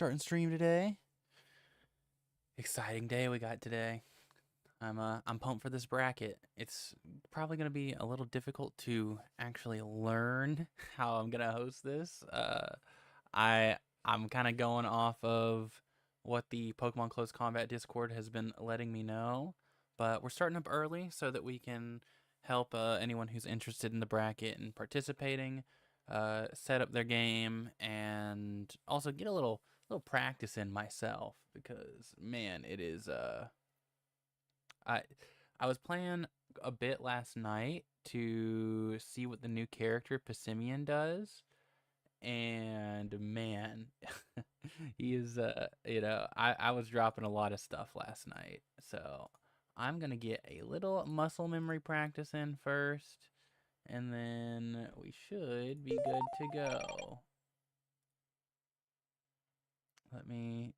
starting stream today. Exciting day we got today. I'm pumped for this bracket. It's probably gonna be a little difficult to actually learn how I'm gonna host this. I I'm kind of going off of what the Pokemon Close Combat Discord has been letting me know, but we're starting up early so that we can help anyone who's interested in the bracket and participating set up their game and also get a little practice in myself because man, it is I I was playing a bit last night to see what the new character Passimian does, and man, he is I was dropping a lot of stuff last night, so I'm gonna get a little muscle memory practice in first, and then we should be good to go. Let me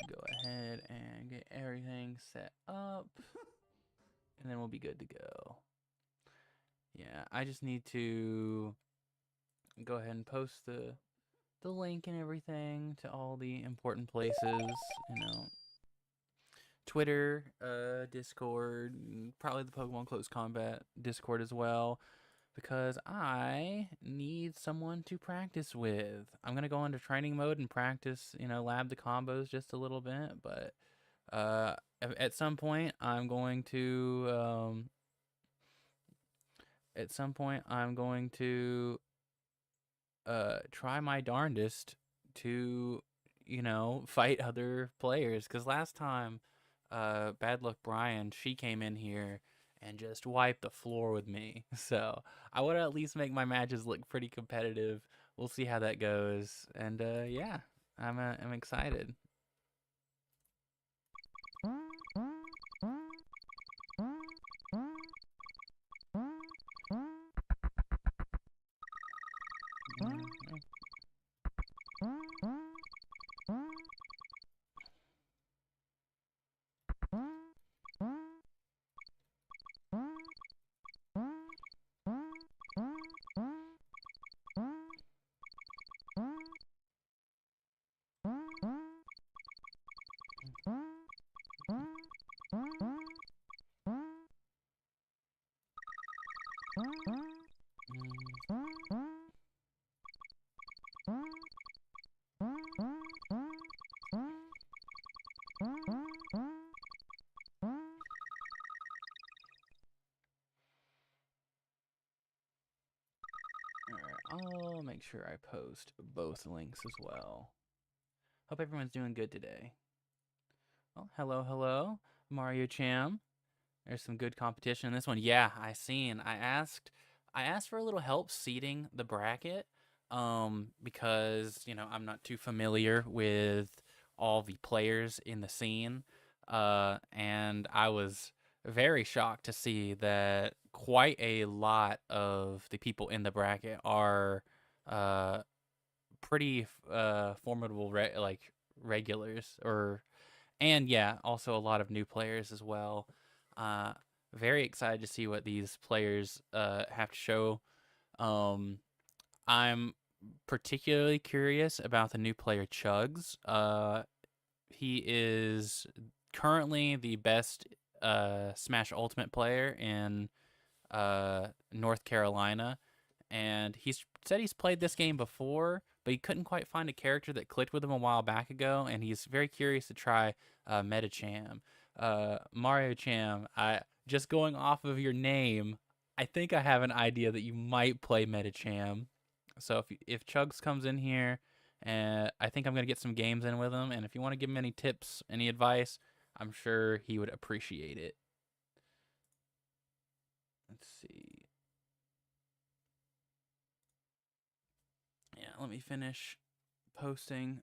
go ahead and get everything set up, and then we'll be good to go. Yeah, I just need to go ahead and post the link and everything to all the important places, Twitter, Discord, probably the Pokemon Close Combat Discord as well, because I need someone to practice with. I'm gonna go into training mode and practice, lab the combos just a little bit, but at some point I'm going to try my darndest to, fight other players. Because last time, Bad Luck Brian, she came in here and just wiped the floor with me. So I want to at least make my matches look pretty competitive. We'll see how that goes. And yeah, I'm excited. I'll make sure I post both links as well. Hope everyone's doing good today. Oh, hello, Mario Cham. There's some good competition in this one. Yeah, I seen. I asked for a little help seeding the bracket, because I'm not too familiar with all the players in the scene, and I was very shocked to see that quite a lot of the people in the bracket are pretty formidable regulars and yeah, also a lot of new players as well. Uh, Very excited to see what these players have to show. I'm particularly curious about the new player Chugs. He is currently the best Smash Ultimate player in North Carolina, and he's said he's played this game before, but he couldn't quite find a character that clicked with him a while back ago, and he's very curious to try Metacham. Mario Cham, I just going off of your name, I think I have an idea that you might play Metacham. So if Chugs comes in here, and I think I'm gonna get some games in with him, and if you want to give him any tips, any advice, I'm sure he would appreciate it. Let's see. Yeah, let me finish posting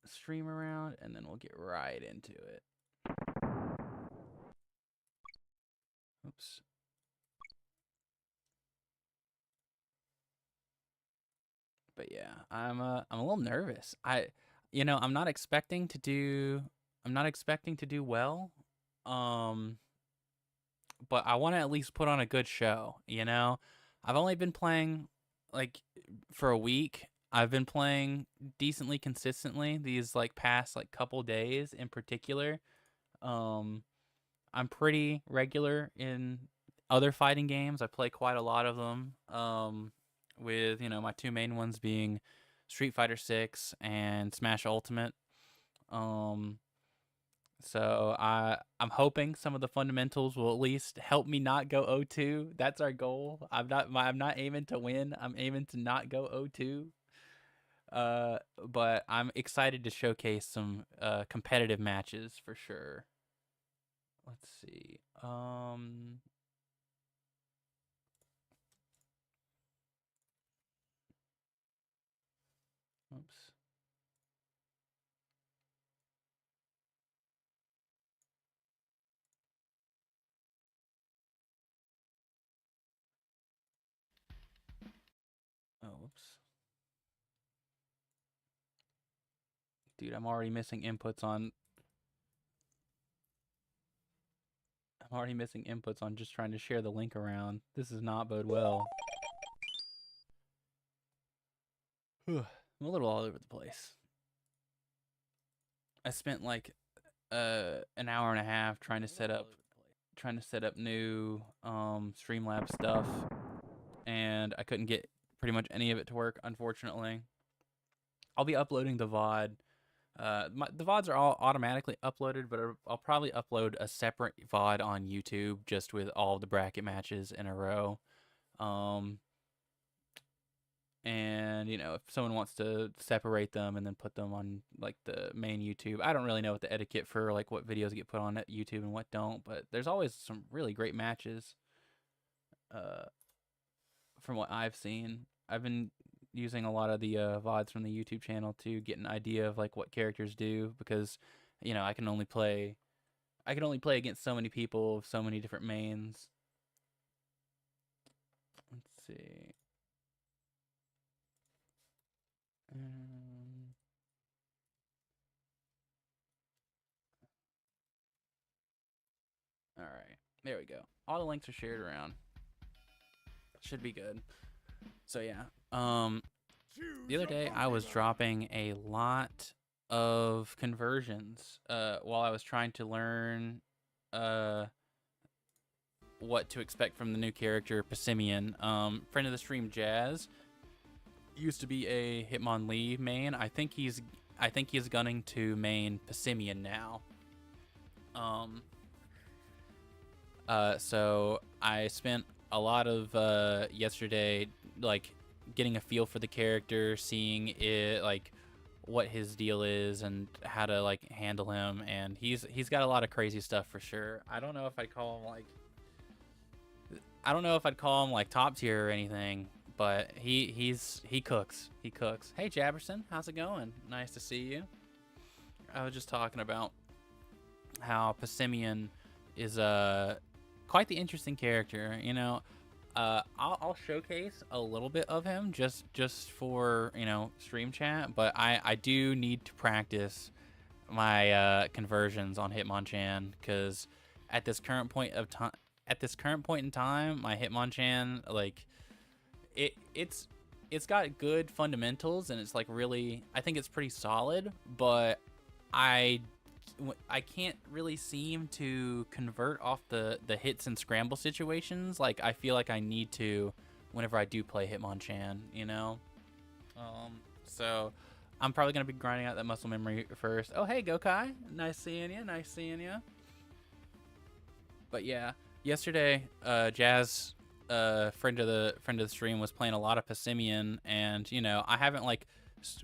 stream around and then we'll get right into it. Oops. But yeah, I'm a little nervous. I'm not expecting to do well. Um but I want to at least put on a good show, I've only been playing like for a week. I've been playing decently consistently these like past like couple days in particular. Um, I'm pretty regular in other fighting games. I play quite a lot of them. With my two main ones being Street Fighter 6 and Smash Ultimate. Um, so I'm hoping some of the fundamentals will at least help me not go 0-2. That's our goal. I'm not aiming to win. I'm aiming to not go 0-2. But I'm excited to showcase some competitive matches for sure. Let's see. Oops. Oh, whoops. Dude, I'm already missing inputs on. I'm already missing inputs on just trying to share the link around. This does not bode well. I'm a little all over the place. I spent like an hour and a half trying to set up new Streamlabs stuff, and I couldn't get pretty much any of it to work, unfortunately. I'll be uploading the VOD. The VODs are all automatically uploaded, but I'll probably upload a separate VOD on YouTube just with all the bracket matches in a row. And if someone wants to separate them and then put them on like the main YouTube, I don't really know what the etiquette for like what videos get put on at YouTube and what don't, but there's always some really great matches. From what I've seen, I've been using a lot of the VODs from the YouTube channel to get an idea of like what characters do, because I can only play against so many people, so many different mains. Let's see. All right, there we go. All the links are shared around. Should be good. So yeah, the other day I was dropping a lot of conversions while I was trying to learn what to expect from the new character Passimian. Friend of the stream Jazz used to be a Hitmonlee main. I think he's gunning to main Passimian now. So I spent a lot of yesterday like getting a feel for the character, seeing it like what his deal is and how to like handle him, and he's got a lot of crazy stuff for sure. I don't know if I'd call him like top tier or anything, but he cooks. He cooks. Hey Jabberson, how's it going? Nice to see you. I was just talking about how Passimian is quite the interesting character. I'll showcase a little bit of him just for stream chat, but I do need to practice my conversions on Hitmonchan, because at this current point in time, my Hitmonchan, like it's got good fundamentals, and it's like really, I think it's pretty solid, but I can't really seem to convert off the hits and scramble situations like I feel like I need to whenever I do play Hitmonchan, So I'm probably going to be grinding out that muscle memory first. Oh, hey, Gokai. Nice seeing you. But yeah, yesterday, Jazz, friend of the stream, was playing a lot of Passimian, and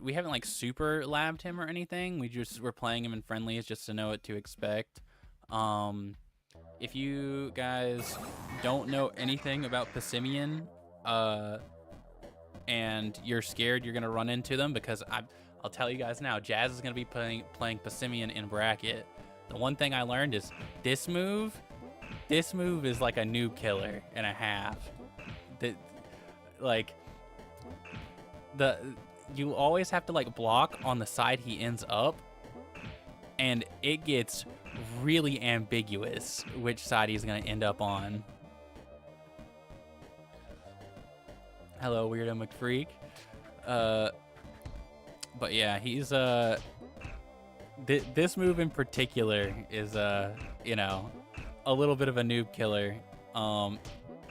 we haven't like super labbed him or anything. We just were playing him in friendlies just to know what to expect. If you guys don't know anything about Passimian, and you're scared you're gonna run into them, because I'll tell you guys now, Jazz is gonna be playing Passimian in bracket. The one thing I learned is this move is like a noob killer and a half. You always have to like block on the side he ends up, and it gets really ambiguous which side he's gonna end up on. Hello, Weirdo McFreak. But yeah, he's this move in particular is you know, a little bit of a noob killer.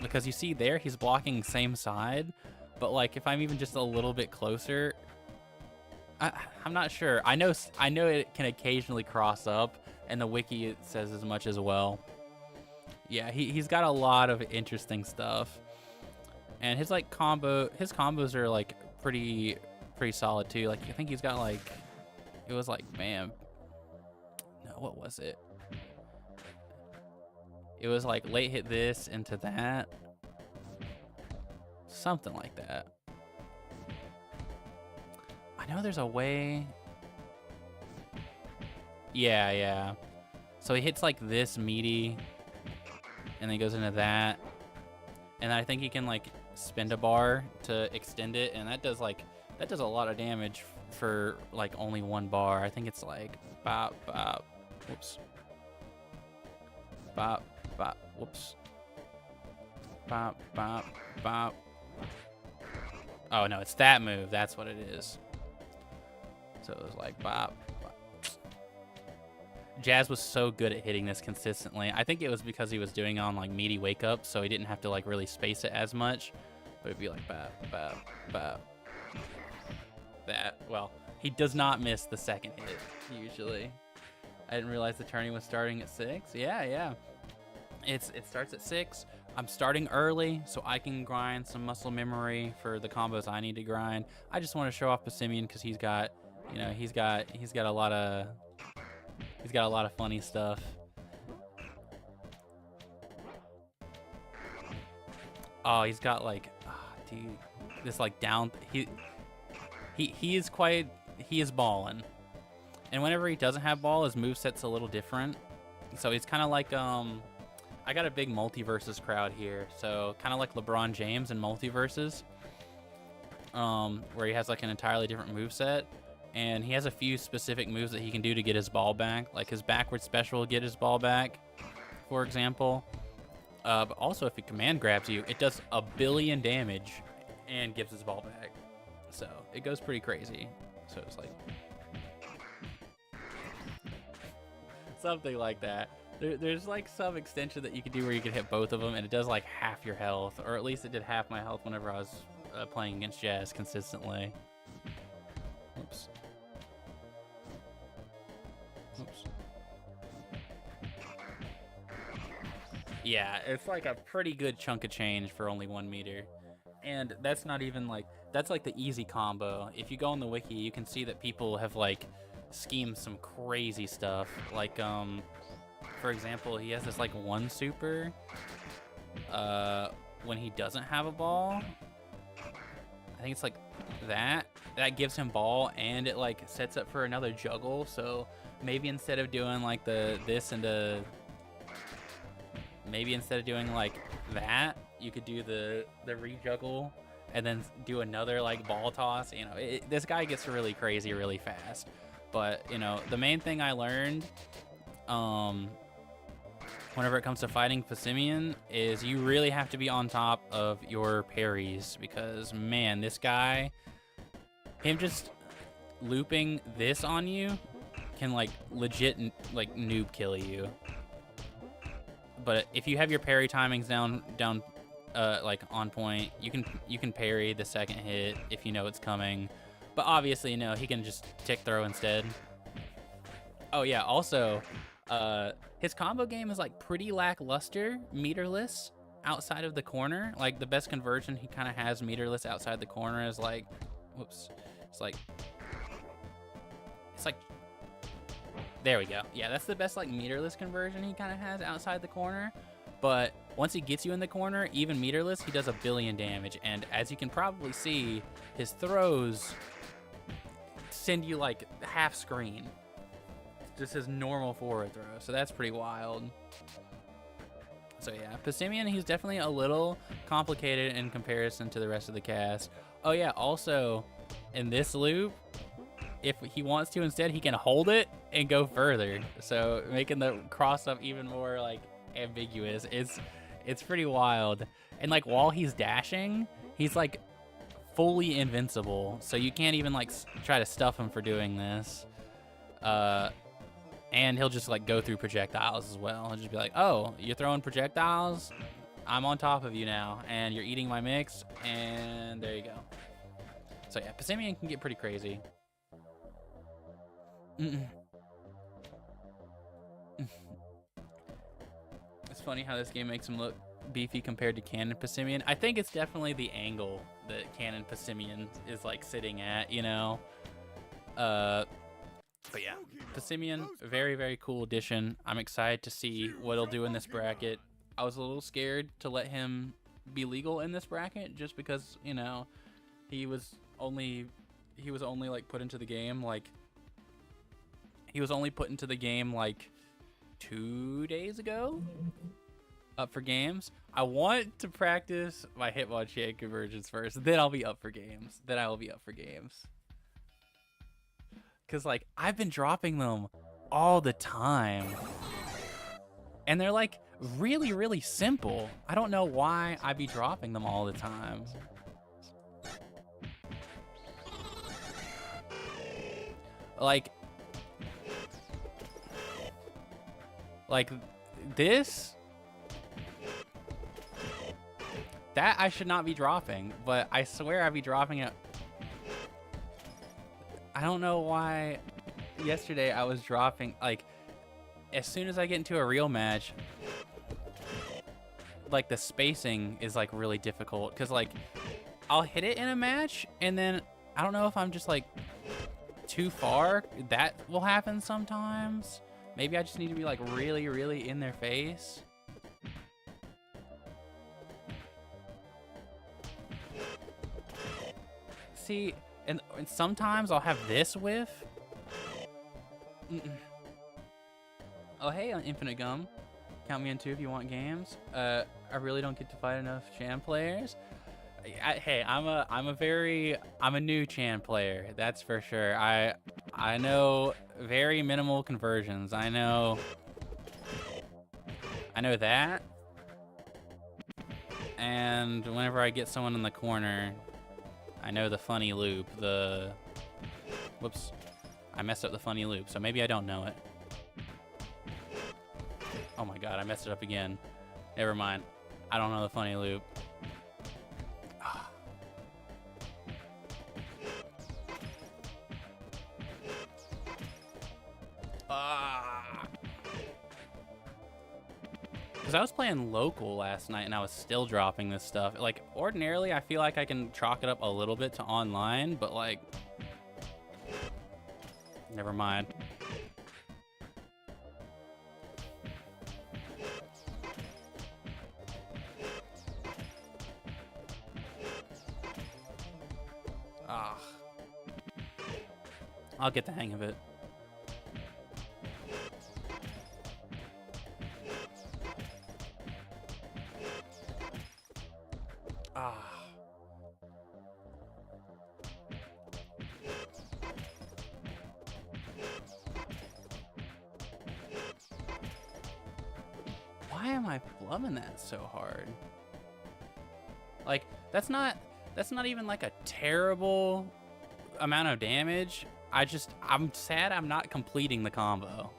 Because you see there, he's blocking same side, but like if I'm even just a little bit closer, I'm not sure. I know it can occasionally cross up, and the wiki it says as much as well. Yeah, he's got a lot of interesting stuff, and his combos are like pretty solid too. Like I think he's got like, it was like, man, no, what was it? It was like late hit this into that, something like that. I know there's a way. Yeah. So he hits like this meaty, and then he goes into that, and I think he can like spin a bar to extend it, and that does a lot of damage for like only one bar. I think it's like bop bop, whoops, bop bop, whoops, bop bop bop. Oh no, it's that move. That's what it is. So it was like bop. Jazz was so good at hitting this consistently. I think it was because he was doing it on like meaty wake up, so he didn't have to like really space it as much. But it'd be like bop, bop, bop. That, well, he does not miss the second hit, usually. I didn't realize the tourney was starting at 6. Yeah. It starts at 6. I'm starting early so I can grind some muscle memory for the combos I need to grind. I just want to show off Passimian because he's got a lot of funny stuff. Oh, he's got like, dude, this like down. He is balling, and whenever he doesn't have ball, his moveset's a little different. So he's kind of like I got a big multiverses crowd here, so kind of like LeBron James in multiverses, where he has like an entirely different moveset. And he has a few specific moves that he can do to get his ball back. Like his backward special will get his ball back, for example. But also if he command grabs you, it does 1 billion damage and gives his ball back. So it goes pretty crazy. So it's like something like that. There's like some extension that you can do where you can hit both of them, and it does like half your health. Or at least it did half my health whenever I was playing against Jazz consistently. Oops. Yeah, it's like a pretty good chunk of change for only 1 meter. And that's not even like, that's like the easy combo. If you go on the wiki, you can see that people have like schemed some crazy stuff. Like, for example, he has this like 1 super when he doesn't have a ball. I think it's like that gives him ball, and it like sets up for another juggle. So maybe instead of doing like maybe instead of doing like that, you could do the rejuggle and then do another like ball toss. You know, this guy gets really crazy really fast. But you know, the main thing I learned whenever it comes to fighting Passimian is you really have to be on top of your parries, because man, this guy, him just looping this on you can like legit like noob kill you. But if you have your parry timings down like on point, you can parry the second hit if you know it's coming. But obviously, you know, he can just tick throw instead. Oh yeah, also his combo game is like pretty lackluster, meterless outside of the corner. Like the best conversion he kind of has meterless outside the corner is like, whoops, it's like there we go. Yeah, that's the best like meterless conversion he kind of has outside the corner. But once he gets you in the corner, even meterless, he does 1 billion damage. And as you can probably see, his throws send you like half screen. Just his normal forward throw. So that's pretty wild. So yeah, Passimian, he's definitely a little complicated in comparison to the rest of the cast. Oh yeah, also in this loop, if he wants to instead, he can hold it and go further. So making the cross up even more like ambiguous. It's pretty wild. And like while he's dashing, he's like fully invincible, so you can't even like try to stuff him for doing this. And he'll just like go through projectiles as well. He'll just be like, "Oh, you're throwing projectiles? I'm on top of you now, and you're eating my mix." And there you go. So yeah, Passimian can get pretty crazy. It's funny how this game makes him look beefy compared to Canon Passimian. I think it's definitely the angle that Canon Passimian is like sitting at, you know. But yeah, Passimian, very, very cool addition. I'm excited to see what he'll do in this bracket. I was a little scared to let him be legal in this bracket just because, you know, he was only like put into the game like 2 days ago up for games. I want to practice my hitbox chain conversions first, then I'll be up for games. Because, like, I've been dropping them all the time. And they're, like, really, really simple. I don't know why I be dropping them all the time. Like this. That I should not be dropping, but I swear I be dropping it. I don't know why yesterday I was dropping, like, as soon as I get into a real match, like, the spacing is, like, really difficult. Because, like, I'll hit it in a match, and then I don't know if I'm just, like, too far. That will happen sometimes. Maybe I just need to be, like, really, really in their face. See, and sometimes I'll have this whiff. Oh, hey, Infinite Gum. Count me in too if you want games. I really don't get to fight enough Chan players. Hey, I'm a new Chan player. That's for sure. I know very minimal conversions. I know that. And whenever I get someone in the corner, I know the funny loop. Whoops. I messed up the funny loop, so maybe I don't know it. Oh my god, I messed it up again. Never mind. I don't know the funny loop. Because I was playing local last night and I was still dropping this stuff. Like, ordinarily, I feel like I can chalk it up a little bit to online, but, like, never mind. I'll get the hang of it. Why am I flubbing that so hard? Like, that's not even like a terrible amount of damage. I'm sad I'm not completing the combo.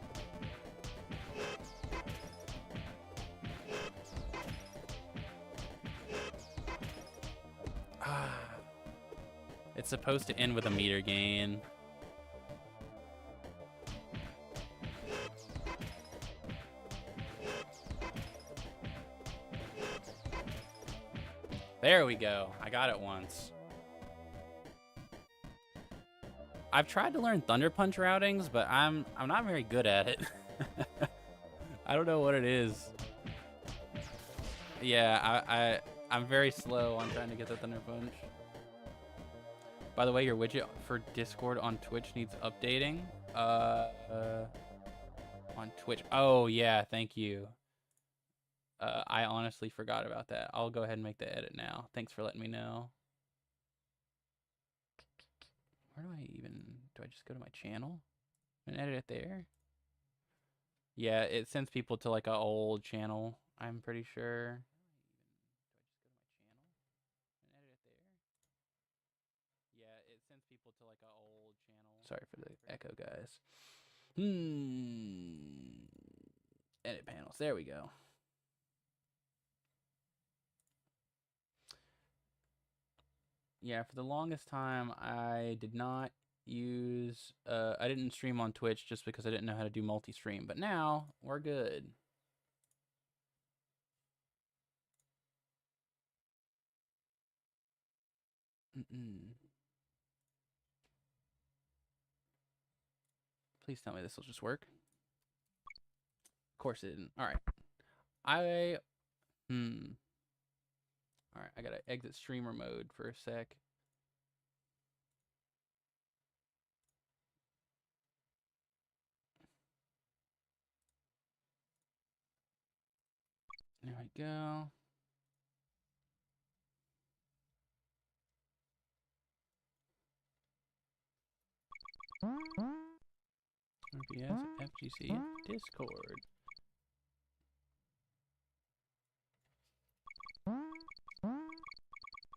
It's supposed to end with a meter gain. There we go. I got it once. I've tried to learn Thunder Punch routings, but I'm not very good at it. I don't know what it is. Yeah, I'm very slow on trying to get the Thunder Punch. By the way, your widget for Discord on Twitch needs updating. On Twitch. Oh yeah, thank you. I honestly forgot about that. I'll go ahead and make the edit now. Thanks for letting me know. Where do I just go to my channel and edit it there? Yeah, it sends people to like an old channel, I'm pretty sure. sends people to like an old channel. Sorry for the echo, guys. Edit panels. There we go. Yeah, for the longest time, I did not use... I didn't stream on Twitch just because I didn't know how to do multi-stream. But now, we're good. Please tell me this will just work. Of course it didn't. All right. All right, I gotta exit streamer mode for a sec. There we go. RBS, FGC, Discord.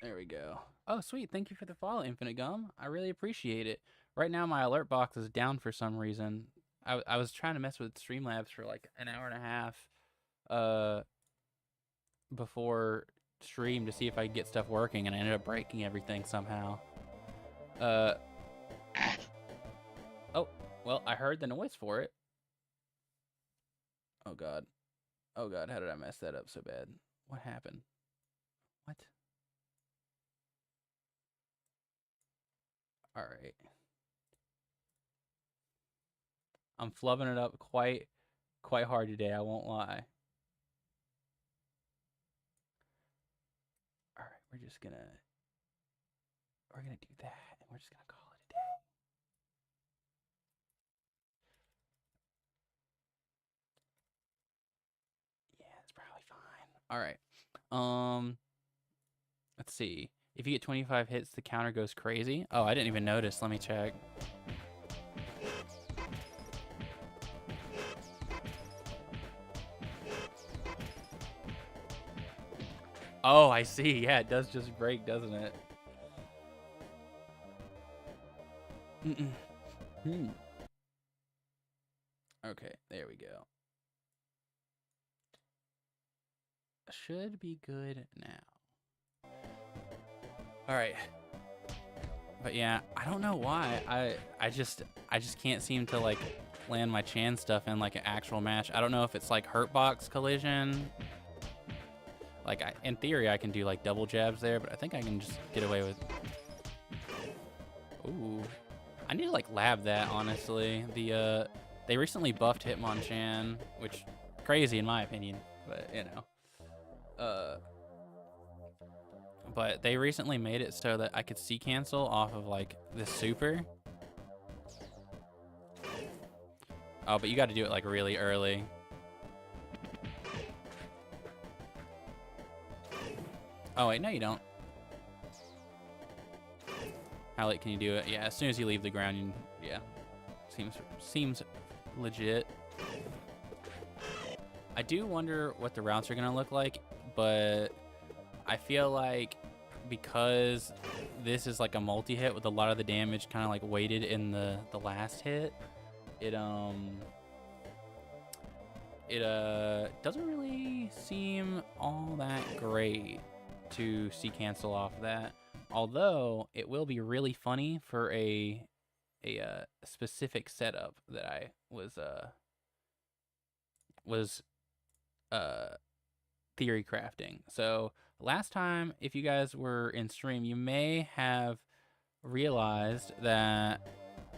There we go. Oh, sweet. Thank you for the follow, Infinite Gum. I really appreciate it. Right now, my alert box is down for some reason. I was trying to mess with Streamlabs for like an hour and a half before stream to see if I could get stuff working, and I ended up breaking everything somehow. Oh, well, I heard the noise for it. Oh, God. Oh, God, how did I mess that up so bad? What happened? What? All right. I'm flubbing it up quite hard today, I won't lie. All right, we're gonna do that, and we're just gonna call it a day. Yeah, it's probably fine. All right. Let's see. If you get 25 hits, the counter goes crazy. Oh, I didn't even notice. Let me check. Oh, I see. Yeah, it does just break, doesn't it? Okay, there we go. Should be good now. All right. But yeah, I don't know why. I just can't seem to like land my Chan stuff in like an actual match. I don't know if it's like Hurtbox collision. Like in theory I can do like double jabs there, but I think I can just get away with. Ooh. I need to like lab that, honestly. They recently buffed Hitmonchan, which crazy in my opinion, but you know. But they recently made it so that I could C cancel off of like the super. Oh, but you got to do it like really early. Oh wait, no you don't. How late can you do it? Yeah, as soon as you leave the ground, yeah. Seems legit. I do wonder what the routes are gonna look like, but I feel like because this is like a multi-hit with a lot of the damage kind of like weighted in the last hit, it doesn't really seem all that great to C cancel off that. Although it will be really funny for a specific setup that I was theory crafting. So last time, if you guys were in stream, you may have realized that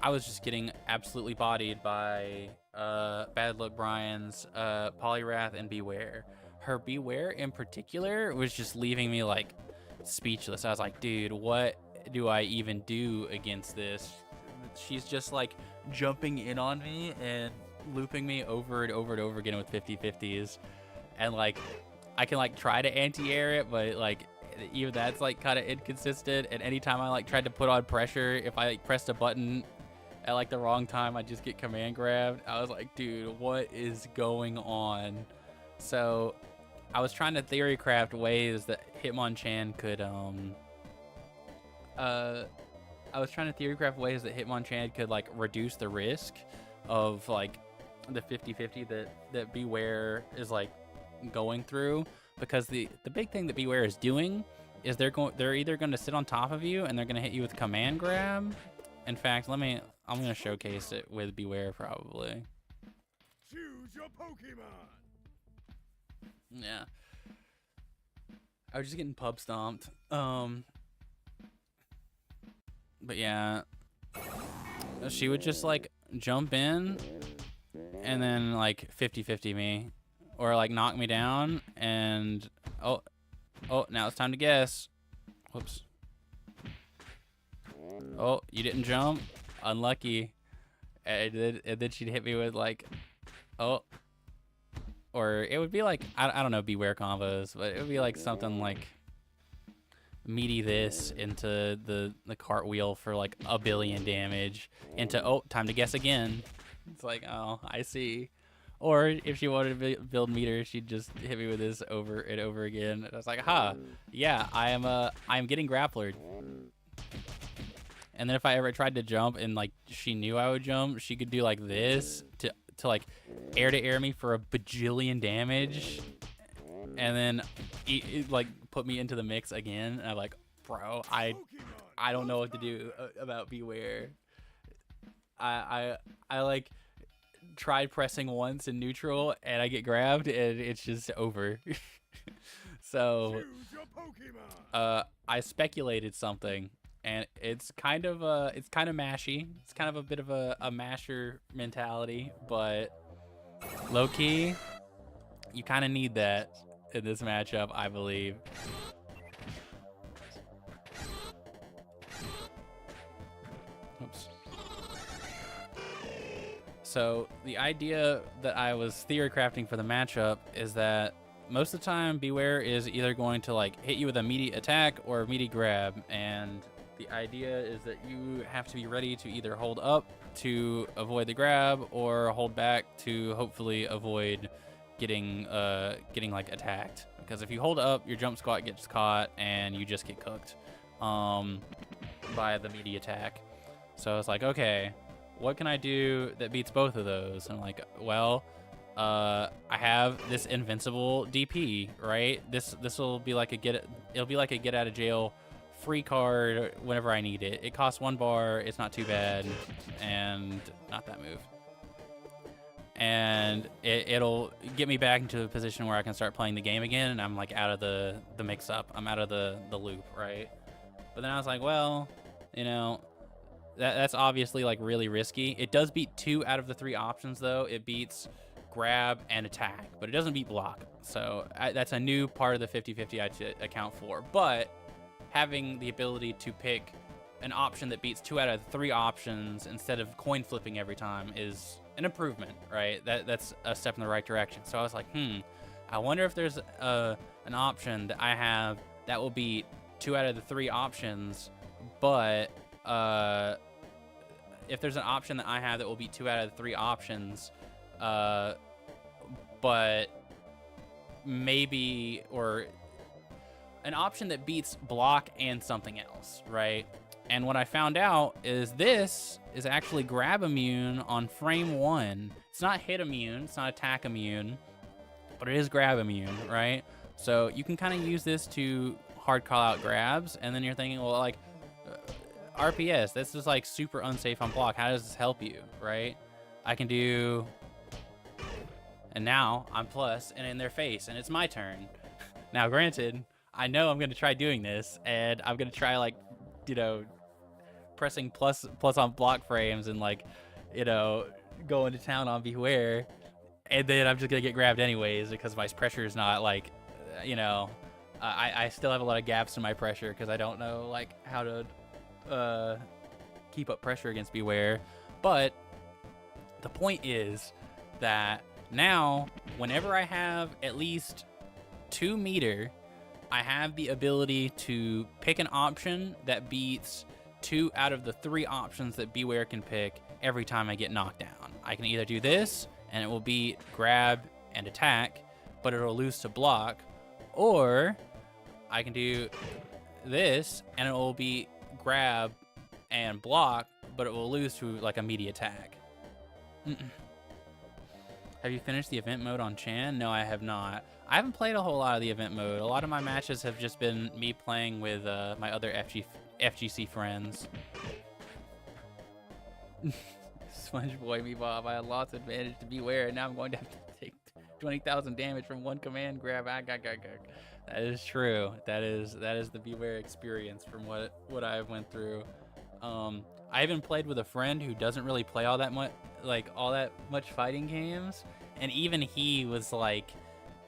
I was just getting absolutely bodied by Bad Luck Brian's Poliwrath and Beware. Her Beware in particular was just leaving me like speechless. I was like, dude, what do I even do against this? She's just like jumping in on me and looping me over and over and over again with 50-50s. And like I can like try to anti-air it, but like even that's like kind of inconsistent. And anytime I like tried to put on pressure, if I like pressed a button at like the wrong time, I just get command grabbed. I was like, dude, what is going on? So I was trying to theory craft ways that Hitmonchan could I was trying to theorycraft ways that Hitmonchan could like reduce the risk of like the 50-50 that Beware is like going through, because the big thing that Beware is doing is they're either going to sit on top of you and they're going to hit you with command grab. In fact, I'm going to showcase it with Beware probably. Choose your Pokemon. Yeah. I was just getting pub stomped. But yeah, she would just like jump in and then like 50-50 me, or like knock me down, and oh, now it's time to guess. Whoops. Oh, you didn't jump? Unlucky. And then she'd hit me with like, oh, or it would be like, I don't know, Beware combos, but it would be like something like meaty this into the cartwheel for like 1 billion damage into, oh, time to guess again. It's like, oh, I see. Or if she wanted to build meter, she'd just hit me with this over and over again. And I was like, ha, yeah, I'm getting grapplered. And then if I ever tried to jump and like she knew I would jump, she could do like this to like air to air me for 1 bajillion damage, and then like put me into the mix again. And I'm like, bro, I don't know what to do about Beware. I like tried pressing once in neutral and I get grabbed and it's just over. So I speculated something, and it's kind of mashy. It's kind of a bit of a masher mentality, but low key, you kind of need that in this matchup, I believe. Oops. So the idea that I was theory crafting for the matchup is that most of the time Beware is either going to like hit you with immediate attack or immediate grab, and the idea is that you have to be ready to either hold up to avoid the grab or hold back to hopefully avoid getting like attacked. Because if you hold up, your jump squat gets caught and you just get cooked by the meaty attack. So it's like, okay, what can I do that beats both of those? And I'm like, well, I have this invincible DP, right? This will be like it'll be like a get out of jail free card whenever I need it. It costs 1 bar, it's not too bad, and not that move. And it'll get me back into a position where I can start playing the game again, and I'm like out of the mix up. I'm out of the loop, right? But then I was like, well, you know, that's obviously like really risky. It does beat 2 out of the 3 options though. It beats grab and attack, but it doesn't beat block. So that's a new part of the 50-50 I should account for. But having the ability to pick an option that beats 2 out of 3 options instead of coin flipping every time is an improvement, right? That's a step in the right direction. So I was like, I wonder if there's an option that I have that will beat 2 out of the 3 options, but if there's an option that I have that will beat 2 out of the 3 options, but maybe, or an option that beats block and something else, right? And what I found out is this is actually grab immune on frame 1. It's not hit immune, it's not attack immune, but it is grab immune, right? So you can kind of use this to hard call out grabs, and then you're thinking, well, like, RPS, that's just like super unsafe on block. How does this help you, right? I can do, and now I'm plus and in their face, and it's my turn. Now, granted, I know I'm gonna try doing this, and I'm gonna try, like, you know, pressing plus on block frames and, like, you know, going to town on Beware, and then I'm just gonna get grabbed anyways because my pressure is not, like, you know, I still have a lot of gaps in my pressure because I don't know, like, how to keep up pressure against Beware. But the point is that now, whenever I have at least 2 meter, I have the ability to pick an option that beats 2 out of the 3 options that Beware can pick every time I get knocked down. I can either do this, and it will beat grab and attack, but it'll lose to block, or I can do this, and it will beat grab and block, but it will lose to like immediate attack. Have you finished the event mode on Chan? No, I have not. I haven't played a whole lot of the event mode. A lot of my matches have just been me playing with my other FGC friends. Sponge Boy, me Bob. I lost advantage to Beware, and now I'm going to have to take 20,000 damage from one command grab. That is true. That is the Beware experience from what I went through. I even played with a friend who doesn't really play all that much fighting games, and even he was like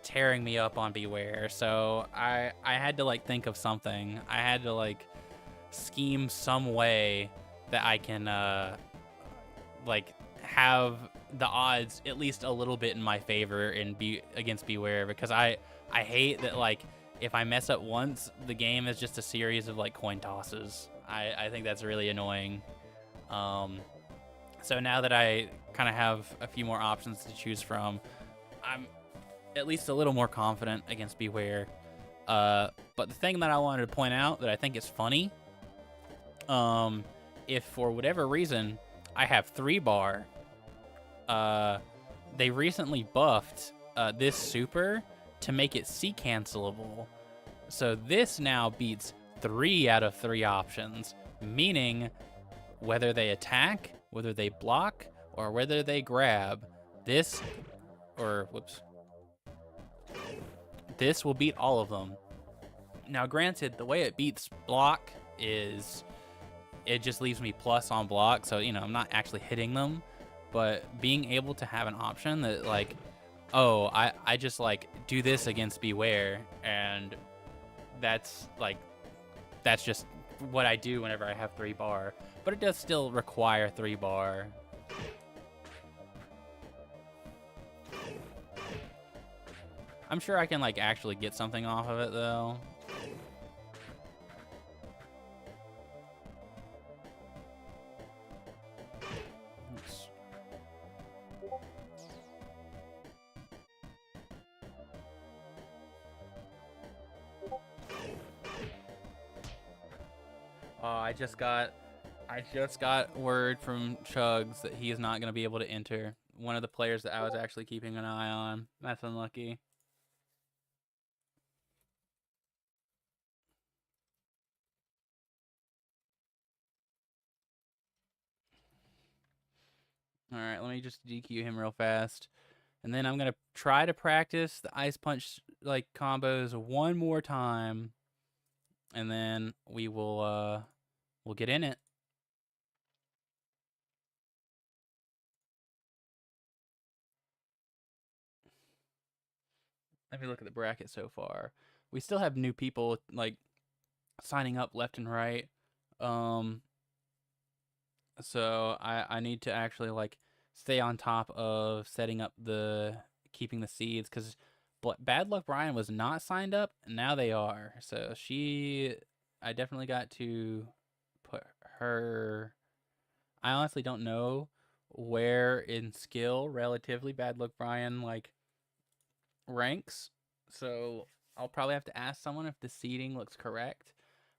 tearing me up on Beware. So I had to like think of something. I had to like scheme some way that I can like have the odds at least a little bit in my favor and be against Beware, because I hate that like if I mess up once, the game is just a series of like coin tosses. I think that's really annoying. So now that I kind of have a few more options to choose from, I'm at least a little more confident against Beware. But the thing that I wanted to point out that I think is funny, if for whatever reason I have 3-bar, they recently buffed this super to make it C-cancelable. So this now beats 3 out of 3 options, meaning whether they attack, whether they block, or whether they grab, this will beat all of them. Now granted, the way it beats block is it just leaves me plus on block, so I'm not actually hitting them, but being able to have an option that like, oh, I just like do this against Beware, and that's just what I do whenever I have 3-bar, but it does still require 3-bar. I'm sure I can like actually get something off of it though. I just got word from Chugs that he is not going to be able to enter. One of the players that I was actually keeping an eye on. That's unlucky. All right, let me just DQ him real fast. And then I'm going to try to practice the Ice Punch like combos one more time. And then we'll get in it. Let me look at the bracket so far. We still have new people like signing up left and right. So I need to actually like stay on top of setting up keeping the seeds, because Bad Luck Brian was not signed up, and now they are. So I definitely got to put her. I honestly don't know where in skill relatively Bad Luck Brian like ranks, so I'll probably have to ask someone if the seeding looks correct.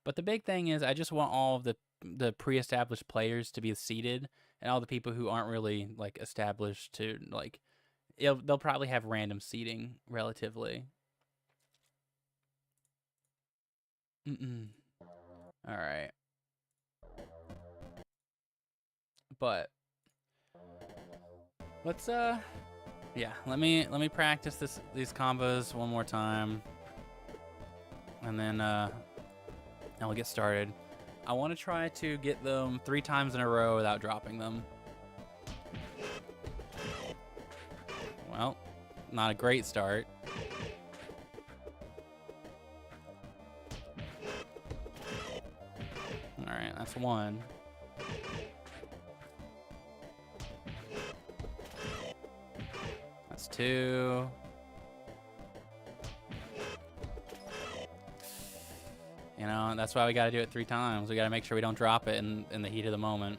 But the big thing is I just want all of the pre-established players to be seeded, and all the people who aren't really like established to like they'll probably have random seeding relatively. All right. But let's yeah, let me practice these combos one more time, and then we'll get started. I want to try to get them 3 times in a row without dropping them. Well, not a great start. All right, that's 1. That's 2. That's why we got to do it 3 times. We got to make sure we don't drop it in the heat of the moment.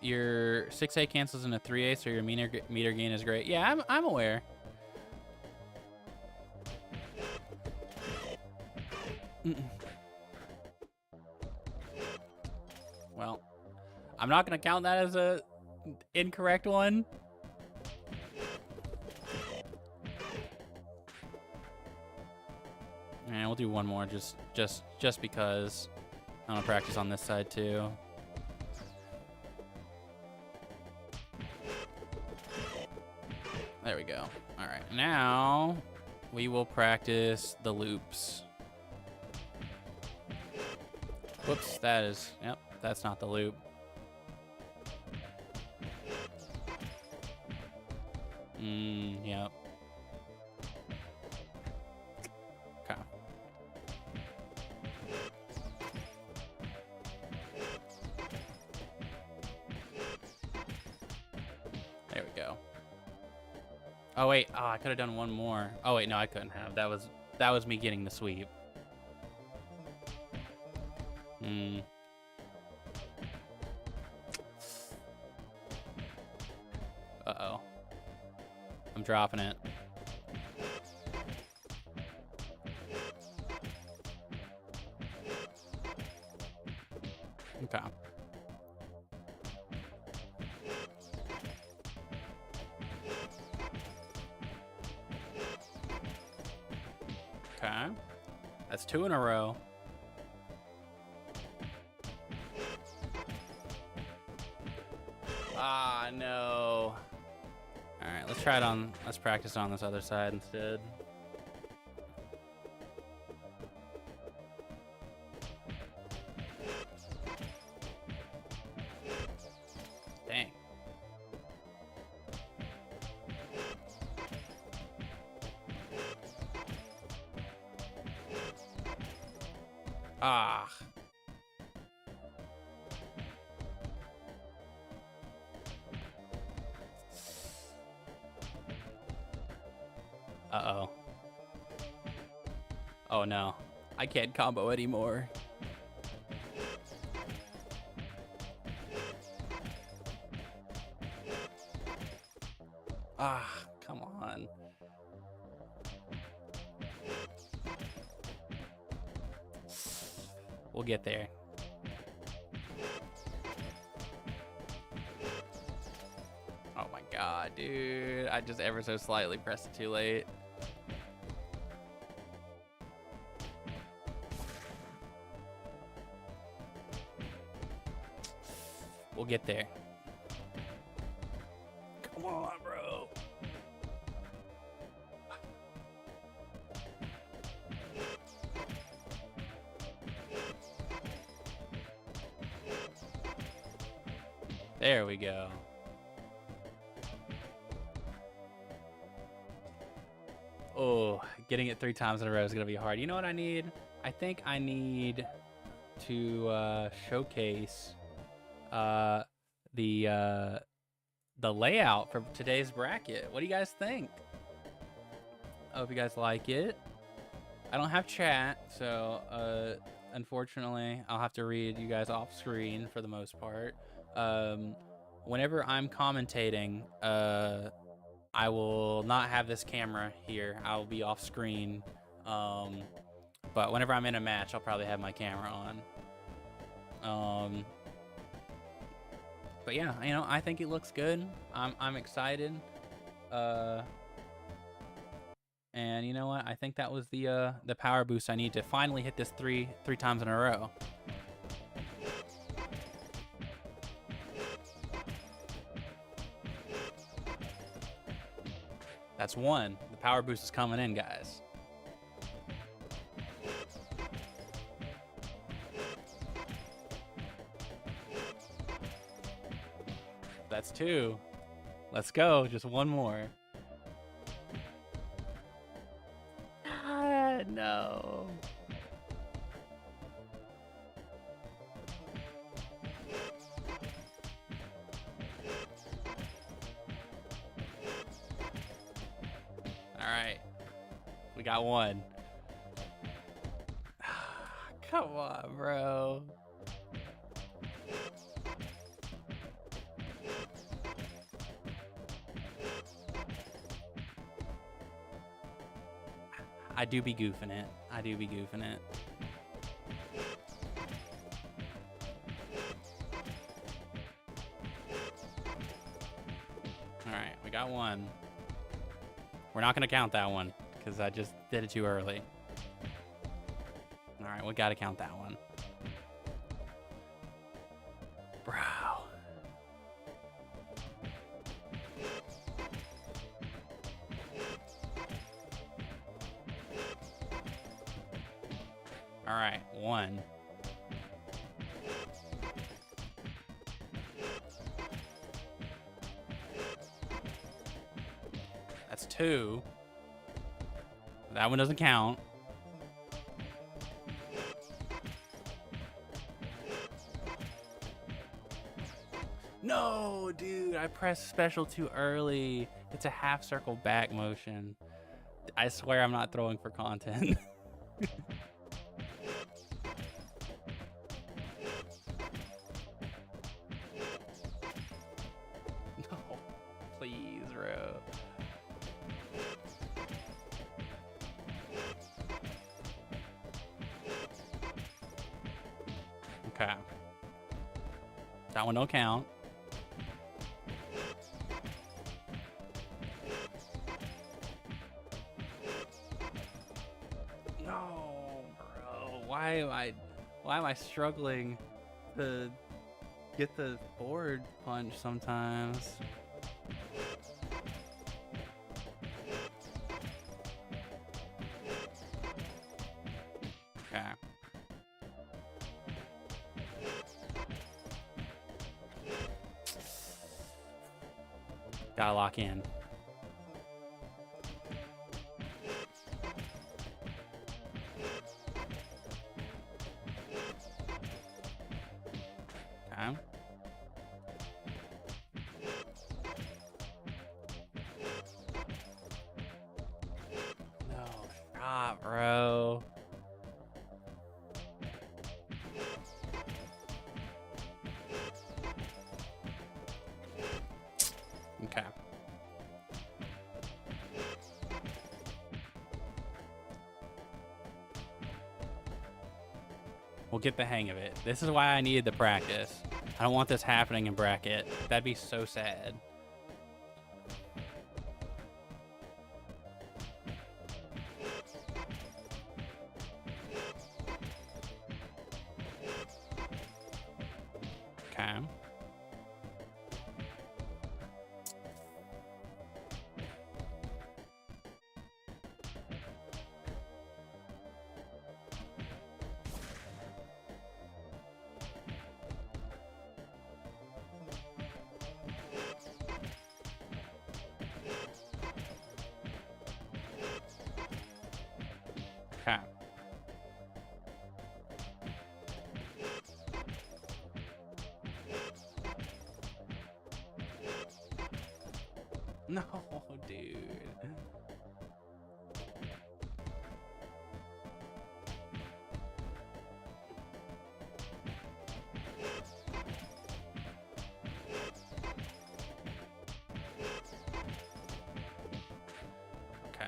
Your 6A cancels into 3A, so your meter gain is great. Yeah, I'm aware. Well, I'm not gonna count that as a incorrect one. And we'll do one more just because I want to practice on this side too. There we go. All right, now we will practice the loops. Whoops, yep, that's not the loop. Yep. Okay. There we go. Oh wait, I could have done one more. Oh wait, no, I couldn't have. That was me getting the sweep. Uh-oh. I'm dropping it. Okay. Okay. That's 2 in a row. Ah, no. All right, let's try it on. Let's practice on this other side instead. Dang. Ah. Uh-oh. Oh no. I can't combo anymore. Ah, come on. We'll get there. Oh my god, dude. I just ever so slightly pressed it too late. We'll get there. Come on, bro. There we go. Oh, getting it 3 times in a row is going to be hard. You know what I need? I think I need to showcase the layout for today's bracket. What do you guys think? I hope you guys like it. I don't have chat, so unfortunately, I'll have to read you guys off screen for the most part. Whenever I'm commentating, I will not have this camera here. I'll be off screen. But whenever I'm in a match, I'll probably have my camera on. But yeah, you know, I think it looks good. I'm excited. And you know what? I think that was the power boost I need to finally hit this three times in a row. That's 1. The power boost is coming in, guys. That's 2. Let's go. Just 1 more. Ah, no. All right. We got 1. Come on, bro. I do be goofing it. 1. We're not going to count that one because I just did it too early. All right, we got to count that one. Bro. All right, 1. That's 2. That one doesn't count. No, dude, I pressed special too early. It's a half circle back motion. I swear I'm not throwing for content. No, please, bro. Okay. That one don't count. No, bro. Why am I struggling to get the forward punch sometimes? Okay. Gotta lock in. Okay. No, stop, bro. Okay. We'll get the hang of it. This is why I needed the practice. I don't want this happening in bracket. That'd be so sad. Okay. Okay. No, dude. Okay.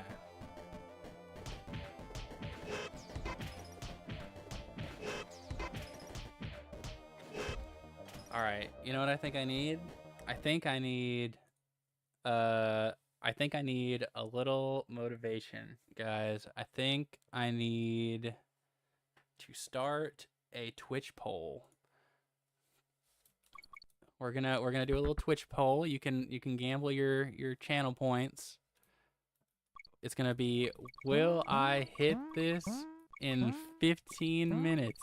All right. You know what I think I need? I think I need a little motivation, guys. I think I need to start a Twitch poll. We're gonna do a little Twitch poll. You can gamble your channel points. It's gonna be, will I hit this in 15 minutes?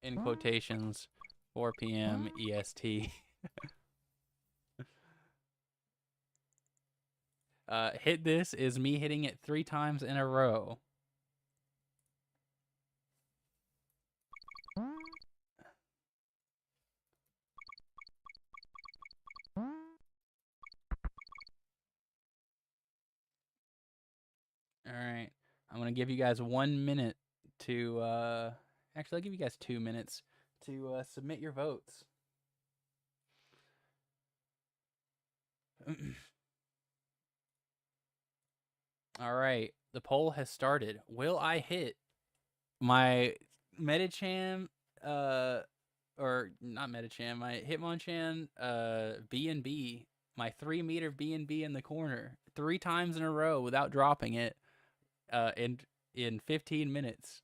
In quotations, 4 p.m. EST. Hit this is me hitting it 3 times in a row. All right. I'm going to give you guys 1 minute to, actually, I'll give you guys 2 minutes to submit your votes. All right. The poll has started. Will I hit my Metachan, or not Metachan, my Hitmonchan, B&B, my 3-meter B&B in the corner 3 times in a row without dropping it, in 15 minutes.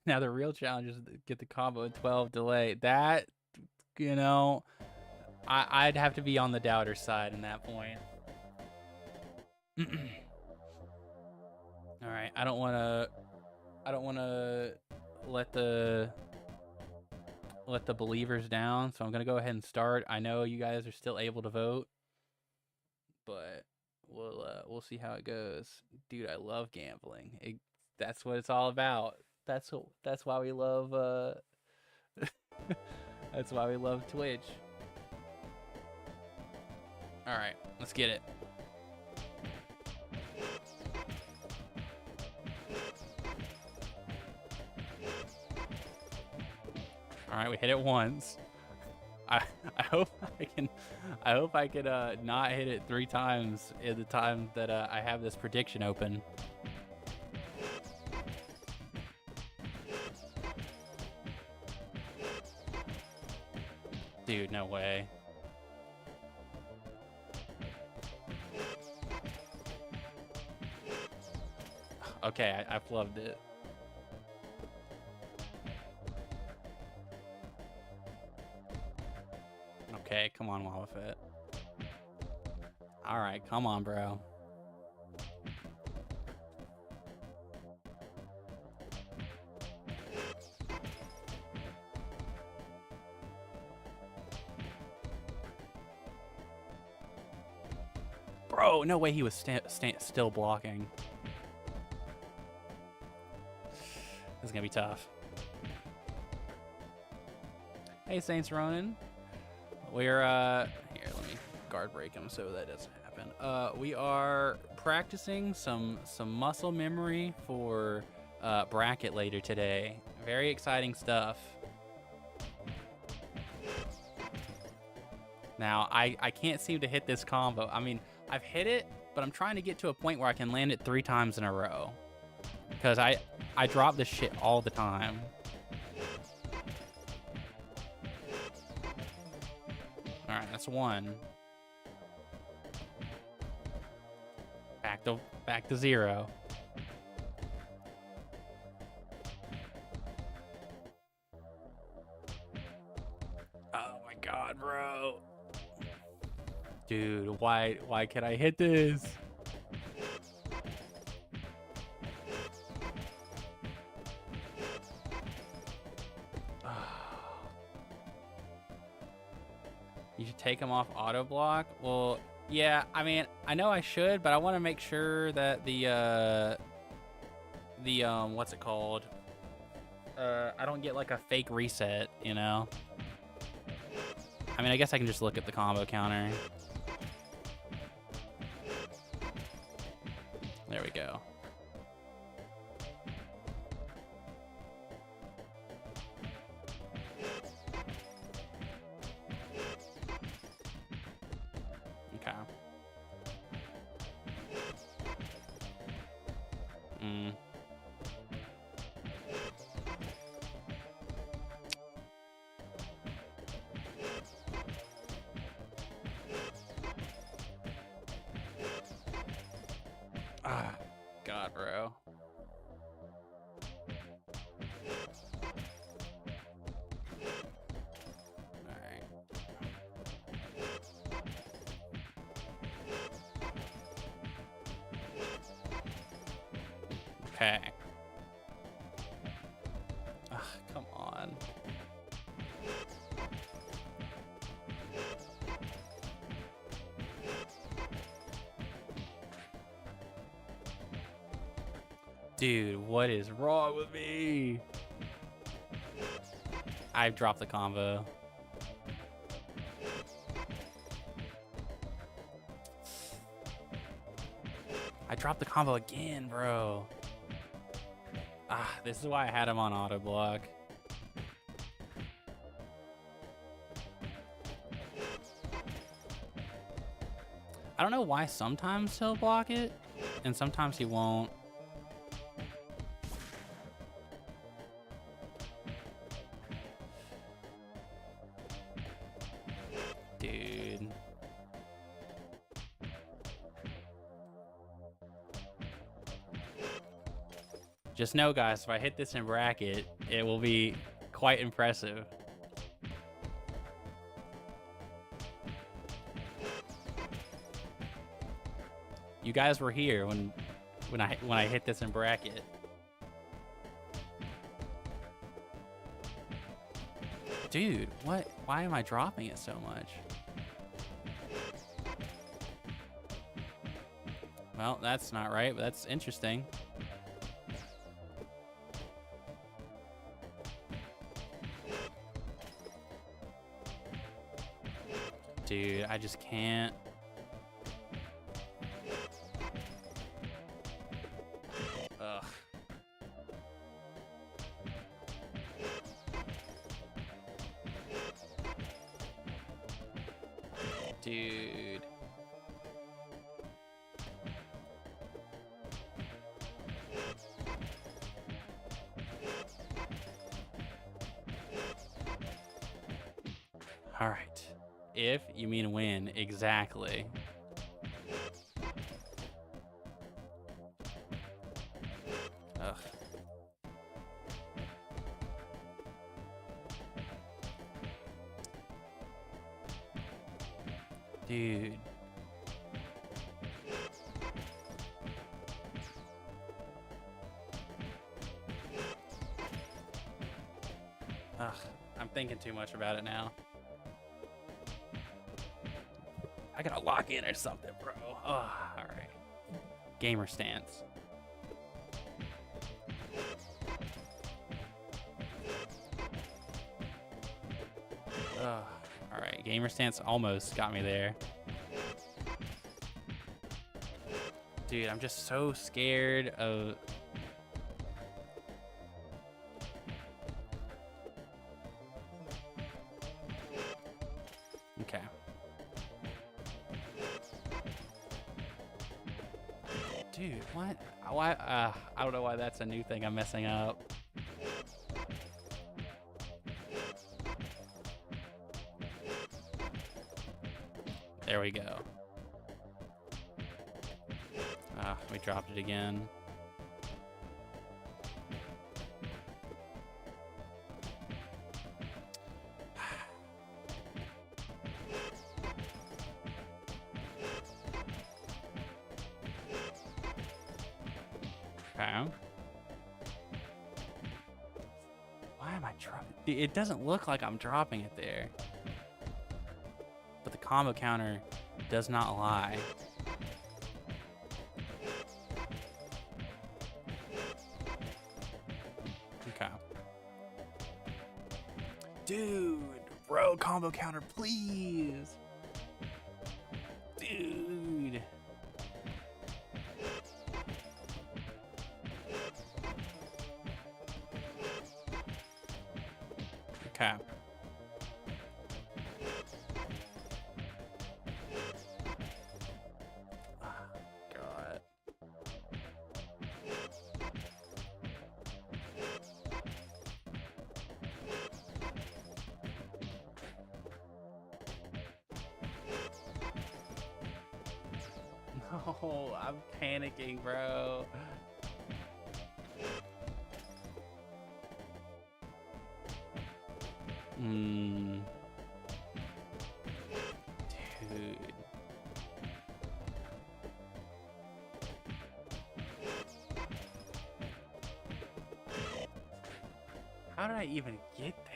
Now the real challenge is to get the combo at 12 delay. That, you know, I'd have to be on the doubter side in that point. All right, I don't want to let the believers down, so I'm gonna go ahead and start. I know you guys are still able to vote, but we'll see how it goes. Dude, I love gambling. That's what it's all about. That's why we love that's why we love Twitch. All right, let's get it. All right, we hit it once. I hope I can not hit it 3 times in the time that I have this prediction open. Dude, no way. Okay, I flubbed it. Okay, come on, Wallafit. All right, come on, bro. Bro, no way he was still blocking. This is gonna be tough. Hey, Saints Ronin. We're here. Let me guard break him so that doesn't happen. We are practicing some muscle memory for bracket later today. Very exciting stuff. Now I can't seem to hit this combo. I mean, I've hit it, but I'm trying to get to a point where I can land it 3 times in a row, because I drop this shit all the time. All right, that's 1. Back to 0. Oh my god, bro. Dude, why can't I hit this? You should take him off auto block. Well, yeah, I mean, I know I should, but I want to make sure that the what's it called? I don't get like a fake reset, you know? I mean, I guess I can just look at the combo counter. There we go. Okay. Ah, God, bro. Alright. Okay. Ah, come on. Dude, what is wrong with me? I've dropped the combo. I dropped the combo again, bro. Ah, this is why I had him on auto block. I don't know why sometimes he'll block it and sometimes he won't. Dude. Just know, guys, if I hit this in bracket, it will be quite impressive. You guys were here when I hit this in bracket. Dude, what? Why am I dropping it so much? Well, that's not right, but that's interesting. Dude, I just can't. Ugh. Dude. All right. If you mean win, exactly. Ugh. Dude. Ugh. I'm thinking too much about it now. I gotta lock in or something, bro. Oh, all right. Gamer stance. All right. Gamer stance almost got me there. Dude, I'm just so scared of... Okay. Dude, what? Why? I don't know why that's a new thing I'm messing up. There we go. We dropped it again. Okay. Why am I dropping? It doesn't look like I'm dropping it there. But the combo counter does not lie. Okay. Dude, bro, combo counter, please. Dude. Okay. God. No, I'm panicking, bro. Dude. How did I even get that?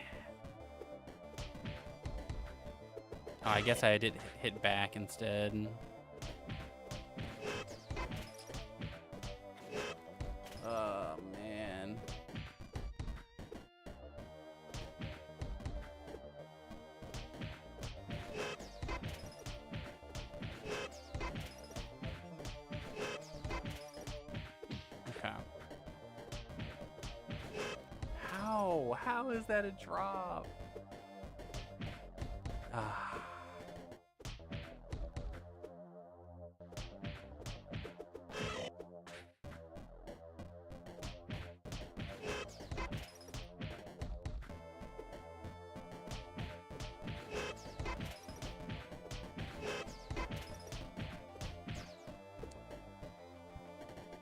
Oh, I guess I did hit back instead. Oh, man. Okay. How? How is that a drop? Ah.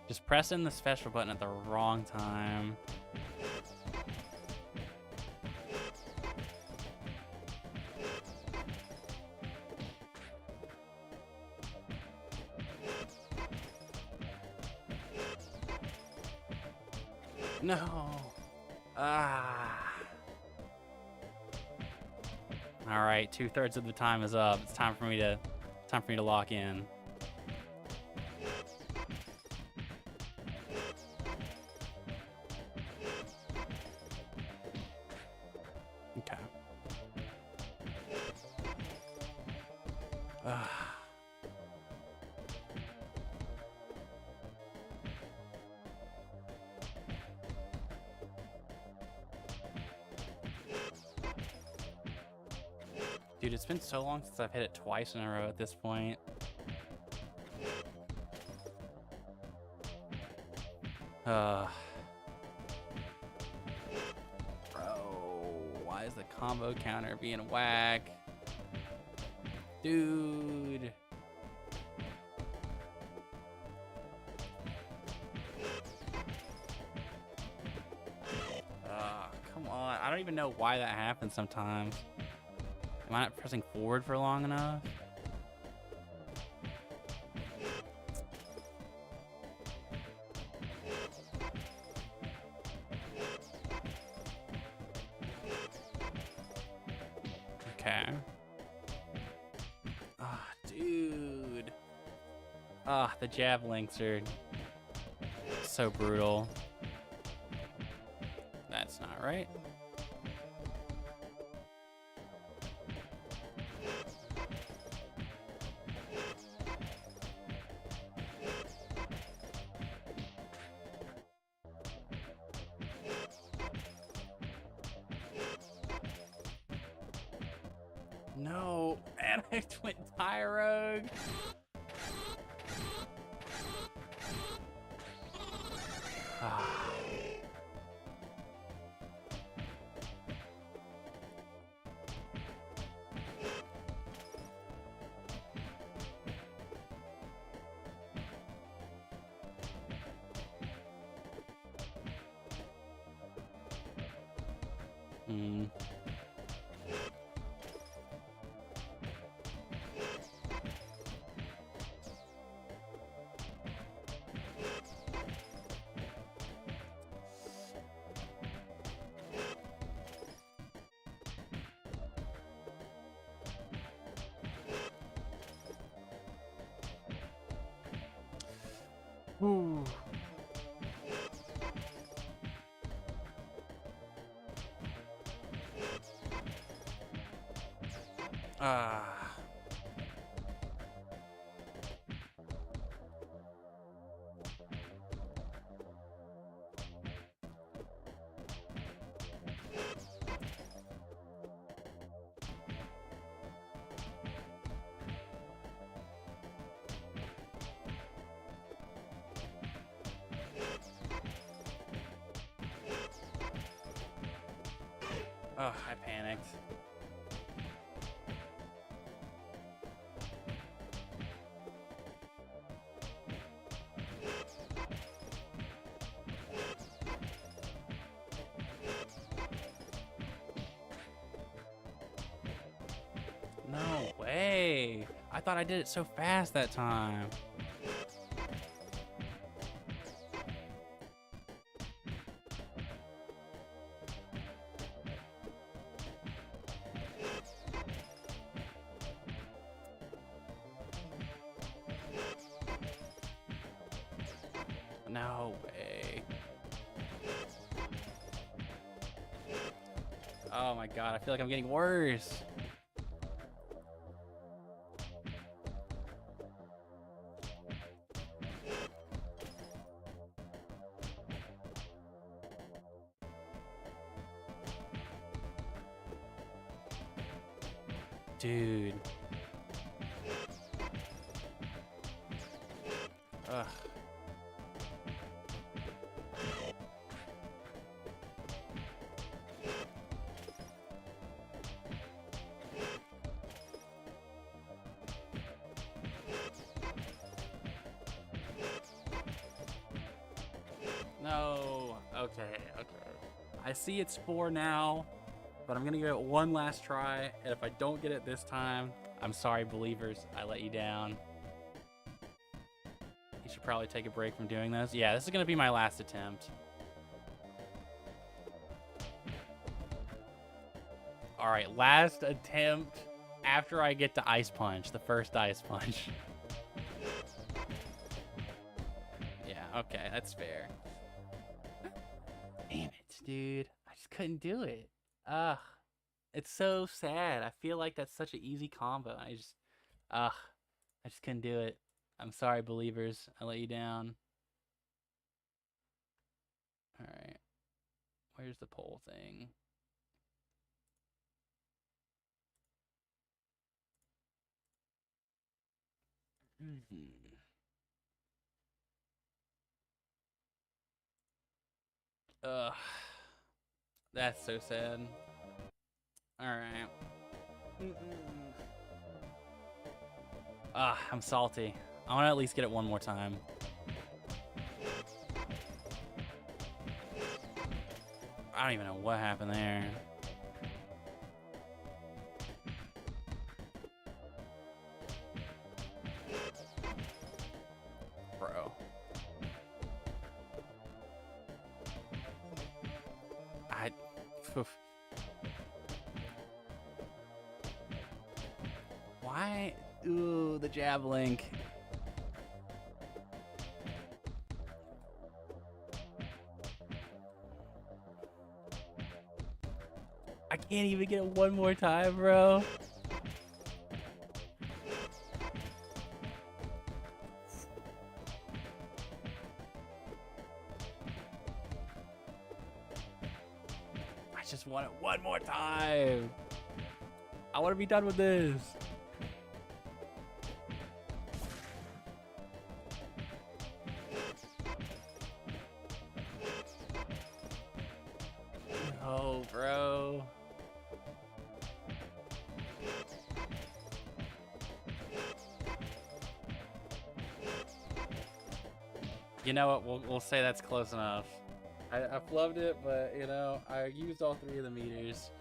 Just pressing the special button at the wrong time. No. Ah. All right, 2/3 of the time is up. It's time for me to lock in. Okay. Ah. Dude, it's been so long since I've hit it twice in a row at this point. Bro, why is the combo counter being whack? Dude. Come on. I don't even know why that happens sometimes. Am I not pressing forward for long enough? Okay. Ah, dude. Ah, the jab links are so brutal. That's not right. No, and I went tire rogue. Ah. Hmm. Ooh. Ah. Oh, I panicked. No way. I thought I did it so fast that time. No way. Oh my god, I feel like I'm getting worse. Dude. Ugh. No. Okay, okay. I see it's 4 now, but I'm going to give it one last try. And if I don't get it this time, I'm sorry, believers. I let you down. You should probably take a break from doing this. Yeah, this is going to be my last attempt. All right, last attempt after I get to Ice Punch, the first Ice Punch. Yeah, okay, that's fair. Damn it, dude. I just couldn't do it. Ugh. It's so sad. I feel like that's such an easy combo. Ugh. I just couldn't do it. I'm sorry, believers. I let you down. All right. Where's the poll thing? Ugh. That's so sad. All right. I'm salty. I want to at least get it one more time. I don't even know what happened there. Bro. Oof. Why? Ooh, the jab link. I can't even get it one more time, bro. I just want it one more time. I want to be done with this. Oh, bro. You know what? We'll say that's close enough. I flubbed it, but you know, I used all 3 of the meters.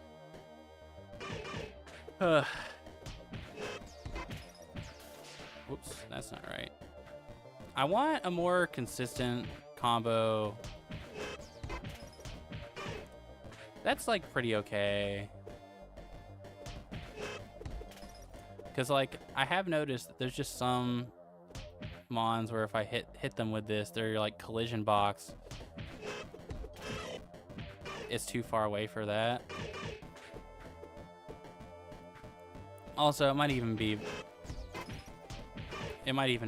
Whoops, that's not right. I want a more consistent combo. That's like pretty okay. Because like I have noticed that there's just some mons where if I hit them with this, they're like collision box. It's too far away for that. Also, it might even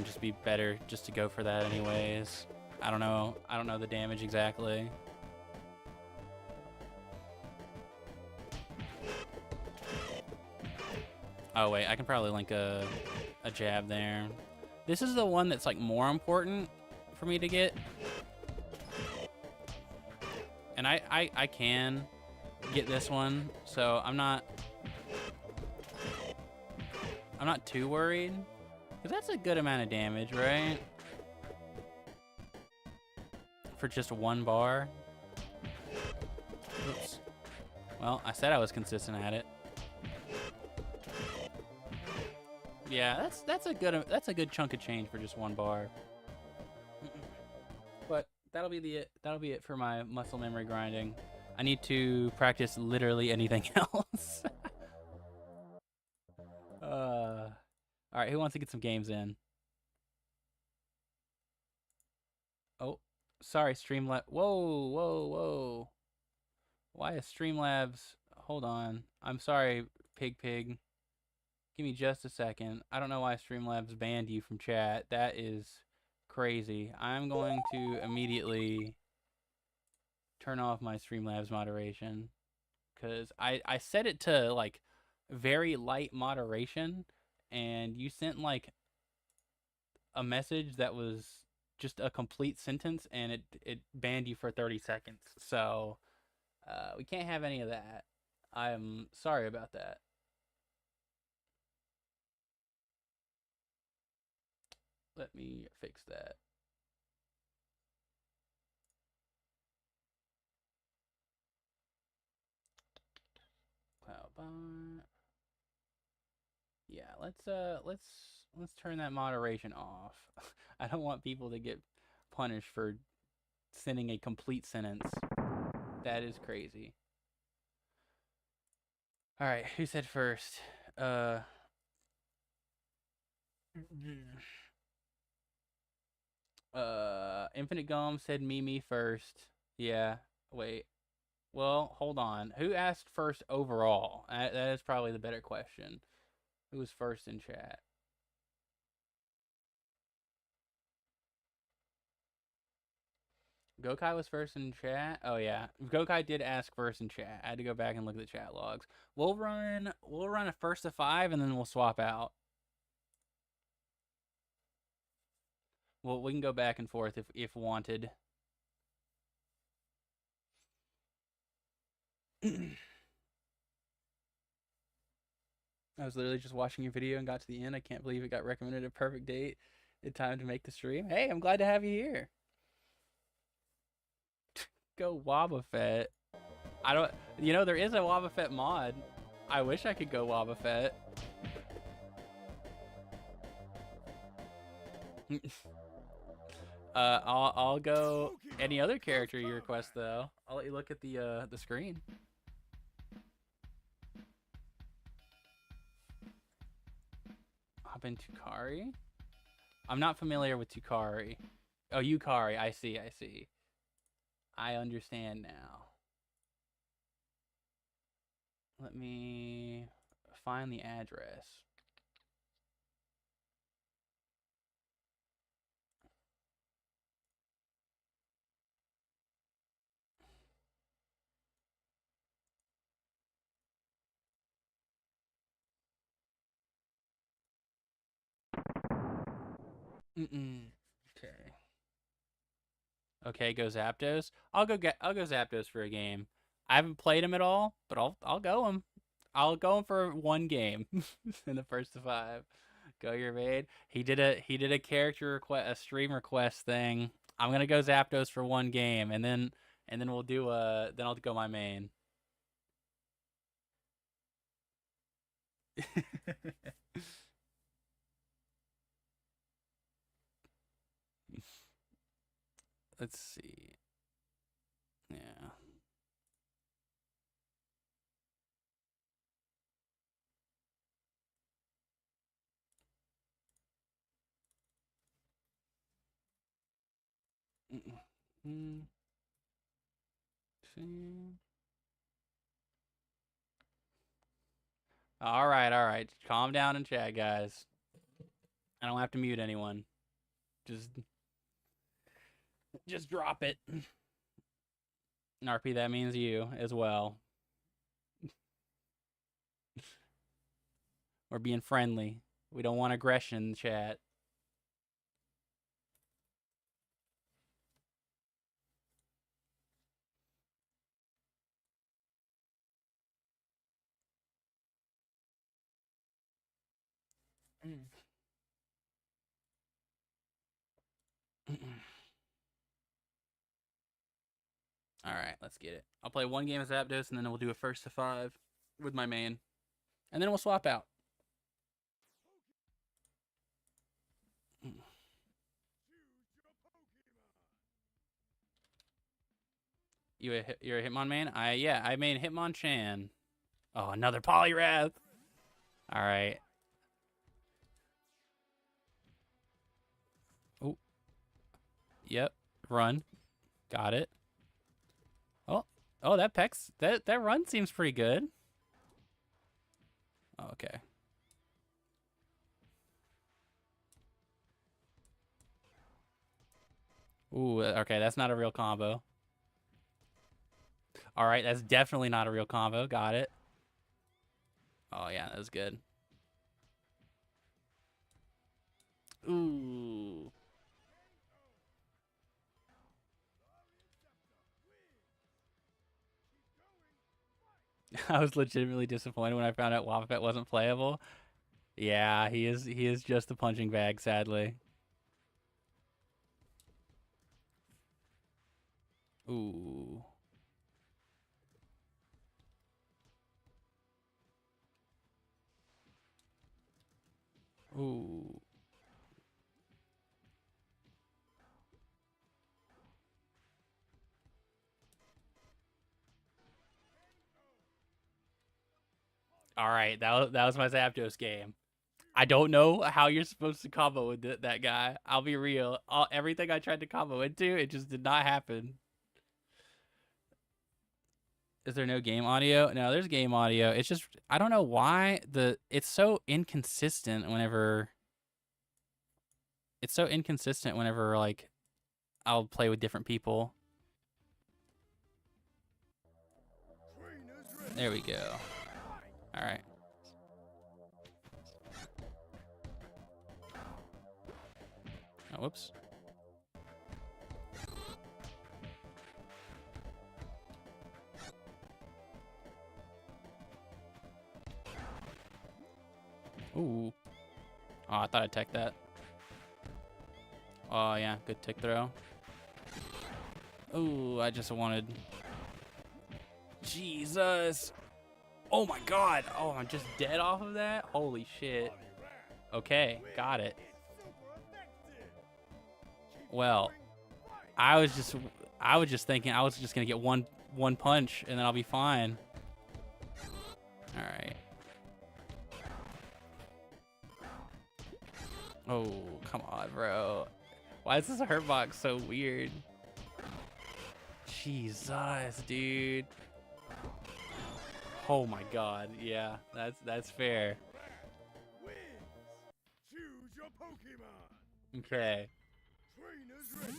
just be better just to go for that anyways. I don't know. I don't know the damage exactly. Oh wait, I can probably link a jab there. This is the one that's like more important for me to get. And I can get this one, so I'm not too worried. Because that's a good amount of damage, right? For just 1 bar. Oops. Well, I said I was consistent at it. Yeah, that's a good chunk of change for just 1 bar. But that'll be it for my muscle memory grinding. I need to practice literally anything else. All right, who wants to get some games in? Oh, sorry, Streamlabs. Whoa, whoa, whoa. Why is Streamlabs? Hold on. I'm sorry, Pig. Give me just a second. I don't know why Streamlabs banned you from chat. That is crazy. I'm going to immediately turn off my Streamlabs moderation because I set it to like very light moderation, and you sent like a message that was just a complete sentence, and it banned you for 30 seconds. So we can't have any of that. I'm sorry about that. Let me fix that. Yeah, let's turn that moderation off. I don't want people to get punished for sending a complete sentence. That is crazy. All right, who said first? Infinite Gum said Mimi first. Yeah. Wait. Well, hold on. Who asked first overall? That is probably the better question. Who was first in chat? Gokai was first in chat. Oh yeah, Gokai did ask first in chat. I had to go back and look at the chat logs. We'll run a first to 5 and then we'll swap out. Well, we can go back and forth if wanted. I was literally just watching your video and got to the end. I can't believe it got recommended a perfect date in time to make the stream. Hey, I'm glad to have you here. Go Wobbuffet. I don't. You know, there is a Wobbuffet mod. I wish I could go Wobbuffet. I'll go any other character you request though. I'll let you look at the screen. Hop in Tukari. I'm not familiar with Tukari. Oh, Yukari. I see. I see. I understand now. Let me find the address. Okay. Okay, go Zapdos. I'll go Zapdos for a game. I haven't played him at all, but I'll go him. I'll go him for one game in the first to 5. Go your main. He did a character request, a stream request thing. I'm gonna go Zapdos for one game, and then we'll do then I'll go my main. Let's see. Yeah. All right. Calm down and chat, guys. I don't have to mute anyone. Just drop it. Narpy, that means you as well. We're being friendly. We don't want aggression in the chat. All right, let's get it. I'll play one game of Zapdos, and then we'll do a first to 5 with my main. And then we'll swap out. You're a Hitmon main? I main Hitmonchan. Oh, another Poliwrath. All right. Oh. Yep. Run. Got it. Oh, that Pex, that run seems pretty good. Oh, okay. Ooh, okay, that's not a real combo. All right, that's definitely not a real combo. Got it. Oh, yeah, that was good. Ooh. I was legitimately disappointed when I found out Wobbuffet wasn't playable. Yeah, he is just a punching bag, sadly. Ooh. All right, that was my Zapdos game. I don't know how you're supposed to combo with that guy. I'll be real. Everything I tried to combo into, it just did not happen. Is there no game audio? No, there's game audio. It's just I don't know why it's so inconsistent whenever like I'll play with different people. There we go. All right. Oh, whoops. Ooh. Oh, I thought I'd tech that. Oh, yeah. Good tick throw. Ooh, I just wanted... Jesus. Oh, my God. Oh, I'm just dead off of that? Holy shit. Okay, got it. Well, I was just thinking I was just going to get one punch and then I'll be fine. All right. Oh, come on, bro. Why is this hurt box so weird? Jesus, dude. Oh my God. Yeah, that's fair. Choose your Pokemon. Okay. Trainers ready.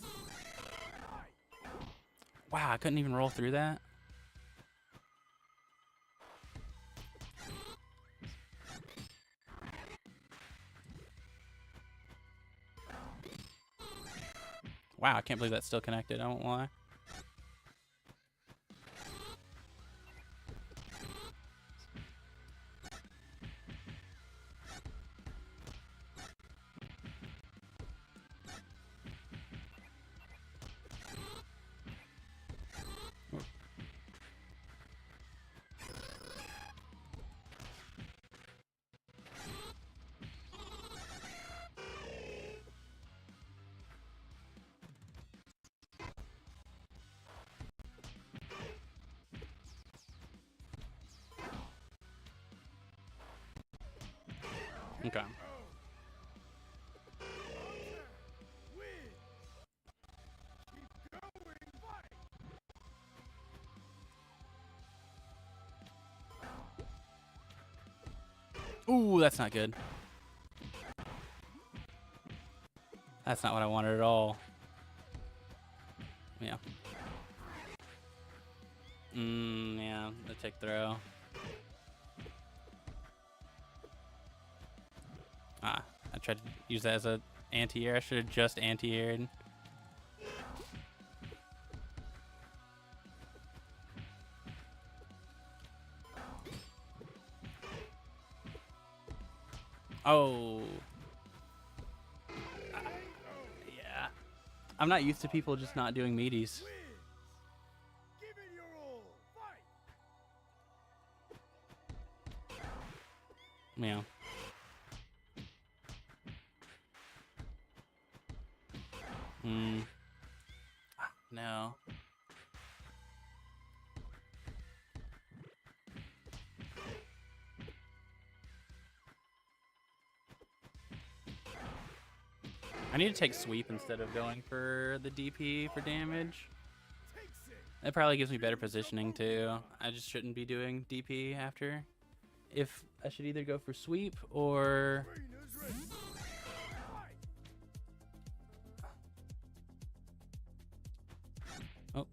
Wow, I couldn't even roll through that. Wow, I can't believe that's still connected. I won't lie. Okay. Ooh, that's not good. That's not what I wanted at all. Yeah. Yeah, the tick throw. Ah, I tried to use that as a anti-air. I should have just anti-aired. Oh. Yeah. I'm not used to people just not doing meaties. Give it your all. Fight. Yeah. No. I need to take sweep instead of going for the DP for damage. That probably gives me better positioning too. I just shouldn't be doing DP after. If I should either go for sweep or... Oh.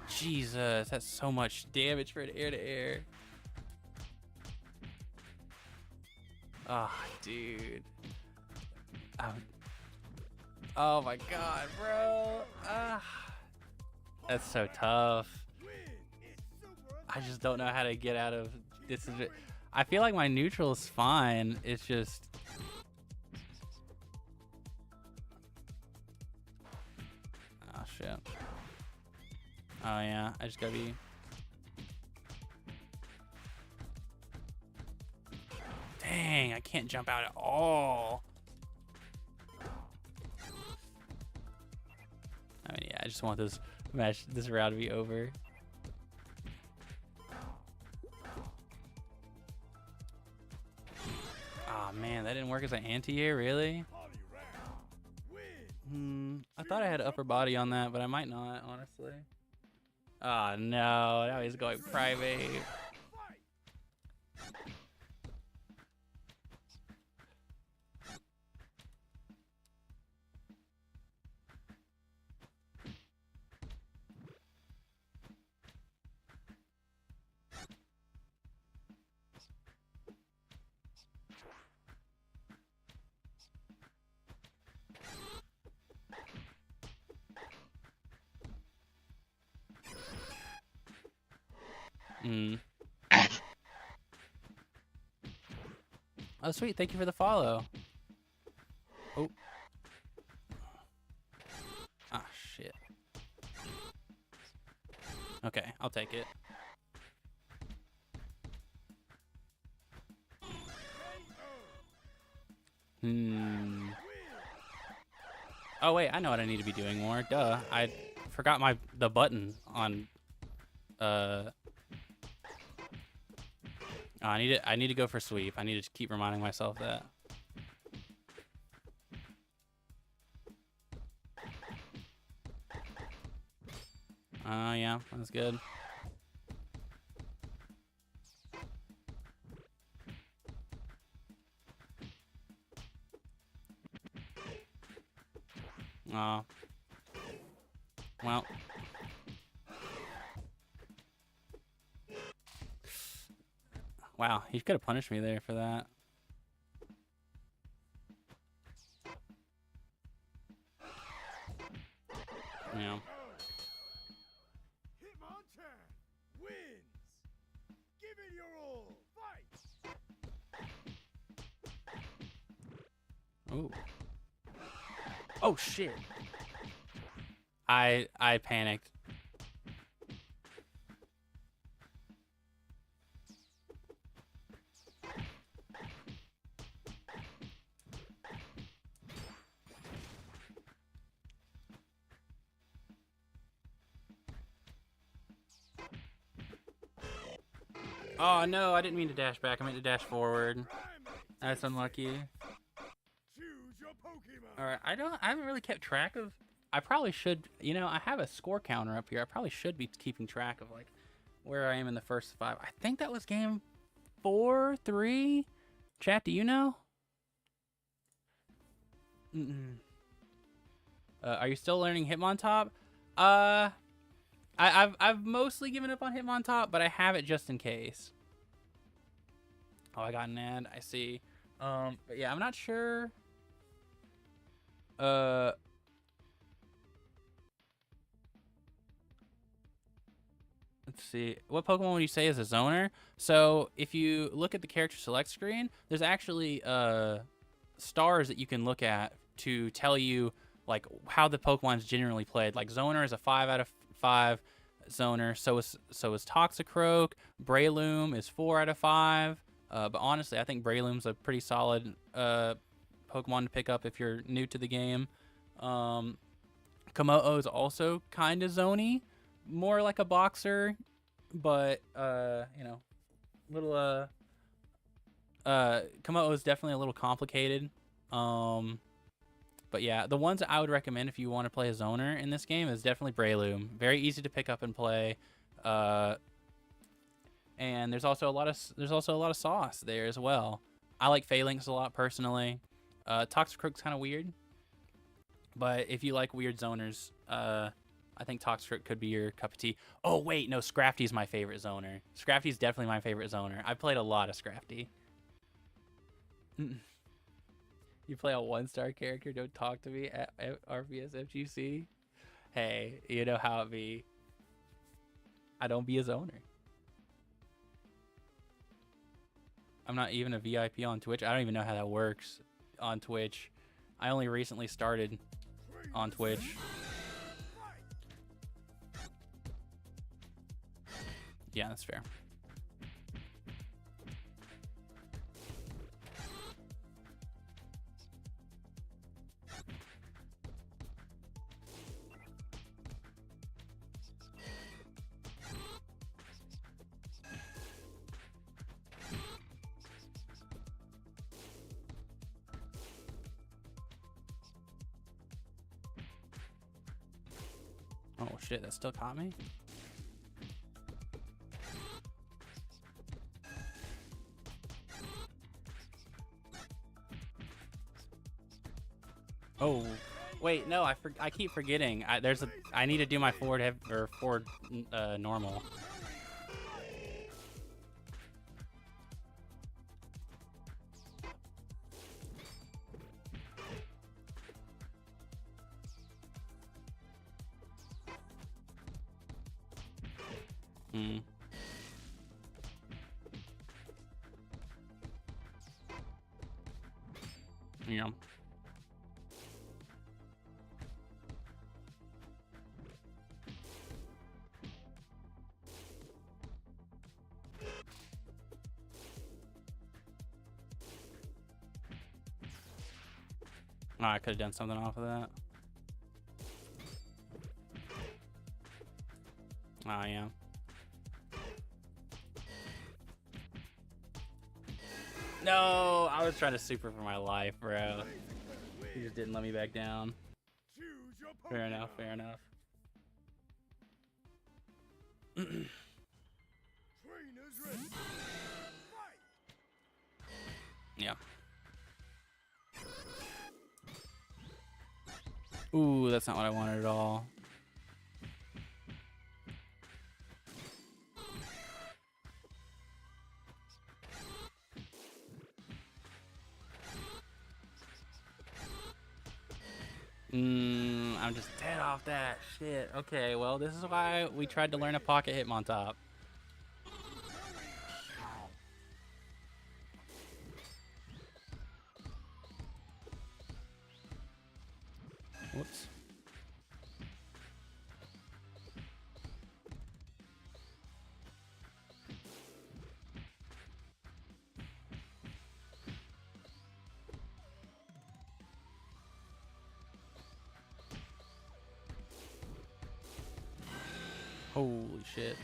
Jesus, that's so much damage for an air-to-air. Oh, dude. Oh my God, bro. That's so tough. I just don't know how to get out of this. I feel like my neutral is fine. It's just... Oh, shit. Oh, yeah. I just gotta be... Dang, I can't jump out at all. I mean, yeah, I just want this round to be over. Man, that didn't work as an anti-air, really? I thought I had upper body on that, but I might not, honestly. Oh no, now he's going private. Oh, sweet. Thank you for the follow. Oh. Ah, shit. Okay, I'll take it. Oh, wait. I know what I need to be doing more. Duh. I forgot the button on... I need to go for sweep. I need to keep reminding myself that. Yeah, that's good. Well. Wow, he could have punished me there for that. Yeah. Hitmonchan wins. Give it your all. Fight. Ooh. Oh shit. I panicked. Oh no, I didn't mean to dash back. I meant to dash forward. That's unlucky. Choose your Pokemon. All right, I haven't really kept track of. I probably should. You know, I have a score counter up here. I probably should be keeping track of like where I am in the first 5. I think that was game 4, 3. Chat, do you know? Are you still learning Hitmontop? I've mostly given up on Hitmontop, but I have it just in case. Oh, I got an ad. I see. But yeah, I'm not sure. Let's see. What Pokemon would you say is a zoner? So if you look at the character select screen, there's actually stars that you can look at to tell you like how the Pokemon's generally played. Like zoner is a 5 out of 5 zoner. So is Toxicroak. Breloom is 4 out of 5. But honestly, I think Breloom's a pretty solid Pokemon to pick up if you're new to the game. Komodo is also kind of zony, more like a boxer, but you know, little Komodo is definitely a little complicated. But yeah, the ones that I would recommend if you want to play a zoner in this game is definitely Breloom. Very easy to pick up and play. And there's also a lot of sauce there as well. I like Phalanx a lot personally. Toxicroak's kind of weird, but if you like weird zoners, I think Toxicroak could be your cup of tea. Oh wait, no, Scrafty's my favorite zoner. Scrafty's definitely my favorite zoner. I've played a lot of Scrafty. You play a 1-star character, don't talk to me at RPS FGC. Hey, you know how it be. I don't be a zoner. I'm not even a VIP on Twitch. I don't even know how that works on Twitch. I only recently started on Twitch. Yeah, that's fair. Oh shit, that still caught me? Oh, wait, no, I keep forgetting. I need to do my forward normal. Hmm. Yeah. Oh, I could have done something off of that. Oh, yeah. No, I was trying to super for my life, bro. He just didn't let me back down. Choose your Fair Pokemon. enough, fair enough. Trainers ready. Fight. Yeah. Ooh, that's not what I wanted at all. I'm just dead off that shit. Okay, well, this is why we tried to learn a pocket Hitmontop. Whoops. Holy shit.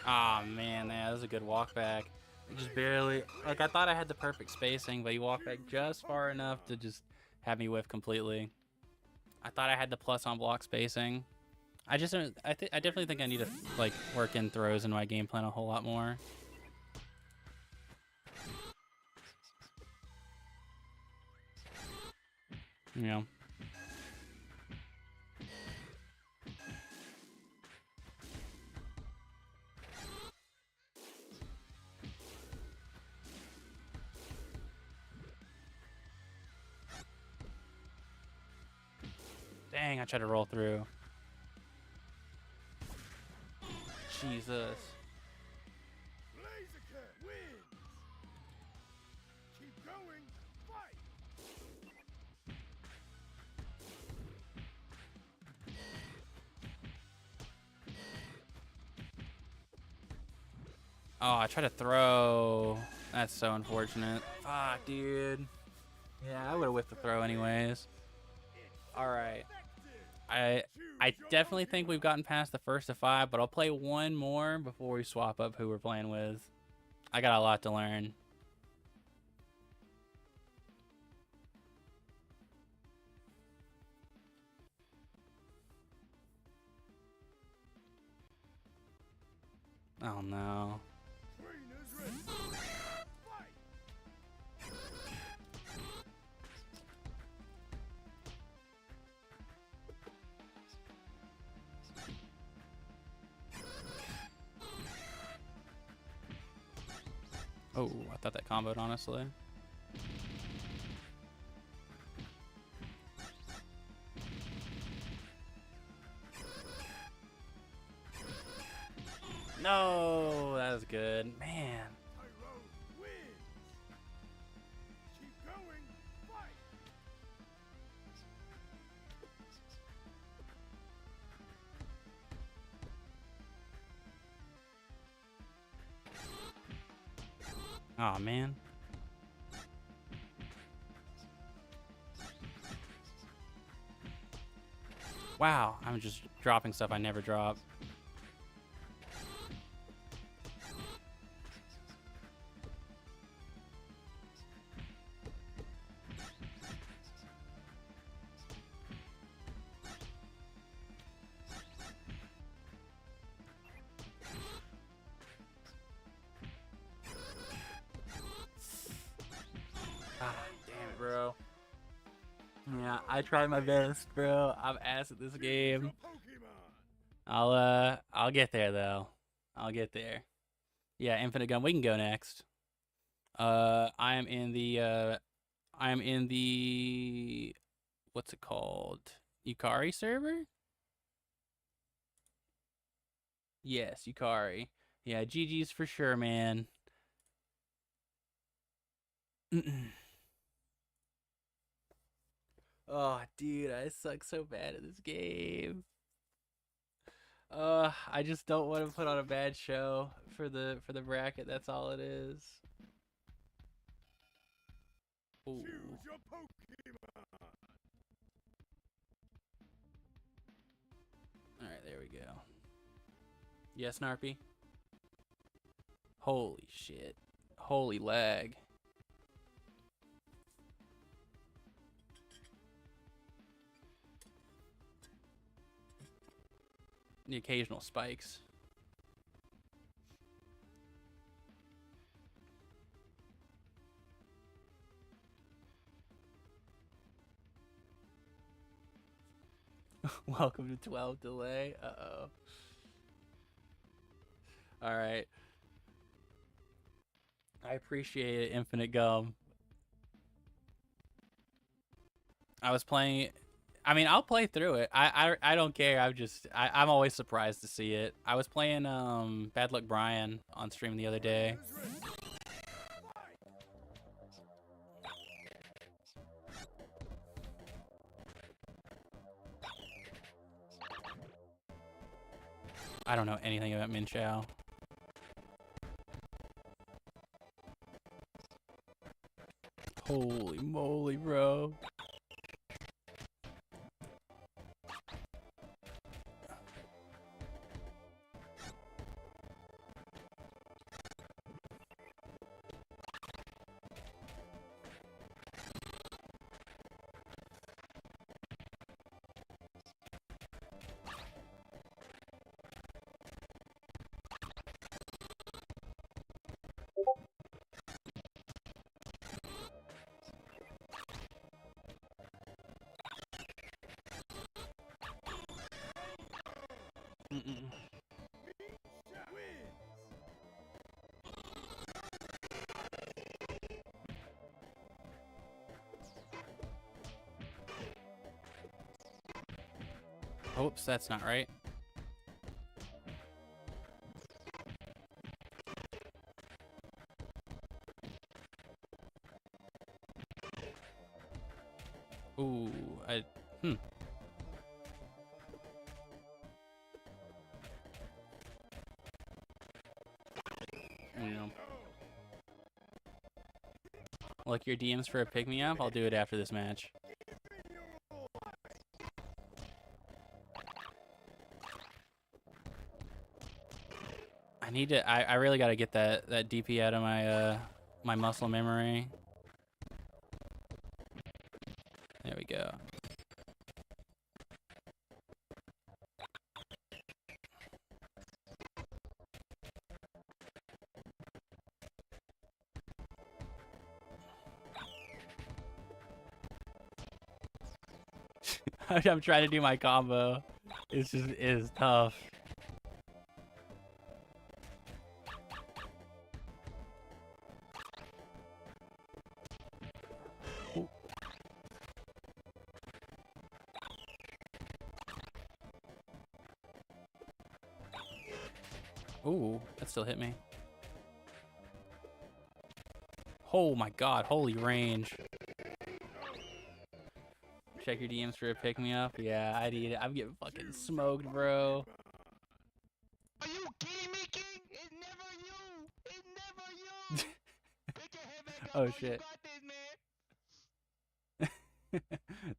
Ah, man, that was a good walk back. Just barely, like, I thought I had the perfect spacing, but he walked back just far enough to just have me whiff completely. I thought I had the plus on block spacing. I just don't, I definitely think I need to, like, work in throws in my game plan a whole lot more. You know. Dang, I tried to roll through. Jesus. Blaziken wins. Keep going. Fight. Oh, I tried to throw. That's so unfortunate. Fuck, dude. Yeah, I would have whiffed the throw anyways. Alright. I definitely think we've gotten past the first of 5, but I'll play one more before we swap up who we're playing with. I got a lot to learn. Oh no. Trainers ready. Fight. Oh, I thought that comboed, honestly. No, that was good. Man. Tyro wins. Keep going. Fight. Oh, man. Wow, I'm just dropping stuff I never drop. I try my best, bro. I'm ass at this Choose game. your Pokemon. I'll get there though. I'll get there. Yeah, Infinite Gun. We can go next. I am in the what's it called? Yukari server? Yes, Yukari. Yeah, GG's for sure, man. Oh, dude, I suck so bad at this game. I just don't want to put on a bad show for the bracket. That's all it is. Ooh. Choose your Pokemon. All right, there we go. Yes, Narpy. Holy shit. Holy lag. The occasional spikes. Welcome to 12 delay. Uh-oh. All right. I appreciate it, Infinite Gum. I was playing. I mean, I'll play through it. I don't care. I'm always surprised to see it. I was playing Bad Luck Brian on stream the other day. Is ready. I don't know anything about Min Chao. Holy moly, bro. Mm-mm. Wins. Oops, that's not right. Ooh, hmm. You know, like your DMs for a pick me up. I'll do it after this match. I need to. I really got to get that DP out of my my muscle memory. There we go. I'm trying to do my combo. It's tough. Ooh, that still hit me. Oh my god, holy range. Check your DMs for a pick me up. Yeah, I need it. I'm getting fucking smoked, bro. Are you kidding me, King? It's never you. It's never you. Pick your head back up. Oh You shit. got this, man.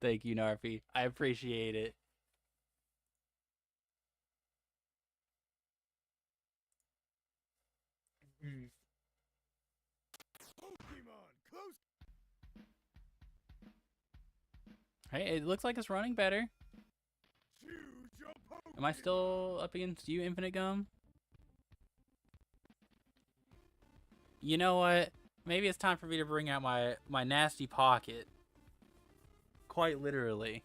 Thank you, Narfi. I appreciate it. Pokemon close. Hey, it looks like it's running better. Choose your Pokemon. Am I still up against you, Infinite Gum? You know what? Maybe it's time for me to bring out my nasty pocket. Quite literally.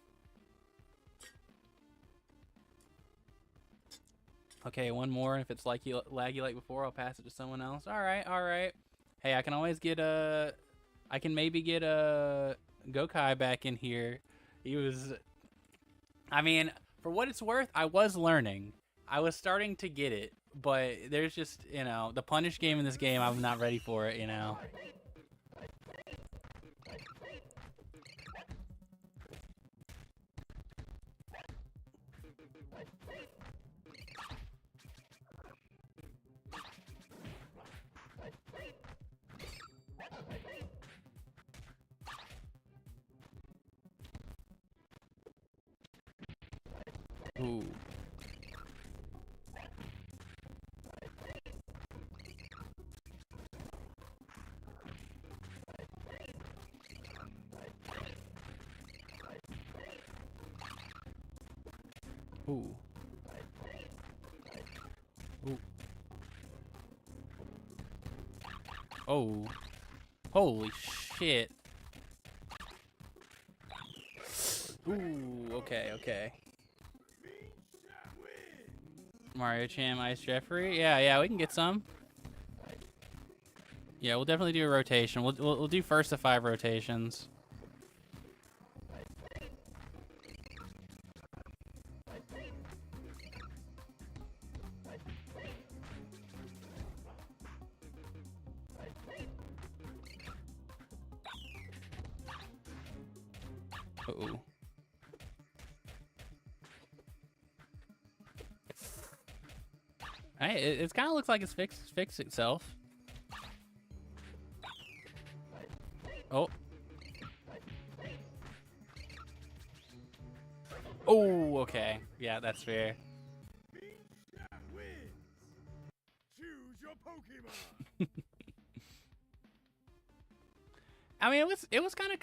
Okay, one more. If it's like laggy like before, I'll pass it to someone else. All right, all right. Hey, I can always get a... I can maybe get a Gokai back in here. He was... I mean, for what it's worth, I was learning. I was starting to get it. But there's just, you know, the punish game in this game, I'm not ready for it, you know. Ooh. Ooh. Ooh. Oh. Holy shit. Ooh, okay, okay. Mario Cham, Ice Jeffrey. Yeah, we can get some. Yeah, we'll definitely do a rotation. We'll do first of 5 rotations. Uh-oh. Hey, it kind of looks like it's fixed itself. Oh. Oh, okay. Yeah, that's fair. Wins. Choose your Pokemon. I mean, it was kind of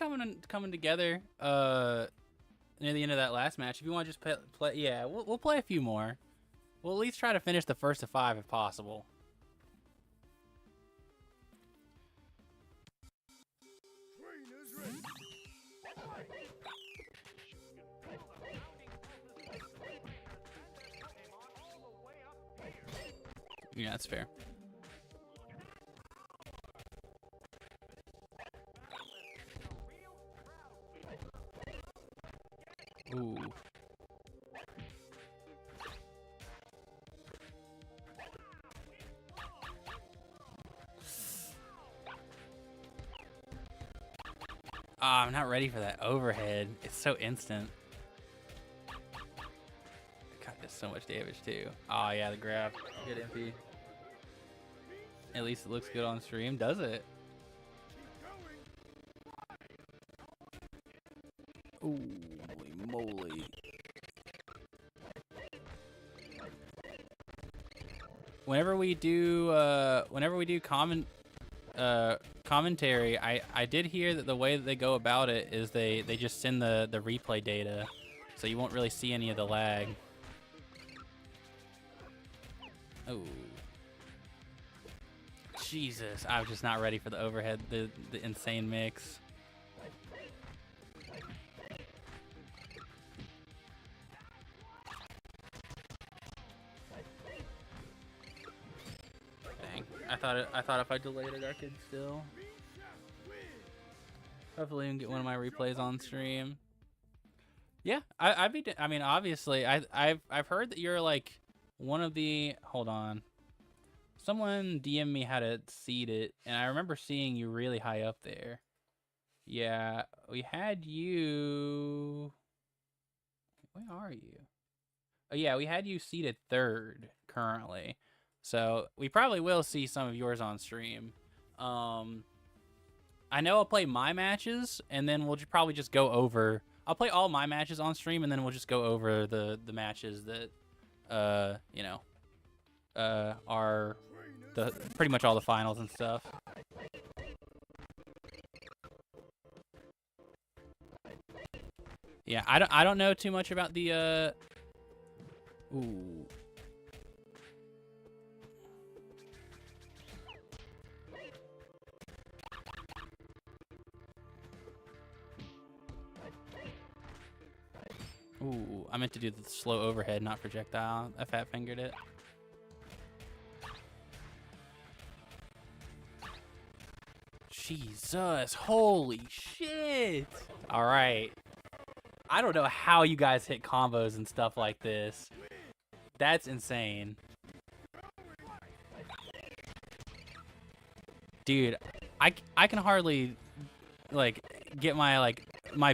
coming together near the end of that last match. If you want to just play, yeah, we'll play a few more. We'll at least try to finish the first of 5 if possible. Trainers ready. Yeah, that's fair. Ooh. I'm not ready for that overhead. It's so instant. God, does so much damage too. Oh yeah, the grab. Good MP. At least it looks good on stream, does it? Ooh, holy moly. Whenever we do commentary, I did hear that the way that they go about it is they just send the replay data, so you won't really see any of the lag. Oh, Jesus! I'm just not ready for the overhead, the insane mix. Dang! I thought if I delayed it, I could still. Hopefully, I can get one of my replays on stream. Yeah, I mean, obviously, I've heard that you're like one of the. Hold on. Someone DM'd me how to seed it, and I remember seeing you really high up there. Yeah, we had you. Where are you? Oh yeah, we had you seated 3rd currently, so we probably will see some of yours on stream. I know I'll play my matches, and then we'll probably just go over. I'll play all my matches on stream, and then we'll just go over the matches that, you know, are the pretty much all the finals and stuff. Yeah, I don't know too much about the ooh. Ooh, I meant to do the slow overhead, not projectile. I fat fingered it. Jesus, holy shit. All right. I don't know how you guys hit combos and stuff like this. That's insane. Dude, I can hardly like get my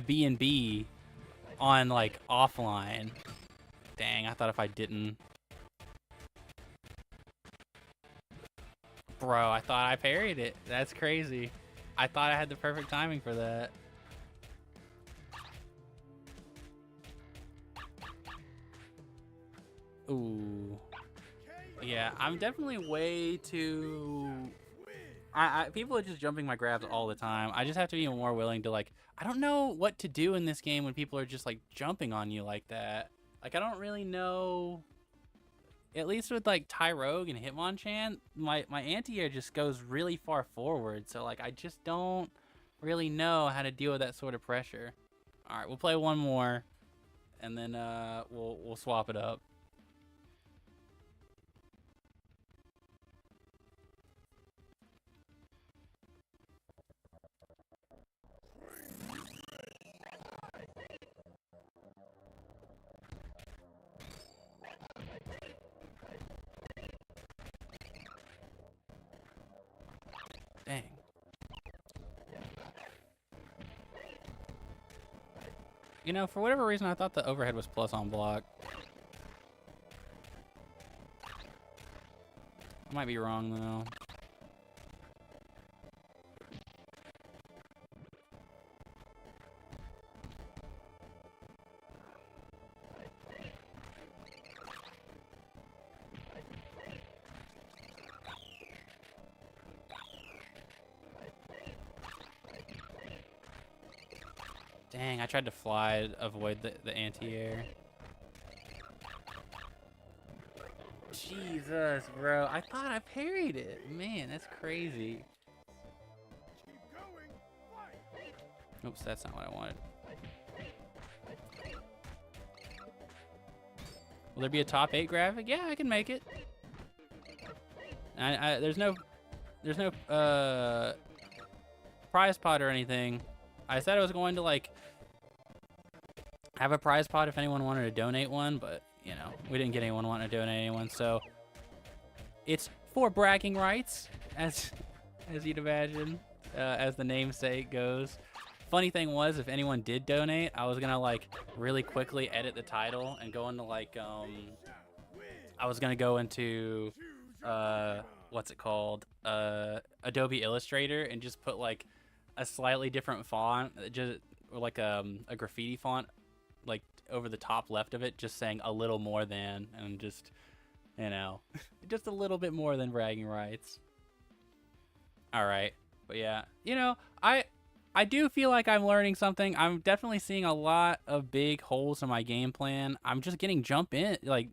B&B on like offline. Dang, I thought if I didn't. Bro, I thought I parried it. That's crazy. I thought I had the perfect timing for that. Ooh. Yeah, I'm definitely way too... people are just jumping my grabs all the time. I just have to be more willing to, like... I don't know what to do in this game when people are just, like, jumping on you like that. Like, I don't really know... At least with, like, Tyrogue and Hitmonchan, my anti-air just goes really far forward. So, like, I just don't really know how to deal with that sort of pressure. Alright, we'll play one more. And then, we'll swap it up. Dang. You know, for whatever reason, I thought the overhead was plus on block. I might be wrong, though. Dang, I tried to fly, avoid the anti-air. Jesus, bro. I thought I parried it. Man, that's crazy. Keep going. Fight. Oops, that's not what I wanted. Will there be a top 8 graphic? Yeah, I can make it. There's no prize pot or anything. I said I was going to, like, have a prize pot if anyone wanted to donate one, but, you know, we didn't get anyone wanting to donate anyone, so it's for bragging rights, as you'd imagine, as the namesake goes. Funny thing was, if anyone did donate, I was gonna, like, really quickly edit the title and go into, like, I was gonna go into, what's it called, Adobe Illustrator, and just put, like, a slightly different font, just or like a graffiti font, like over the top left of it, just saying a little more than, and just, you know, just a little bit more than bragging rights. All right, but yeah, you know, I do feel like I'm learning something. I'm definitely seeing a lot of big holes in my game plan. I'm just getting jump in, like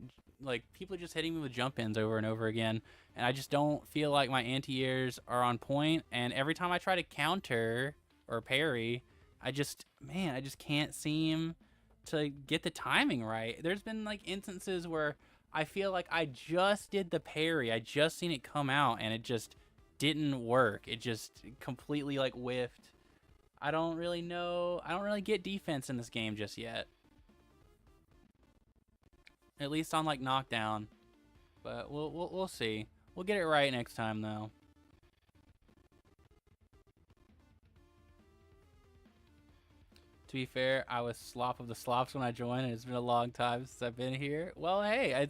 people are just hitting me with jump ins over and over again. And I just don't feel like my anti-airs are on point. And every time I try to counter or parry, I just can't seem to get the timing right. There's been, like, instances where I feel like I just did the parry. I just seen it come out, and it just didn't work. It just completely, like, whiffed. I don't really know. I don't really get defense in this game just yet. At least on, like, knockdown. But we'll see. We'll get it right next time, though. To be fair, I was slop of the slops when I joined, and it's been a long time since I've been here. Well, hey,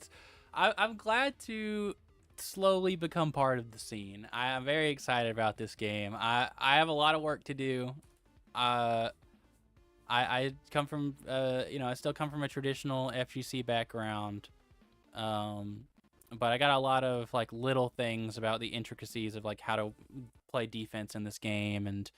I'm glad to slowly become part of the scene. I am very excited about this game. I have a lot of work to do. I come from, you know, I still come from a traditional FGC background. But I got a lot of, like, little things about the intricacies of, like, how to play defense in this game, and,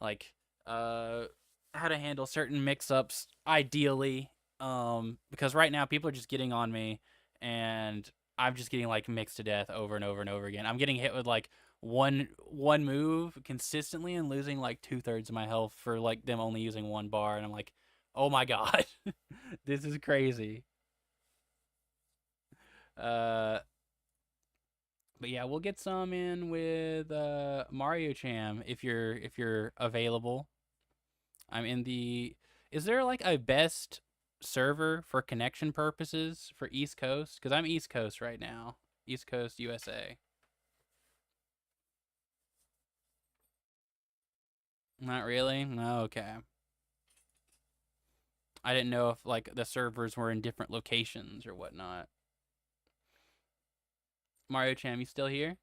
like, how to handle certain mix-ups ideally. Because right now people are just getting on me, and I'm just getting, like, mixed to death over and over and over again. I'm getting hit with, like, one move consistently and losing, like, 2/3 of my health for, like, them only using one bar, and I'm like, Oh my god. This is crazy. But yeah, we'll get some in with Mario Cham if you're available. I'm in the Is there like a best server for connection purposes for East Coast? Cuz I'm East Coast right now. East Coast USA. Not really? No, okay. I didn't know if like the servers were in different locations or whatnot. Mario Cham, you still here?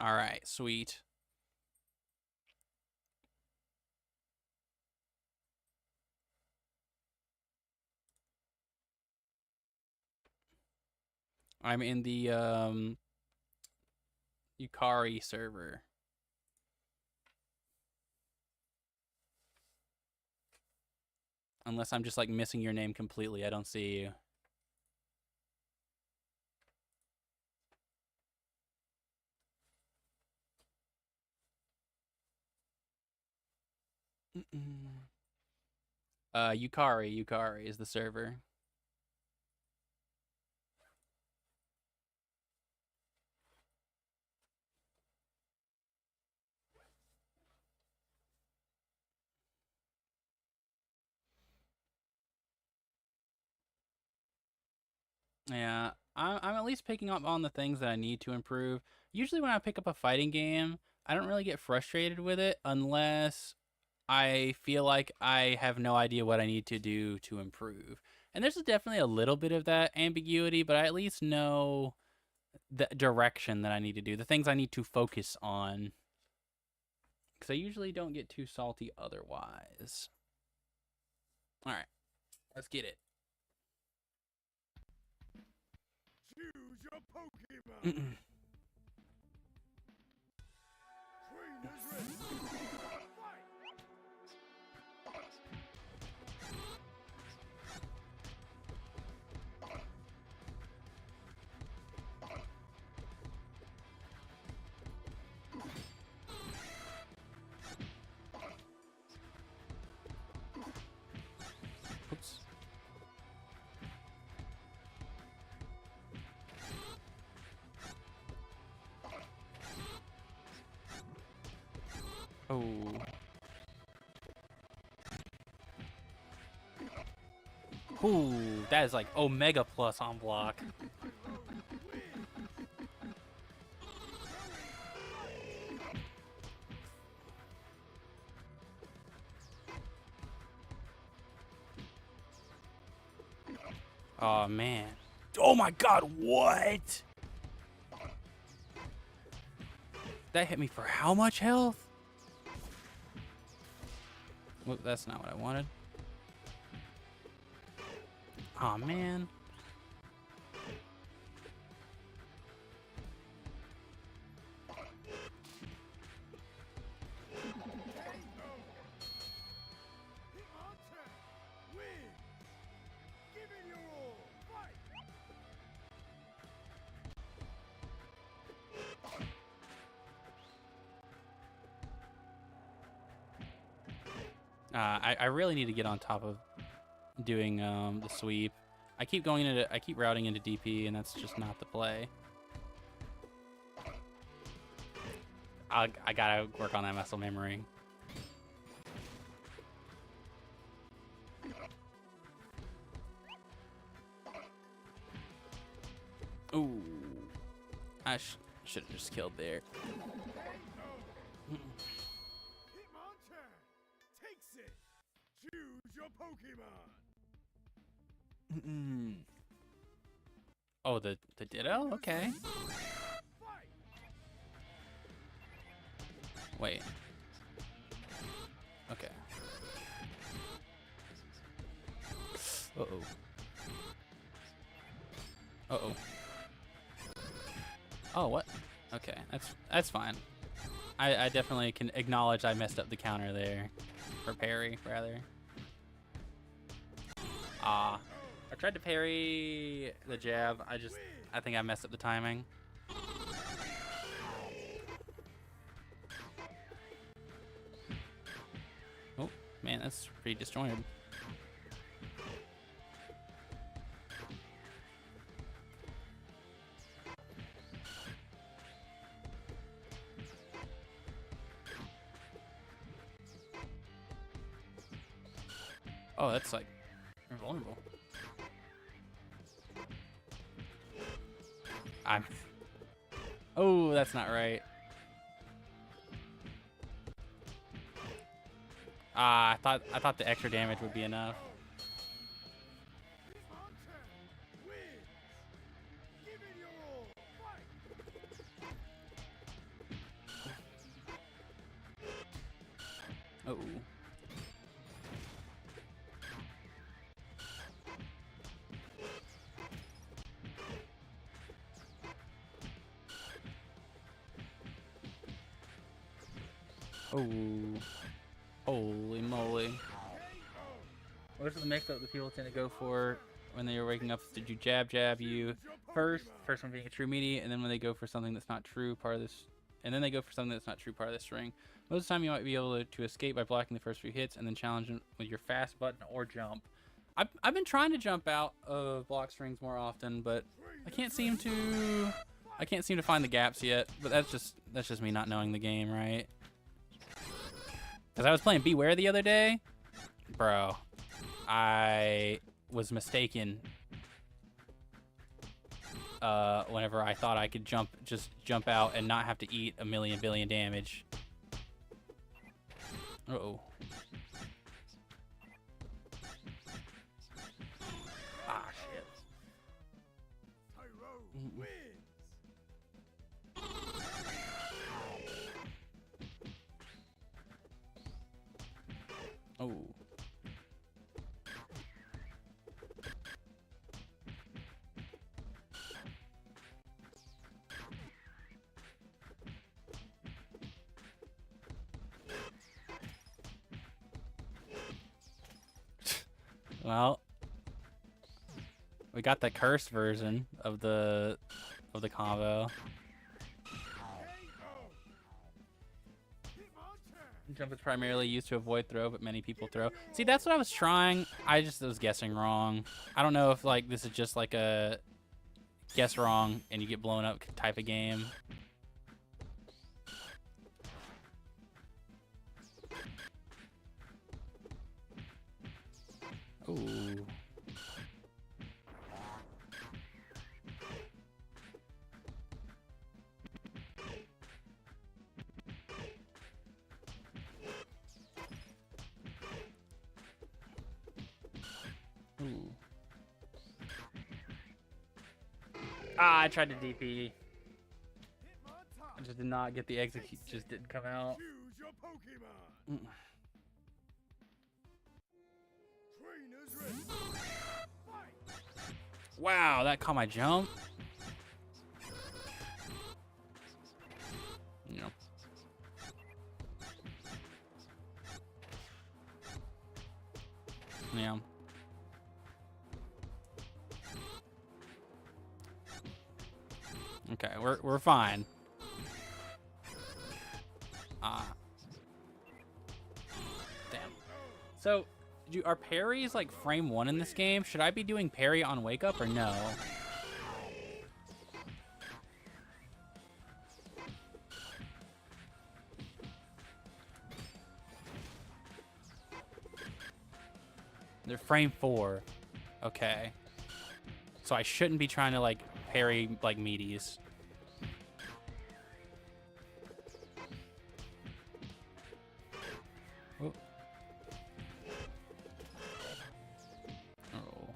All right, sweet. I'm in the Yukari server. Unless I'm just like missing your name completely. I don't see you. Yukari is the server. Yeah, I'm at least picking up on the things that I need to improve. Usually when I pick up a fighting game, I don't really get frustrated with it unless I feel like I have no idea what I need to do to improve. And there's definitely a little bit of that ambiguity, but I at least know the direction that I need to do, the things I need to focus on. Because I usually don't get too salty otherwise. All right, let's get it. Choose your Pokemon. Trainers ready. Fight. Oops. Oh. Ooh, that is like Omega Plus on block. Oh man. Oh my god, what? That hit me for how much health? Well, that's not what I wanted. Oh man. Win. Give it your all. Fight. I really need to get on top of doing the sweep. I keep routing into DP, and that's just not the play. I gotta work on that muscle memory. Ooh, I should have just killed there. Hitmonchan takes it. Choose your Pokemon. Oh, the Ditto? Okay. Fight. Wait. Okay. Uh-oh. Uh-oh. Oh, what? Okay, that's fine. I definitely can acknowledge I messed up the counter there. Or parry, rather. Ah. I tried to parry the jab. I think I messed up the timing. Oh, man, that's pretty disjointed. Oh, that's like invulnerable. Oh, that's not right. I thought the extra damage would be enough. Wins. Give it your all. Fight. Oh. Oh. Holy moly. What's the mix-up that people tend to go for when they are waking up? Did you jab you first one being a true meaty, and then when they go for something that's not true, part of this, and then they go for something that's not true, part of the string. Most of the time you might be able to escape by blocking the first few hits and then challenge them with your fast button or jump. I've been trying to jump out of block strings more often, but I can't seem to find the gaps yet. But that's just me not knowing the game, right? Because I was playing Beware the other day, bro. I was mistaken whenever I thought I could just jump out and not have to eat a billion damage. Uh-oh. Ah, shit. Tyro wins. Oh. Well, we got the cursed version of the combo. Jump is primarily used to avoid throw, but many people throw. See, that's what I was trying. I just was guessing wrong. I don't know if like this is just like a guess wrong and you get blown up type of game. Ooh. Ooh. Ah, I tried to DP. I just did not get the execute. Just didn't come out. Choose your Pokemon. Trainers ready. Fight. Wow, that caught my jump. Yeah. Yeah. Okay, we're fine. Damn. So, are parries like frame 1 in this game? Should I be doing parry on wake up or no? They're frame 4. Okay. So I shouldn't be trying to like parry like meaties. Oh. Oh.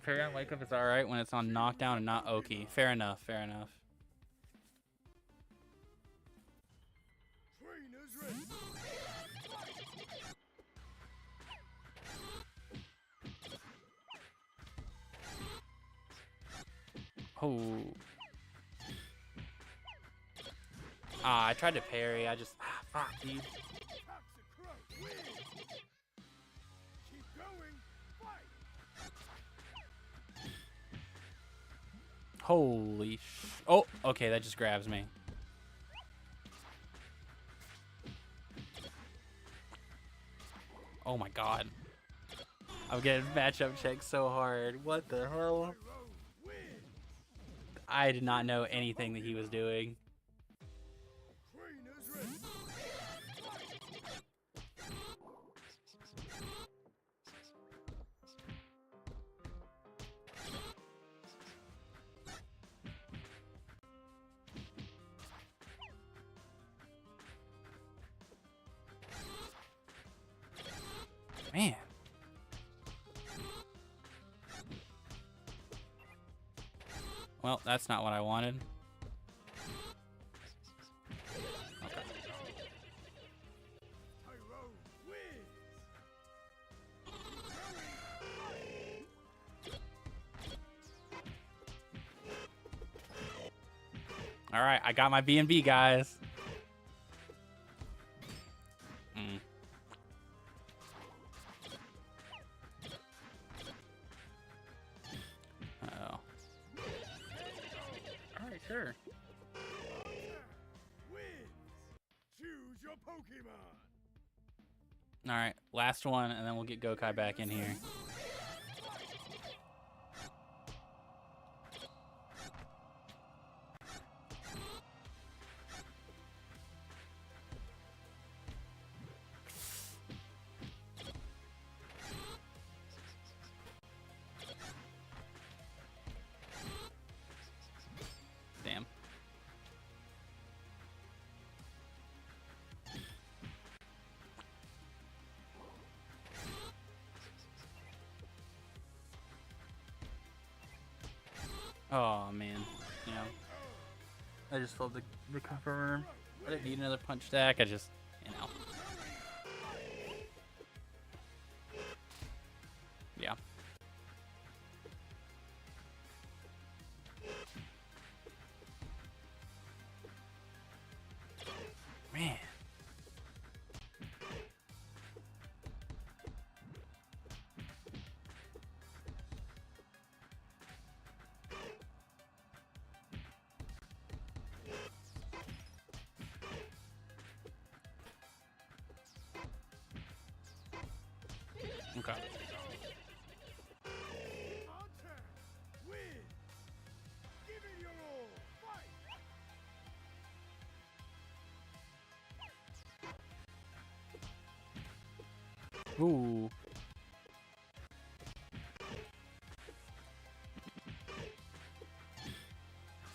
Parry on wake up is alright when it's on knockdown and not Oki. Fair enough, fair enough. Trainers ready. Oh. Ah, I tried to parry. I just fuck, dude. Toxic Crow wins. Holy oh, okay, that just grabs me. Oh my god. I'm getting matchup checked so hard. What the hell? I did not know anything that he was doing. Man. Well, that's not what I wanted. Okay. All right, I got my B&B, guys. Mm. Uh-oh. All right, sure. Choose your Pokemon. All right, last one, and then we'll get Gokai back in here. Damn. Oh, man. You know, I just filled the confirm. I didn't need another punch stack. I just, you know. Yeah. Man. Okay. Hunter, win. Give it your all. Fight. Ooh.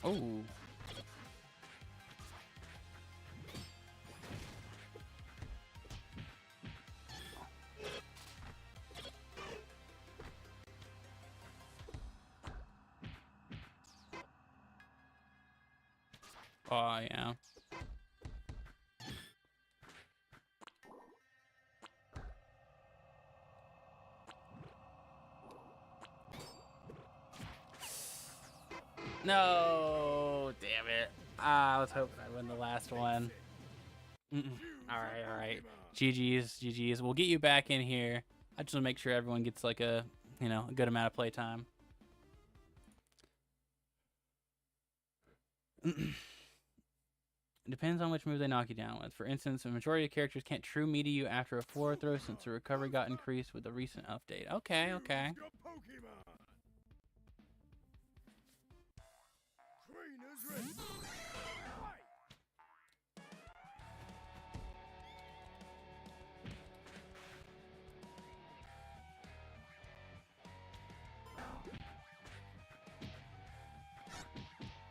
Ooh. Oh, yeah. No, damn it. I was hoping I'd win the last one. Mm-mm. All right. GG's. We'll get you back in here. I just want to make sure everyone gets like a, you know, a good amount of play time. It depends on which move they knock you down with. For instance, a majority of characters can't true meter you after a floor throw since the recovery got increased with the recent update. Okay. Your Pokemon. Trainer's ready. Fight.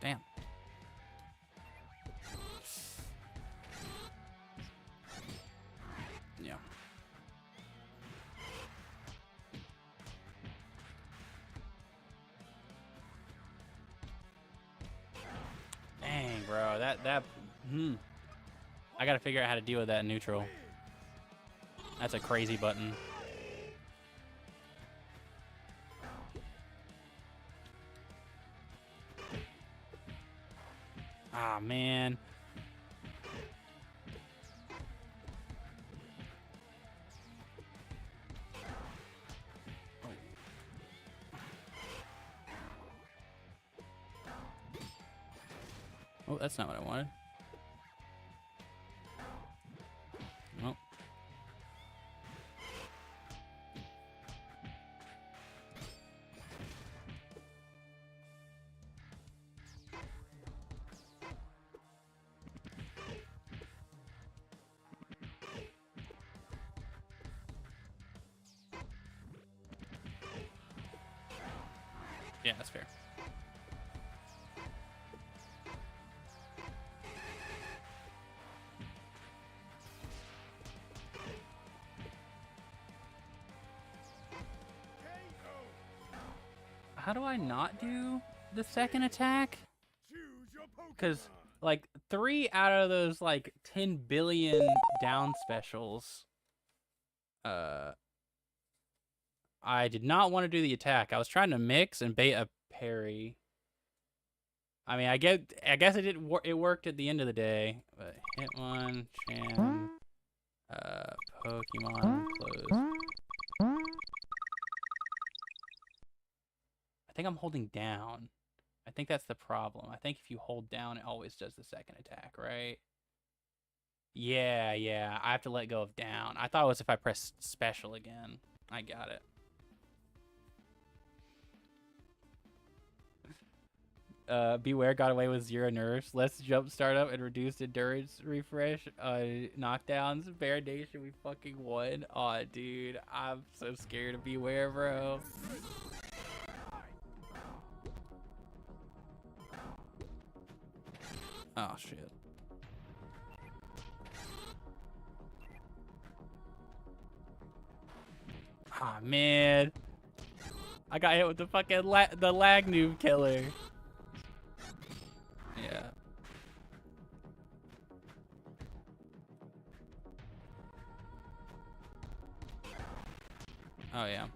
Damn. Yeah. Dang, bro. I gotta figure out how to deal with that in neutral. That's a crazy button. Ah, man. that's not what I wanted. Nope. Yeah, that's fair. How do I not do the second attack? Choose your Pokemon. Because, like, 3 out of those, like, 10 billion down specials, I did not want to do the attack. I was trying to mix and bait a parry. I mean, I guess it didn't. It worked at the end of the day. But Hitmonchan, Pokemon close. I think I'm holding down. I think that's the problem. I think if you hold down, it always does the second attack, right? Yeah. I have to let go of down. I thought it was if I press special again. I got it. Beware got away with 0 nerfs. Less jump startup and reduced endurance refresh. Knockdowns. Bear Nation, we fucking won. Aw, dude. I'm so scared of Beware, bro. Oh, shit. Ah, oh, man. I got hit with the fucking the lag noob killer. Yeah. Oh, yeah.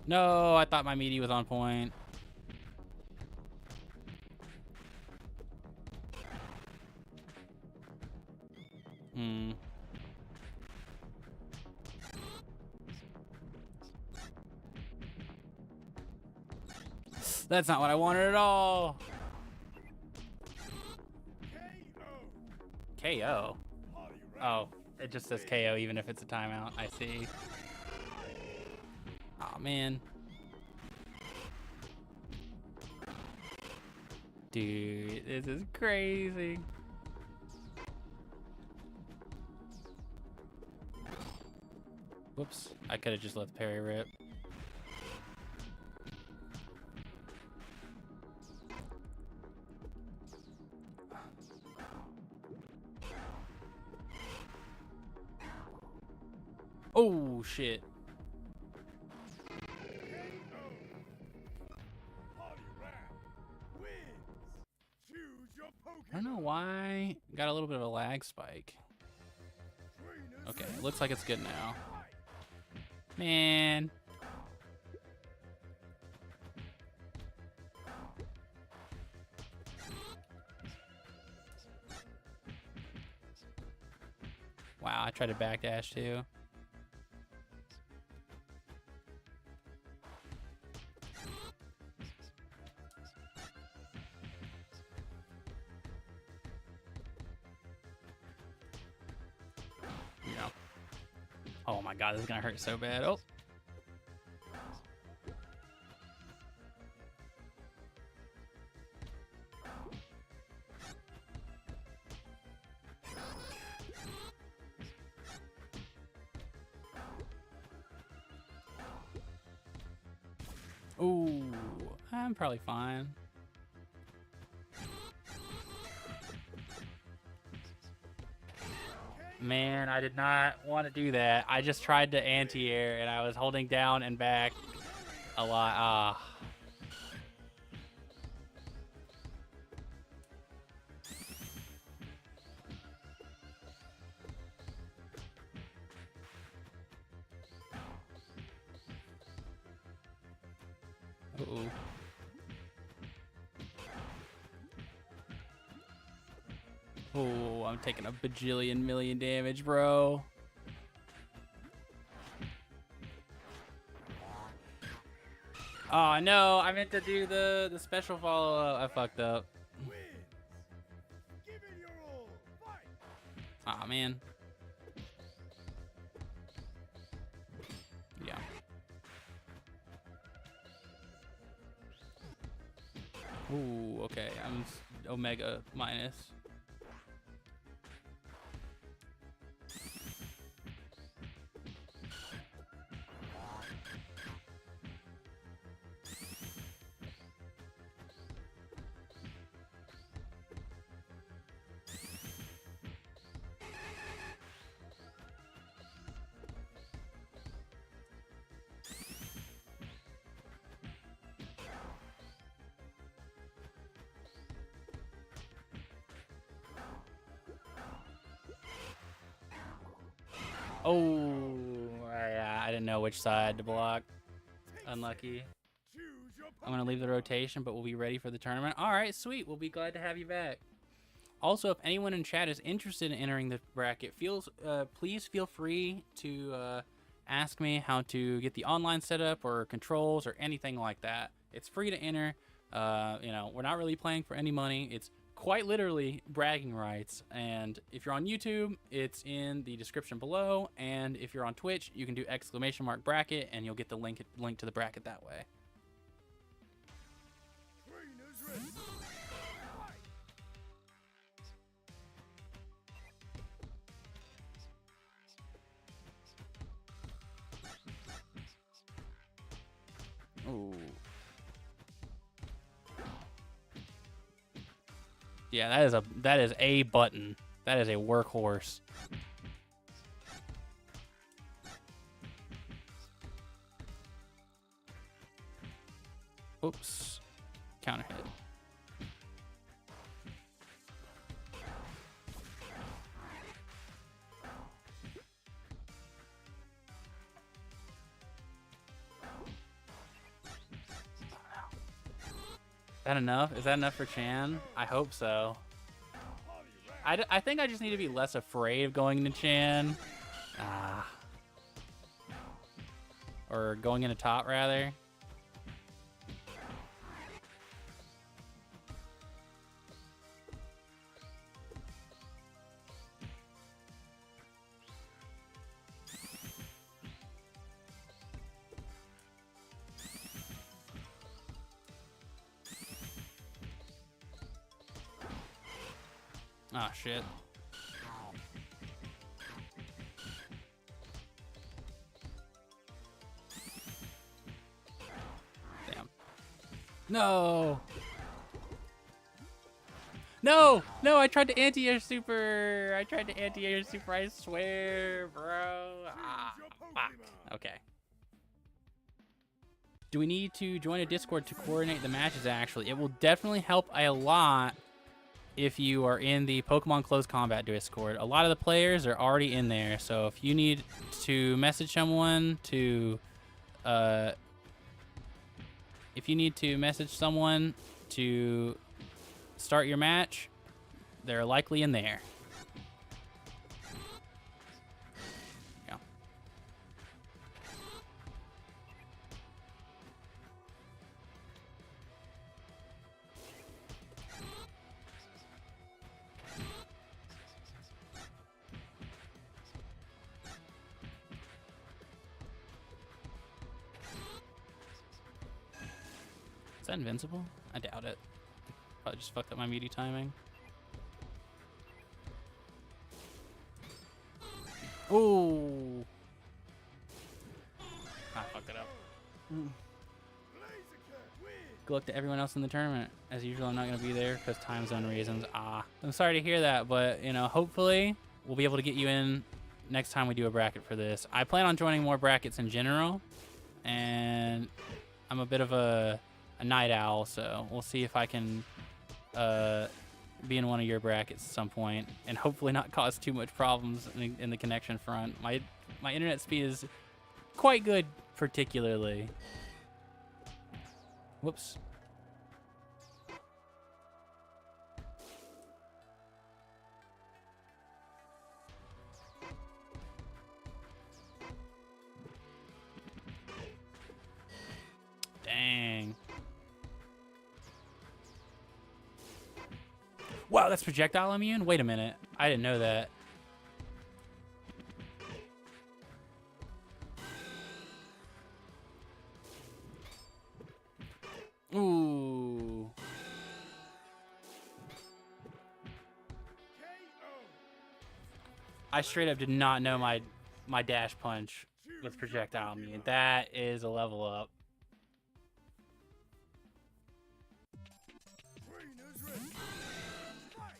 No, I thought my meaty was on point. That's not what I wanted at all. KO. Oh, it just says KO even if it's a timeout. I see. Oh, man. Dude, this is crazy. Whoops. I could have just let the parry rip. Oh, shit. I don't know why. Got a little bit of a lag spike. Okay, looks like it's good now. Man. Wow, I tried to backdash too. Yeah. Oh my god, this is gonna hurt so bad. Oh. Ooh, I'm probably fine. Man, I did not want to do that. I just tried to anti-air and I was holding down and back a lot. Ah. Uh-oh. Oh, I'm taking a bajillion million damage, bro. Oh no, I meant to do the special follow-up. I fucked up. Wins. Give it your all. Fight. Aw, man. Yeah. Ooh, okay. I'm Omega minus. Oh, yeah, I didn't know which side to block. Unlucky. Choose your I'm going to leave the rotation, but we'll be ready for the tournament. All right, sweet. We'll be glad to have you back. Also, if anyone in chat is interested in entering the bracket, please feel free to ask me how to get the online setup or controls or anything like that. It's free to enter. You know, we're not really playing for any money. It's quite literally bragging rights. And if you're on YouTube, it's in the description below. And if you're on Twitch, you can do !bracket and you'll get the link to the bracket that way. trainers ready. Fight. Ooh. Yeah, that is a button. That is a workhorse. Oops. Counter hit. Is that enough? Is that enough for Chan? I hope so. I think I just need to be less afraid of going into Chan. Or going into top, rather. Oh, shit. Damn. No! No! No, I tried to anti-air super! I tried to anti-air super, I swear, bro. Ah, Choose your fuck. Pokemon. Okay. Do we need to join a Discord to coordinate the matches, actually? It will definitely help a lot if you are in the Pokemon Close Combat Discord. A lot of the players are already in there, so if you need to message someone to start your match, they're likely in there. Yeah. Is that invincible? I doubt it. Probably just fucked up my meaty timing. Ooh. I fucked it up. Blaziken. Win. Good luck to everyone else in the tournament. As usual, I'm not going to be there because time zone reasons. I'm sorry to hear that, but, you know, hopefully we'll be able to get you in next time we do a bracket for this. I plan on joining more brackets in general, and I'm a bit of a night owl, so we'll see if I can be in one of your brackets at some point, and hopefully not cause too much problems in the connection front. My internet speed is quite good, particularly. Whoops. Dang. Wow, that's projectile immune? Wait a minute. I didn't know that. Ooh. I straight up did not know my dash punch was projectile immune. That is a level up. Trainers ready. Fight.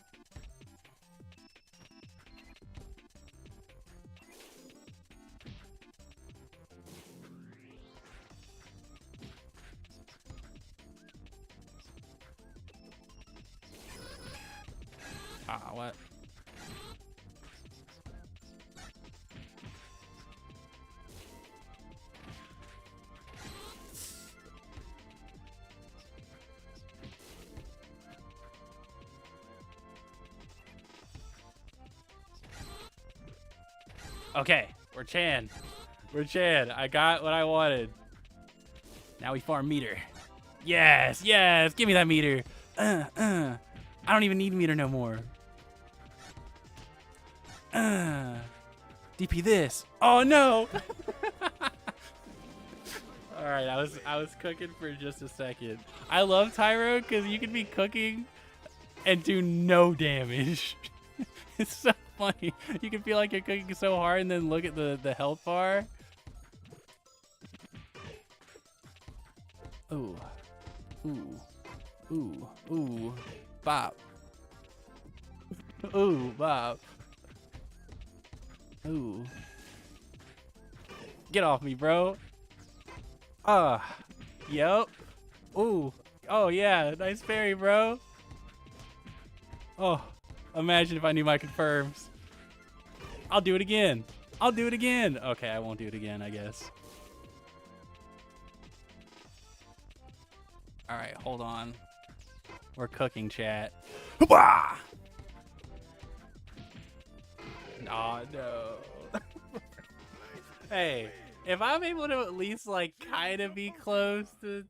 Ah, what? Okay, we're Chan. We're Chan. I got what I wanted. Now we farm meter. Yes, yes, give me that meter. I don't even need meter no more. DP this. Oh no. All right, I was cooking for just a second. I love Tyro because you can be cooking and do no damage. It's so funny. You can feel like you're cooking so hard and then look at the health bar. Ooh. Ooh. Ooh. Ooh. Bop. Ooh, bop. Ooh. Get off me, bro. Yep. Ooh. Oh, yeah. Nice parry, bro. Oh, imagine if I knew my confirms. I'll do it again. I'll do it again. Okay, I won't do it again, I guess. All right, hold on. We're cooking, chat. Hoopah! Oh, no. Hey, if I'm able to at least, like, kind of be close to,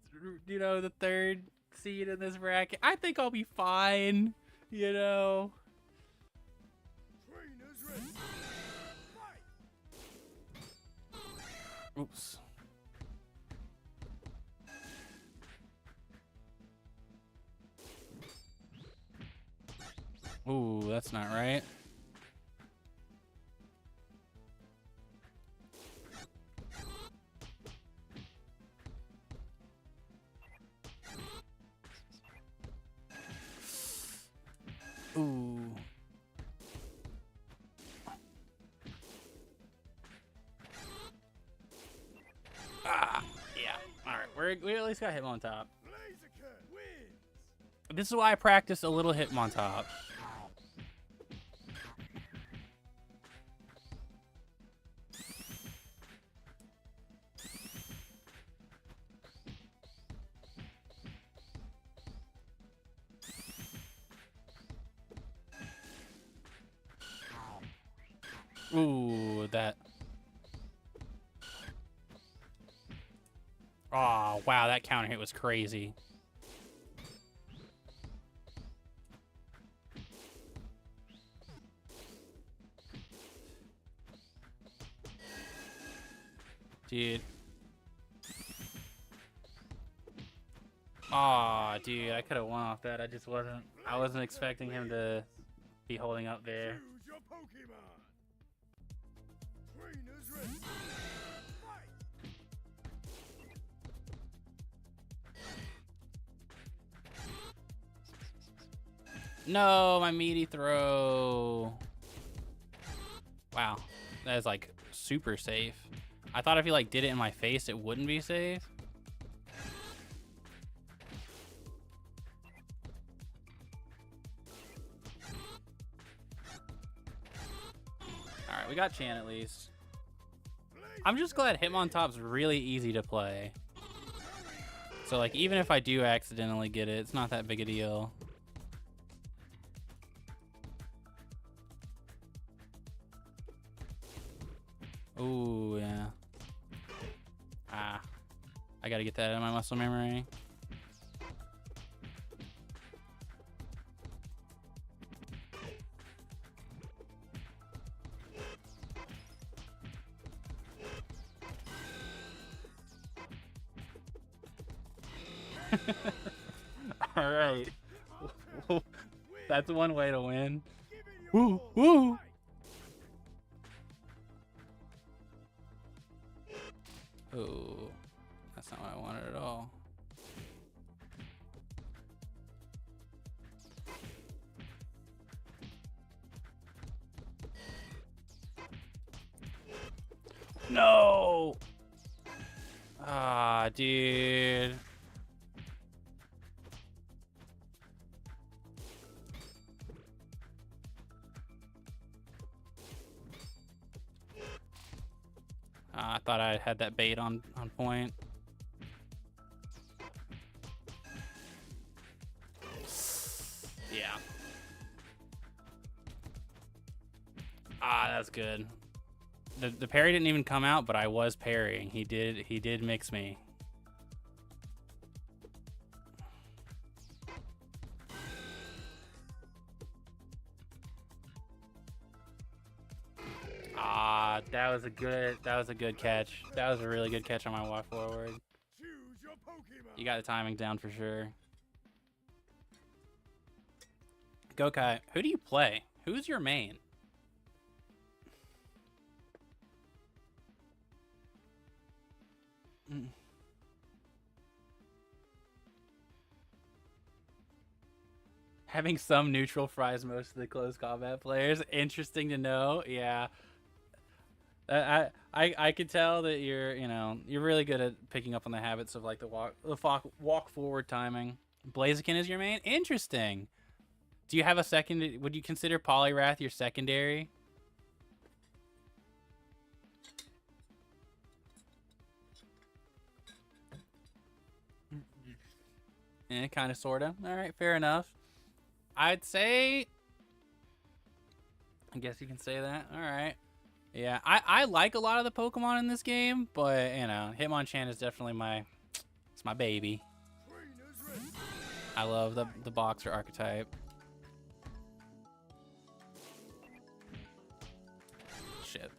you know, the third seed in this bracket, I think I'll be fine, you know? Trainers ready. Fight. Oops. Ooh, that's not right. Ooh. Ah, yeah. All right, we at least got him on top. Blaziken wins. This is why I practice a little Hitmontop. Ooh, that. Oh, wow, that counter hit was crazy. Dude. Aw, dude, I could have won off that. I wasn't expecting him to be holding up there. Choose your Pokemon. Trainers ready. Fight. No, my meaty throw. Wow, that is like super safe. I thought if he like did it in my face, it wouldn't be safe. All right, we got Chan at least. I'm just glad Hitmontop's really easy to play. So like even if I do accidentally get it, it's not that big a deal. Ooh, yeah. Ah. I gotta get that out of my muscle memory. All right. That's one way to win. Woo, woo. Oh, that's not what I wanted at all. No! Ah, dude. I thought I had that bait on point. Yeah. Ah, that's good. The parry didn't even come out, but I was parrying. He did mix me. Ah, that was a good catch. That was a really good catch on my walk forward. Choose your Pokemon. You got the timing down for sure. Gokai, who do you play? Who's your main? Having some neutral fries most of the close combat players. Interesting to know. Yeah. I could tell that you're really good at picking up on the habits of like the walk forward timing. Blaziken is your main? Interesting. Do you have a second? Would you consider Poliwrath your secondary? Kind of, sort of. All right, fair enough. I'd say... I guess you can say that. All right. Yeah, I like a lot of the Pokemon in this game, but, Hitmonchan is definitely it's my baby. I love the boxer archetype. Shit.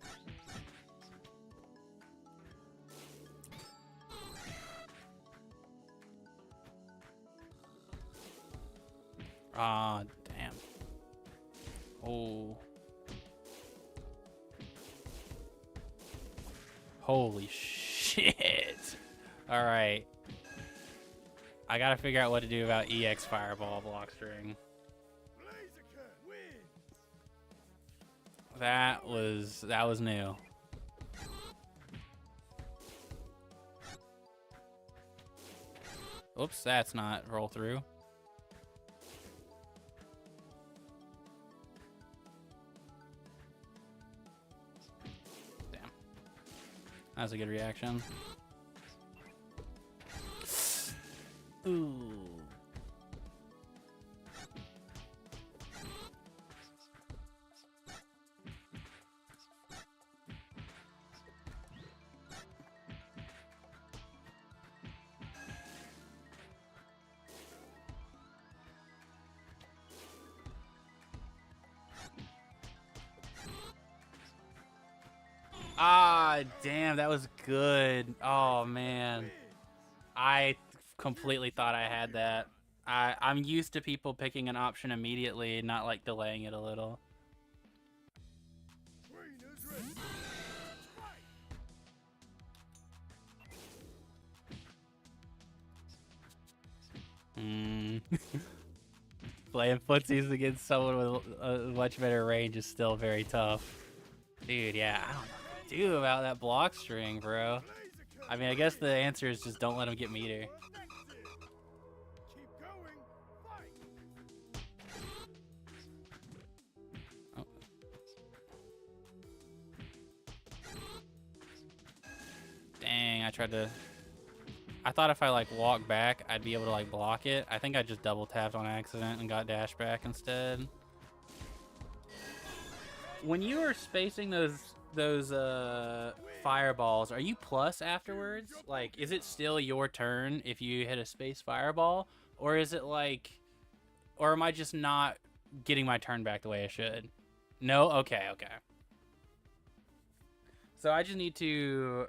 Ah, damn. Oh. Holy shit. All right. I gotta figure out what to do about EX Fireball block string. That was new. Oops, that's not roll through. That was a good reaction. Ooh. Ah, damn, that was good. Oh, man. I completely thought I had that. I'm used to people picking an option immediately, not like delaying it a little. Playing footsies against someone with a much better range is still very tough. Dude, yeah, I don't know what to do about that block string, bro. I mean, I guess the answer is just don't let him get meter. Oh. Dang, I thought if I like walk back, I'd be able to like block it. I think I just double tapped on accident and got dash back instead. When you are spacing those those fireballs, are you plus afterwards? Like, is it still your turn if you hit a space fireball, or is it like, or am I just not getting my turn back the way I should? No? Okay, okay. So I just need to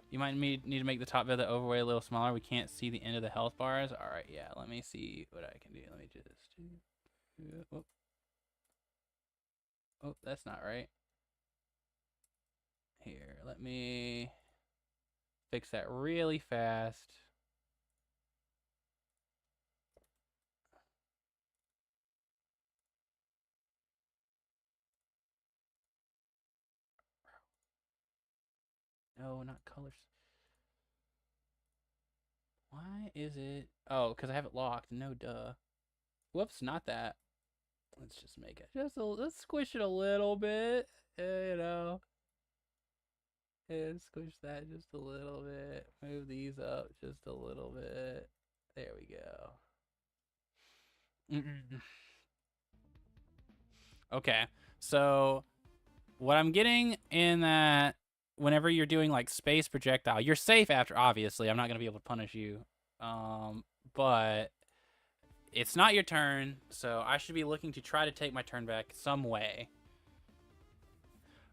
you might need to make the top bit of the overweight a little smaller. We can't see the end of the health bars. All right, yeah. Let me see what I can do. Let me just oh, oh, that's not right. Here, let me fix that really fast. No, not colors. Why is it? Oh, because I have it locked. No, duh. Whoops, not that. Let's just make it let's squish it a little bit. You know. And squish that just a little bit. Move these up just a little bit. There we go. Okay, so what I'm getting in that whenever you're doing like space projectile, you're safe after, obviously. I'm not going to be able to punish you. But it's not your turn, so I should be looking to try to take my turn back some way.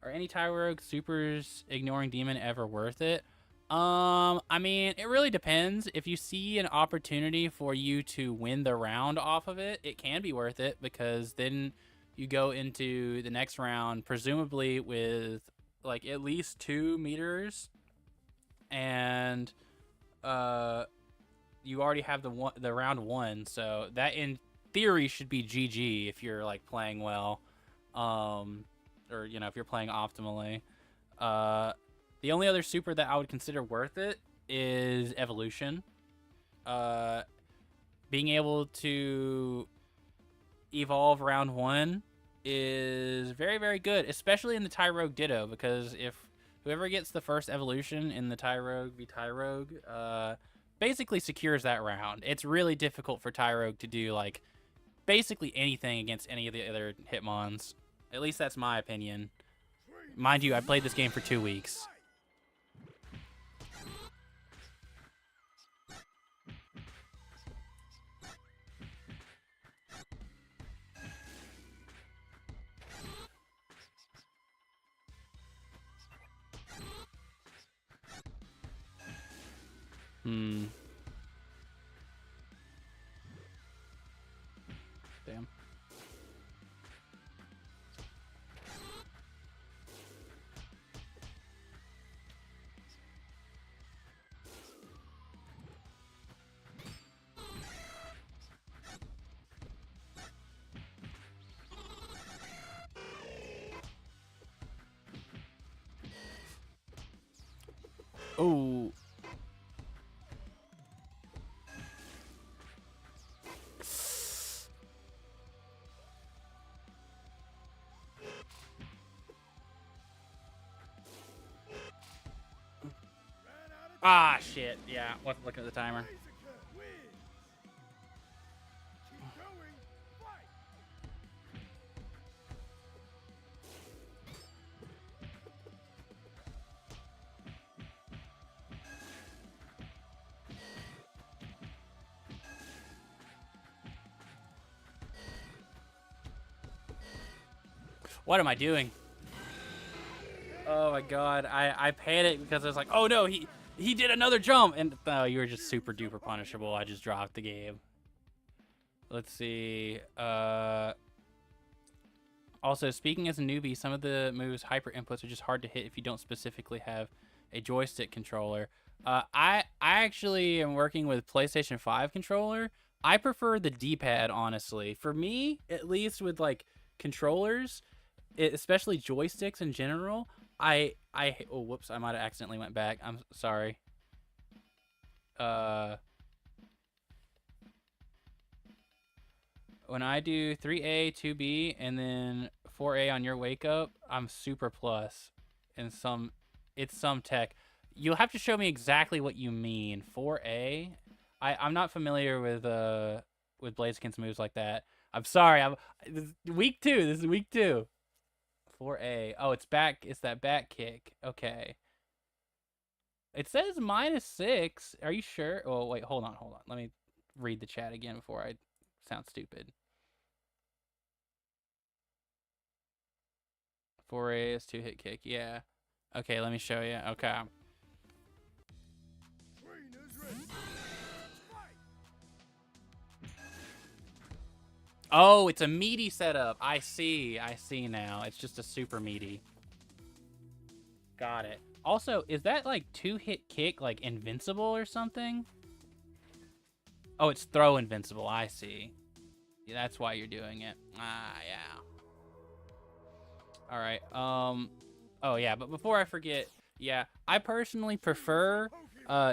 Are any Tyrogue supers ignoring demon ever worth it? I mean, it really depends. If you see an opportunity for you to win the round off of it, it can be worth it, because then you go into the next round presumably with like at least 2 meters, and you already have the round won, so that in theory should be GG if you're like playing well, or you know, if you're playing optimally. The only other super that I would consider worth it is evolution. Being able to evolve round 1 is very, very good, especially in the Tyrogue Ditto, because if whoever gets the first evolution in the Tyrogue v Tyrogue basically secures that round. It's really difficult for Tyrogue to do like basically anything against any of the other Hitmons. At least that's my opinion. Mind you, I played this game for 2 weeks. Damn. Oh. Ah, shit. Yeah, wasn't looking at the timer. What am I doing? Oh my god, I panicked because I was like, oh no, he did another jump, and oh, you were just super duper punishable. I just dropped the game. Let's see. Also, speaking as a newbie, some of the moves hyper inputs are just hard to hit if you don't specifically have a joystick controller. I actually am working with PlayStation 5 controller. I prefer the D-pad, honestly. For me, at least with like controllers, especially joysticks in general, oh whoops, I might have accidentally went back. I'm sorry. When I do 3A, 2B, and then 4A on your wake up, I'm super plus. And it's some tech. You'll have to show me exactly what you mean. 4A? I'm not familiar with Blaziken's moves like that. I'm sorry. This is week 2. 4A. Oh, it's back. It's that back kick. Okay. It says -6. Are you sure? Oh, wait. Hold on. Hold on. Let me read the chat again before I sound stupid. 4A is 2-hit kick. Yeah. Okay, let me show you. Okay. Trainers ready. Fight. Oh, it's a meaty setup. I see. I see now. It's just a super meaty. Got it. Also, is that like 2-hit kick like invincible or something? Oh, it's throw invincible. I see. Yeah, that's why you're doing it. Ah, yeah. All right. Oh yeah, but before I forget, yeah, I personally prefer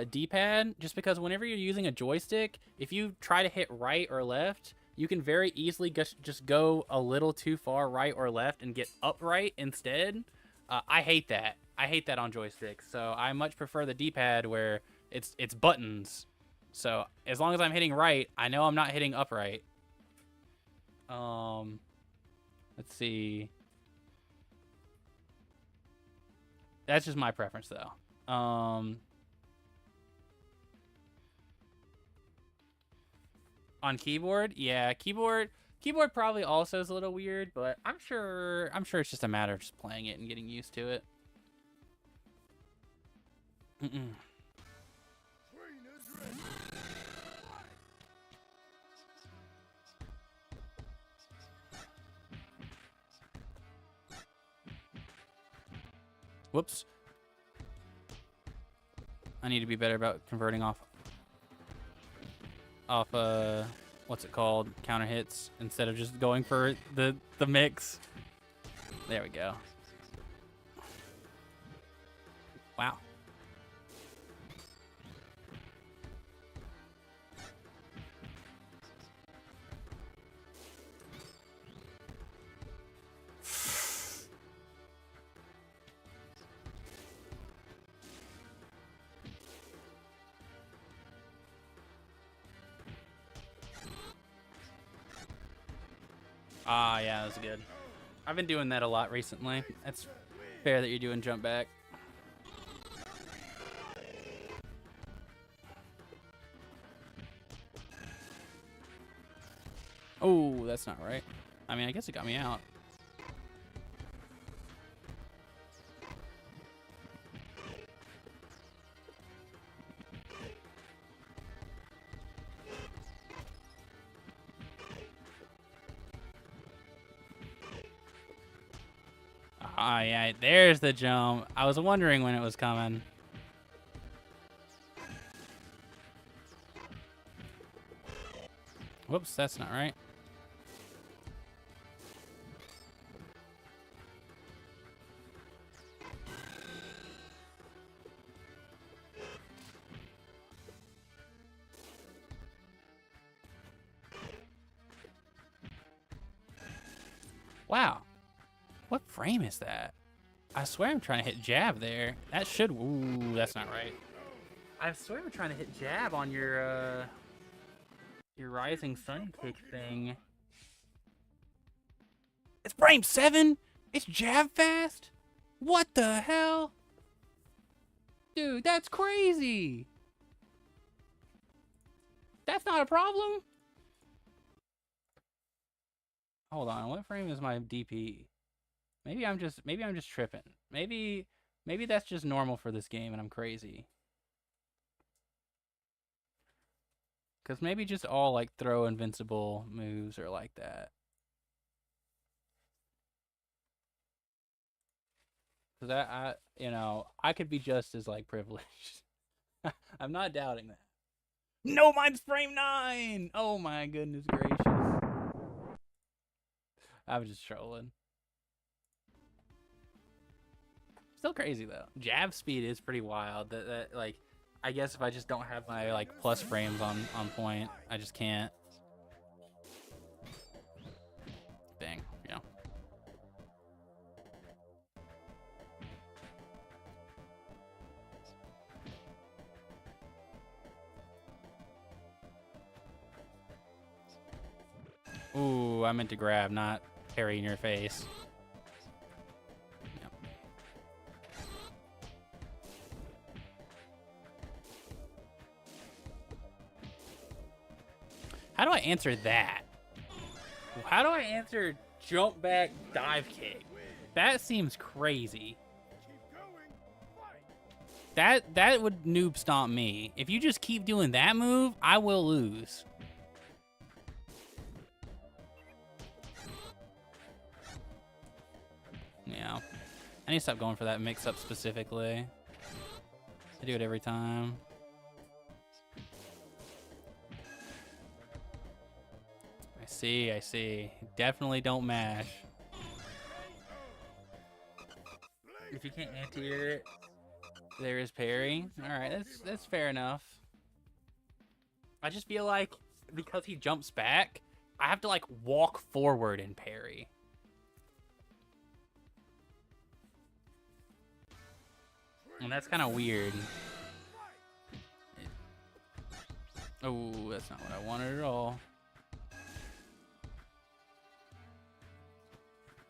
D-pad just because whenever you're using a joystick, if you try to hit right or left, you can very easily just go a little too far right or left and get upright instead. I hate that. I hate that on joysticks. So I much prefer the D-pad where it's buttons. So as long as I'm hitting right, I know I'm not hitting upright. Let's see. That's just my preference, though. On keyboard, yeah, keyboard probably also is a little weird, but I'm sure it's just a matter of just playing it and getting used to it. Trainers ready. Whoops. I need to be better about converting off what's it called? Counter hits instead of just going for the mix. There we go. Wow. Ah, yeah, that was good. I've been doing that a lot recently. It's fair that you're doing jump back. Oh, that's not right. I mean, I guess it got me out. Ah, yeah, there's the jump. I was wondering when it was coming. Whoops, that's not right. Wow. What frame is that? I swear I'm trying to hit jab there. That should... Ooh, that's not right. I swear I'm trying to hit jab on your Rising Sun kick thing. It's frame 7? It's jab fast? What the hell? Dude, that's crazy. That's not a problem. Hold on, what frame is my DP? Maybe I'm just tripping. Maybe that's just normal for this game and I'm crazy. Cause maybe just all like throw invincible moves are like that. Cause I could be just as like privileged. I'm not doubting that. No, mine's frame 9. Oh my goodness gracious. I was just trolling. Still crazy though. Jab speed is pretty wild. That like, I guess if I just don't have my like plus frames on point, I just can't. Dang, yeah. Ooh, I meant to grab, not parry in your face. How do I answer that? How do I answer jump back dive kick? That seems crazy. That would noob stomp me. If you just keep doing that move, I will lose. Yeah. I need to stop going for that mix-up specifically. I do it every time. I see. Definitely don't mash. If you can't anti-air it, there is parry. Alright, that's fair enough. I just feel like because he jumps back, I have to like walk forward and parry. And that's kind of weird. Oh, that's not what I wanted at all.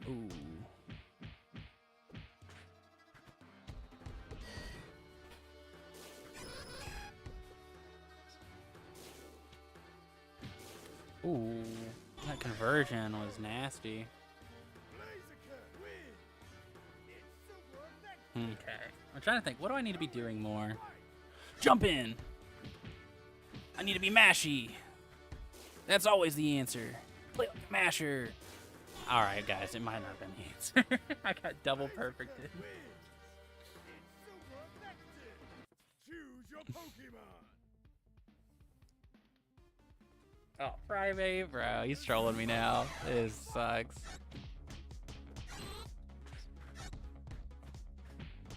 Ooh. Ooh, that conversion was nasty. Okay, I'm trying to think. What do I need to be doing more? Jump in! I need to be mashy. That's always the answer. Play like a masher. Alright, guys, it might not have been the answer. I got double perfected. Choose your Pokemon. Oh, Primate, bro. He's trolling me now. This sucks.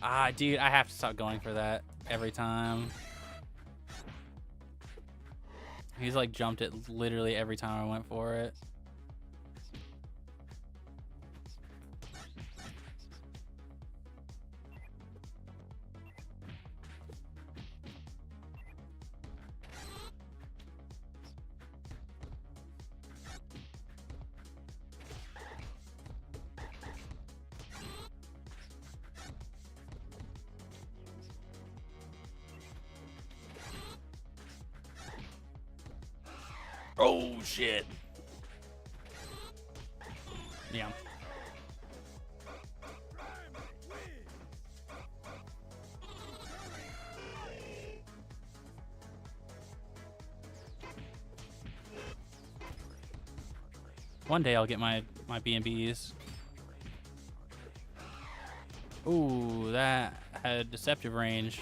Ah, dude, I have to stop going for that every time. He's like jumped it literally every time I went for it. Oh, shit. Yeah. One day I'll get my B&Bs. Ooh, that had deceptive range.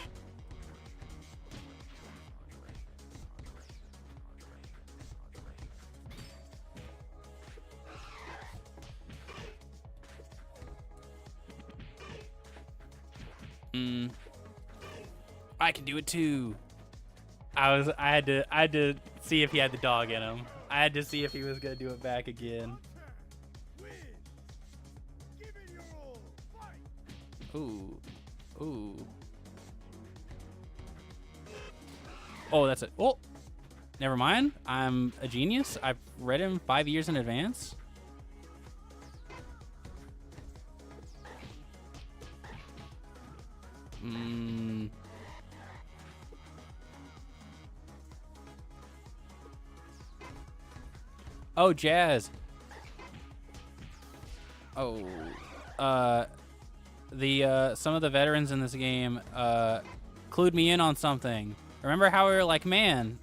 I can do it too. I had to see if he had the dog in him. I had to see if he was gonna do it back again. Ooh. Ooh. Oh, that's it. Oh, never mind. I'm a genius. I've read him 5 years in advance. Oh, Jazz. Oh. Some of the veterans in this game clued me in on something. Remember how we were like, man,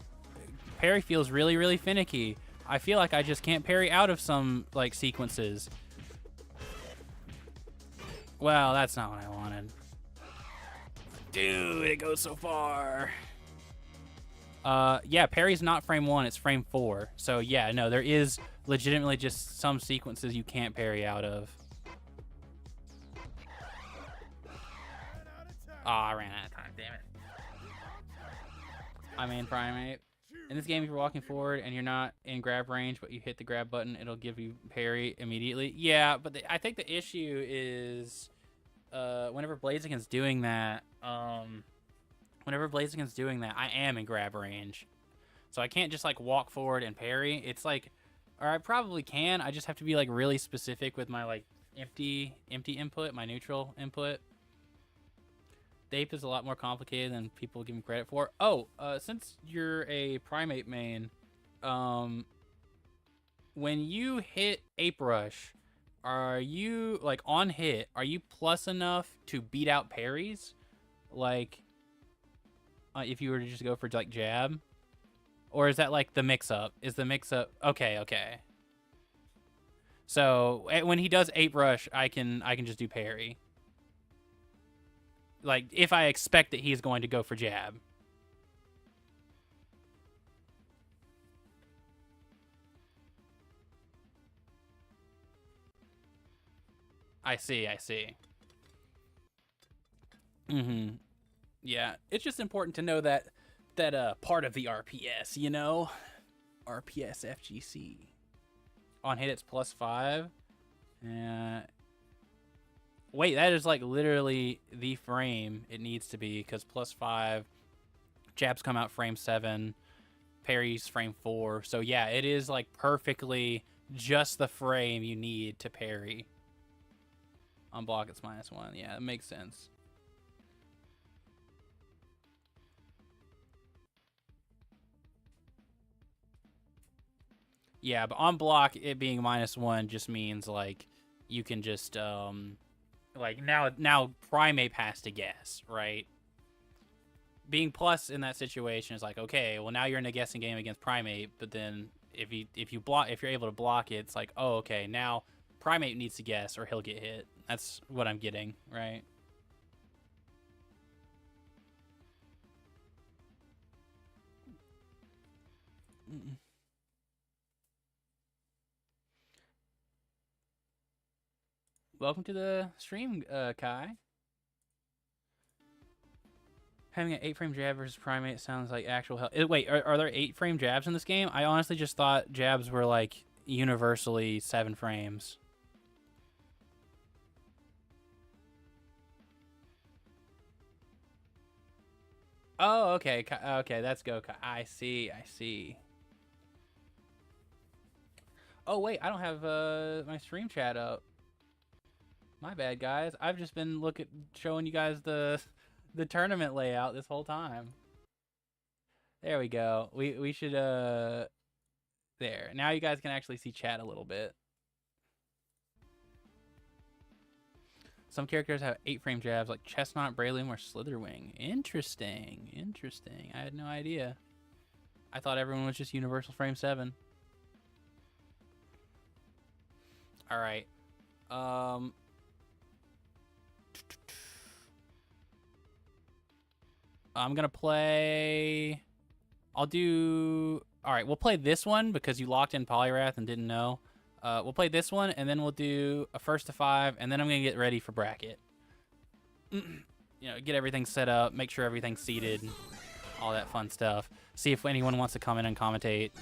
parry feels really, really finicky. I feel like I just can't parry out of some like sequences. Well, that's not what I wanted. Dude, it goes so far. Yeah, parry's not frame 1, it's frame 4. So yeah, no, there is legitimately just some sequences you can't parry out of. Oh, I ran out of time, damn it. I mean, Primate. In this game, if you're walking forward and you're not in grab range, but you hit the grab button, it'll give you parry immediately. Yeah, but I think the issue is whenever Blaziken's doing that, I am in grab range. So I can't just like walk forward and parry. It's like, or I probably can. I just have to be like really specific with my like empty input, my neutral input. The ape is a lot more complicated than people give him credit for. Oh, since you're a Primate main, when you hit Ape Rush, are you like on hit? Are you plus enough to beat out parries? Like, if you were to just go for like jab, or is that like the mix-up? Is the mix-up okay? Okay. So when he does Ape Rush, I can just do parry. Like if I expect that he's going to go for jab. I see. Mm-hmm. Yeah, it's just important to know that part of the RPS, you know, RPS FGC. On hit, it's +5. Wait, that is like literally the frame it needs to be, because +5 jabs come out frame 7, parries frame 4. So yeah, it is like perfectly just the frame you need to parry. On block, it's -1. Yeah, it makes sense. Yeah, but on block, it being -1 just means like you can just like now Primate has to guess, right? Being plus in that situation is like, okay, well now you're in a guessing game against Primate, but then if you're able to block it, it's like, oh, okay, now Primate needs to guess or he'll get hit. That's what I'm getting, right? Welcome to the stream, Kai. Having an 8-frame jab versus Primate sounds like actual hell. Wait, are there 8-frame jabs in this game? I honestly just thought jabs were like universally 7 frames. Oh, okay. Okay, that's go. I see. Oh, wait, I don't have my stream chat up. My bad, guys. I've just been showing you guys the tournament layout this whole time. There we go. We should there. Now you guys can actually see chat a little bit. Some characters have 8-frame jabs like Chestnut, Breloom, or Slitherwing. Interesting. I had no idea. I thought everyone was just universal frame 7. All right. I'm gonna play. All right, we'll play this one because you locked in Polyrath and didn't know. We'll play this one, and then we'll do a 1st to 5, and then I'm gonna get ready for bracket. Get everything set up, make sure everything's seated, all that fun stuff. See if anyone wants to come in and commentate.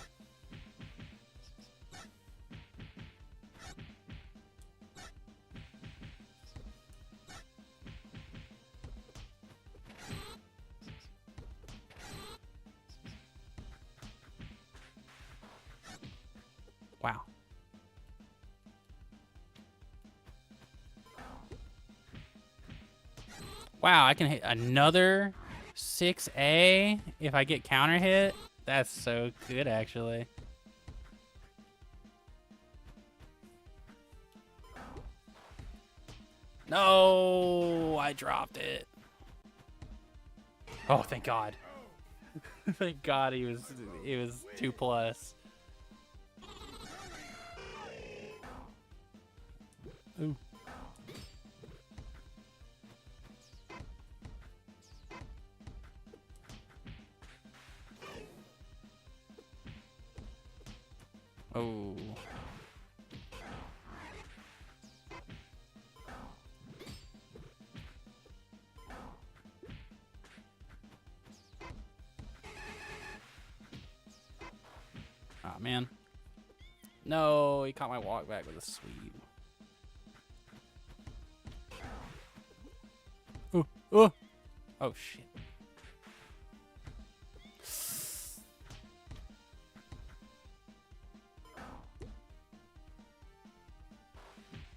Wow. Wow, I can hit another 6A if I get counter hit. That's so good, actually. No, I dropped it. Oh, thank God. Thank God it was 2+. Ooh. Oh. Oh, man. No, he caught my walk back with a sweep. Oh, oh shit.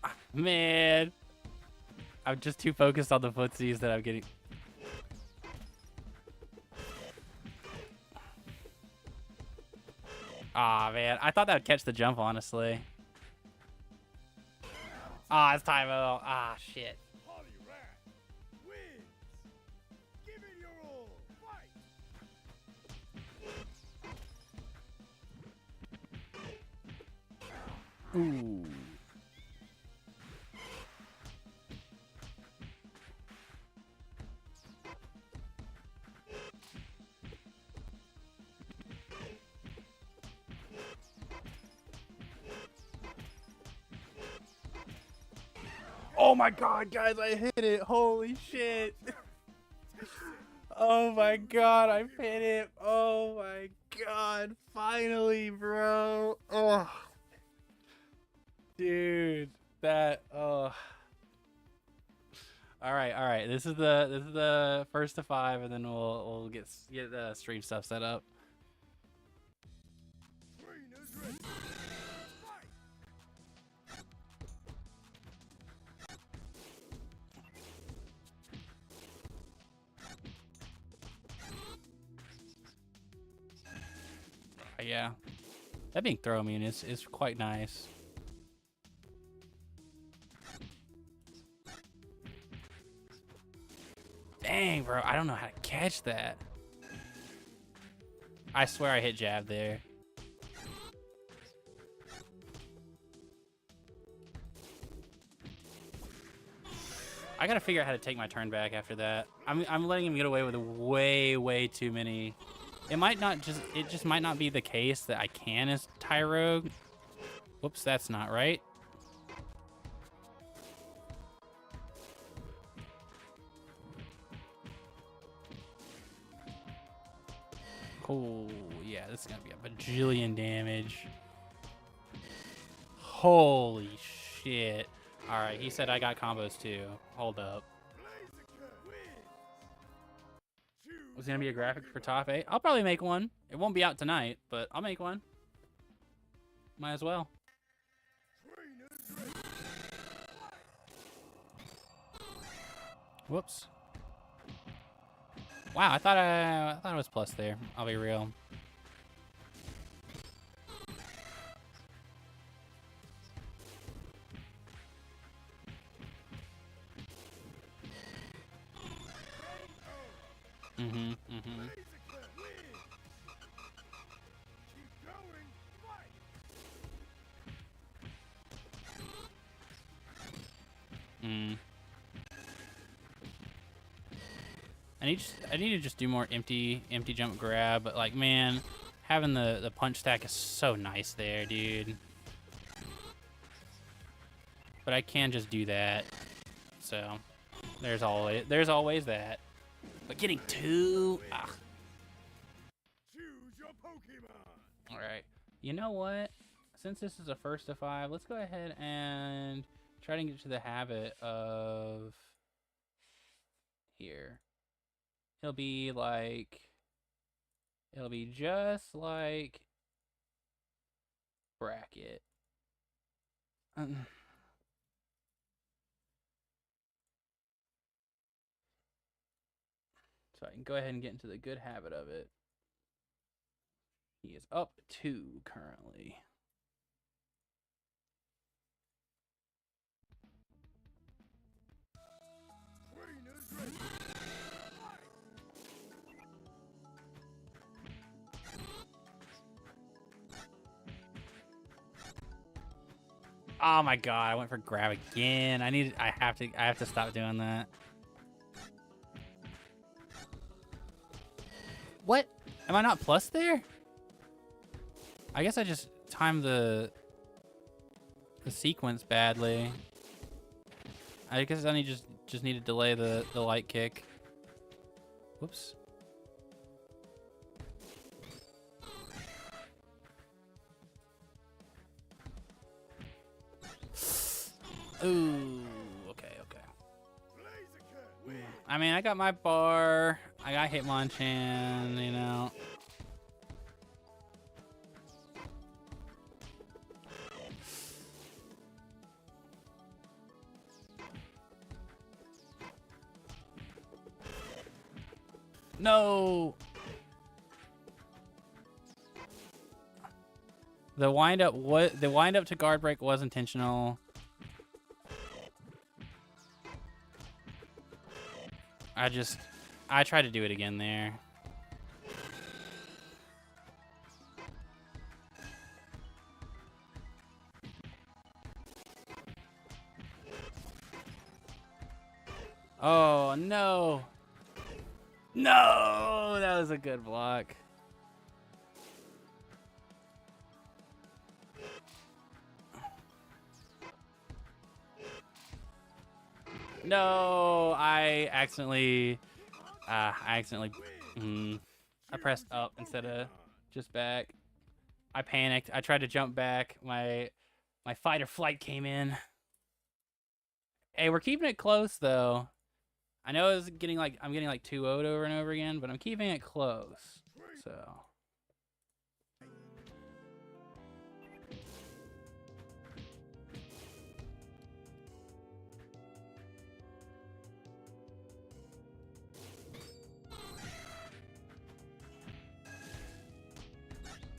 Ah, man. I'm just too focused on the footsies that I'm getting. Aw, man. I thought that would catch the jump, honestly. Ah, it's time-o. Ah, shit. Polyrat wins. Give it your all. Fight. Ooh. Oh my god, guys, I hit it. Holy shit. Oh my god, I hit it. Oh my god. Finally, bro. Oh. Dude, that All right. This is the first to 5 and then we'll get the stream stuff set up. Trainers ready. Fight. Yeah. That being throw mean is quite nice. Dang, bro, I don't know how to catch that. I swear I hit jab there. I gotta figure out how to take my turn back after that. I'm letting him get away with way too many. It just might not be the case that I can as Tyrogue. Whoops, that's not right. Oh, yeah, this is gonna be a bajillion damage. Holy shit. Alright, he said I got combos too. Hold up. Blaziken wins. Was gonna be a graphic for top 8? I'll probably make one. It won't be out tonight, but I'll make one. Might as well. Trainers ready. Whoops. Wow, I thought it was plus there. I'll be real. Mm-hmm. Blaziken wins. Keep going. Fight. I need to just do more empty jump grab, but like, man, having the punch stack is so nice there, dude. But I can just do that. So there's always that. But getting 2, ah. Choose your Pokemon. All right. You know what? Since this is a first to 5, let's go ahead and try to get to the habit of here. It'll be just like bracket. So I can go ahead and get into the good habit of it. He is up 2 currently. Trainers ready. Fight. Oh my god, I went for grab again. I have to stop doing that. What? Am I not plus there? I guess I just timed the sequence badly. I guess I just need to delay the light kick. Whoops. Ooh, okay. Blaziken wins. I mean, I got my bar. I got Hitmonchan, you know. No. The wind up to guard break was intentional. I tried to do it again there. Oh, no. No, that was a good block. No, I accidentally I pressed up instead of just back. I panicked. I tried to jump back. My fight or flight came in. Hey, we're keeping it close though. I know I'm getting like 2-0'd over and over again, but I'm keeping it close. So.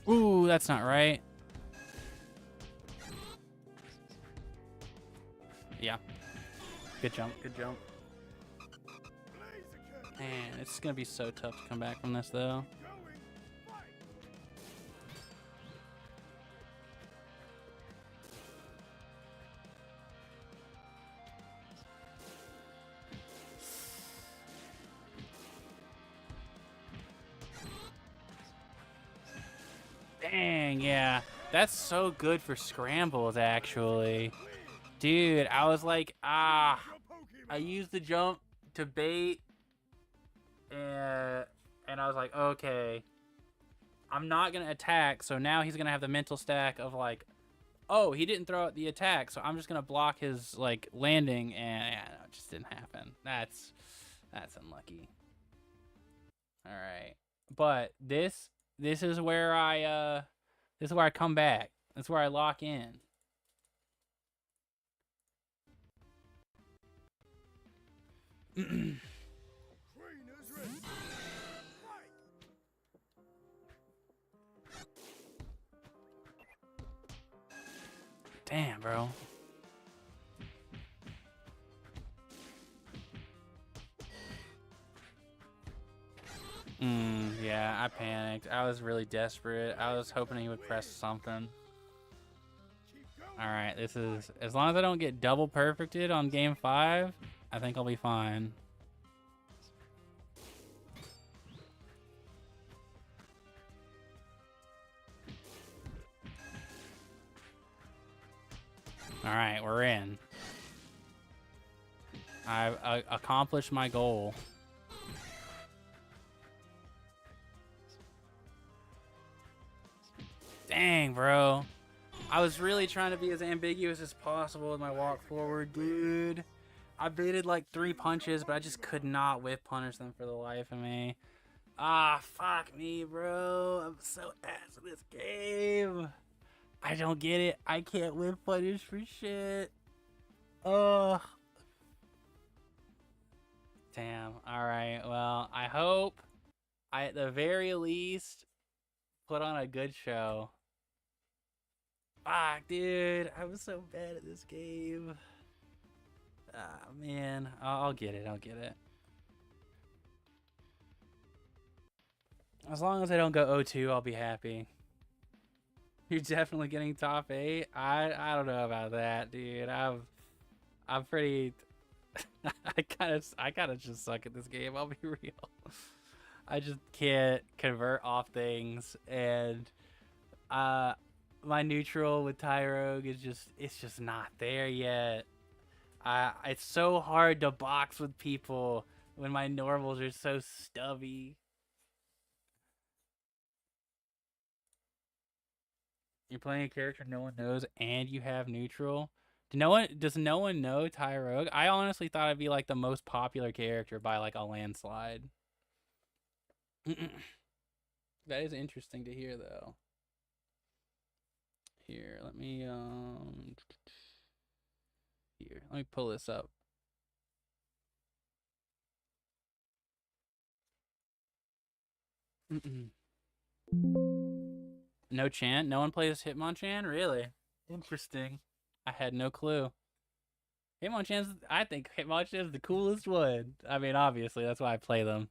Ooh, that's not right. Yeah. Good jump. Good jump. Man, it's gonna be so tough to come back from this though. Dang, yeah. That's so good for scrambles, actually. Dude, I was like, I used the jump to bait, and I was like, okay, I'm not going to attack, so now he's going to have the mental stack of like, oh, he didn't throw out the attack, so I'm just going to block his like landing, and yeah, no, it just didn't happen. That's unlucky. All right. But this is where I come back. That's where I lock in. Damn, bro. Yeah, I panicked. I was really desperate. I was hoping he would press something. Alright, this is... As long as I don't get double perfected on game 5, I think I'll be fine. Alright, we're in. I've accomplished my goal. Dang, bro. I was really trying to be as ambiguous as possible with my walk forward, dude. I baited like 3 punches, but I just could not whip punish them for the life of me. Ah, fuck me, bro. I'm so ass at this game. I don't get it. I can't whip punish for shit. Ugh. Damn. Alright, well, I hope I, at the very least, put on a good show. Fuck, dude. I was so bad at this game. Ah, man. I'll get it. I'll get it. As long as I don't go 0-2, I'll be happy. You're definitely getting top 8. I don't know about that, dude. I'm pretty. I kind of just suck at this game. I'll be real. I just can't convert off things, and my neutral with Tyrogue is just not there yet. It's so hard to box with people when my normals are so stubby. You're playing a character no one knows, and you have neutral. Does no one know Tyrogue? I honestly thought I'd be like the most popular character by like a landslide. That is interesting to hear, though. Here, let me pull this up. No Chan? No one plays Hitmonchan? Really? Interesting. I had no clue. I think Hitmonchan's the coolest one. I mean, obviously, that's why I play them.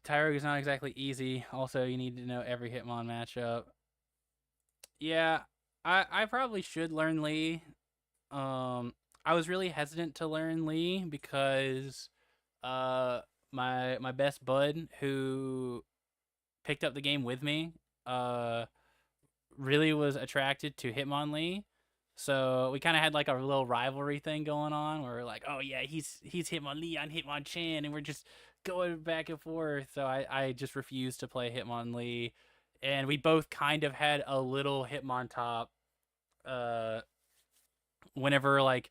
Tyrogue is not exactly easy. Also, you need to know every Hitmon matchup. Yeah, I probably should learn Lee. I was really hesitant to learn Lee because uh my best bud who picked up the game with me uh really was attracted to Hitmonlee. So we kind of had like a little rivalry thing going on where we're like, oh yeah, he's Hitmonlee on Hitmonchan, and we're just going back and forth. So I just refused to play Hitmonlee, and we both kind of had a little Hitmontop. Whenever like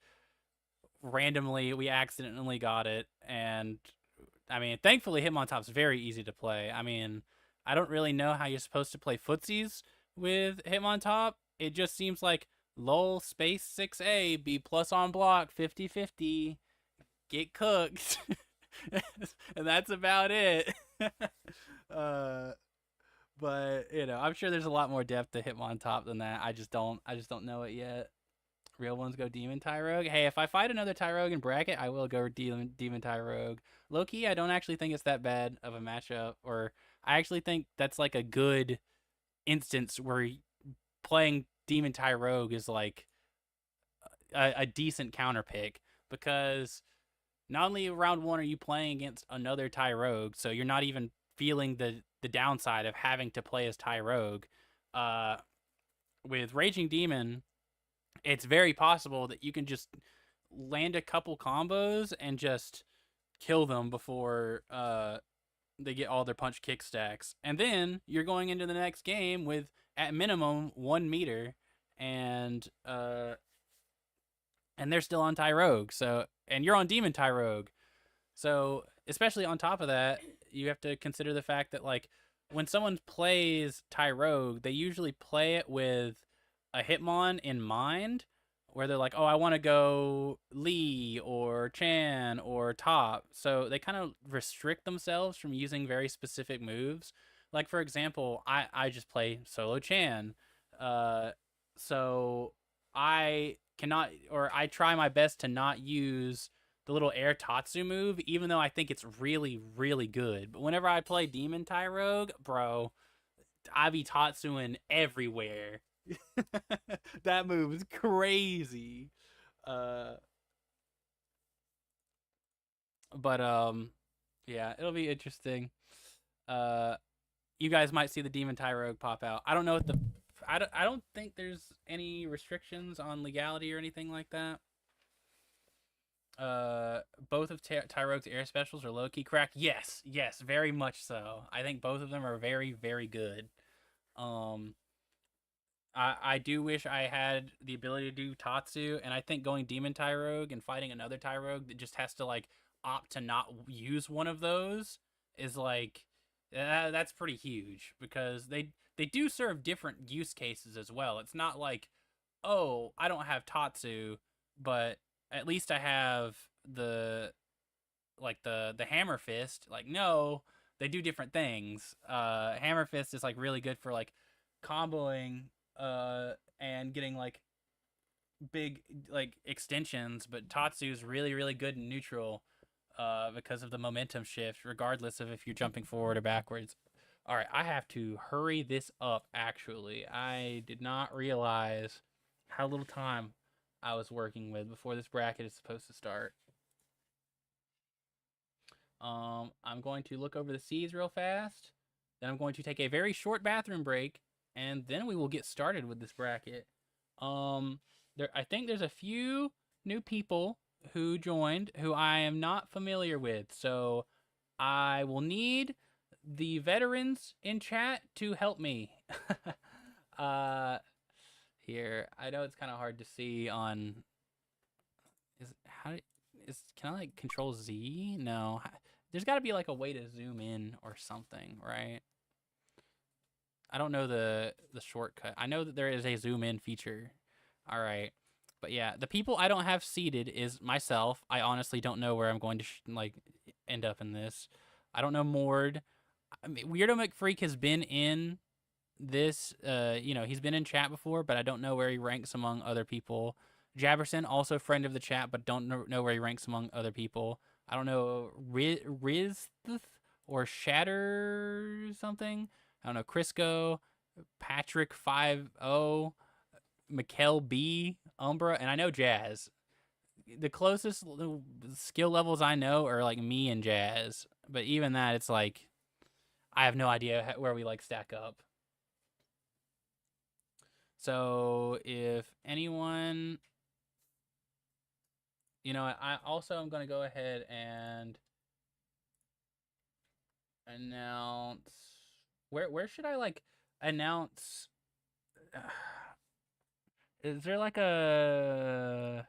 randomly we accidentally got it, and I mean, thankfully Hitmontop's very easy to play. I mean, I don't really know how you're supposed to play footsies with Hitmontop. It just seems like lol space 6A be plus on block 50-50 get cooked. And that's about it. uh but you know, I'm sure there's a lot more depth to Hitmontop than that. I just don't know it yet. Real ones go Demon Tyrogue. Hey, if I fight another Tyrogue in bracket, I will go Demon Tyrogue. Low-key, I don't actually think it's that bad of a matchup, or I actually think that's like a good instance where playing Demon Tyrogue is like a decent counter pick, because not only round one are you playing against another Tyrogue, so you're not even feeling the downside of having to play as Tyrogue. With Raging Demon, it's very possible that you can just land a couple combos and just kill them before they get all their punch kick stacks. And then you're going into the next game with at minimum 1 meter, and they're still on Tyrogue. So, and you're on Demon Tyrogue. So, especially on top of that, you have to consider the fact that like when someone plays Tyrogue, they usually play it with a Hitmon in mind, where they're like, oh, I want to go Lee or Chan or Top. So they kind of restrict themselves from using very specific moves. Like, for example, I just play solo Chan. So I cannot, or I try my best to not use the little air Tatsu move, even though I think it's really, really good. But whenever I play Demon Tyrogue, bro, I be Tatsuing everywhere. That move is crazy. Uh, but yeah, it'll be interesting. Uh, you guys might see the Demon Tyrogue pop out. I don't know what I don't think there's any restrictions on legality or anything like that. Both of Tyrogue's air specials are low key cracked. Yes, very much so. I think both of them are very, very good. Um, I do wish I had the ability to do Tatsu, and I think going Demon Tyrogue and fighting another Tyrogue that just has to like opt to not use one of those is like that's pretty huge, because they do serve different use cases as well. It's not like, oh, I don't have Tatsu, but at least I have the the Hammer Fist. Like, no, they do different things. Hammer Fist is like really good for like comboing and getting like big like extensions, but Tatsu is really, really good in neutral because of the momentum shift, regardless of if you're jumping forward or backwards. All right, I have to hurry this up. Actually, I did not realize how little time I was working with before this bracket is supposed to start. I'm going to look over the seeds real fast. Then I'm going to take a very short bathroom break, and then we will get started with this bracket. I think there's a few new people who joined who I am not familiar with, so I will need the veterans in chat to help me. Here, I know it's kind of hard to see on. Can I like Control Z? No, there's got to be like a way to zoom in or something, right? I don't know the shortcut. I know that there is a zoom in feature. All right. But yeah, the people I don't have seated is myself. I honestly don't know where I'm going to end up in this. I don't know Mord. I mean, Weirdo McFreak has been in this. He's been in chat before, but I don't know where he ranks among other people. Jabberson, also friend of the chat, but don't know where he ranks among other people. I don't know Riz or Shatter something. I don't know Crisco, Patrick 50, Mikkel B, Umbra, and I know Jazz. The closest skill levels I know are like me and Jazz, but even that, it's like I have no idea where we like stack up. So if anyone, I also am going to go ahead and announce where should I like announce is there like a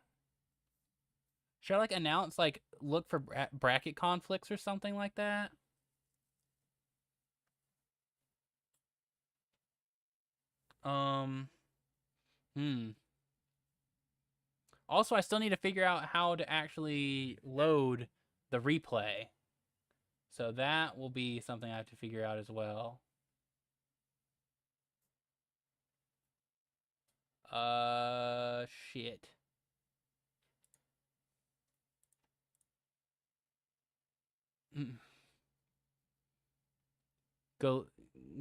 should I like announce like look for bracket conflicts or something like that? Um hmm. Also, I still need to figure out how to actually load the replay. So that will be something I have to figure out as well. Shit. Go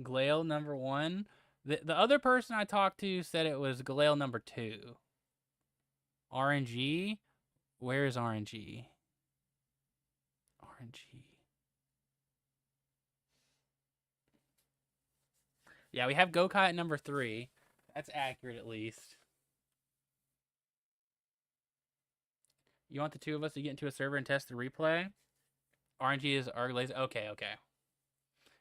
Glail number 1. The other person I talked to said it was Glail number 2. RNG? Where is RNG? RNG. Yeah, we have Gokai at number 3. That's accurate at least. You want the two of us to get into a server and test the replay? RNG is Arglaze. Okay.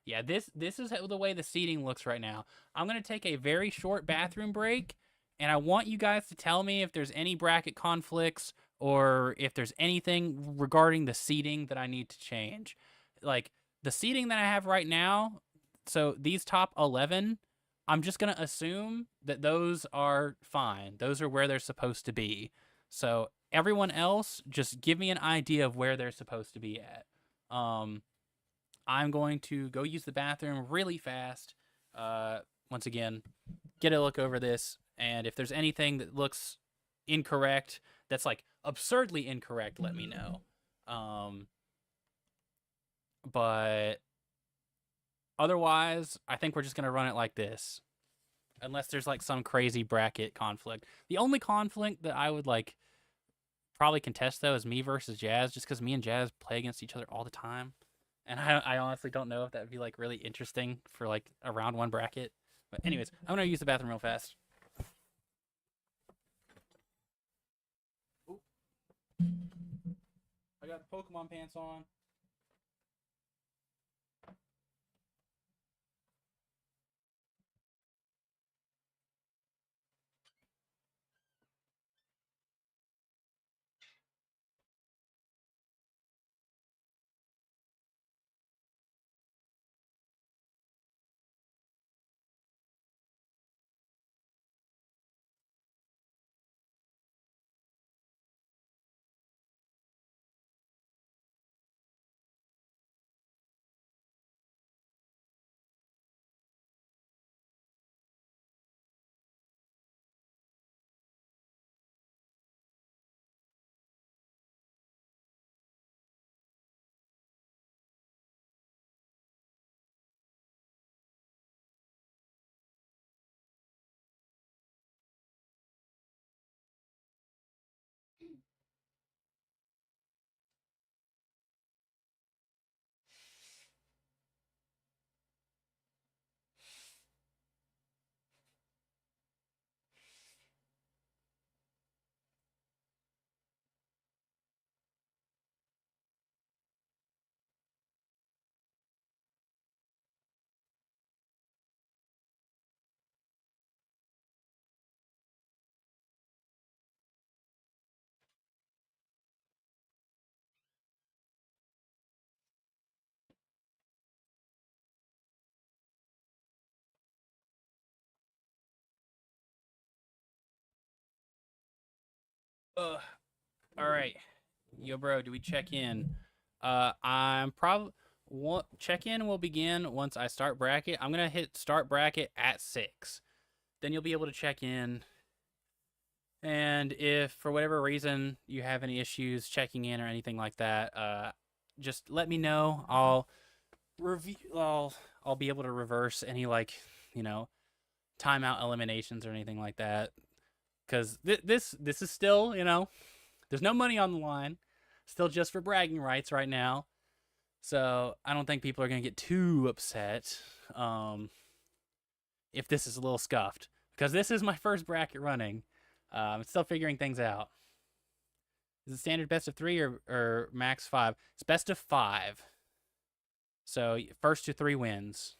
Yeah, this is the way the seating looks right now. I'm going to take a very short bathroom break, and I want you guys to tell me if there's any bracket conflicts or if there's anything regarding the seating that I need to change. Like, the seating that I have right now, so these top 11, I'm just going to assume that those are fine. Those are where they're supposed to be. So everyone else, just give me an idea of where they're supposed to be at. I'm going to go use the bathroom really fast. Once again, get a look over this, and if there's anything that looks incorrect, that's like absurdly incorrect, let me know. But otherwise, I think we're just gonna run it like this, unless there's like some crazy bracket conflict. The only conflict that I would like probably contest though is me versus Jazz, just because me and Jazz play against each other all the time. And I honestly don't know if that would be like really interesting for like a round 1 bracket. But anyways, I'm gonna use the bathroom real fast. Ooh. I got the Pokemon pants on. Ugh. All right, yo, bro. Do we check in? I'm probably check-in will begin once I start bracket. I'm gonna hit start bracket at 6. Then you'll be able to check in. And if for whatever reason you have any issues checking in or anything like that, just let me know. I'll review. I'll be able to reverse any you know timeout eliminations or anything like that. Because this is still there's no money on the line, still just for bragging rights right now. So I don't think people are gonna get too upset if this is a little scuffed, because this is my first bracket running. I'm still figuring things out. Is it standard best of 3 or max 5? It's best of 5. So first to 3 wins.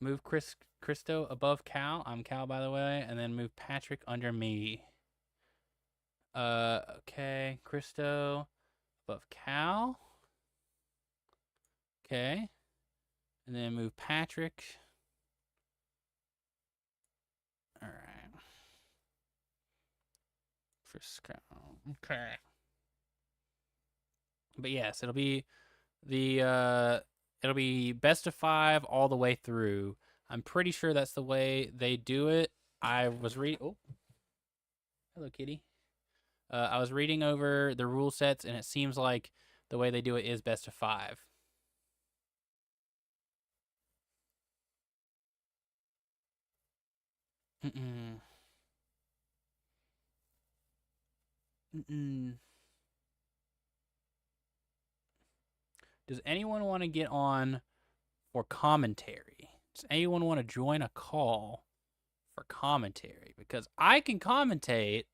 Move Christo above Cal. I'm Cal, by the way, and then move Patrick under me. Okay, Christo above Cal. Okay, and then move Patrick. All right. For Scout. Okay. But yes, it'll be it'll be best of 5 all the way through. I'm pretty sure that's the way they do it. I was reading. Oh, hello, kitty. I was reading over the rule sets, and it seems like the way they do it is best of 5. Mm-mm. Mm-mm. Does anyone want to get on for commentary? Does anyone want to join a call for commentary? Because I can commentate,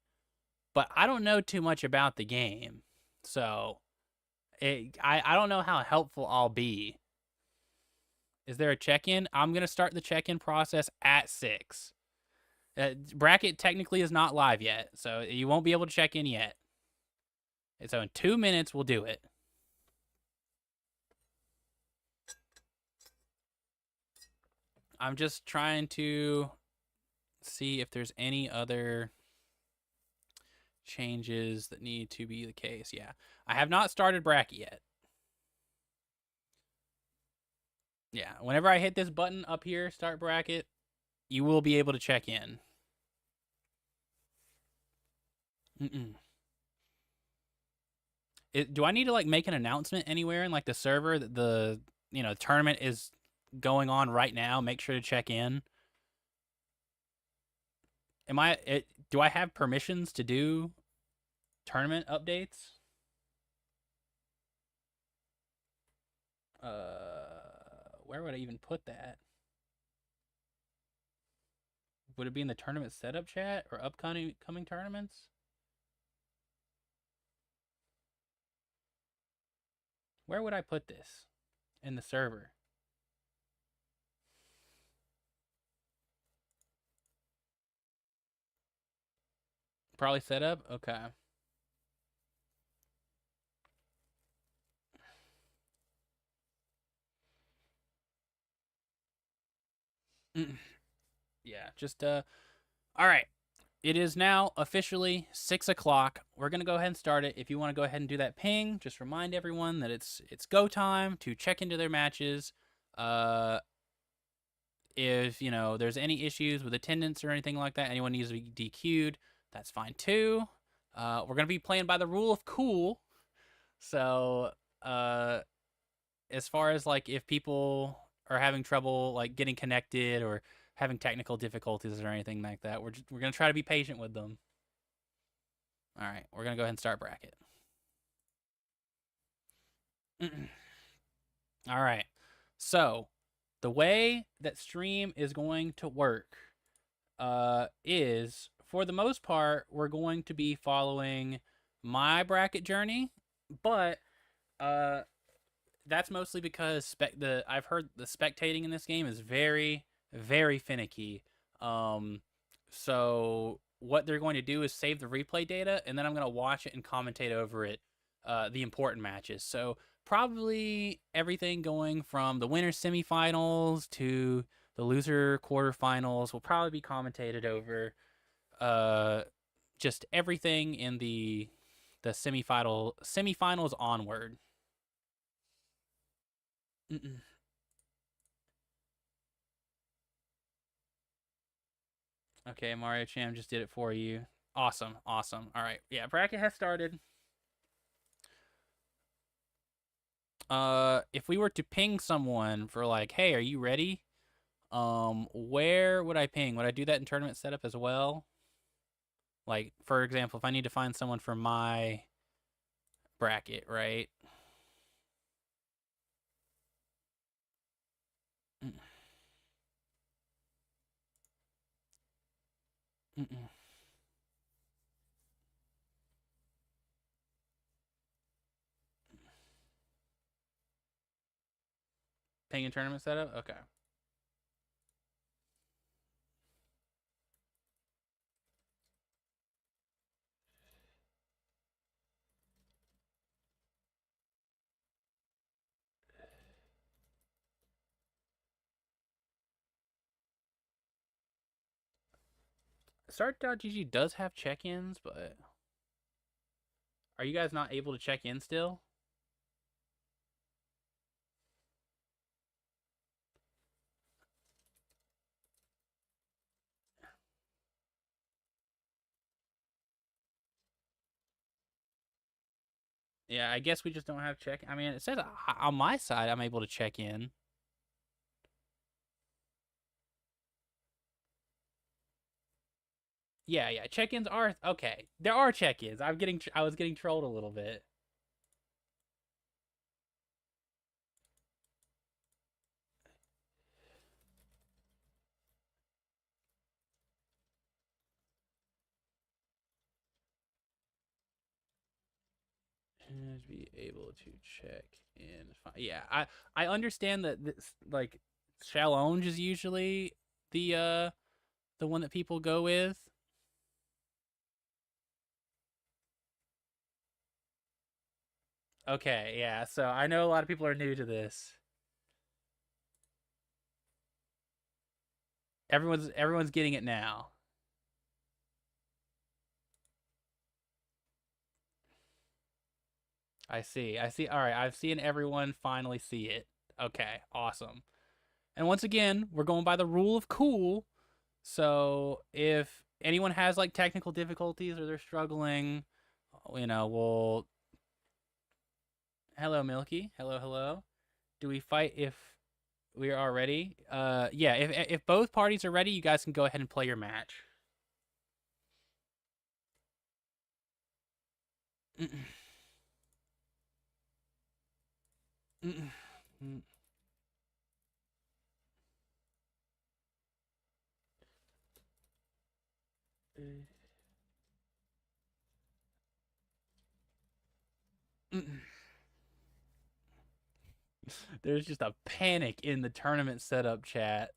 but I don't know too much about the game. So I don't know how helpful I'll be. Is there a check-in? I'm going to start the check-in process at 6. Bracket technically is not live yet, so you won't be able to check in yet. And so in 2 minutes, we'll do it. I'm just trying to see if there's any other changes that need to be the case. Yeah, I have not started bracket yet. Yeah, whenever I hit this button up here, start bracket, you will be able to check in. Do I need to make an announcement anywhere in the server that the tournament is going on right now? Make sure to check in. Do I have permissions to do tournament updates? Where would I even put that? Would it be in the tournament setup chat or upcoming tournaments? Where would I put this in the server? Probably setup? Okay. Yeah, just all right. It is now officially 6 o'clock. We're gonna go ahead and start it. If you want to go ahead and do that ping, just remind everyone that it's go time to check into their matches. If there's any issues with attendance or anything like that, anyone needs to be DQ'd, that's fine too. We're gonna be playing by the rule of cool. So as far as if people are having trouble getting connected or having technical difficulties or anything like that, we're gonna try to be patient with them. All right, we're gonna go ahead and start bracket. All right, so the way that stream is going to work is, for the most part, we're going to be following my bracket journey, but that's mostly because I've heard the spectating in this game is very, very finicky. So what they're going to do is save the replay data, and then I'm going to watch it and commentate over it, the important matches. So probably everything going from the winner semifinals to the loser quarterfinals will probably be commentated over just everything in the semifinals onward. Mm-mm. Okay, Mario Cham just did it for you. Awesome, awesome. All right, yeah, bracket has started. If we were to ping someone for like, hey, are you ready? Where would I ping? Would I do that in tournament setup as well? Like, for example, if I need to find someone for my bracket, right? Mm-mm. Ping in tournament setup? Okay. Start.gg does have check-ins, but are you guys not able to check in still? Yeah, I guess we just don't have check. I mean, it says on my side I'm able to check in. Yeah, yeah. Check-ins are okay. There are check-ins. I was getting trolled a little bit. Should be able to check in. Yeah, I understand that this like challenge is usually the one that people go with. Okay, yeah. So I know a lot of people are new to this. Everyone's getting it now. I see. I see. All right, I've seen everyone finally see it. Okay, awesome. And once again, we're going by the rule of cool. So if anyone has like technical difficulties or they're struggling, we'll. Hello, Milky. Hello, hello. Do we fight if we are ready? Yeah. If both parties are ready, you guys can go ahead and play your match. Mm-mm. Mm-mm. Mm-mm. There's just a panic in the tournament setup chat.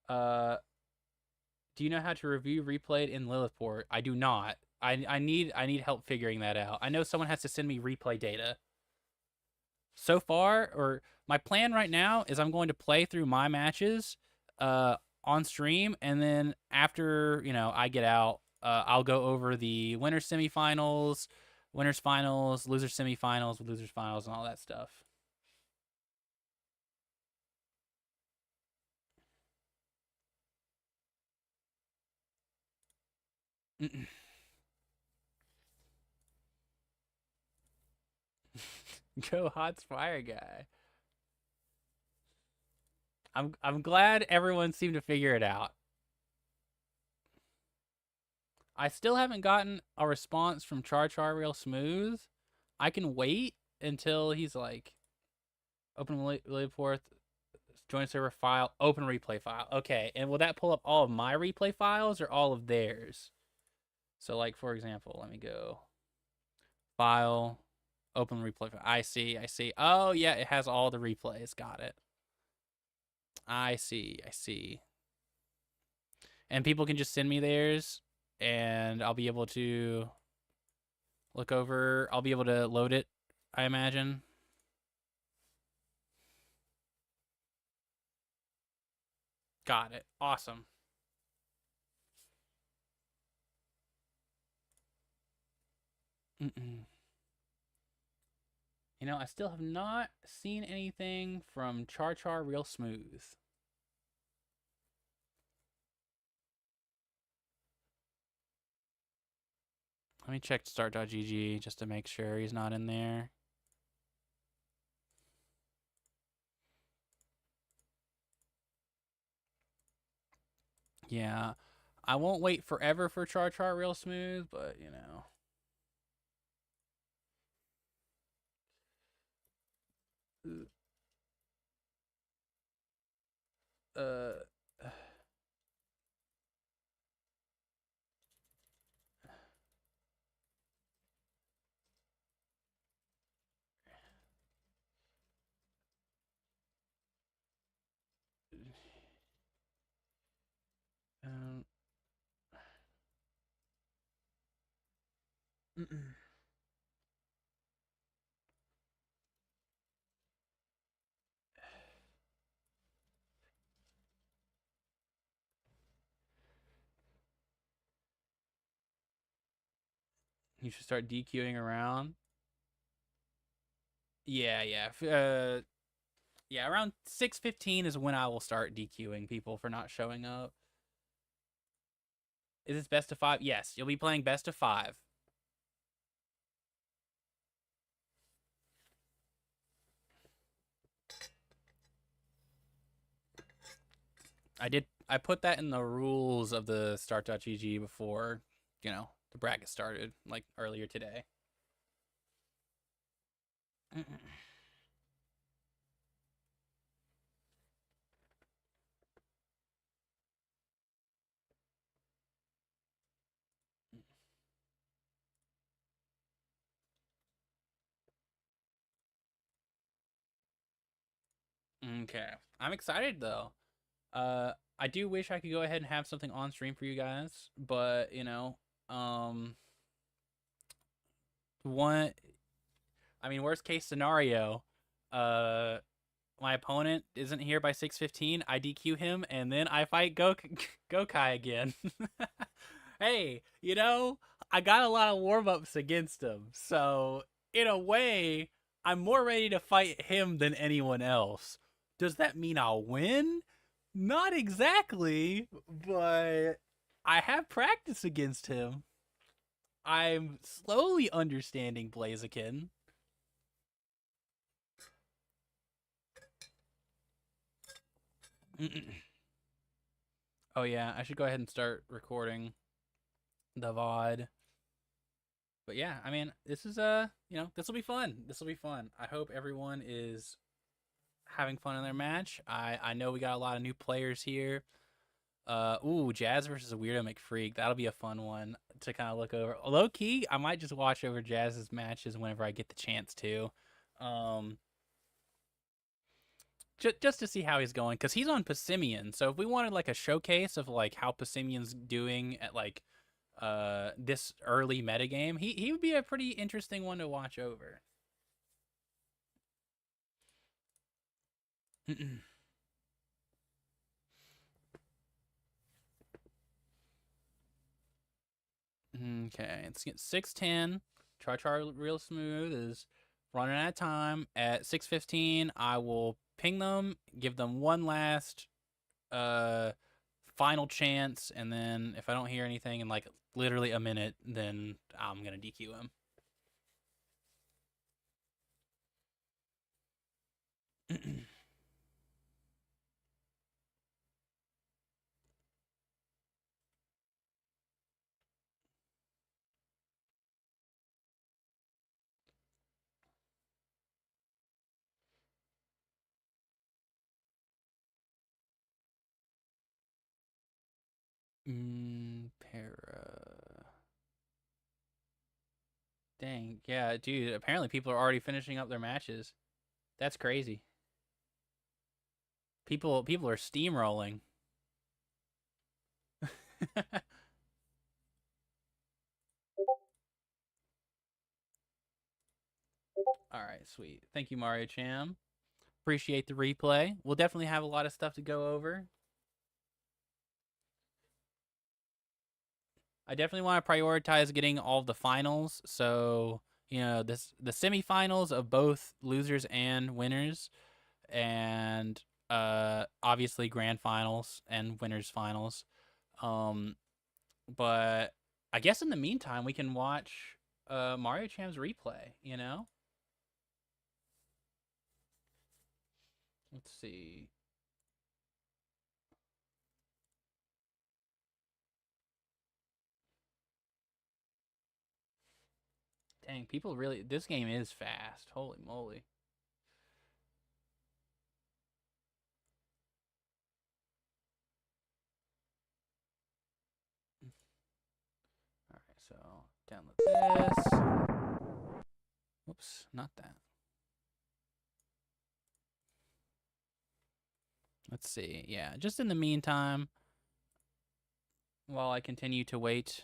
Uh, do you know how to review replayed in Lilithport? I do not. I need help figuring that out. I know someone has to send me replay data. So far, or my plan right now is I'm going to play through my matches on stream, and then after I get out, I'll go over the winners semifinals, winners finals, losers semifinals, losers finals, and all that stuff. Go Hot's Fire Guy. I'm glad everyone seemed to figure it out. I still haven't gotten a response from Char Real Smooth. I can wait until he's like open Forth, join server file, open replay file. Okay, and will that pull up all of my replay files or all of theirs? So like for example, let me go file, open replay file. I see. Oh yeah, it has all the replays. Got it. I see. And people can just send me theirs, and I'll be able to look over. I'll be able to load it, I imagine. Got it. Awesome. Mm-mm. You know, I still have not seen anything from Char Char Real Smooth. Let me check start.gg just to make sure he's not in there. Yeah, I won't wait forever for Char Char Real Smooth, but you know. Uh, um, you should start DQing around. Yeah, yeah. Yeah, around 6:15 is when I will start DQing people for not showing up. Is this best of 5? Yes, you'll be playing best of 5. I put that in the rules of the start.gg before, you know, the bracket started, like earlier today. Okay. I'm excited though. I do wish I could go ahead and have something on stream for you guys, but you know, um one I mean, worst case scenario, uh my opponent isn't here by 6:15, I DQ him and then I fight Gokai again. Hey, you know, I got a lot of warm-ups against him. So, in a way, I'm more ready to fight him than anyone else. Does that mean I'll win? Not exactly, but I have practice against him. I'm slowly understanding Blaziken. Oh yeah, I should go ahead and start recording the VOD. But yeah, I mean, this is you know, this will be fun. This will be fun. I hope everyone is having fun in their match. I know we got a lot of new players here. Ooh, Jazz versus a Weirdo McFreak. That'll be a fun one to kind of look over. Low key, I might just watch over Jazz's matches whenever I get the chance to. Um, just to see how he's going, because he's on Passimian. So if we wanted like a showcase of like how Passimian's doing at like this early metagame, he would be a pretty interesting one to watch over. Okay, let's get 6:10. Char Real Smooth is running out of time. At 6:15, I will ping them, give them one last final chance, and then if I don't hear anything in like literally a minute, then I'm gonna DQ him. Para. Dang, yeah, dude. Apparently, people are already finishing up their matches. That's crazy. People are steamrolling. All right, sweet. Thank you, Mario Cham. Appreciate the replay. We'll definitely have a lot of stuff to go over. I definitely want to prioritize getting all of the finals. So, you know, the semifinals of both losers and winners, and obviously grand finals and winners finals. Um, but I guess in the meantime we can watch Mario Cham's replay, you know? Let's see. Dang, people really, this game is fast. Holy moly. All right, so download this. Whoops, not that. Let's see. Yeah, just in the meantime, while I continue to wait.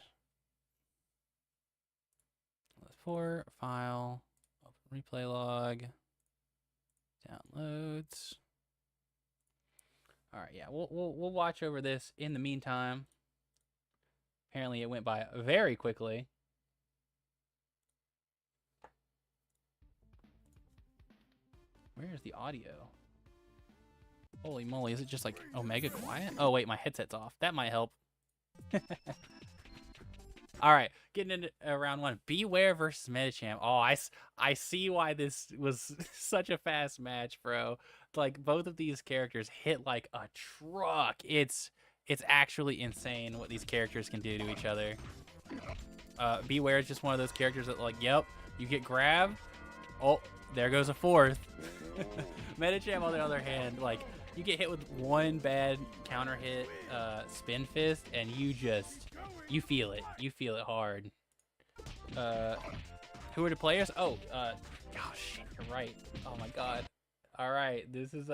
For file, open replay log, downloads. All right, yeah, we'll watch over this in the meantime. Apparently, it went by very quickly. Where is the audio? Holy moly, is it just like Omega quiet? Oh wait, my headset's off. That might help. All right, getting into round one. Beware versus Medicham. Oh, I see why this was such a fast match, bro. Like both of these characters hit like a truck. It's actually insane what these characters can do to each other. Beware is just one of those characters that like, yep, you get grabbed. Oh, there goes a fourth. Medicham, on the other hand, like you get hit with one bad counter hit, spin fist, and you feel it. You feel it hard. Who are the players? Oh, shit, you're right. Oh my god. All right, this is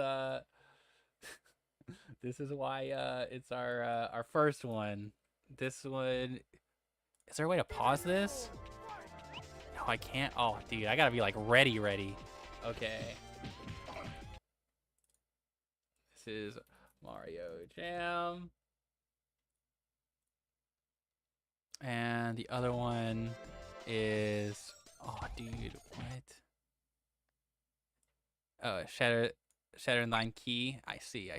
this is why it's our first one. This one, is there a way to pause this? No, I can't. Oh, dude, I gotta be like ready. Okay. This is Mario Jam. And the other one is, oh, dude, what? Oh, Shatter 9 Key. I see.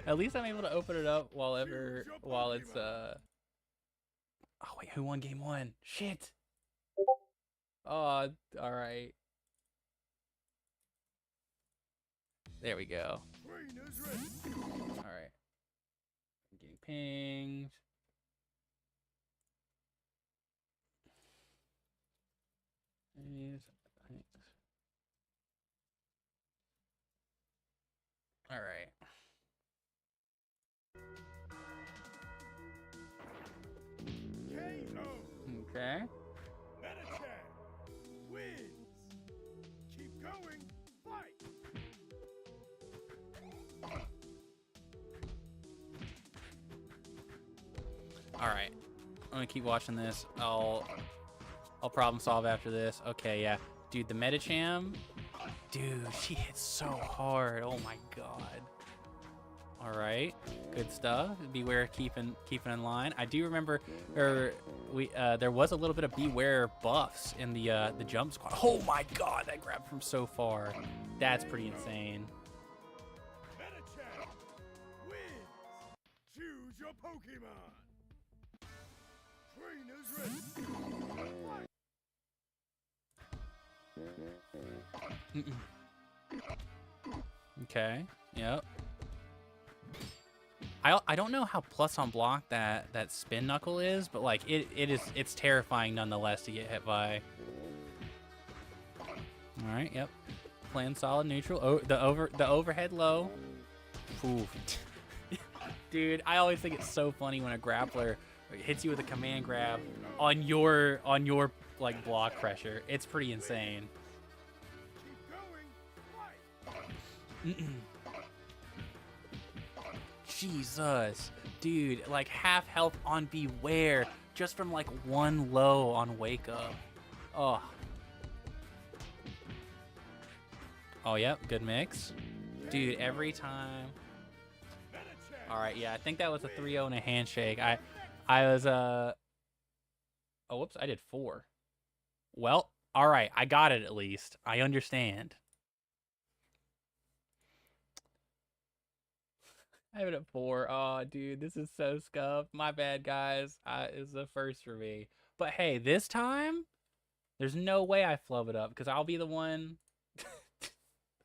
At least I'm able to open it up while it's Oh wait, who won game one? Shit. Oh, all right. There we go. All right. I'm getting pinged. Thanks. All right. Okay. Medicham wins. Keep going. Fight. All right. I'm gonna keep watching this. I'll problem solve after this. Okay, yeah. Dude, the Medicham. Dude, she hits so hard. Oh my god. All right, good stuff. Beware keeping in line. I do remember there was a little bit of Beware buffs in the jump squad. Oh my god, that grab from so far. That's pretty insane. Medicham wins. Choose your Pokemon. Trainers ready. Okay. Yep. I don't know how plus on block that spin knuckle is, but like it's terrifying nonetheless to get hit by. All right. Yep. Playing solid neutral. Oh, the overhead low. Ooh. Dude, I always think it's so funny when a grappler hits you with a command grab on your like block pressure. It's pretty insane. Jesus, dude, like half health on Beware just from like one low on Wake Up. Oh, yep, good mix. Dude, every time. All right, yeah, I think that was a 3-0 and a handshake. I was oh, whoops, I did 4. Well, all right, I got it at least. I understand. I have it at 4. Oh, dude, this is so scuffed. My bad, guys. It's the first for me. But hey, this time, there's no way I flub it up because I'll be the one.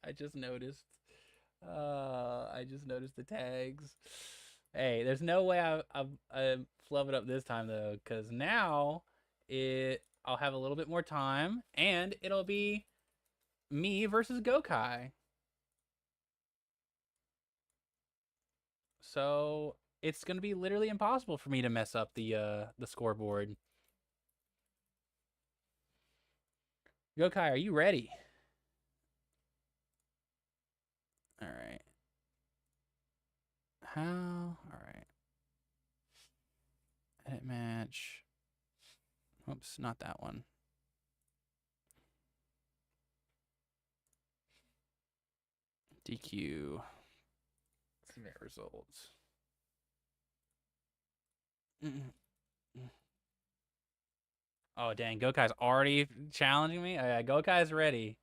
I just noticed. I just noticed the tags. Hey, there's no way I flub it up this time though, because now I'll have a little bit more time, and it'll be me versus Gokai. So it's gonna be literally impossible for me to mess up the scoreboard. Gokai, are you ready? All right. How? All right. Edit match. Oops, not that one. DQ. Submit results. Oh, dang. Gokai's already challenging me? Yeah, Gokai's ready.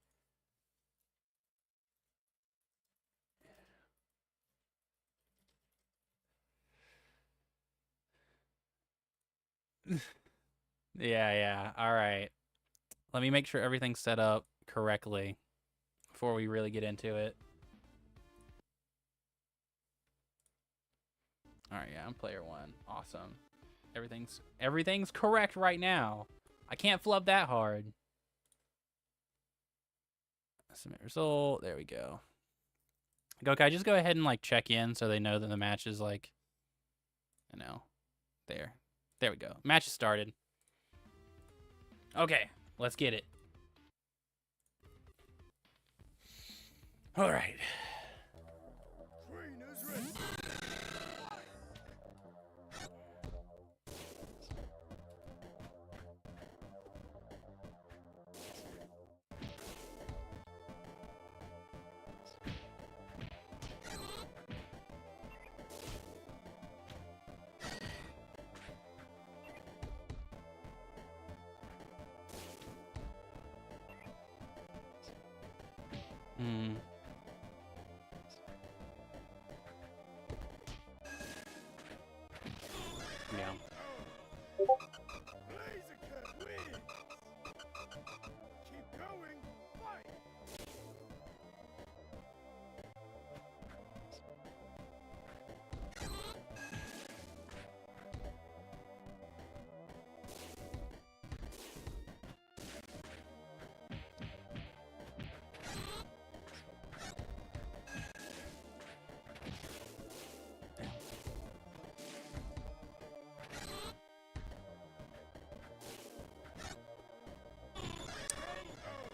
Yeah. All right. Let me make sure everything's set up correctly before we really get into it. All right, yeah, I'm player 1. Awesome. Everything's correct right now. I can't flub that hard. Submit result. There we go. Gokai, just go ahead and like check in so they know that the match is like, you know, there. There we go. Match is started. Okay, let's get it. All right. Trainers ready. Yeah. Blaziken wins. Keep going. Fight.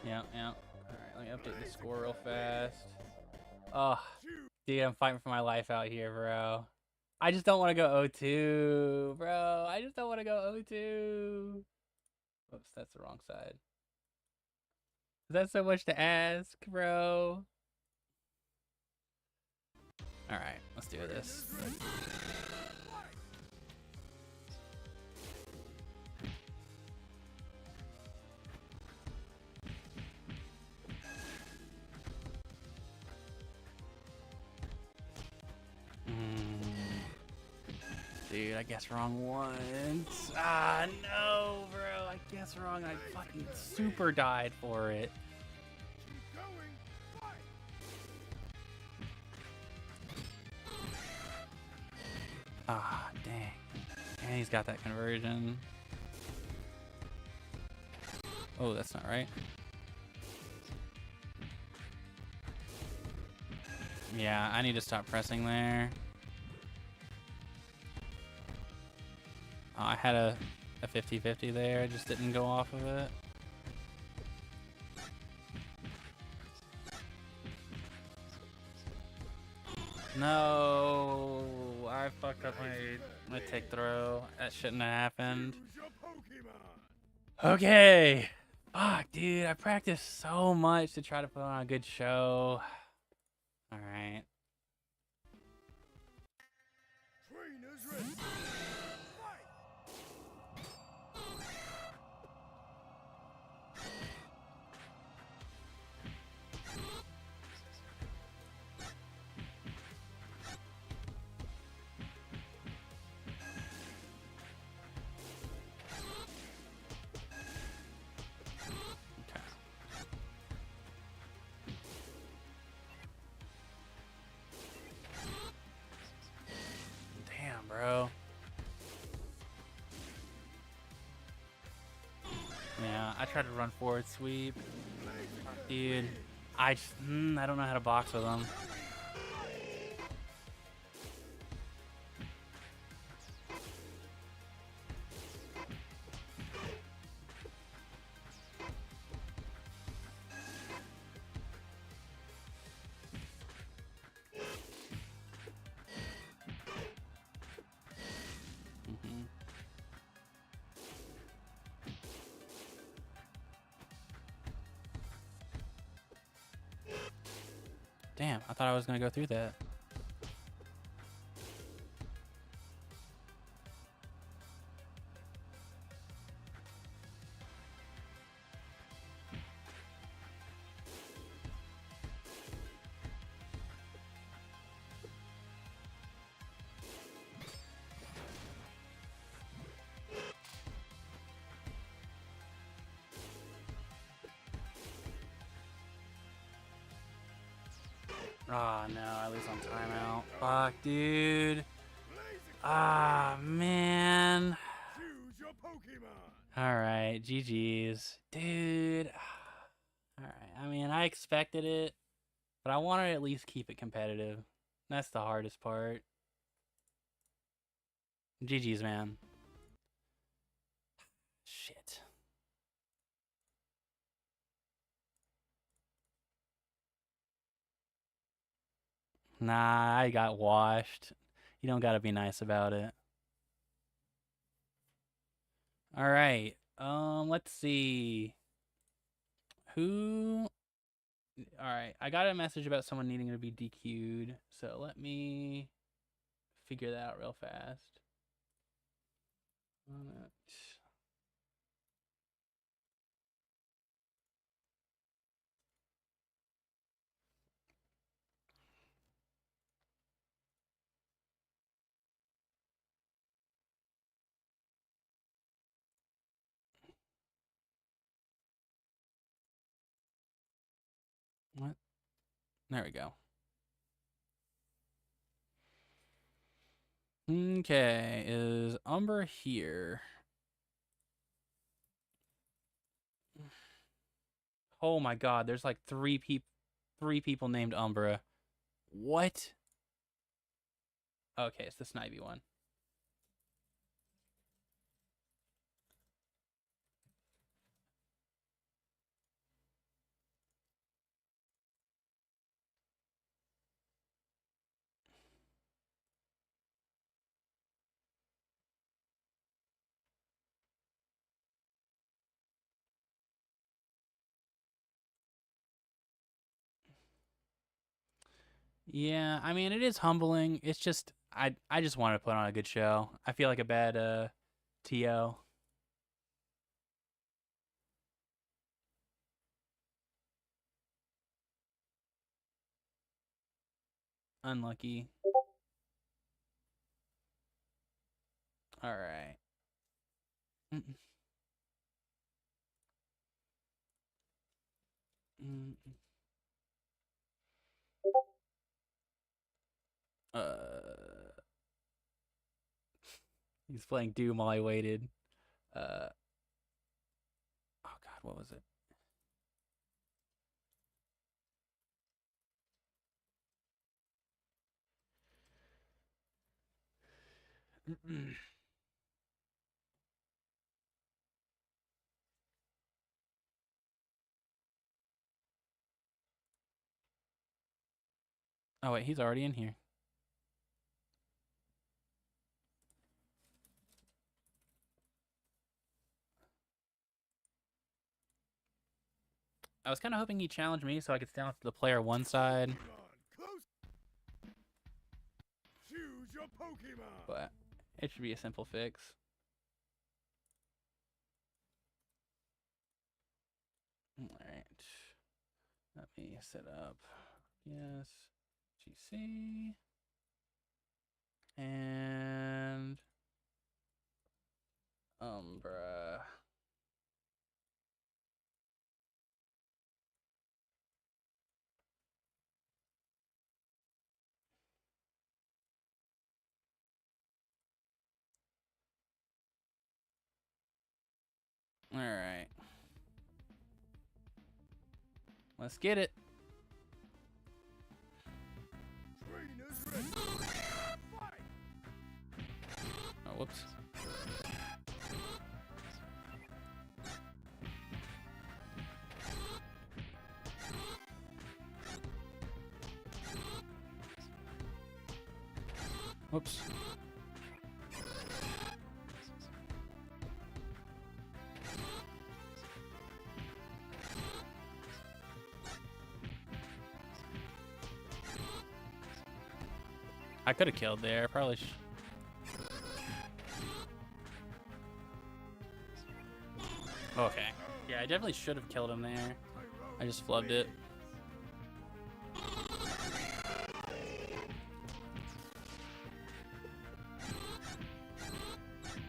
Yeah. All right, let me update the score real fast. Oh, dude, I'm fighting for my life out here, bro. I just don't want to go 0-2, bro. I just don't want to go 0-2. Oops, that's the wrong side. Is that so much to ask, bro? All right, let's do this. Dude, I guess wrong once. Ah, no, bro. I guess wrong. I fucking super died for it. Keep going. Fight. Ah, dang. And he's got that conversion. Oh, that's not right. Yeah, I need to stop pressing there. Oh, I had a 50-50 there. I just didn't go off of it. No, I fucked up my take throw. That shouldn't have happened. Choose your Pokemon. Okay. Fuck, dude. I practiced so much to try to put on a good show. All right. Ready. Fight. Okay. Damn, bro. Yeah, I tried to run forward sweep. Dude, I don't know how to box with them. Mhm. Damn, I thought I was gonna go through that. Oh no, at least on timeout. Fuck, dude. Ah, man. Choose your Pokemon. Alright, GG's. Dude. Alright, I mean, I expected it, but I wanted to at least keep it competitive. That's the hardest part. GG's, man. Shit. Nah, I got washed. You don't gotta be nice about it. Alright, let's see. Who... Alright, I got a message about someone needing to be DQ'd, so let me figure that out real fast. What? There we go. Okay, is Umber here? Oh my god, there's like three people named Umbra. What? Okay, it's the Snivy one. Yeah, I mean it is humbling. It's just I just want to put on a good show. I feel like a bad TO. Unlucky. All right. Mm, mm, Uh, he's playing Doom while I waited. Oh god, what was it? Oh wait, he's already in here. I was kind of hoping he'd challenge me so I could stand off to the player one side, Pokemon, close. Choose your Pokemon. but It should be a simple fix. All right. Let me set up. Yes. GC. And Umbra. All right. Let's get it. Trainers ready. Fight. Oh, whoops. Whoops. I could have killed there. Probably. Okay. Yeah, I definitely should have killed him there. I just flubbed it.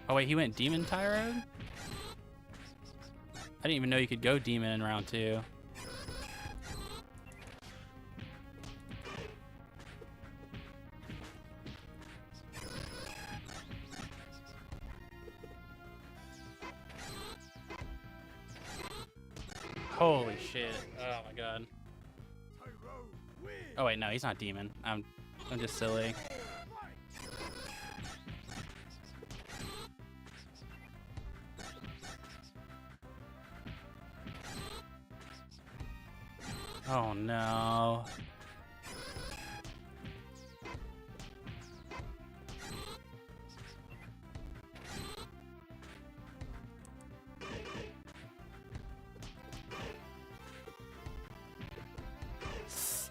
Oh wait, he went Demon Tyrone? I didn't even know you could go Demon in round 2. Holy shit. Oh my god. Oh wait, no, he's not Demon. I'm just silly. Oh no.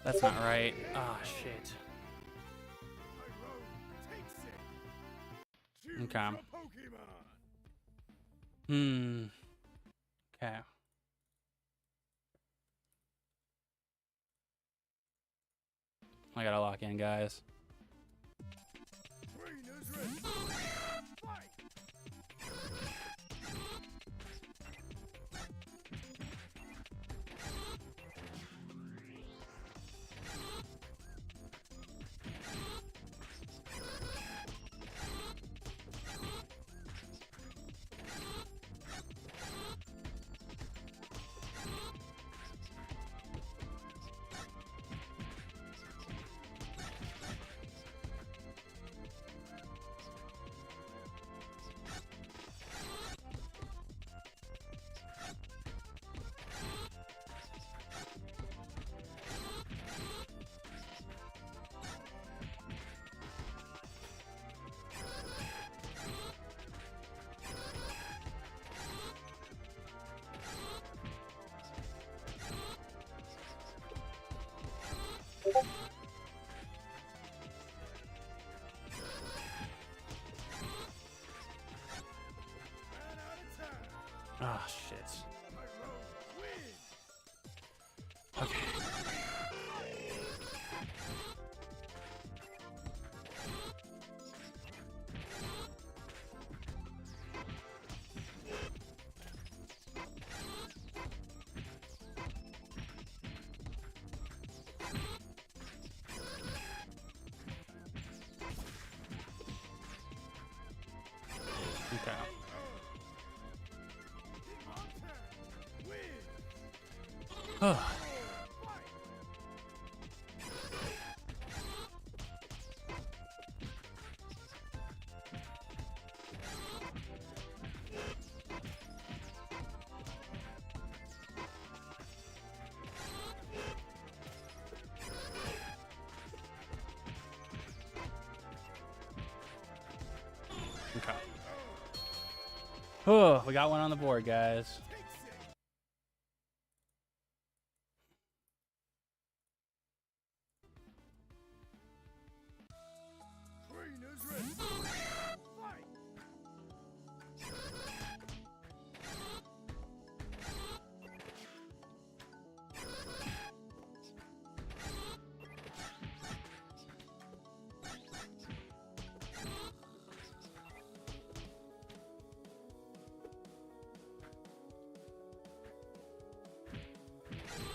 That's not right. Oh shit. Okay. Okay. I gotta lock in, guys. Oh shit. Okay. Okay. Oh. Okay. Oh, we got one on the board, guys.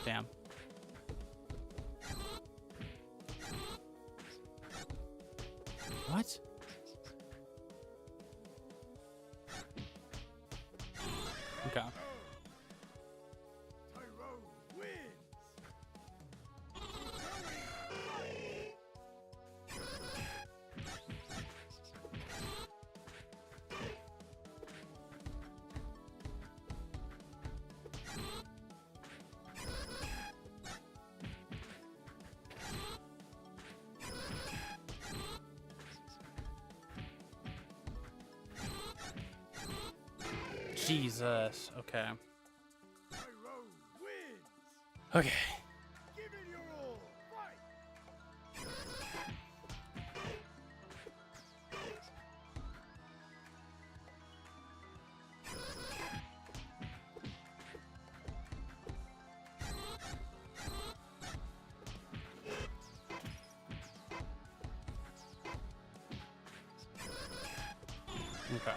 Damn. What? Okay. Tyrone wins. Jesus. Okay. Tyrone wins. Okay. Give it your all. Fight. Okay.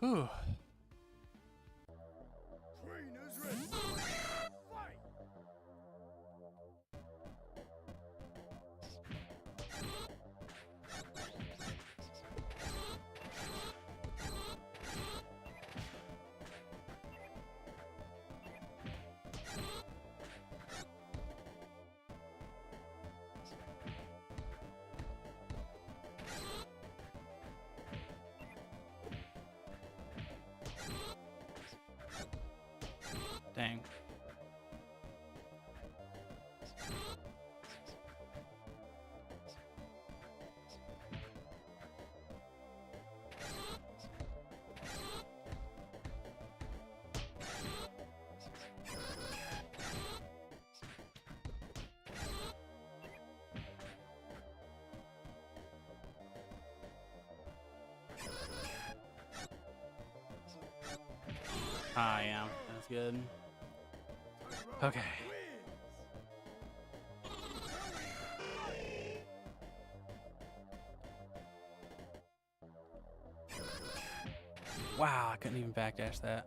Whew. Trainers ready. Fight. Dang. Ah, yeah. That's good. Tyrone Okay. wins. Wow, I couldn't even backdash that.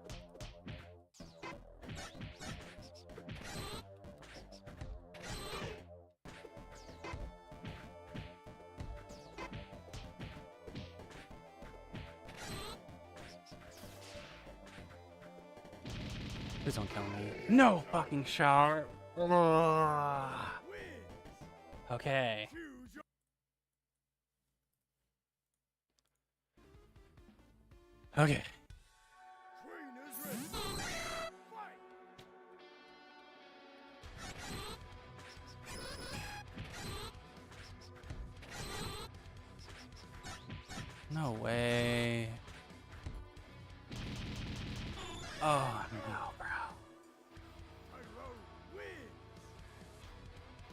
Please don't kill me. No fucking shot. Ugh. Wins. Okay. Choose your Okay. trainers ready. Fight. No way. Oh no, bro. Tyrone wins.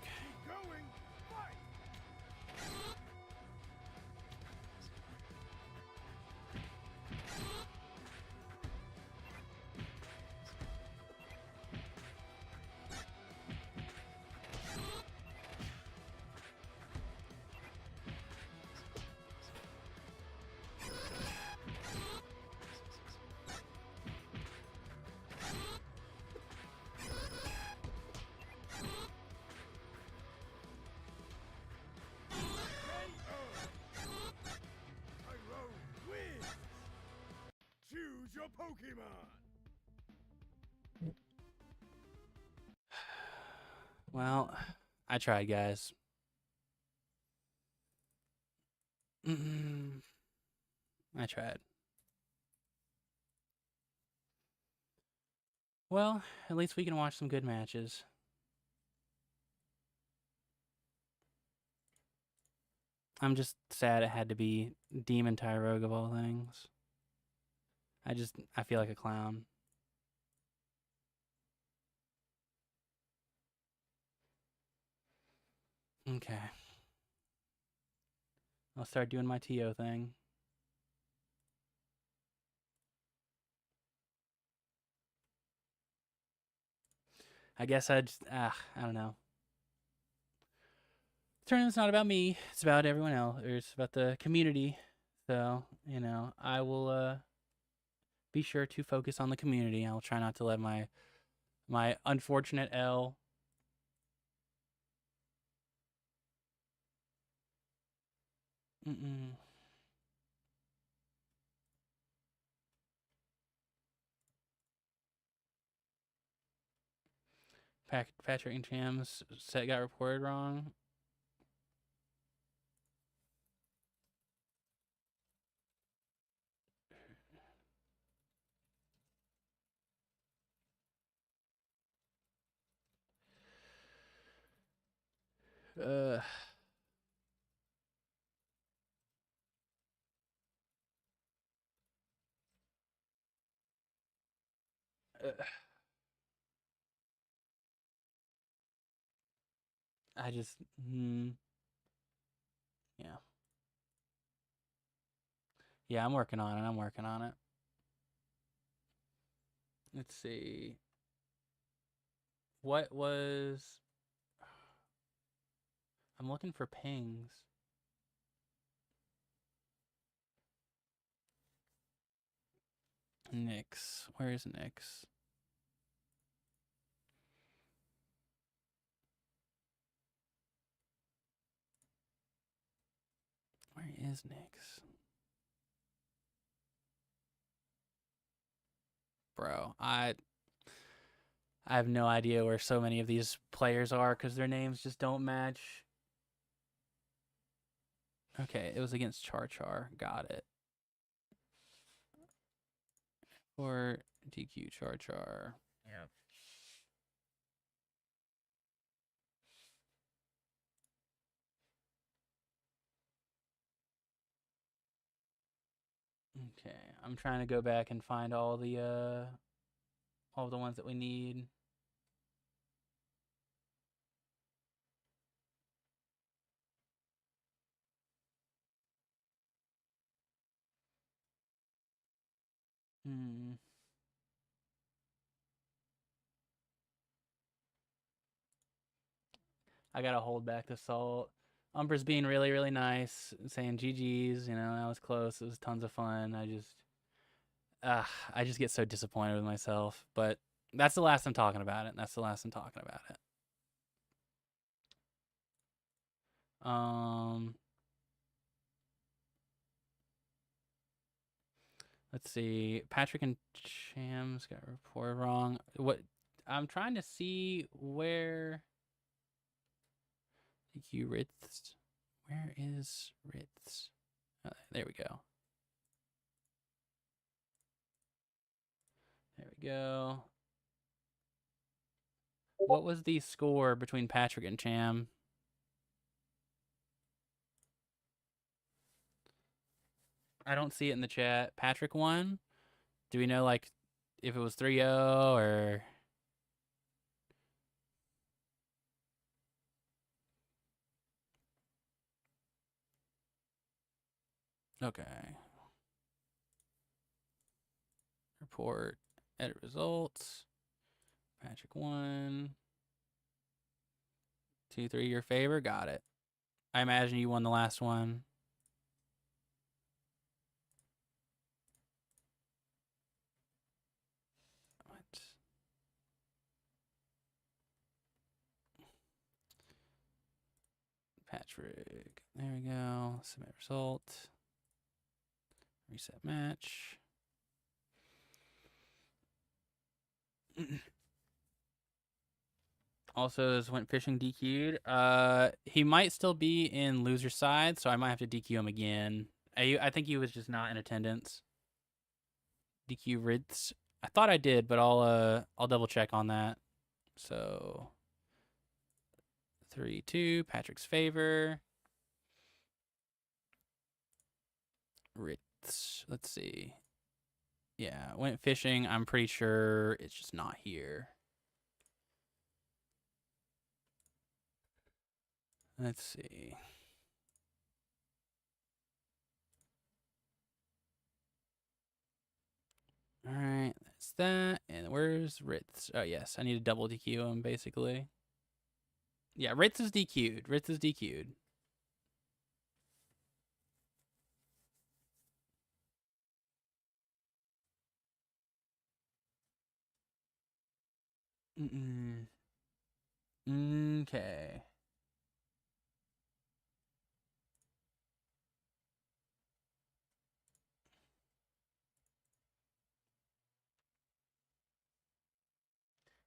Keep going. Fight. Tyrone wins. Choose your Pokemon. Well, I tried, guys. I tried. Well, at least we can watch some good matches. I'm just sad it had to be Demon Tyrogue of all things. I feel like a clown. Okay. I'll start doing my TO thing. I guess I don't know. tournament's not about me. It's about everyone else. Or it's about the community. So, you know, I will be sure to focus on the community. I will try not to let my unfortunate L. Mm-mm. Patrick and Cham's set got reported wrong. Uh, I just, yeah. Yeah, I'm working on it. I'm working on it. Let's see. What was... I'm looking for pings. Nyx. Where is Nyx? Where is Nyx? Bro, I have no idea where so many of these players are because their names just don't match. Okay, it was against Char Char. Got it. Or DQ Char Char. Yeah. Okay, I'm trying to go back and find all the ones that we need. I gotta hold back the salt. Umber's being really, really nice, saying GG's. You know, that was close. It was tons of fun. I just get so disappointed with myself. But that's the last I'm talking about it. That's the last I'm talking about it. Let's see. Patrick and Chams got reported wrong. What? I'm trying to see where. You Ritz. Where is Ritz? There we go. There we go. What was the score between Patrick and Cham? I don't see it in the chat. Patrick won? Do we know, like, if it was 3-0 or... Okay. Report. Edit results. Patrick won. 2-3 your favor. Got it. I imagine you won the last one. What? Patrick. There we go. Submit result. Reset match. Also, is went fishing DQ'd. He might still be in loser side, so I might have to DQ him again. I think he was just not in attendance. DQ Ritz. I thought I did, but I'll double check on that. So 3-2, Patrick's favor. Ritz. Let's see. Yeah, went fishing. I'm pretty sure it's just not here. Let's see. All right, that's that. And where's Ritz? Oh, yes, I need to double DQ him, basically. Yeah, Ritz is DQ'd. Ritz is DQ'd. Okay.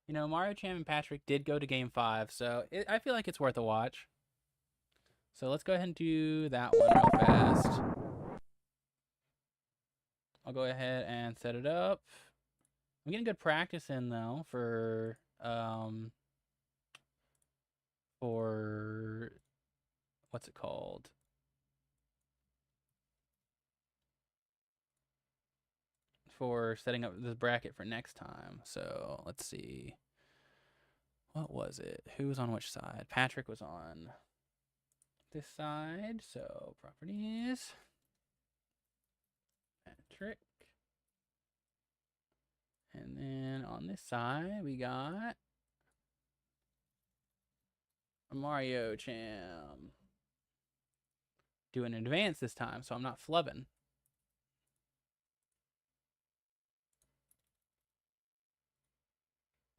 You know, Mario Cham and Patrick did go to Game 5, so I feel like it's worth a watch. So let's go ahead and do that one real fast. I'll go ahead and set it up. I'm getting good practice in though for what's it called? For setting up this bracket for next time. So let's see. What was it? Who was on which side? Patrick was on this side. So properties. Patrick. And then on this side, we got Mario Cham. Doing an advance this time, so I'm not flubbing.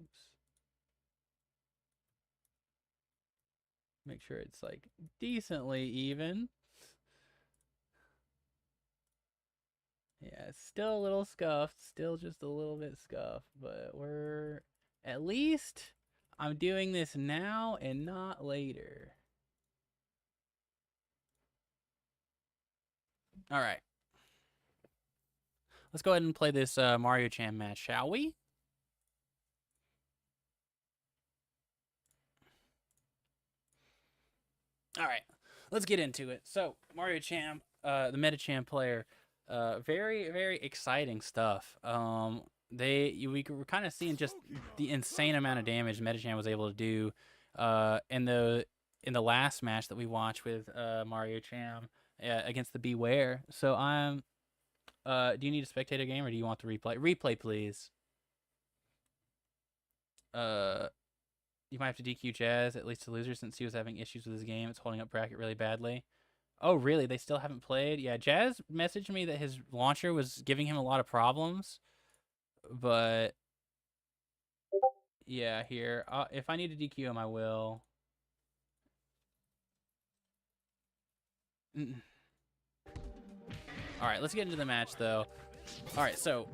Oops. Make sure it's like decently even. Yeah, it's still a little scuffed, still just a little bit scuffed, but we're at least I'm doing this now and not later. All right. Let's go ahead and play this Mario Cham match, shall we? All right, let's get into it. So Mario Cham, the Metacham player, very very exciting stuff. We were kind of seeing just the insane amount of damage Metacham was able to do in the last match that we watched with Mario Cham against the Beware. So I'm. Do you need a spectator game or do you want the replay? Replay, please. You might have to DQ Jazz, at least to loser, since he was having issues with his game. It's holding up bracket really badly. Oh, really? They still haven't played? Yeah, Jazz messaged me that his launcher was giving him a lot of problems. But, yeah, here. If I need to DQ him, I will. All right, let's get into the match, though. All right, so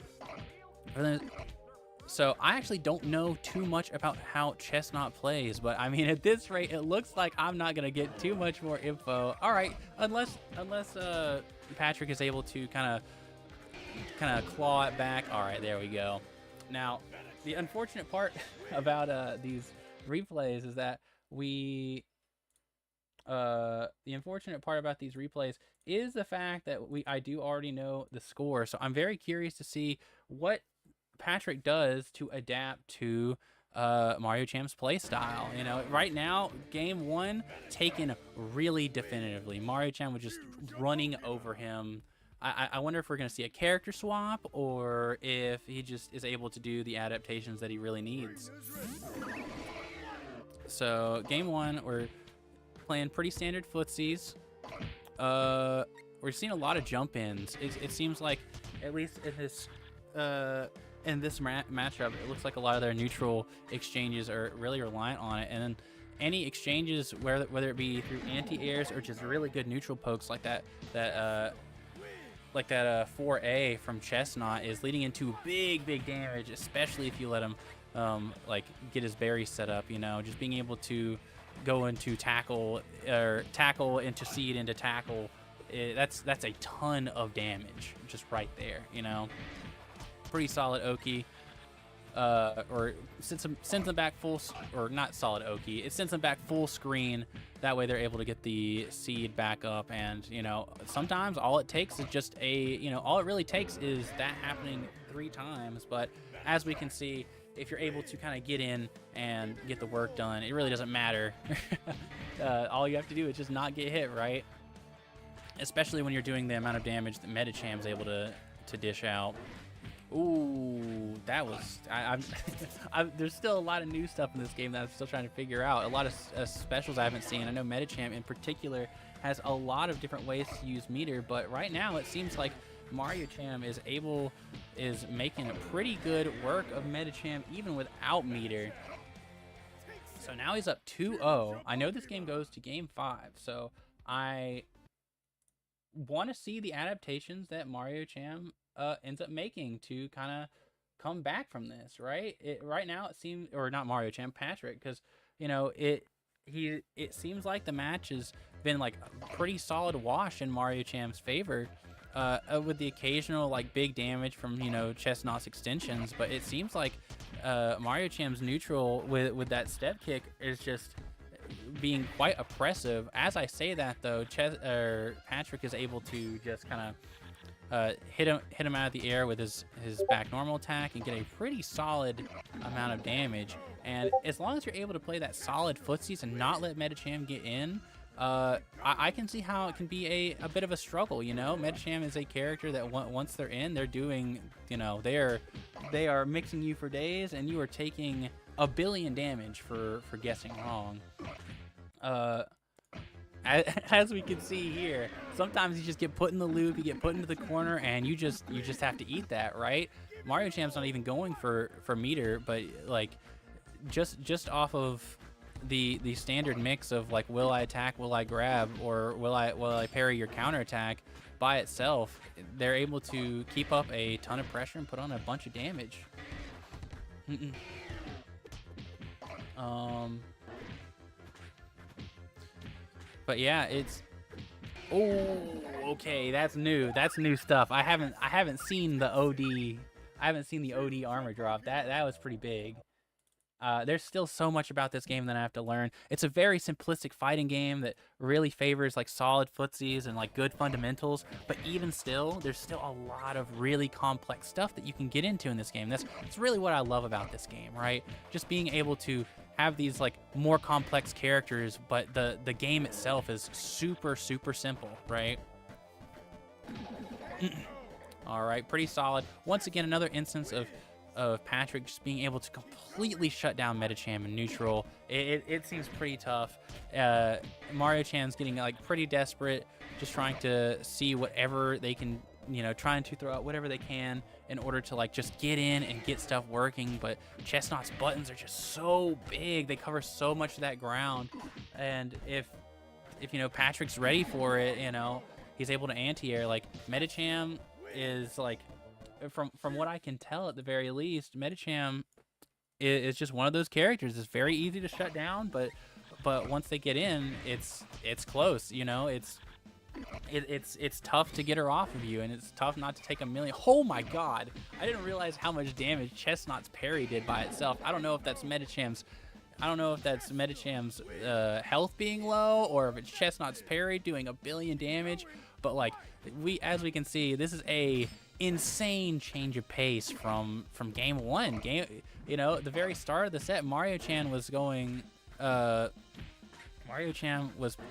I actually don't know too much about how Chestnut plays, but I mean, at this rate, it looks like I'm not gonna get too much more info. All right, unless Patrick is able to kind of claw it back. All right, there we go. Now, the unfortunate part about these replays is that the unfortunate part about these replays is the fact that I do already know the score, so I'm very curious to see what Patrick does to adapt to Mario Cham's play style. You know, right now, game one taken really definitively. Mario Cham was just running over him. I wonder if we're going to see a character swap or if he just is able to do the adaptations that he really needs. So game one, we're playing pretty standard footsies. We're seeing a lot of jump ins. It seems like, at least in this matchup, it looks like a lot of their neutral exchanges are really reliant on it. And then any exchanges, whether it be through anti-airs or just really good neutral pokes like that 4A from Chestnut, is leading into big damage, especially if you let him like get his berries set up. You know, just being able to go into tackle or tackle into seed into tackle, that's a ton of damage just right there. You know, pretty solid Oki. Or sends them back full, or not solid Oki. It sends them back full screen. That way they're able to get the seed back up. And you know, sometimes all it takes is just all it really takes is that happening 3 times. But as we can see, if you're able to kind of get in and get the work done, it really doesn't matter. All you have to do is just not get hit, right? Especially when you're doing the amount of damage that Metacham's able to dish out. Ooh, that was there's still a lot of new stuff in this game that I'm still trying to figure out. A lot of specials I haven't seen. I know Metacham in particular has a lot of different ways to use meter, but right now it seems like Mario Cham is is making a pretty good work of Medicham even without meter. So now he's up 2-0. I know this game goes to game 5, so I want to see the adaptations that Mario Cham ends up making to kind of come back from this, right? Right now it seems, or not Mario Cham, Patrick, because you know it seems like the match has been like a pretty solid wash in Mario Cham's favor, with the occasional like big damage from Chestnut's extensions, but it seems like Mario Cham's neutral with that step kick is just being quite oppressive. As I say that though, Patrick is able to just kind of hit him out of the air with his back normal attack and get a pretty solid amount of damage. And as long as you're able to play that solid footsies and not let Medicham get in, I can see how it can be a bit of a struggle. Medicham is a character that once they're in, they're doing, they are mixing you for days, and you are taking a billion damage for guessing wrong. As we can see here, sometimes you just get put in the loop, you get put into the corner, and you just have to eat that, right? Mario Cham's not even going for meter, but like just off of the standard mix of like, will I attack, will I grab, or will I parry your counterattack by itself, they're able to keep up a ton of pressure and put on a bunch of damage. But yeah, it's okay. That's new. That's new stuff. I haven't seen the OD. I haven't seen the OD armor drop. That was pretty big. There's still so much about this game that I have to learn. It's a very simplistic fighting game that really favors like solid footsies and like good fundamentals, but even still, there's still a lot of really complex stuff that you can get into in this game. That's really what I love about this game, right? Just being able to have these like more complex characters, but the game itself is super simple, right? All right, pretty solid. Once again, another instance of Patrick just being able to completely shut down Medicham in neutral. It seems pretty tough. Mario Chan's getting like pretty desperate, just trying to see whatever they can, trying to throw out whatever they can in order to like just get in and get stuff working. But Chestnut's buttons are just so big; they cover so much of that ground. And if Patrick's ready for it, he's able to anti-air. Like Medicham is like, from what I can tell at the very least, Medicham is just one of those characters. It's very easy to shut down, but once they get in, it's close. It's tough to get her off of you, and it's tough not to take a million. Oh my God! I didn't realize how much damage Chestnut's parry did by itself. I don't know if that's Medicham's health being low, or if it's Chestnut's parry doing a billion damage. But like as we can see, this is a insane change of pace from game one. The very start of the set, Mario Chan was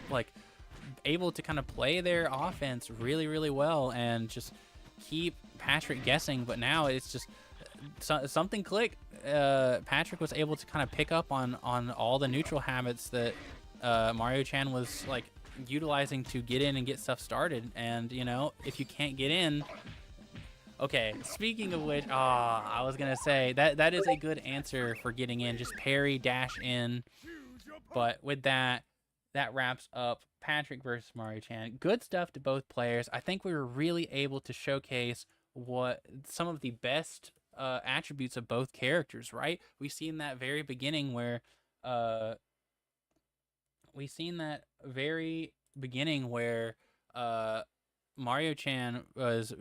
like able to kind of play their offense really well and just keep Patrick guessing. But now it's just something clicked. Patrick was able to kind of pick up on all the neutral habits that Mario Chan was like utilizing to get in and get stuff started. And if you can't get in, okay, speaking of which, I was gonna say that is a good answer for getting in. Just parry, dash in. But with that wraps up Patrick versus Mario Chan. Good stuff to both players. I think we were really able to showcase what some of the best attributes of both characters, right? We seen that very beginning where Mario Chan was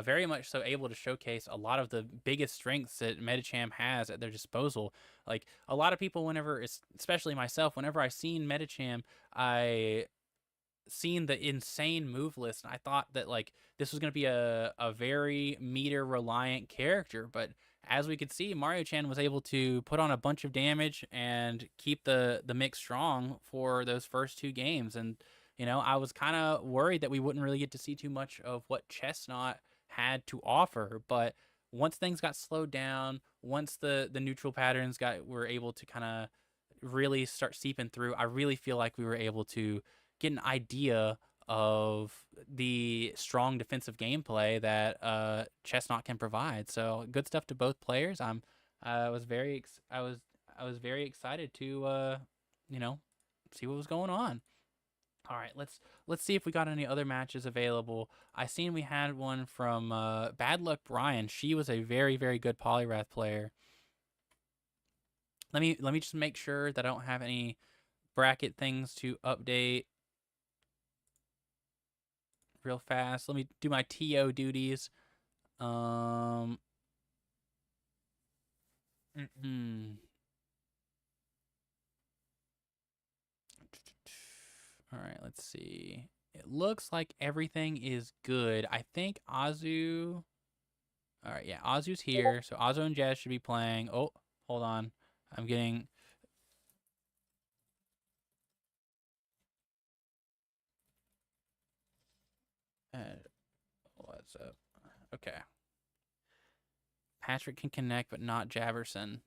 very much so able to showcase a lot of the biggest strengths that Medicham has at their disposal. Like a lot of people, especially myself, whenever I seen Medicham, I seen the insane move list, and I thought that like this was going to be a very meter reliant character. But as we could see, Mario Chan was able to put on a bunch of damage and keep the mix strong for those first two games. And I was kind of worried that we wouldn't really get to see too much of what Chestnut had to offer. But once things got slowed down, once the neutral patterns were able to kind of really start seeping through, I really feel like we were able to get an idea of the strong defensive gameplay that Chestnut can provide. So good stuff to both players. I was very I was very excited to you know, see what was going on. All right, let's see if we got any other matches available. I seen we had one from Bad Luck Brian. She was a very good Polyrath player. Let me just make sure that I don't have any bracket things to update real fast. Let me do my TO duties. Um. All right, let's see. It looks like everything is good. I think Azu. All right, yeah, Azu's here, so Azu and Jazz should be playing. Oh, hold on, I'm getting. What's up? Okay. Patrick can connect, but not Jabberson.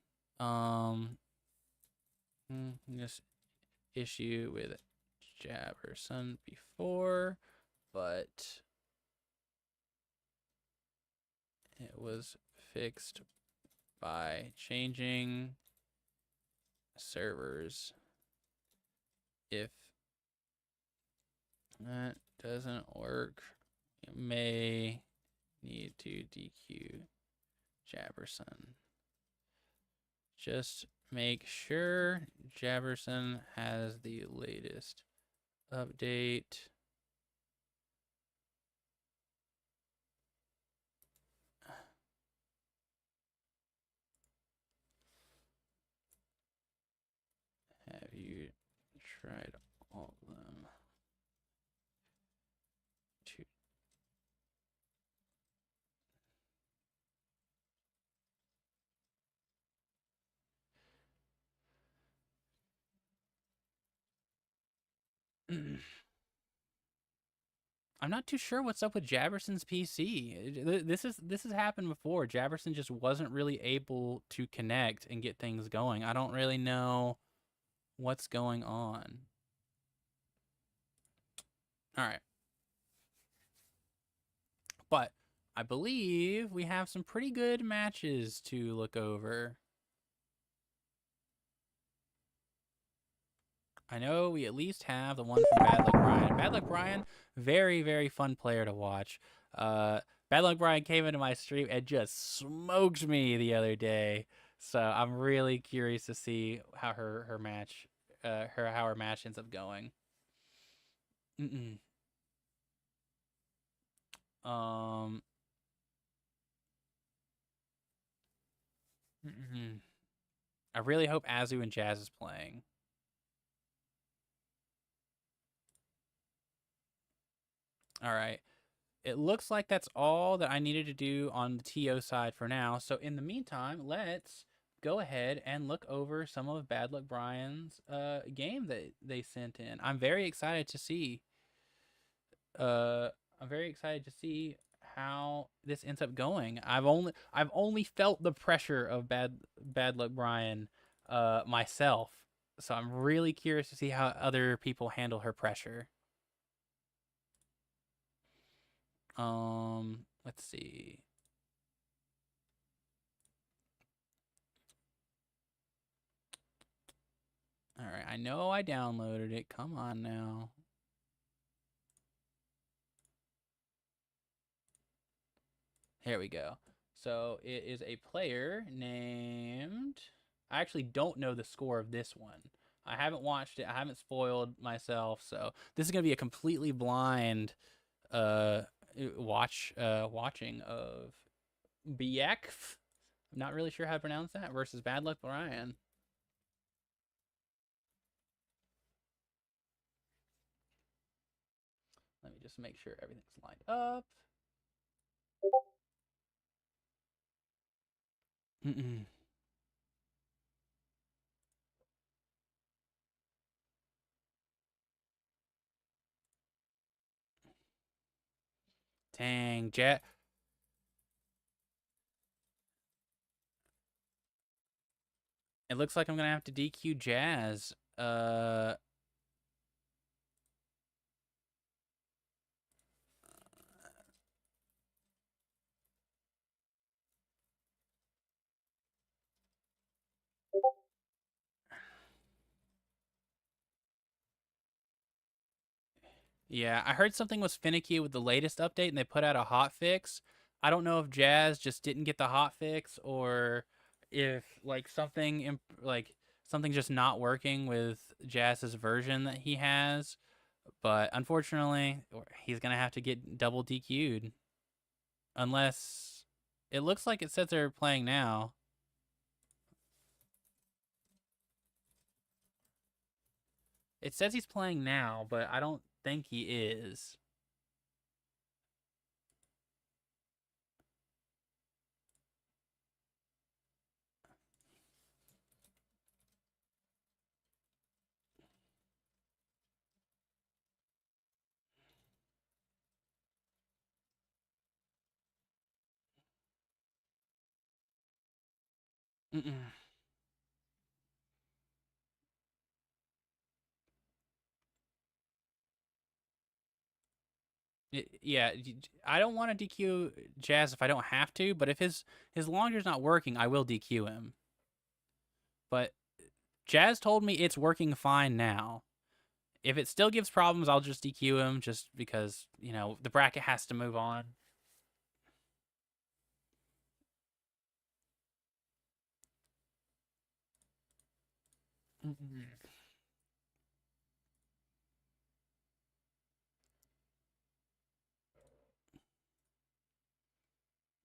This issue with Jabberson before, but it was fixed by changing servers. If that doesn't work, you may need to DQ Jabberson. Just make sure Jabberson has the latest update. Have you tried all of them? I'm not too sure what's up with Jabberson's PC. This has happened before. Jabberson just wasn't really able to connect and get things going. I don't really know what's going on. All right. But I believe we have some pretty good matches to look over. I know we at least have the one from Bad Luck Brian. Bad Luck Brian, very fun player to watch. Bad Luck Brian came into my stream and just smoked me the other day. So I'm really curious to see how her match, how her match ends up going. Um. I really hope Azu and Jazz is playing. All right. It looks like that's all that I needed to do on the TO side for now. So in the meantime, let's go ahead and look over some of Bad Luck Brian's game that they sent in. I'm very excited to see. I'm very excited to see how this ends up going. I've only felt the pressure of Bad Luck Brian myself. So I'm really curious to see how other people handle her pressure. Let's see. All right, I know I downloaded it. Come on now. Here we go. So it is a player named. I actually don't know the score of this one. I haven't watched it. I haven't spoiled myself. So this is gonna be a completely blind watching of Biek. I'm not really sure how to pronounce that versus Bad Luck Brian. Let me just make sure everything's lined up. Dang, Jet. It looks like I'm gonna have to DQ Jazz. Yeah, I heard something was finicky with the latest update and they put out a hot fix. I don't know if Jazz just didn't get the hot fix or if like something just not working with Jazz's version that he has, but unfortunately, he's going to have to get double DQ'd unless it looks like it says they're playing now. It says he's playing now, but I don't think he is. Mm-mm. Yeah, I don't want to DQ Jazz if I don't have to, but if his launcher's not working, I will DQ him. But Jazz told me it's working fine now. If it still gives problems, I'll just DQ him just because, you know, the bracket has to move on.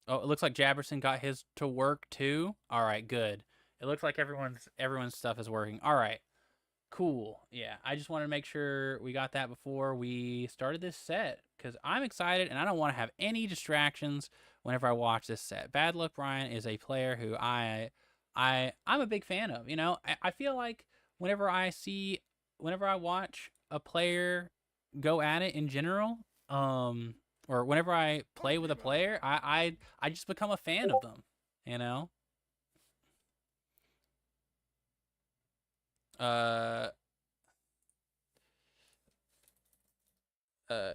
Oh, it looks like Jabberson got his to work too. All right, good. It looks like everyone's stuff is working. All right. Cool. Yeah, I just wanted to make sure we got that before we started this set because I'm excited and I don't want to have any distractions whenever I watch this set. Bad Luck Brian is a player who I'm a big fan of. You know, I feel like whenever I watch a player go at it in general, or whenever I play with a player, I just become a fan of them. You know. Uh. Uh.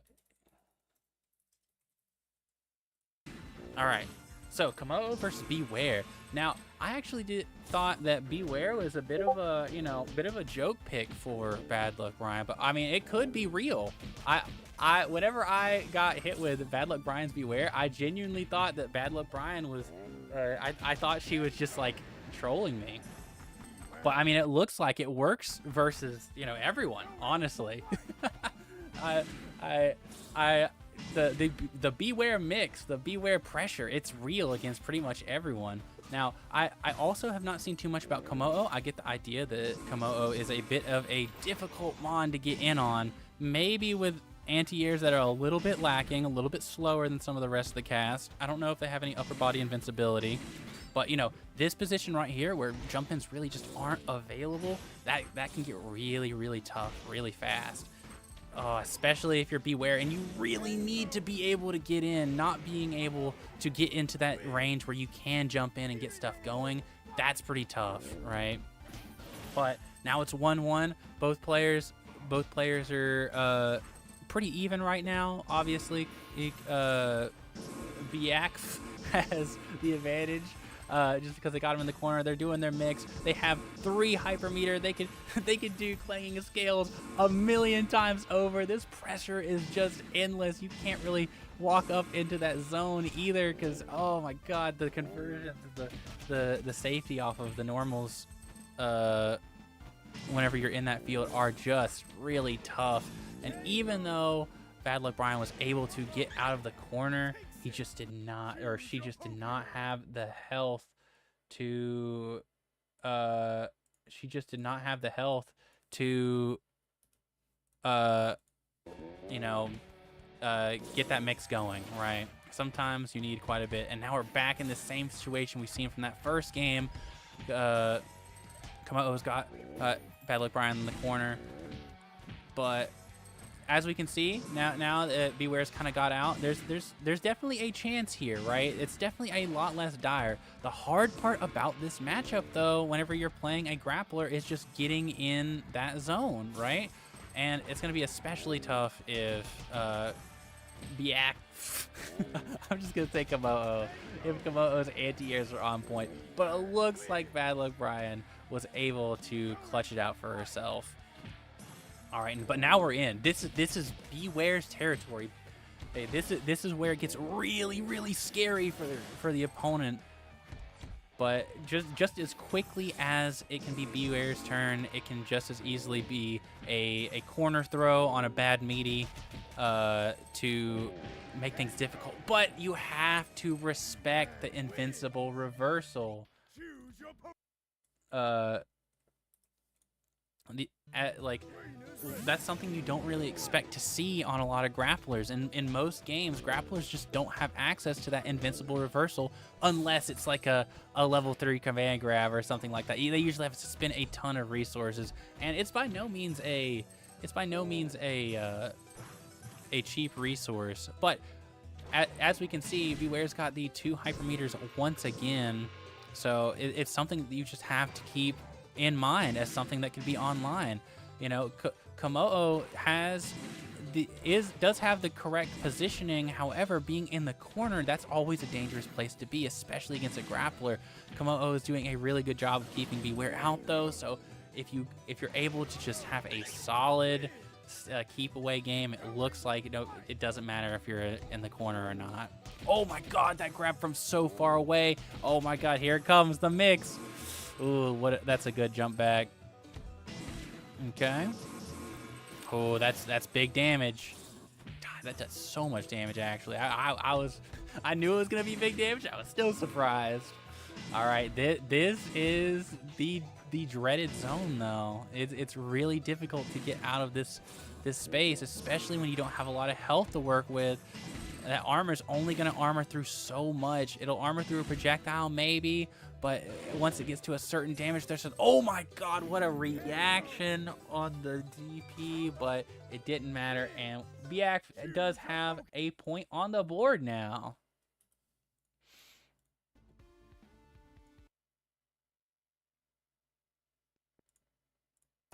All right. So Komodo versus Beware. Now, I actually thought that Beware was a bit of a, bit of a joke pick for Bad Luck Brian, but I mean, it could be real. Whenever I got hit with Bad Luck Brian's Beware, I genuinely thought that Bad Luck Brian was, I thought she was just like trolling me. But I mean, it looks like it works versus, everyone, honestly. I, I, the Beware mix, the Beware pressure, it's real against pretty much everyone. Now, I also have not seen too much about Komodo. I get the idea that Komodo is a bit of a difficult mon to get in on, maybe with anti-airs that are a little bit lacking, a little bit slower than some of the rest of the cast. I don't know if they have any upper body invincibility. But, this position right here where jump-ins really just aren't available, that can get really, really tough really fast. Especially if you're Beware and you really need to be able to get in, not being able to get into that range where you can jump in and get stuff going, that's pretty tough, right? But now it's 1-1. Both players are pretty even right now. Obviously, Biak has the advantage. Just because they got him in the corner, they're doing their mix. They have 3 hypermeter. They could do clanging scales a million times over. This pressure is just endless. You can't really walk up into that zone either, because oh my god, the conversions, the safety off of the normals, whenever you're in that field are just really tough. And even though Bad Luck Brian was able to get out of the corner, he just did not, or she just did not have the health to, she just did not have the health to, get that mix going, right? Sometimes you need quite a bit. And now we're back in the same situation we've seen from that first game. Komodo's got Bad Luck Brian in the corner. But as we can see, now that Beware's kind of got out, there's definitely a chance here, right? It's definitely a lot less dire. The hard part about this matchup, though, whenever you're playing a grappler, is just getting in that zone, right? And it's going to be especially tough if Biak... I'm just going to say Komodo. If Komodo's anti-airs are on point. But it looks like Bad Luck Brian was able to clutch it out for herself. All right, but now we're in. This is Beware's territory. Hey, this is where it gets really scary for the opponent. But just as quickly as it can be Beware's turn, it can just as easily be a corner throw on a bad meaty to make things difficult. But you have to respect the invincible reversal. Choose your Like that's something you don't really expect to see on a lot of grapplers. In most games, grapplers just don't have access to that invincible reversal unless it's like a level 3 command grab or something like that. They usually have to spend a ton of resources, and it's by no means a cheap resource. But as we can see, Beware's got the 2 hypermeters once again, so it's something that you just have to keep in mind as something that can be online. You know, Komo'o does have the correct positioning. However, being in the corner, that's always a dangerous place to be, especially against a grappler. Komo'o is doing a really good job of keeping Beware out though, so if you're able to just have a solid keep away game, it looks like it doesn't matter if you're in the corner or not. Oh my god, that grab from so far away. Oh my god, here it comes, the mix. Ooh, that's a good jump back. Okay. Oh, that's big damage. God, that does so much damage actually. I knew it was gonna be big damage. I was still surprised. All right, this is the dreaded zone though. It's really difficult to get out of this space, especially when you don't have a lot of health to work with. That armor's only gonna armor through so much. It'll armor through a projectile maybe, but once it gets to a certain damage, there's oh my god, what a reaction on the DP, but it didn't matter, and Biak does have a point on the board now.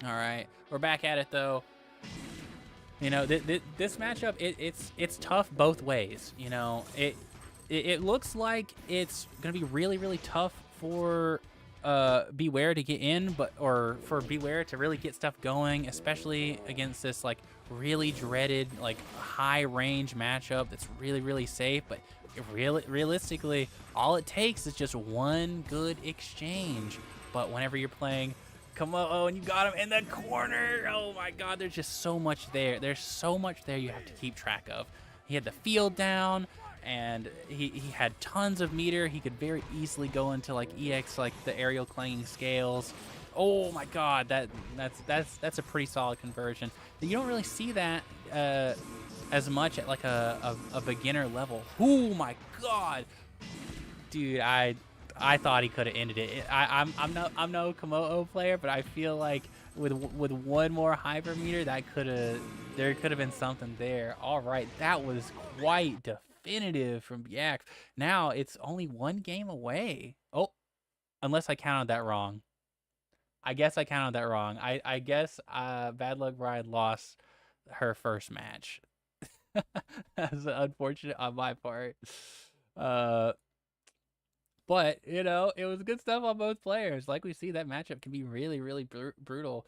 All right, we're back at it though. You know, this matchup, it's tough both ways. You know, it looks like it's gonna be really tough for Beware to get in, or for Beware to really get stuff going, especially against this like really dreaded like high range matchup that's really safe. But realistically, all it takes is just one good exchange. But whenever you're playing Komo'o and you got him in the corner, oh my god, there's just so much there. There's so much there you have to keep track of. He had the field down, and he had tons of meter. He could very easily go into like EX, like the aerial clanging scales. Oh my god, that's a pretty solid conversion. You don't really see that as much at like a beginner level. Oh my god, dude, I thought he could have ended it. I'm no Komo'o player, but I feel like with one more hypermeter, there could have been something there. All right, that was quite definitive from Biak. Now it's only one game away. Oh, unless I counted that wrong. I guess I counted that wrong. I guess Bad Luck Bride lost her first match. That's unfortunate on my part. But, you know, it was good stuff on both players. Like we see, that matchup can be really brutal.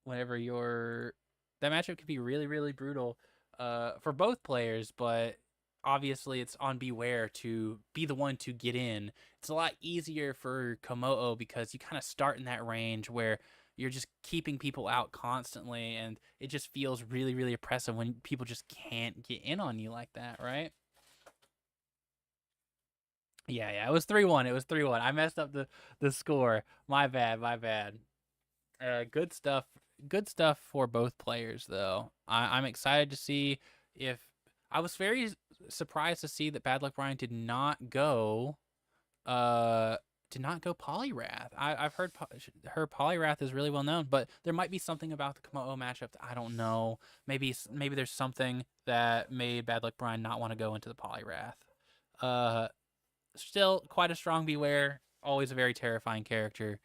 Whenever that matchup can be really brutal for both players, but obviously it's on Beware to be the one to get in. It's a lot easier for Komo'o because you kind of start in that range where you're just keeping people out constantly, and it just feels really oppressive when people just can't get in on you like that, right? Yeah, it was 3-1. It was 3-1. I messed up the score. My bad. Good stuff. Good stuff for both players, though. I'm excited to see if I was very surprised to see that Bad Luck Brian did not go Polyrath. I've heard her Polyrath is really well known, but there might be something about the Komo'o matchup that I don't know. Maybe there's something that made Bad Luck Brian not want to go into the Polyrath. Still quite a strong Beware, always a very terrifying character.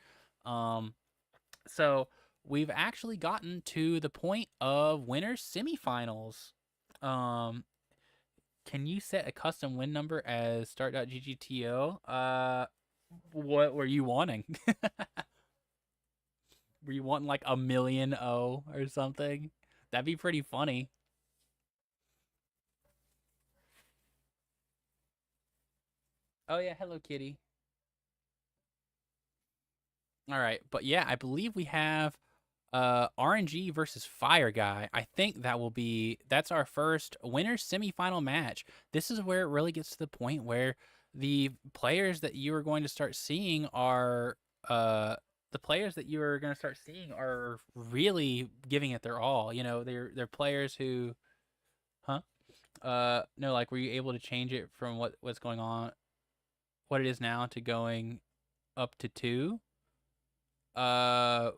So we've actually gotten to the point of winners semifinals. Can you set a custom win number as start.ggto? What were you wanting? Were you wanting like 1,000,000 or something? That'd be pretty funny. Oh yeah, hello kitty. All right, but yeah, I believe we have RNG versus Fire Guy. I think that's our first winner semifinal match. This is where it really gets to the point where the players that you are going to start seeing are really giving it their all. You know, they're players who, huh? No, like were you able to change it from what's going on, what it is now to going up to two? What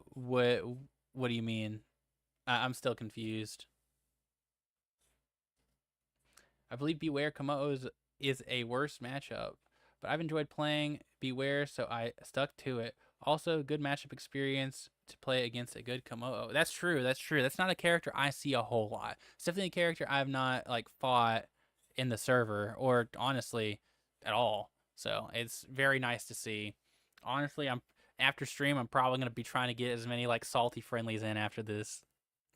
do you mean? I'm still confused. I believe Beware Komodos is a worse matchup, but I've enjoyed playing Beware, so I stuck to it. Also, good matchup experience to play against a good Komodo. That's true. That's true. That's not a character I see a whole lot. It's definitely a character I've not like fought in the server or honestly at all. So it's very nice to see. Honestly, I'm after stream. I'm probably gonna be trying to get as many like salty friendlies in after this.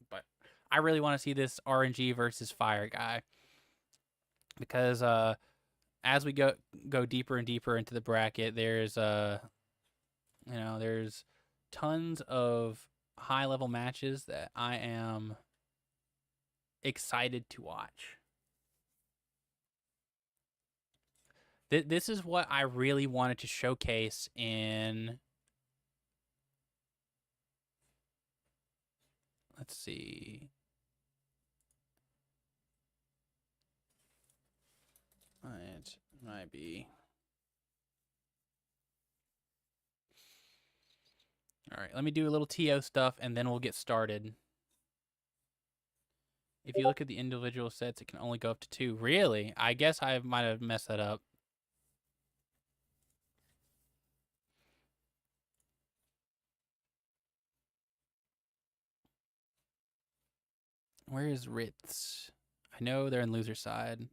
But I really want to see this RNG versus Fire Guy because as we go deeper and deeper into the bracket, there's tons of high level matches that I am excited to watch. This is what I really wanted to showcase in. Let's see. It might be. All right, let me do a little TO stuff and then we'll get started. If you look at the individual sets, it can only go up to 2. Really? I guess I might have messed that up. Where is Ritz? I know they're in loser side.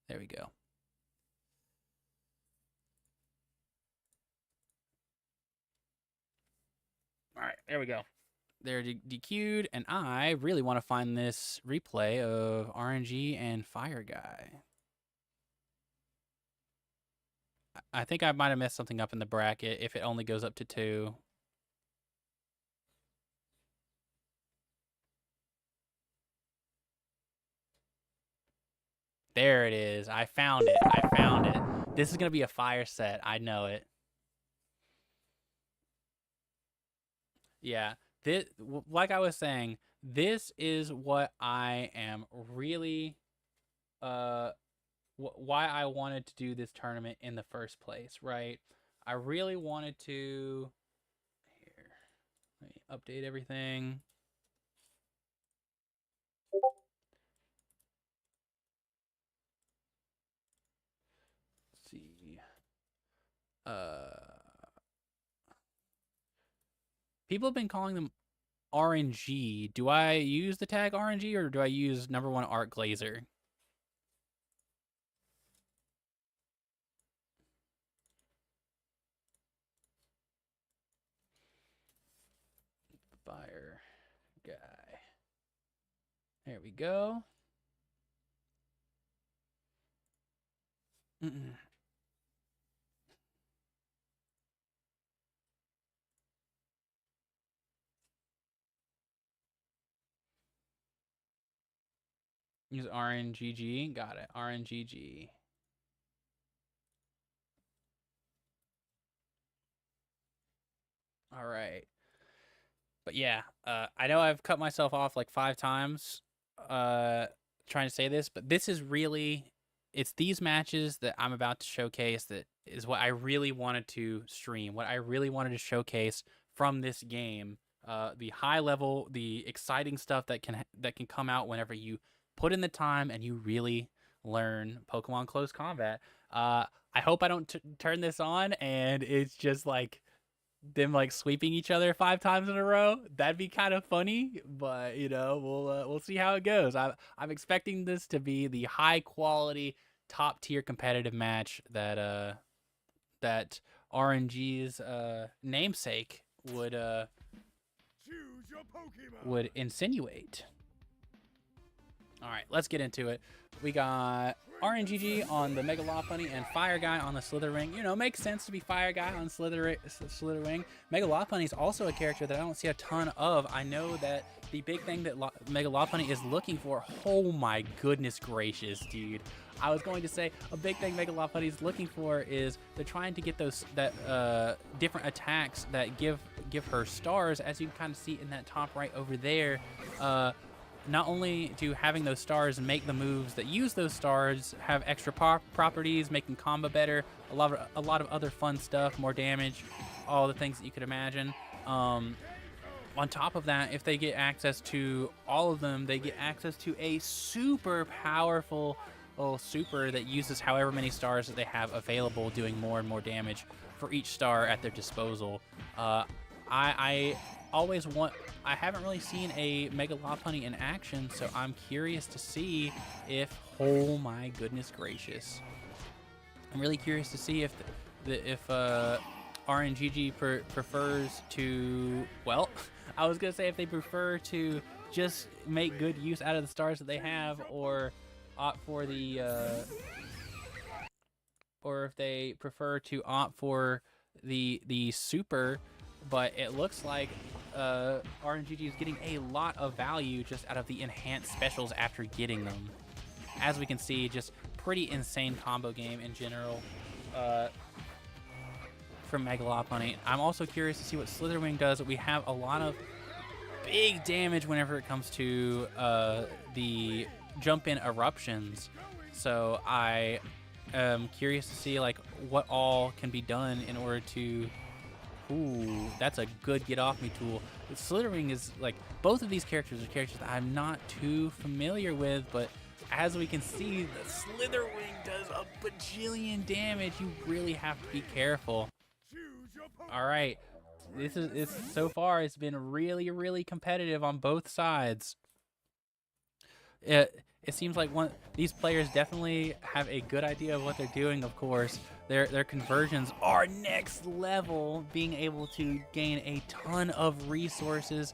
There we go. All right, there we go. They're DQ'd, and I really want to find this replay of RNG and Fire Guy. I think I might have messed something up in the bracket if it only goes up to 2. There it is. I found it. I found it. This is going to be a fire set. I know it. Yeah. This, like I was saying, this is what I am really why I wanted to do this tournament in the first place, right? I really wanted to here. Let me update everything. Let's see. People have been calling them RNG. Do I use the tag RNG or do I use #1 Art Glazer? Fire Guy. There we go. Use RNGG. Got it. RNGG. All right. But yeah, I know I've cut myself off like 5 times trying to say this, but this is really, it's these matches that I'm about to showcase that is what I really wanted to stream, what I really wanted to showcase from this game. The high level, the exciting stuff that can come out whenever you put in the time and you really learn Pokemon Close Combat. I hope I don't turn this on and it's just like them like sweeping each other 5 times in a row. That'd be kind of funny, but you know, we'll see how it goes. I'm expecting this to be the high quality, top tier competitive match that RNG's namesake would Choose your Pokemon. would insinuate. All right, let's get into it. We got RNGG on the Mega Lopunny and Fire Guy on the Slitherwing. You know, makes sense to be Fire Guy on Slitherwing. Mega Lopunny is also a character that I don't see a ton of. I know that the big thing that Mega Lopunny is looking for, oh my goodness gracious, dude. I was going to say a big thing Mega Lopunny is looking for is they're trying to get those different attacks that give her stars, as you can kind of see in that top right over there. Not only do having those stars make the moves that use those stars have extra properties, making combo better, a lot of other fun stuff, more damage, all the things that you could imagine. On top of that, if they get access to all of them, they get access to a super powerful super that uses however many stars that they have available, doing more and more damage for each star at their disposal. I haven't really seen a Mega Lopunny in action, so I'm curious to see if, oh my goodness gracious, I'm really curious to see if RNGG prefers to, well, I was gonna say if they prefer to just make good use out of the stars that they have, or opt for the, or if they prefer to opt for the super. But it looks like RNGG is getting a lot of value just out of the enhanced specials after getting them. As we can see, just pretty insane combo game in general from Mega Lopunny. I'm also curious to see what Slitherwing does. We have a lot of big damage whenever it comes to the jump-in eruptions. So I am curious to see like what all can be done in order to... Ooh, that's a good get off me tool. Slitherwing is like, both of these characters are characters that I'm not too familiar with, but as we can see, the Slitherwing does a bajillion damage. You really have to be careful. All right, so far it's been really, really competitive on both sides. It seems like these players definitely have a good idea of what they're doing. Of course, their conversions are next level, being able to gain a ton of resources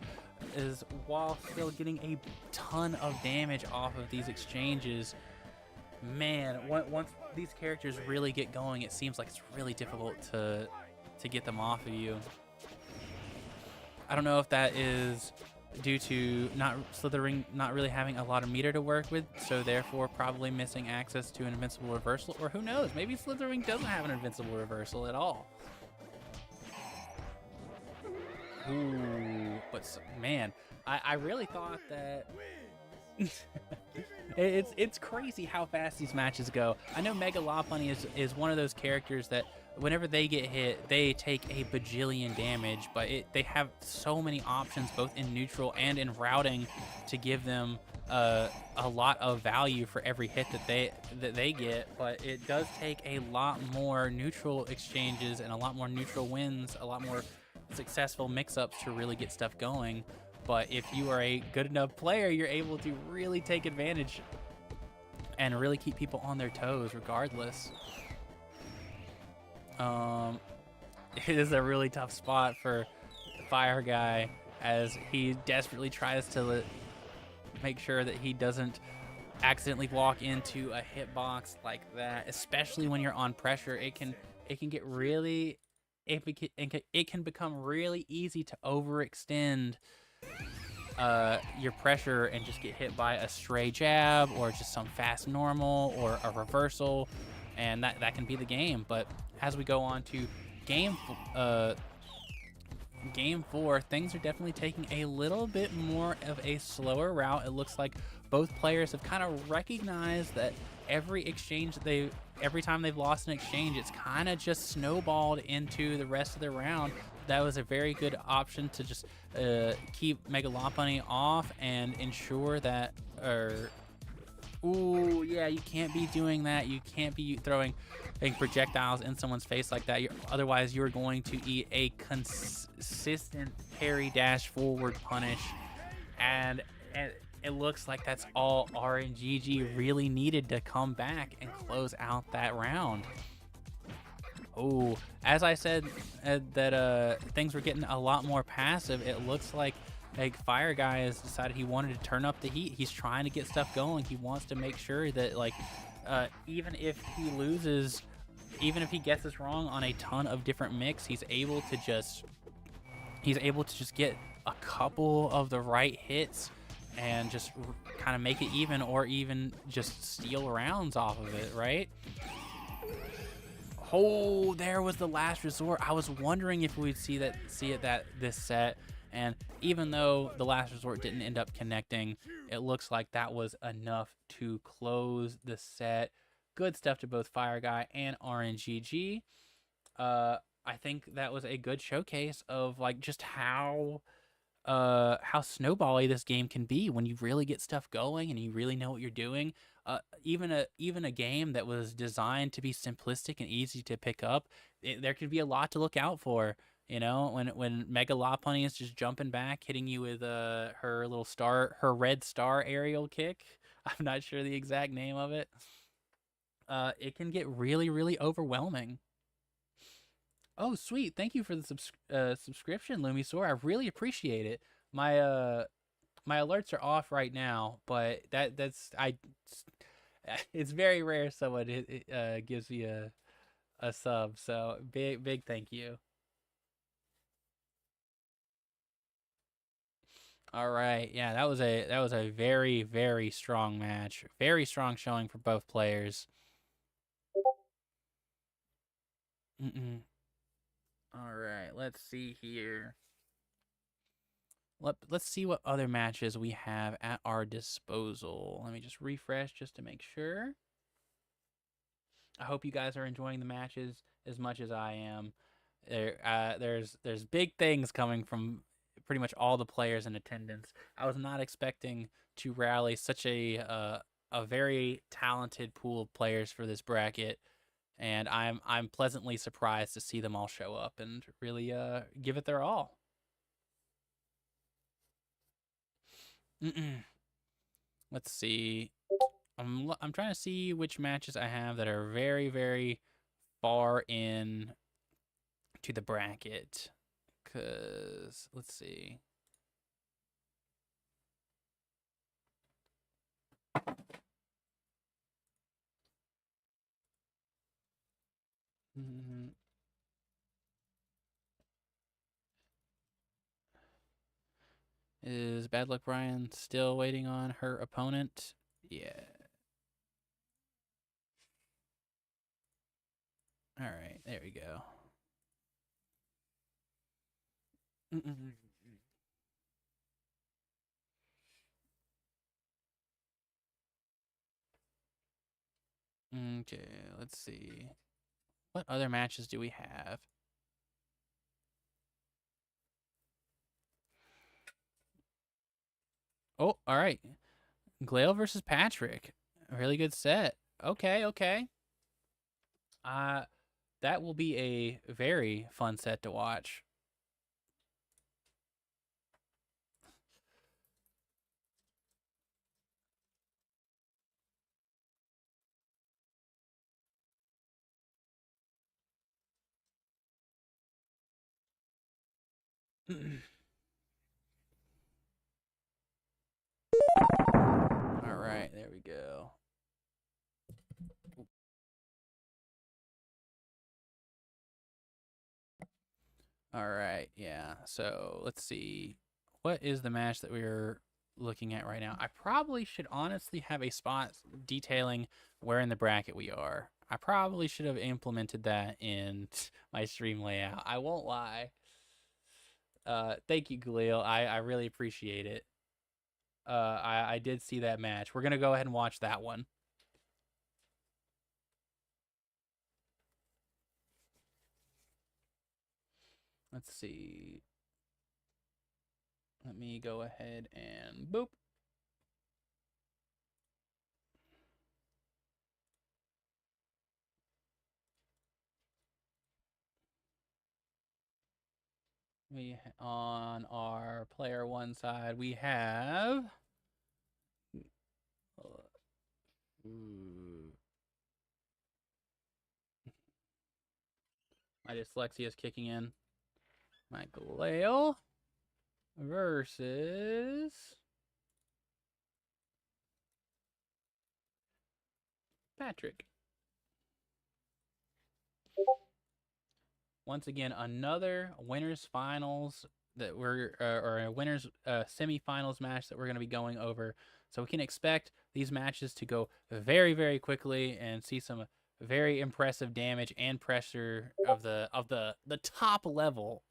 while still getting a ton of damage off of these exchanges. Man, once these characters really get going, it seems like it's really difficult to get them off of you. I don't know if that is due to Slitherwing not really having a lot of meter to work with, so therefore probably missing access to an invincible reversal, or who knows, maybe Slitherwing doesn't have an invincible reversal at all. Ooh, but man, I really thought that it's crazy how fast these matches go. I know Mega Lopunny is one of those characters that whenever they get hit, they take a bajillion damage, but they have so many options both in neutral and in routing to give them a lot of value for every hit that they get. But it does take a lot more neutral exchanges and a lot more neutral wins, a lot more successful mix-ups to really get stuff going. But if you are a good enough player, you're able to really take advantage and really keep people on their toes regardless. It is a really tough spot for Fire Guy as he desperately tries to make sure that he doesn't accidentally walk into a hitbox like that, especially when you're on pressure. It can get really, it can become really easy to overextend your pressure and just get hit by a stray jab or just some fast normal or a reversal, and that can be the game. But as we go on to game 4, things are definitely taking a little bit more of a slower route. It looks like both players have kind of recognized that every time they've lost an exchange, it's kind of just snowballed into the rest of the round. That was a very good option to just keep Mega Lopunny off and ensure that, ooh, yeah, you can't be doing that. You can't be throwing projectiles in someone's face like that. Otherwise, you're going to eat a consistent parry dash forward punish. And it looks like that's all RNGG really needed to come back and close out that round. Oh, as I said, that things were getting a lot more passive. It looks like Fire Guy has decided he wanted to turn up the heat. He's trying to get stuff going. He wants to make sure that even if he loses, even if he gets this wrong on a ton of different mix, he's able to just get a couple of the right hits and just kind of make it even, or even just steal rounds off of it, right? Oh, there was the last resort. I was wondering if we'd see it this set, and even though the last resort didn't end up connecting, it looks like that was enough to close the set. Good stuff to both Fire Guy and RNGG. I think that was a good showcase of like just how snowbally this game can be when you really get stuff going and you really know what you're doing. Even a game that was designed to be simplistic and easy to pick up, there could be a lot to look out for. You know, when Mega Lopunny is just jumping back, hitting you with her little star, her red star aerial kick. I'm not sure the exact name of it. It can get really, really overwhelming. Oh, sweet! Thank you for the subscription, Lumisaur. I really appreciate it. My my alerts are off right now, but that's I. It's very rare someone gives me a sub, so big thank you. All right, yeah, that was a very, very strong match. Very strong showing for both players. All right, let's see here. Let's see what other matches we have at our disposal. Let me just refresh just to make sure. I hope you guys are enjoying the matches as much as I am. There's big things coming from pretty much all the players in attendance. I was not expecting to rally such a very talented pool of players for this bracket, and I'm pleasantly surprised to see them all show up and really give it their all. Let's see. I'm trying to see which matches I have that are very, very far in to the bracket. Cause let's see. Is Bad Luck Brian still waiting on her opponent? Yeah. All right, there we go. Okay, let's see. What other matches do we have? Oh, all right. Glail versus Patrick. A really good set. Okay, okay. That will be a very fun set to watch. All right, there we go. All right, yeah. So let's see. What is the match that we're looking at right now? I probably should honestly have a spot detailing where in the bracket we are. I probably should have implemented that in my stream layout. I won't lie. Thank you, Galil. I really appreciate it. I did see that match. We're gonna go ahead and watch that one. Let's see. Let me go ahead and boop. We on our player one side we have My dyslexia is kicking in. My Galale versus Patrick. Once again, another winners finals that we're or a winners semifinals match that we're going to be going over. So we can expect these matches to go very, very quickly and see some very impressive damage and pressure of the top level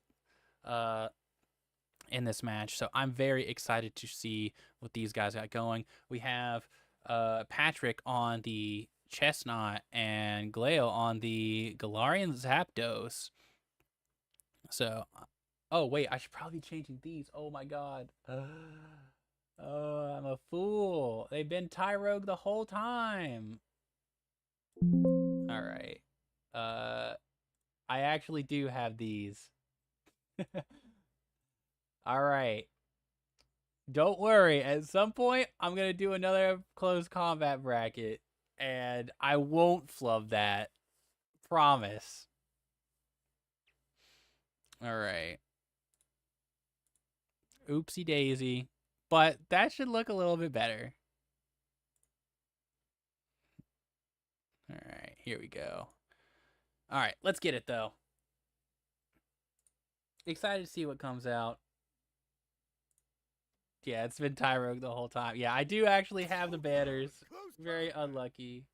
in this match. So I'm very excited to see what these guys got going. We have Patrick on the Chestnut and Glail on the Galarian Zapdos. So, oh wait, I should probably be changing these. Oh my god. Oh, I'm a fool. They've been Tyrogue the whole time. All right. I actually do have these. All right. Don't worry. At some point, I'm going to do another close combat bracket, and I won't flub that. Promise. All right. Oopsie daisy. But that should look a little bit better. All right. Here we go. All right. Let's get it, though. Excited to see what comes out. Yeah, it's been Tyrogue the whole time. Yeah, I do actually have the banners. Very unlucky.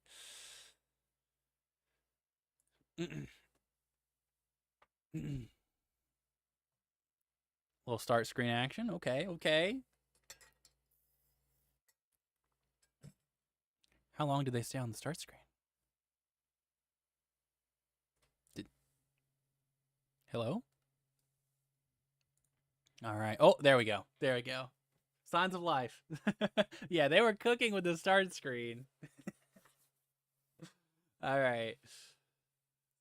Little start screen action. Okay, okay. How long did they stay on the start screen? Hello? All right. Oh, there we go. There we go. Signs of life. Yeah, they were cooking with the start screen. All right.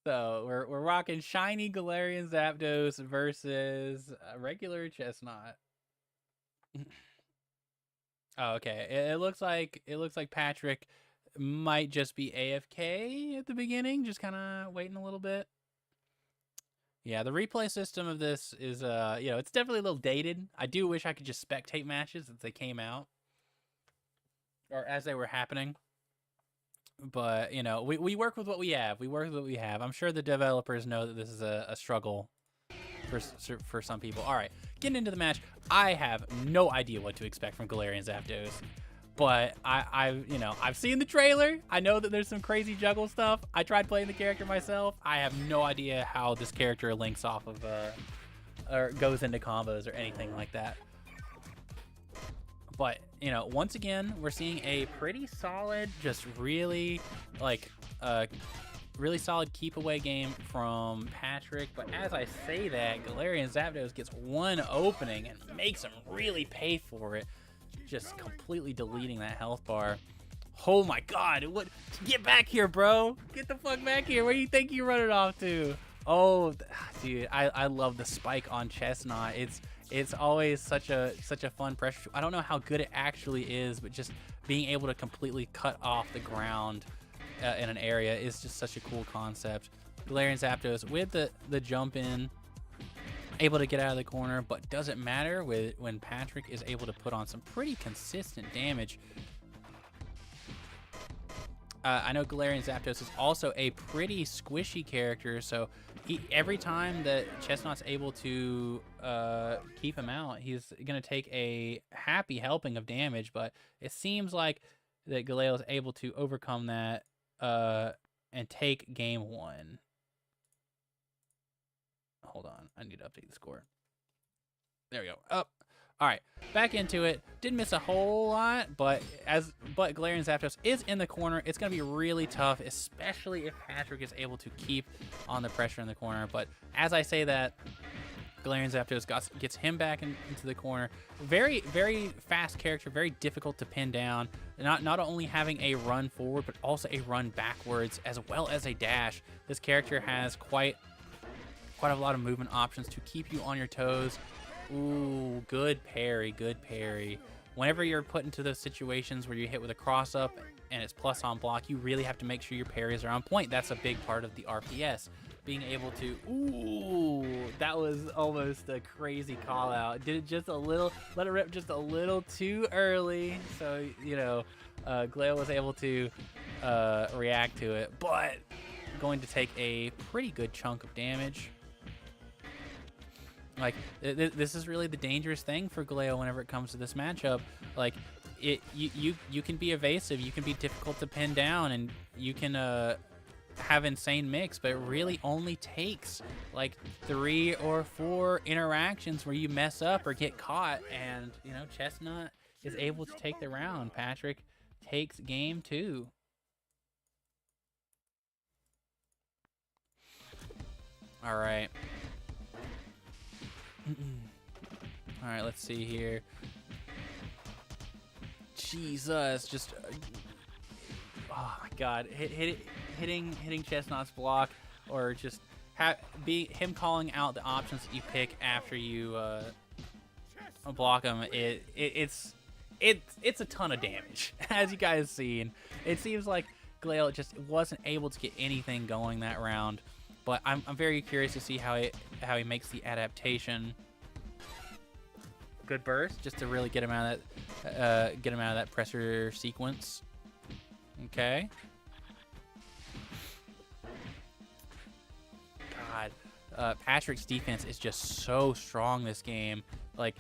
So we're rocking shiny Galarian Zapdos versus a regular Chestnut. Oh, okay. It looks like Patrick might just be AFK at the beginning, just kind of waiting a little bit. Yeah, the replay system of this is it's definitely a little dated. I do wish I could just spectate matches as they came out or as they were happening. But, we work with what we have. We work with what we have. I'm sure the developers know that this is a struggle for some people. All right, getting into the match. I have no idea what to expect from Galarian Zapdos. But I've seen the trailer. I know that there's some crazy juggle stuff. I tried playing the character myself. I have no idea how this character links off of or goes into combos or anything like that. But, once again, we're seeing a pretty solid, just really really solid keep away game from Patrick. But as I say that, Galarian Zapdos gets one opening and makes him really pay for it. Just completely deleting that health bar. Oh my god, what? Get back here, bro. Get the fuck back here. Where do you think you're running off to? Oh, dude, I love the spike on Chestnut. It's always such a fun pressure. I don't know how good it actually is, but just being able to completely cut off the ground in an area is just such a cool concept. Galarian Zapdos with the jump in, able to get out of the corner, but doesn't matter when Patrick is able to put on some pretty consistent damage. I know Galarian Zapdos is also a pretty squishy character, so every time that Chestnut's able to keep him out, he's going to take a happy helping of damage, but it seems like that Galeo is able to overcome that and take game one. Hold on, I need to update the score. There we go. Up. All right, back into it. Didn't miss a whole lot, but Galarian Zapdos is in the corner. It's going to be really tough, especially if Patrick is able to keep on the pressure in the corner. But as I say that, Galarian Zapdos gets him back into the corner. Very, very fast character, very difficult to pin down. Not only having a run forward, but also a run backwards, as well as a dash. This character has quite a lot of movement options to keep you on your toes. Ooh, good parry, good parry. Whenever you're put into those situations where you hit with a cross up and it's plus on block, you really have to make sure your parries are on point. That's a big part of the RPS. being able to, ooh, that was almost a crazy call out. Did it just a little, let it rip just a little too early. So, you know, Glail was able to react to it, but going to take a pretty good chunk of damage. Like, this is really the dangerous thing for Glail whenever it comes to this matchup. Like, you can be evasive, you can be difficult to pin down, and you can have insane mix, but it really only takes like 3 or 4 interactions where you mess up or get caught, and you know, Chestnut is able to take the round. Patrick takes game 2. All right. All right, let's see here. Jesus, just oh my God, hitting Chestnut's block, or just him calling out the options that you pick after you block him. It's a ton of damage, as you guys seen. It seems like Glail just wasn't able to get anything going that round, but I'm very curious to see how he makes the adaptation. Good burst, just to really get him out of that pressure sequence. Okay. God, Patrick's defense is just so strong this game. Like,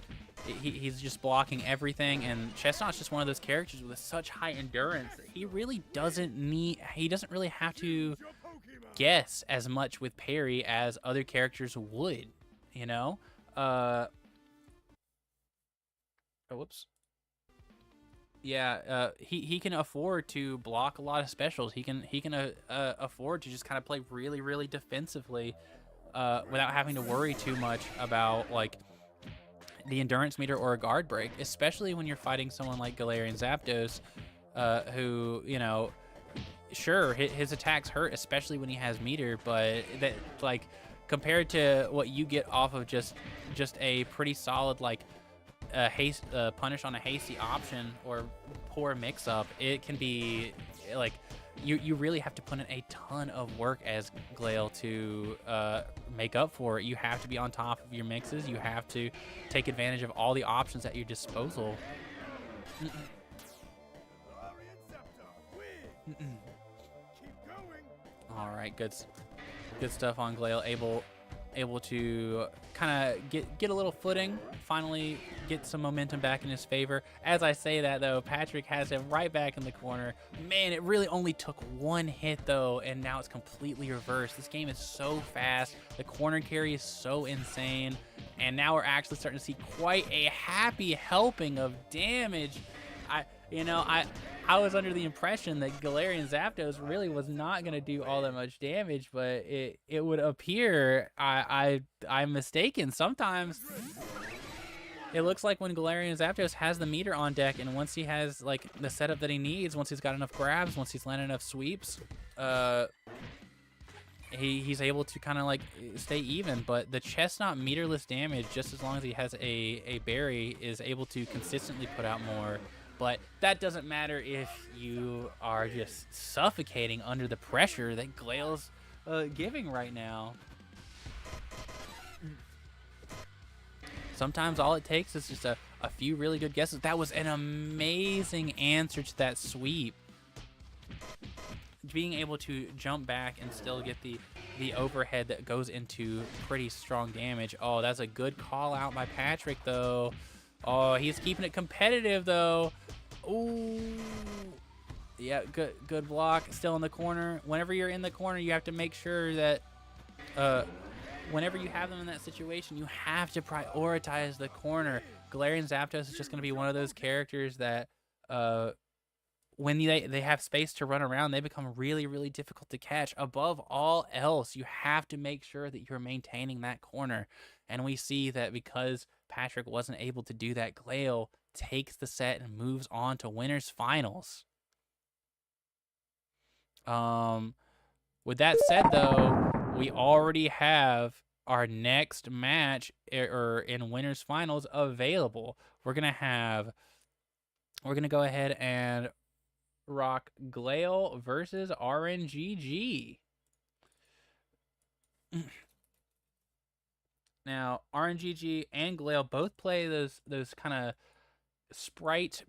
he's just blocking everything, and Chestnut's just one of those characters with such high endurance that he doesn't really have to guess as much with parry as other characters would, you know? Oh, whoops. Yeah, he can afford to block a lot of specials. He can afford to just kind of play really, really defensively without having to worry too much about like the endurance meter or a guard break, especially when you're fighting someone like Galarian Zapdos, who, you know, sure, his attacks hurt, especially when he has meter, but that, like, compared to what you get off of just a pretty solid like punish on a hasty option or poor mix-up, it can be like you really have to put in a ton of work as Glail to make up for it. You have to be on top of your mixes. You have to take advantage of all the options at your disposal. All right, good stuff on Glail. Able to kind of get a little footing, finally get some momentum back in his favor. As I say that, though, Patrick has him right back in the corner. Man, it really only took one hit, though, and now it's completely reversed. This game is so fast. The corner carry is so insane, and now we're actually starting to see quite a happy helping of damage. I was under the impression that Galarian Zapdos really was not going to do all that much damage, but it would appear I'm mistaken. Sometimes it looks like when Galarian Zapdos has the meter on deck, and once he has like the setup that he needs, once he's got enough grabs, once he's landed enough sweeps, he's able to kind of like stay even. But the Chestnut meterless damage, just as long as he has a berry, is able to consistently put out more. But that doesn't matter if you are just suffocating under the pressure that Glail's giving right now. Sometimes all it takes is just a few really good guesses. That was an amazing answer to that sweep. Being able to jump back and still get the overhead that goes into pretty strong damage. Oh, that's a good call out by Patrick, though. Oh, he's keeping it competitive, though. Ooh. Yeah, good block. Still in the corner. Whenever you're in the corner, you have to make sure that whenever you have them in that situation, you have to prioritize the corner. Galarian Zapdos is just going to be one of those characters that when they have space to run around, they become really, really difficult to catch. Above all else, you have to make sure that you're maintaining that corner. And we see that because Patrick wasn't able to do that, Glail takes the set and moves on to winners finals. With that said, though, we already have our next match in winners finals available. We're gonna go ahead and rock Glail versus RNGG. Now, RNGG and Glail both play those kind of sprite,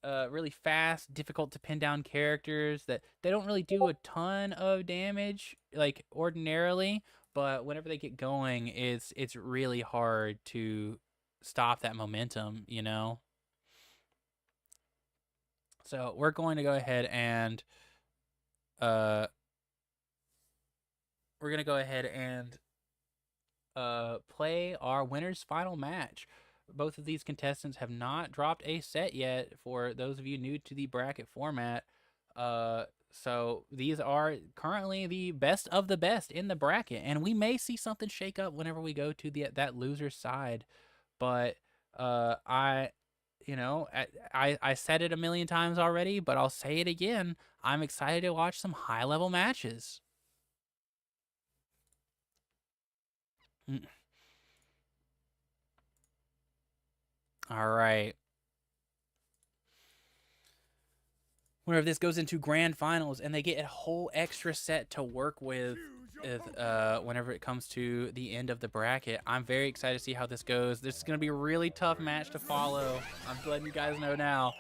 really fast, difficult to pin down characters that they don't really do a ton of damage like ordinarily, but whenever they get going, it's really hard to stop that momentum, you know. So we're going to go ahead and uh, play our winner's final match. Both of these contestants have not dropped a set yet. For those of you new to the bracket format, so these are currently the best of the best in the bracket, and we may see something shake up whenever we go to that loser side. But I said it a million times already, but I'll say it again. I'm excited to watch some high level matches. All right. Whenever this goes into grand finals and they get a whole extra set to work with, whenever it comes to the end of the bracket, I'm very excited to see how this goes. This is going to be a really tough match to follow. I'm letting you guys know now.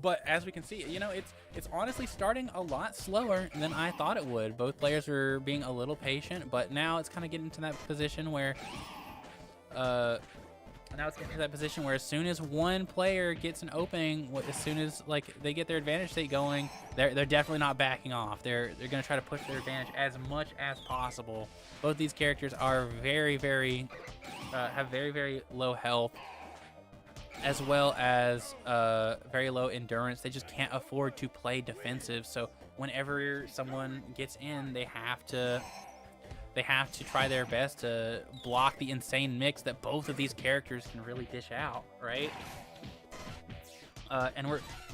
But as we can see, you know, it's honestly starting a lot slower than I thought it would. Both players are being a little patient, but now it's kind of getting to that position where as soon as one player gets an opening, as soon as like they get their advantage state going, they're definitely not backing off. They're gonna try to push their advantage as much as possible. Both these characters are very have very low health, as well as very low endurance. They just can't afford to play defensive. So whenever someone gets in, they have to try their best to block the insane mix that both of these characters can really dish out, right? And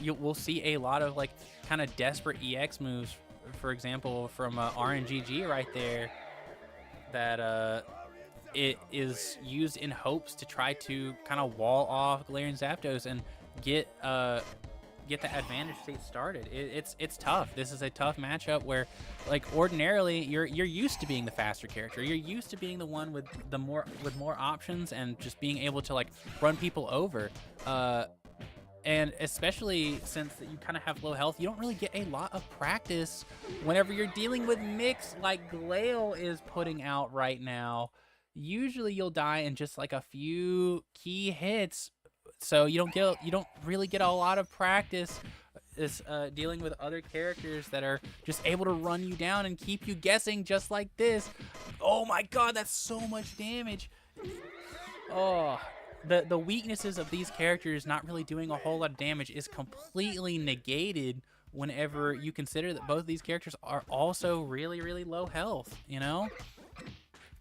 we'll see a lot of like kind of desperate EX moves, for example, from RNGG right there, that it is used in hopes to try to kind of wall off Galarian Zapdos and get the advantage state started. It's tough. This is a tough matchup where, like, ordinarily you're used to being the faster character. You're used to being the one with more options and just being able to like run people over. And especially since you kind of have low health, you don't really get a lot of practice whenever you're dealing with mix like Glail is putting out right now. Usually you'll die in just like a few key hits, so you don't really get a lot of practice dealing with other characters that are just able to run you down and keep you guessing just like this. Oh my god, that's so much damage. Oh, the weaknesses of these characters not really doing a whole lot of damage is completely negated whenever you consider that both these characters are also really low health, you know?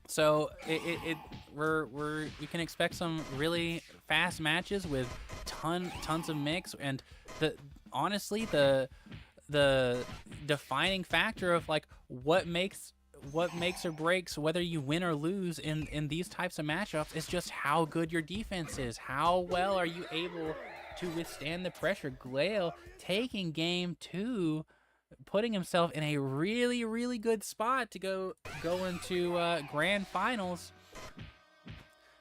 So we can expect some really fast matches with tons of mix, and honestly the defining factor of like what makes or breaks whether you win or lose in these types of matchups is just how good your defense is. How well are you able to withstand the pressure? Glail taking game 2, putting himself in a really good spot to go into grand finals.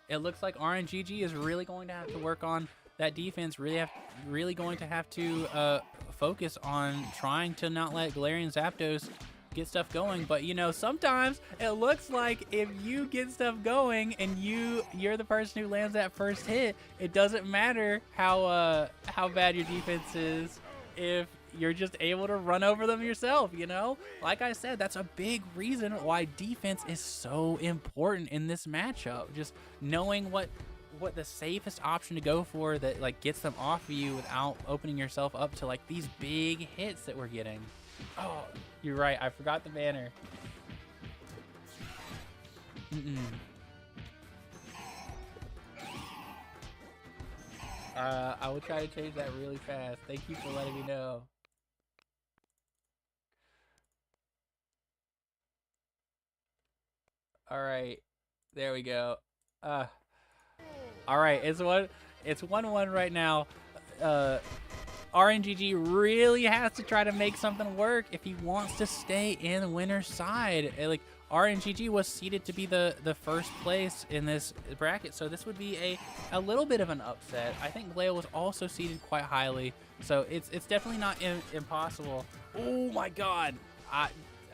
It looks like RNGG is really going to have to work on that defense. Really going to have to focus on trying to not let Galarian Zapdos get stuff going. But you know, sometimes it looks like if you get stuff going and you're the person who lands that first hit, it doesn't matter how bad your defense is if you're just able to run over them yourself, you know? Like I said, that's a big reason why defense is so important in this matchup. Just knowing what the safest option to go for that like gets them off of you without opening yourself up to like these big hits that we're getting. Oh, you're right. I forgot the banner. I will try to change that really fast. Thank you for letting me know. All right, there we go. All right, it's 1-1 right now. RNGG really has to try to make something work if he wants to stay in the winner's side. Like RNGG was seeded to be the first place in this bracket, so this would be a little bit of an upset. I think Glail was also seeded quite highly, so it's definitely not impossible. Oh my god!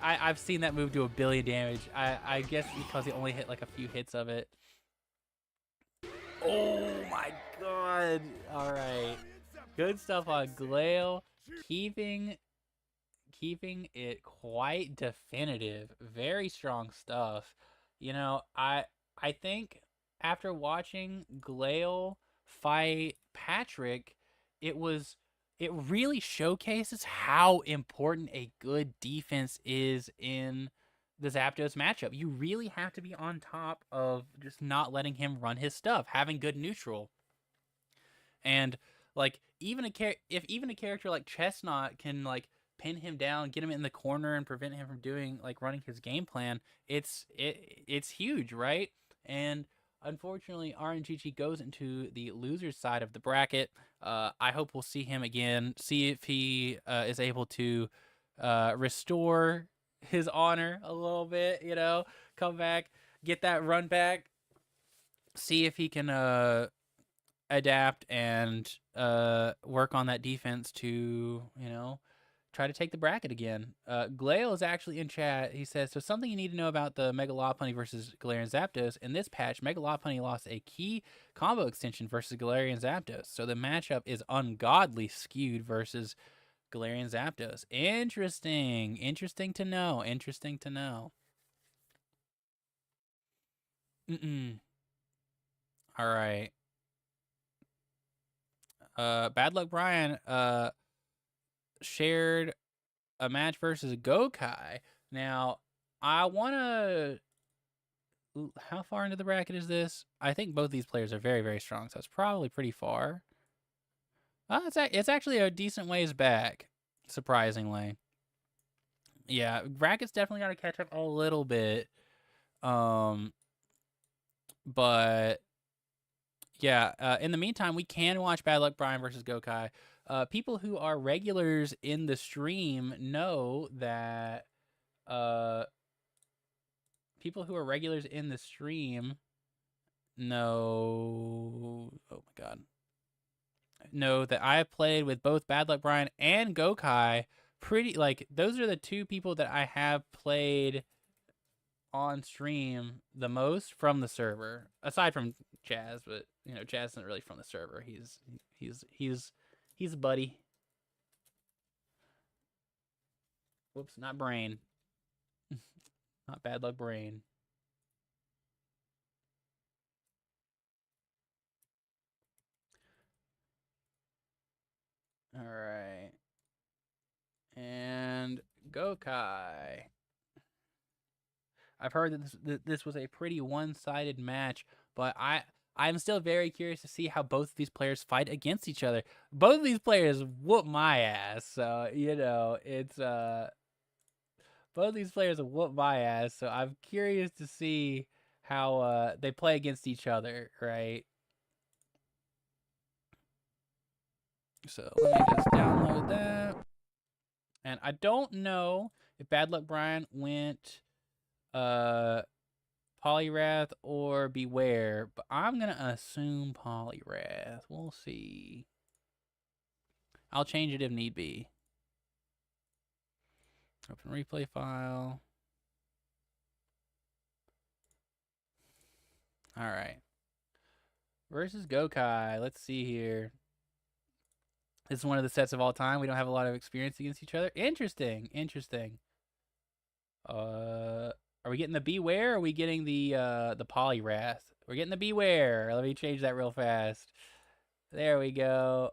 I've seen that move do a billion damage. I guess because he only hit like a few hits of it. Oh my god! All right, good stuff on Glail, keeping it quite definitive. Very strong stuff. You know, I think after watching Glail fight Patrick, it really showcases how important a good defense is in the Zapdos matchup. You really have to be on top of just not letting him run his stuff, having good neutral. And like even a character like Chestnut can like pin him down, get him in the corner, and prevent him from doing like running his game plan, it's huge, right? And unfortunately, RNGG goes into the loser's side of the bracket. I hope we'll see him again, see if he is able to restore his honor a little bit, you know, come back, get that run back, see if he can adapt and work on that defense to, you know, try to take the bracket again. Glail is actually in chat. He says, so something you need to know about the Mega Lopunny versus Galarian Zapdos. In this patch, Mega Lopunny lost a key combo extension versus Galarian Zapdos. So the matchup is ungodly skewed versus Galarian Zapdos. Interesting. Interesting to know. Interesting to know. All right. Bad Luck Brian shared a match versus Gokai. Now, I want to... How far into the bracket is this? I think both these players are very, very strong, so it's probably pretty far. It's actually a decent ways back, surprisingly. Yeah, bracket's definitely got to catch up a little bit. But yeah, in the meantime, we can watch Bad Luck Brian versus Gokai. People who are regulars in the stream know that know that I have played with both Bad Luck Brian and Gokai. Those are the two people that I have played on stream the most from the server, aside from Chaz. But you know, Chaz isn't really from the server. He's a buddy. Whoops, not Brain. Not Bad Luck Brain. All right. And Gokai. I've heard that this was a pretty one-sided match, but I'm still very curious to see how both of these players fight against each other. Both of these players whoop my ass, so you know it's both of these players whoop my ass. So I'm curious to see how they play against each other, right? So let me just download that. And I don't know if Bad Luck Brian went Poliwrath or Beware, but I'm gonna assume Poliwrath. We'll see. I'll change it if need be. Open replay file. All right. Versus Gokai. Let's see here. This is one of the sets of all time. We don't have a lot of experience against each other. Interesting. Interesting. Are we getting the Beware or are we getting the Poliwrath? We're getting the Beware. Let me change that real fast. There we go.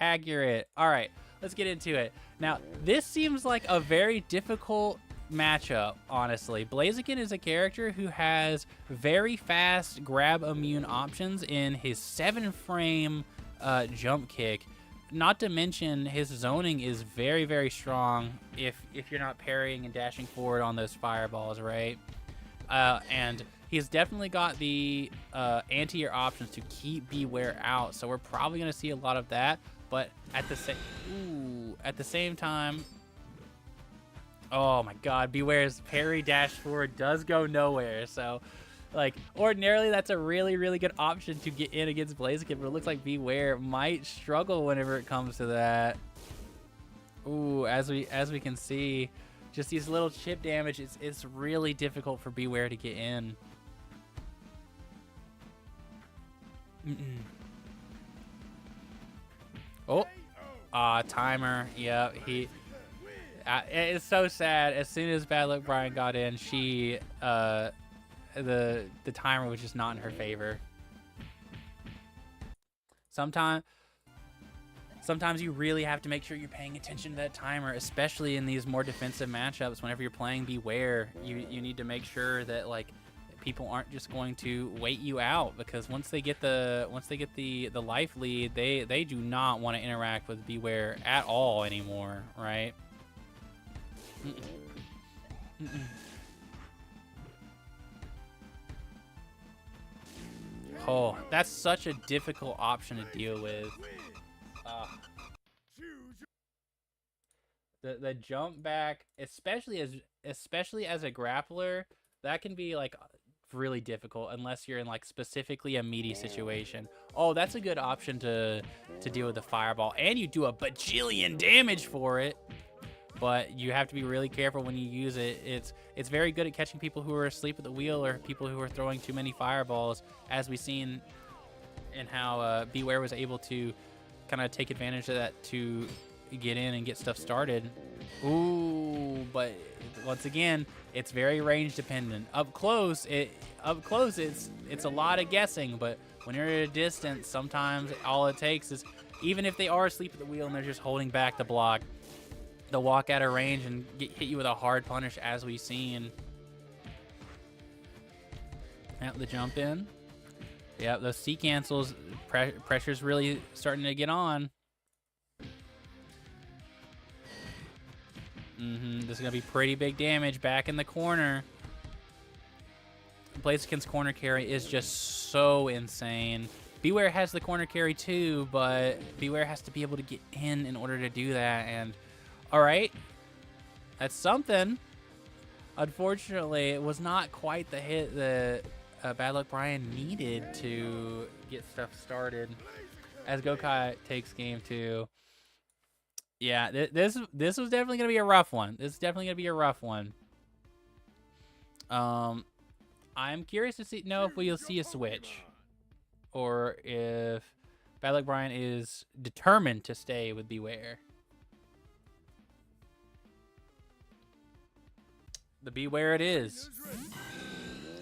Accurate. All right, let's get into it. Now, this seems like a very difficult matchup, honestly. Blaziken is a character who has very fast grab immune options in his 7-frame jump kick. Not to mention his zoning is very, very strong if you're not parrying and dashing forward on those fireballs, right? And he's definitely got the anti-air options to keep Beware out, so we're probably going to see a lot of that. But at the same time, Oh my god, Beware's parry dash forward does go nowhere, so like ordinarily that's a really, really good option to get in against Blaziken, but it looks like Beware might struggle whenever it comes to that. Ooh, as we can see, just these little chip damage, it's really difficult for Beware to get in. Oh, timer. Yep, he. It's so sad. As soon as Bad Luck Brian got in, she the timer was just not in her favor. Sometimes you really have to make sure you're paying attention to that timer, especially in these more defensive matchups. Whenever you're playing Beware, you need to make sure that like people aren't just going to wait you out, because once they get the life lead, they do not want to interact with Beware at all anymore, right? Oh, that's such a difficult option to deal with. The jump back, especially as a grappler, that can be like really difficult unless you're in like specifically a meaty situation. Oh, that's a good option to deal with the fireball, and you do a bajillion damage for it. But you have to be really careful when you use it. It's very good at catching people who are asleep at the wheel or people who are throwing too many fireballs, as we've seen in how Beware was able to kind of take advantage of that to get in and get stuff started. Ooh, but once again, it's very range dependent. Up close, it's a lot of guessing, but when you're at a distance, sometimes all it takes is, even if they are asleep at the wheel and they're just holding back the block, they'll walk out of range and hit you with a hard punish, as we've seen. Yep, the jump in. Yep, those C cancels, pressure's really starting to get on. This is going to be pretty big damage back in the corner. Blaziken's corner carry is just so insane. Beware has the corner carry too, but Beware has to be able to get in order to do that, and all right, that's something. Unfortunately, it was not quite the hit that Bad Luck Brian needed to get stuff started. As Gokai takes game 2. Yeah, this was definitely gonna be a rough one. This is definitely gonna be a rough one. I'm curious to know if we'll see a switch, or if Bad Luck Brian is determined to stay with Beware. The Beware it is.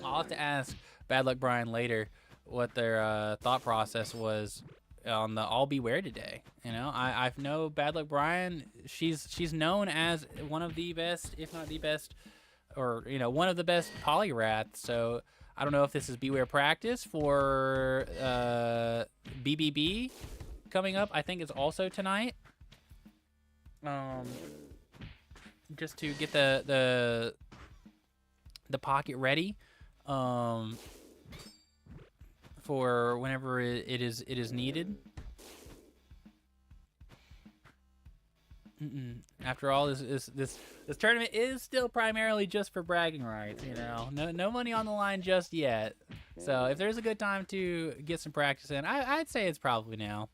I'll have to ask Bad Luck Brian later what their thought process was on the all Beware today. You know, I know Bad Luck Brian. She's known as one of the best, if not the best, or you know, one of the best polyraths. So I don't know if this is Beware practice for BBB coming up. I think it's also tonight. Just to get the pocket ready for whenever it is needed. After all, this tournament is still primarily just for bragging rights, you know. No money on the line just yet. So if there's a good time to get some practice in, I'd say it's probably now.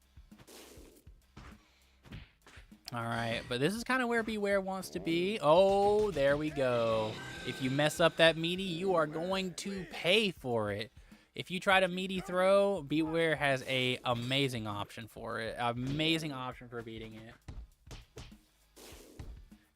All right, but this is kind of where Beware wants to be. Oh, there we go. If you mess up that meaty, you are going to pay for it. If you try to meaty throw, Beware has a amazing option for it. Amazing option for beating it.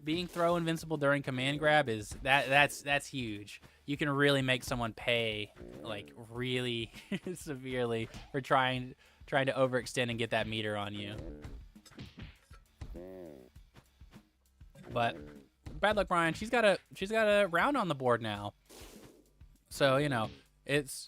Being throw invincible during command grab is that's huge. You can really make someone pay, like really severely, for trying to overextend and get that meter on you. But Bad Luck Brian, she's got a round on the board now. So, you know, it's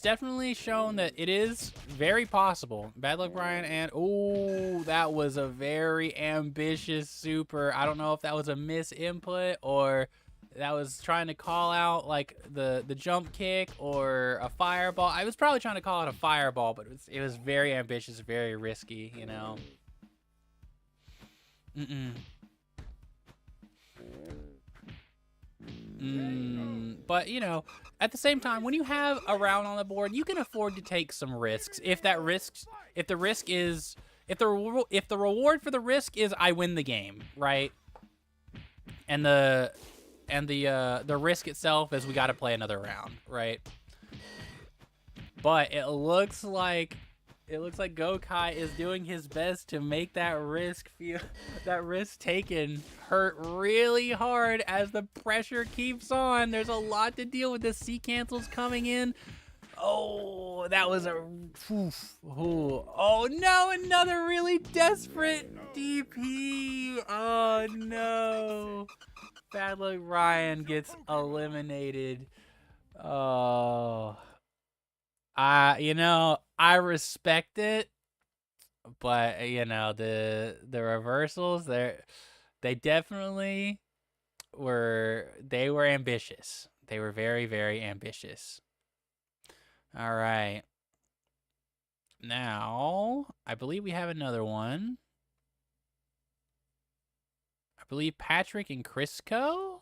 definitely shown that it is very possible. Bad Luck Brian, and oh, that was a very ambitious super. I don't know if that was a miss input or that was trying to call out like the jump kick or a fireball. I was probably trying to call it a fireball, but it was very ambitious, very risky, you know. But, you know, at the same time, when you have a round on the board, you can afford to take some risks. If the risk is, if the reward for the risk is I win the game, right? And the risk itself is we got to play another round, right? But it looks like Gokai is doing his best to make that risk taken hurt really hard as the pressure keeps on. There's a lot to deal with. The sea cancels coming in. Oh, that was a oof. Oh no, another really desperate DP. Oh no. Bad Luck Ryan gets eliminated. Oh. I respect it, but the reversals they definitely were ambitious. They were very, very ambitious. All right. Now, I believe we have another one. I believe Patrick and Crisco.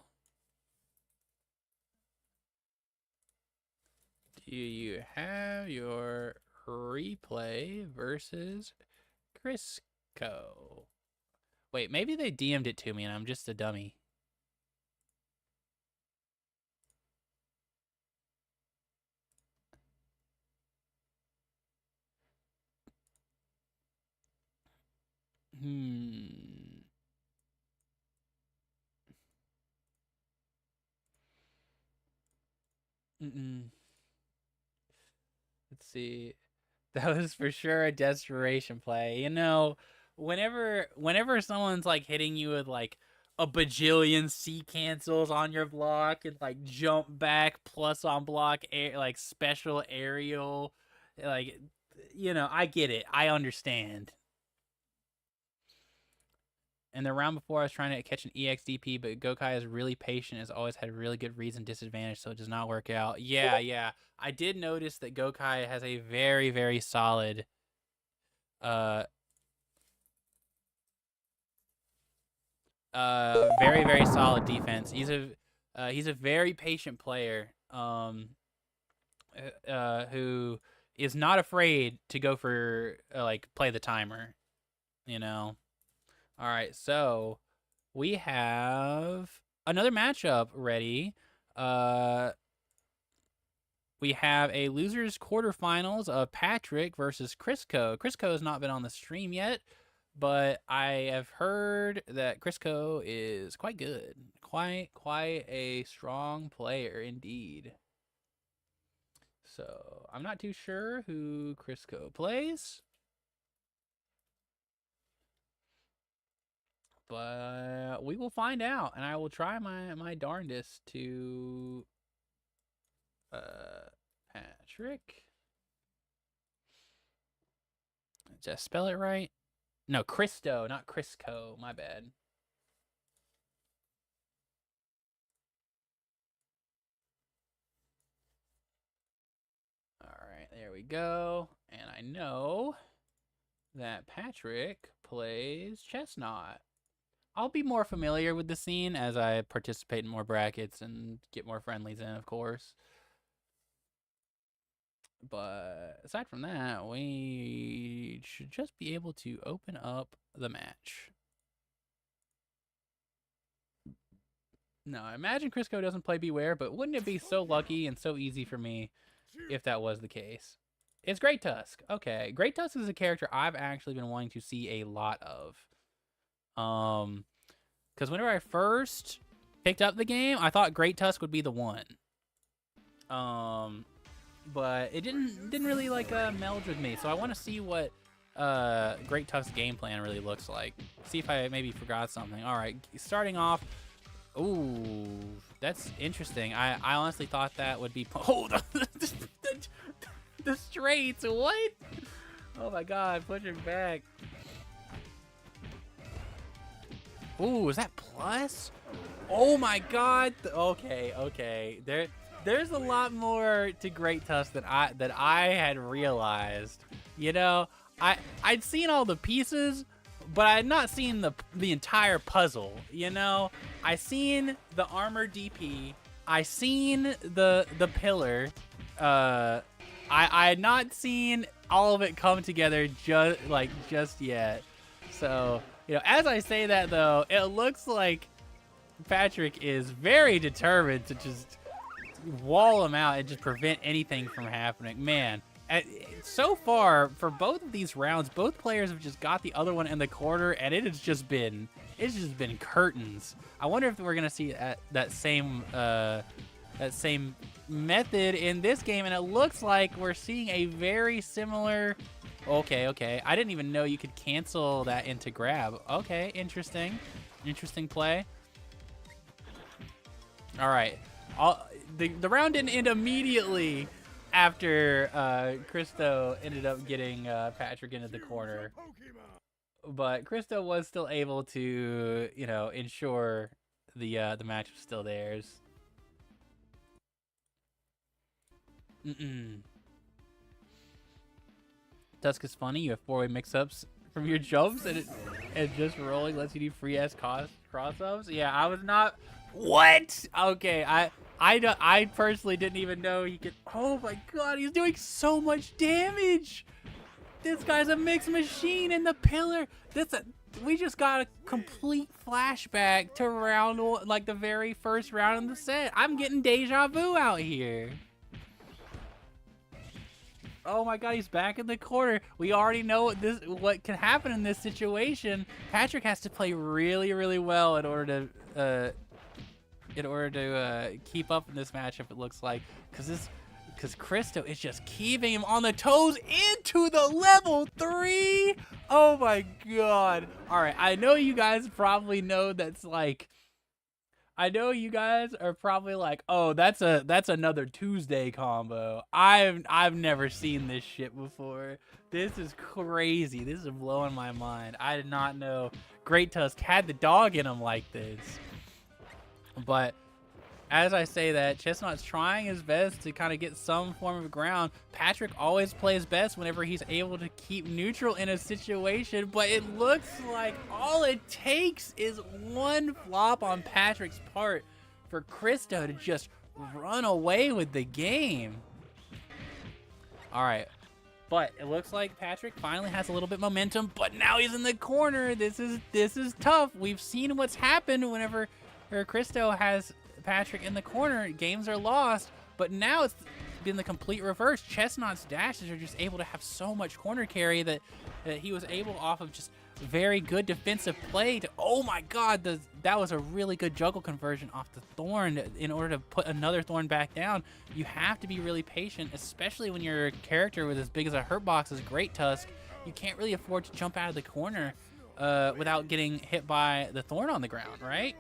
Do you have your replay versus Crisco? Wait, maybe they DM'd it to me and I'm just a dummy. Let's see. That was for sure a desperation play. Whenever someone's like hitting you with like a bajillion sea cancels on your block and like jump back plus on block like special aerial, like I get it. I understand. And the round before, I was trying to catch an EXDP, but Gokai is really patient, has always had really good reason disadvantage, so it does not work out. Yeah. I did notice that Gokai has a very, very solid very, very solid defense. He's a very patient player who is not afraid to go for like play the timer, All right, so we have another matchup ready. We have a losers quarterfinals of Patrick versus Crisco. Crisco has not been on the stream yet, but I have heard that Crisco is quite good. Quite a strong player indeed. So I'm not too sure who Crisco plays. But we will find out, and I will try my darndest to Patrick. Did I spell it right? No, Cristo, not Crisco. My bad. All right, there we go. And I know that Patrick plays Chestnut. I'll be more familiar with the scene as I participate in more brackets and get more friendlies in, of course. But aside from that, we should just be able to open up the match. No, I imagine Crisco doesn't play Beware, but wouldn't it be so lucky and so easy for me if that was the case? It's Great Tusk. Okay, Great Tusk is a character I've actually been wanting to see a lot of. Because whenever I first picked up the game, I thought Great Tusk would be the one. But it didn't really like meld with me. So I want to see what Great Tusk's game plan really looks like. See if I maybe forgot something. All right, starting off. Ooh, that's interesting. I honestly thought that would be. Oh, the straights. What? Oh my God, pushing back. Ooh, is that plus? Oh my God. Okay. There's a lot more to Great Tusk that I had realized. I'd seen all the pieces, but I had not seen the entire puzzle. I seen the armor DP. I seen the pillar. I had not seen all of it come together just yet. So, as I say that though, it looks like Patrick is very determined to just wall him out and just prevent anything from happening. Man, so far for both of these rounds, both players have just got the other one in the corner, and it's just been curtains. I wonder if we're gonna see that same method in this game, and it looks like we're seeing a very similar. Okay. I didn't even know you could cancel that into grab. Okay, interesting play. All right, the round didn't end immediately after Christo ended up getting Patrick into the corner, but Christo was still able to ensure the match was still theirs. Tusk is funny. You have 4-way mix-ups from your jumps, and just rolling lets you do free-ass cross-ups. Yeah, I was not. What? Okay, I personally didn't even know he could. Oh my god, he's doing so much damage. This guy's a mixed machine in the pillar. We just got a complete flashback to round one, like the very first round in the set. I'm getting deja vu out here. Oh my god, he's back in the corner. We already know what can happen in this situation. Patrick has to play really, really well in order to keep up in this matchup, it looks like, because Christo is just keeping him on the toes into the level 3. Oh my god. All right, I know you guys probably know I know you guys are probably like, oh, that's another Tuesday combo. I've never seen this shit before. This is crazy. This is blowing my mind. I did not know Great Tusk had the dog in him like this. But as I say that, Chestnut's trying his best to kind of get some form of ground. Patrick always plays best whenever he's able to keep neutral in a situation, but it looks like all it takes is one flop on Patrick's part for Christo to just run away with the game. All right. But it looks like Patrick finally has a little bit of momentum, but now he's in the corner. This is tough. We've seen what's happened whenever Christo has Patrick in the corner. Games are lost, but now it's been the complete reverse. Chestnut's dashes are just able to have so much corner carry that he was able, off of just very good defensive play, to, oh my god, that was a really good juggle conversion off the thorn. In order to put another thorn back down, you have to be really patient, especially when you're a character with as big as a hurt box as Great Tusk. You can't really afford to jump out of the corner without getting hit by the thorn on the ground, right?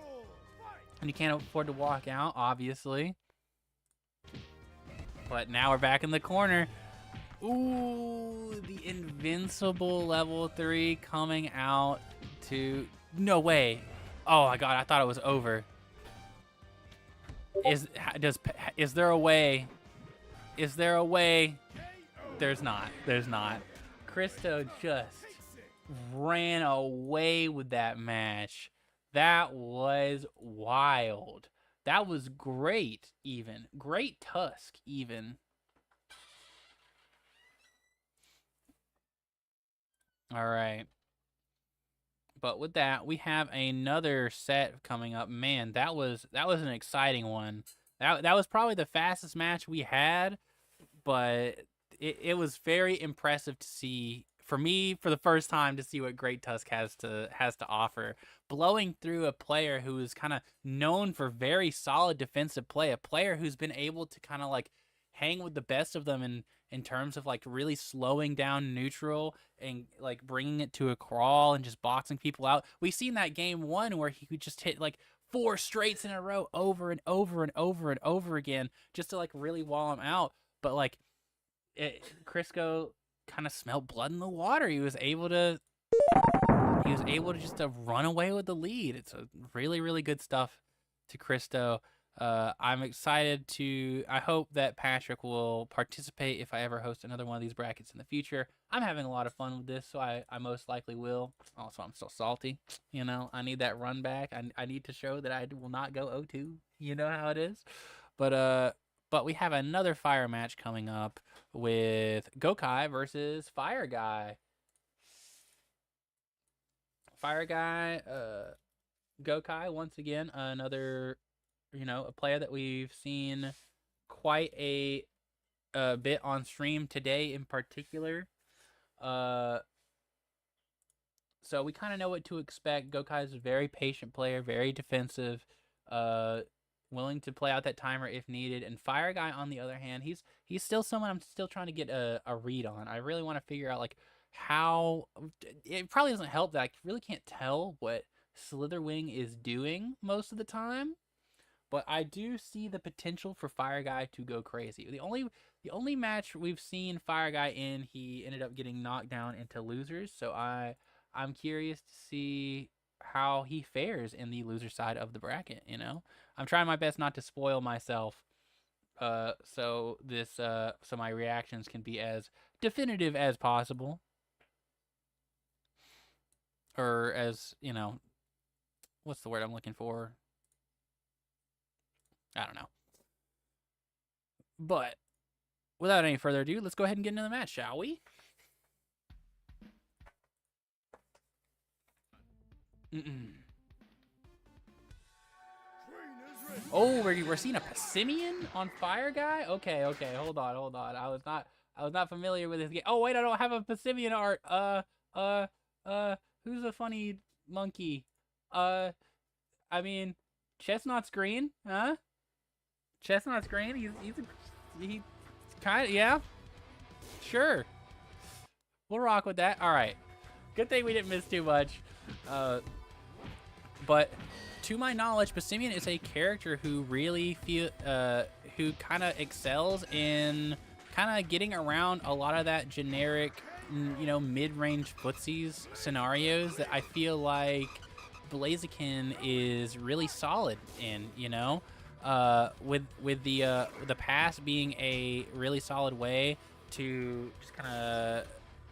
And you can't afford to walk out, obviously. But now we're back in the corner. Ooh, the invincible level 3 coming out to... No way. Oh my god, I thought it was over. Is there a way? Is there a way? There's not. There's not. Christo just ran away with that match. That was wild. That was great, even. Great Tusk, even. All right. But with that, we have another set coming up. Man, that was an exciting one. That was probably the fastest match we had, but it was very impressive to see, for me, for the first time, to see what Great Tusk has to offer. Blowing through a player who is kind of known for very solid defensive play, a player who's been able to kind of like hang with the best of them in terms of like really slowing down neutral and like bringing it to a crawl and just boxing people out. We've seen that game 1 where he could just hit like 4 straights in a row over and over and over and over again just to like really wall him out. But like Crisco kind of smelled blood in the water. He was able to just to run away with the lead. It's a really, really good stuff to Christo. I'm excited to. I hope that Patrick will participate if I ever host another one of these brackets in the future. I'm having a lot of fun with this, so I most likely will. Also, I'm so salty. You know, I need that run back. I need to show that I will not go 0-2. You know how it is. But we have another fire match coming up with Gokai versus Fire Guy. Fire Guy, Gokai once again, another, a player that we've seen quite a bit on stream today in particular. So we kind of know what to expect. Gokai is a very patient player, very defensive, willing to play out that timer if needed. And Fire Guy, on the other hand, he's still someone I'm still trying to get a read on. I really want to figure out like how. It probably doesn't help that I really can't tell what Slitherwing is doing most of the time, but I do see the potential for Fire Guy to go crazy. The only match we've seen Fire Guy in, he ended up getting knocked down into losers. So I'm curious to see how he fares in the loser side of the bracket. I'm trying my best not to spoil myself, so my reactions can be as definitive as possible, or as what's the word I'm looking for? I don't know. But without any further ado, let's go ahead and get into the match, shall we? Oh, we're seeing a Passimian on Fire Guy? Okay, hold on. I was not familiar with this game. Oh wait, I don't have a Passimian art. Who's a funny monkey? I mean, Chestnut's green, huh? Chestnut's green. He kind of, yeah. Sure. We'll rock with that. All right. Good thing we didn't miss too much. But to my knowledge, Passimian is a character who really who kind of excels in kind of getting around a lot of that generic, mid-range footsies scenarios that I feel like Blaziken is really solid in. With the pass being a really solid way to just kind of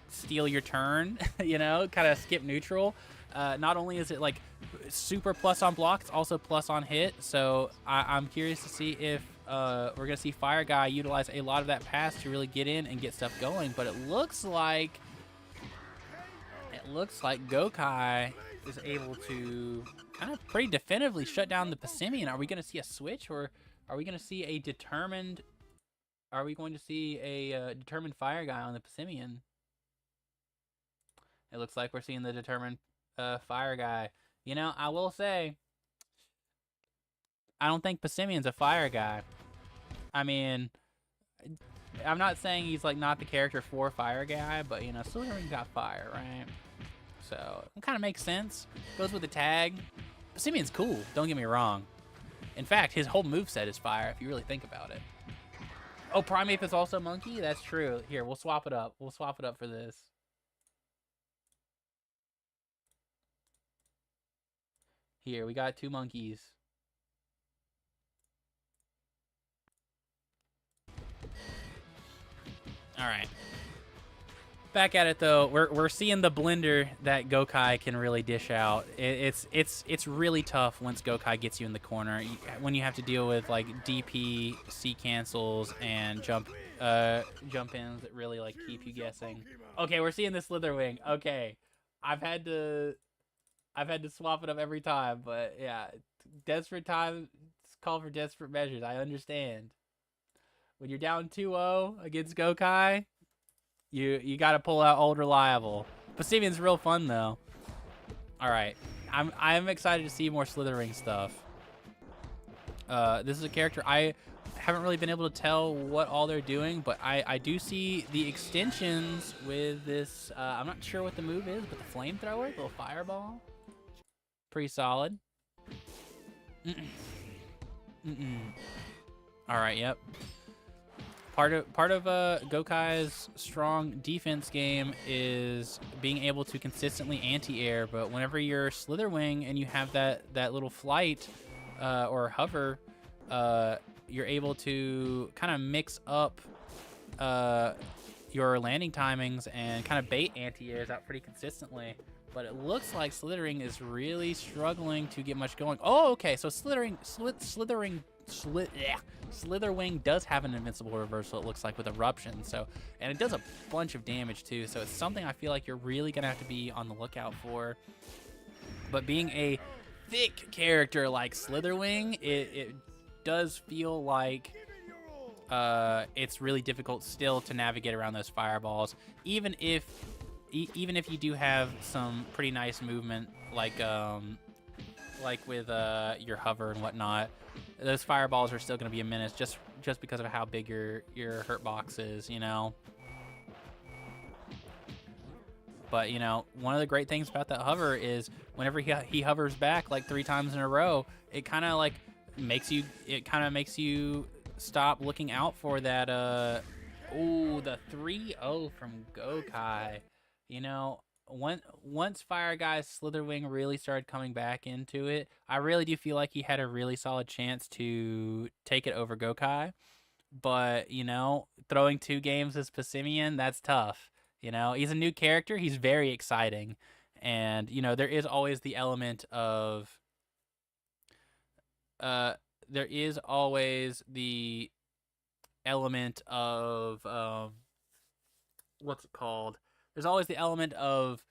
steal your turn, kind of skip neutral. Not only is it like super plus on block, it's also plus on hit. So I'm curious to see if we're gonna see Fire Guy utilize a lot of that pass to really get in and get stuff going. But it looks like Gokai is able to kind of pretty definitively shut down the Passimian. Are we gonna see a switch, or are we gonna see a determined? Are we going to see a determined Fire Guy on the Passimian? It looks like we're seeing the determined Fire Guy. I will say, I don't think Passimian's a Fire Guy. I mean, I'm not saying he's like not the character for Fire Guy, but Slitherwing got fire, right? So it kind of makes sense. Goes with the tag. Passimian's cool. Don't get me wrong. In fact, his whole moveset is fire if you really think about it. Oh, Primeape is also monkey? That's true. Here, we'll swap it up. We'll swap it up for this. Here, we got two monkeys. All right. Back at it though. We're seeing the blender that Gokai can really dish out. It's really tough once Gokai gets you in the corner. When you have to deal with like DP, C cancels, and jump ins that really like keep you guessing. Okay, we're seeing the Slitherwing. Okay, I've had to swap it up every time, but yeah, desperate times call for desperate measures. I understand. When you're down 2-0 against Gokai, you got to pull out Old Reliable. Passimian's real fun though. All right, I'm excited to see more Slitherwing stuff. This is a character I haven't really been able to tell what all they're doing, but I do see the extensions with this. I'm not sure what the move is, but the flamethrower, little fireball. Pretty solid. All right, yep. Part of Gokai's strong defense game is being able to consistently anti-air, but whenever you're Slitherwing and you have that little flight or hover, you're able to kind of mix up your landing timings and kind of bait anti-airs out pretty consistently. But it looks like Slithering is really struggling to get much going. Oh, okay. So Slitherwing does have an invincible reversal, it looks like, with Eruption. So, and it does a bunch of damage too. So it's something I feel like you're really gonna have to be on the lookout for. But being a thick character like Slitherwing, it does feel like it's really difficult still to navigate around those fireballs, even if you do have some pretty nice movement, like with your hover and whatnot. Those fireballs are still going to be a menace just because of how big your hurt box is, you know. But you know, one of the great things about that hover is whenever he hovers back like 3 times in a row, it kind of like makes you stop looking out for that ooh, the 3-0 from Gokai. You know, once Fire Guy's Slitherwing really started coming back into it, I really do feel like he had a really solid chance to take it over Gokai. But, you know, throwing 2 games as Passimian, that's tough. You know, he's a new character, he's very exciting. And, you know, there is always the element of what's it called? There's always the element of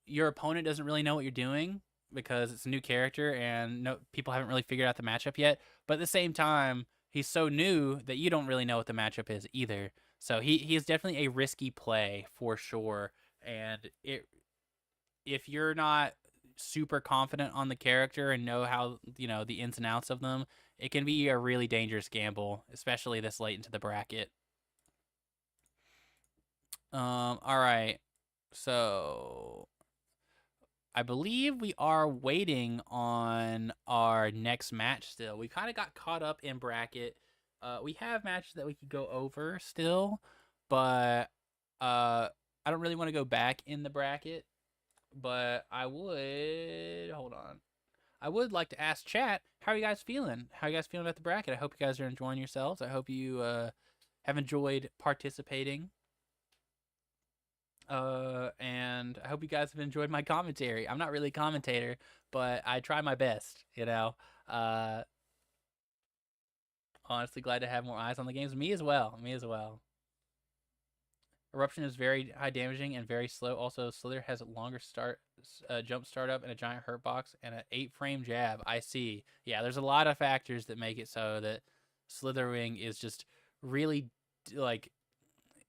your opponent doesn't really know what you're doing because it's a new character and people haven't really figured out the matchup yet. But at the same time, he's so new that you don't really know what the matchup is either. So he is definitely a risky play for sure. And if you're not super confident on the character and know how, you know, the ins and outs of them, it can be a really dangerous gamble, especially this late into the bracket. All right. So I believe we are waiting on our next match still. We kind of got caught up in bracket. We have matches that we could go over still, but I don't really want to go back in the bracket. But I would like to ask chat, how are you guys feeling? How are you guys feeling about the bracket? I hope you guys are enjoying yourselves. I hope you have enjoyed participating. And I hope you guys have enjoyed my commentary. I'm not really a commentator, but I try my best, you know. Honestly, glad to have more eyes on the games. Me as well. Eruption is very high damaging and very slow. Also, Slither has a longer jump startup and a giant hurt box and an 8-frame jab. I see. Yeah, there's a lot of factors that make it so that Slitherwing is just really, like,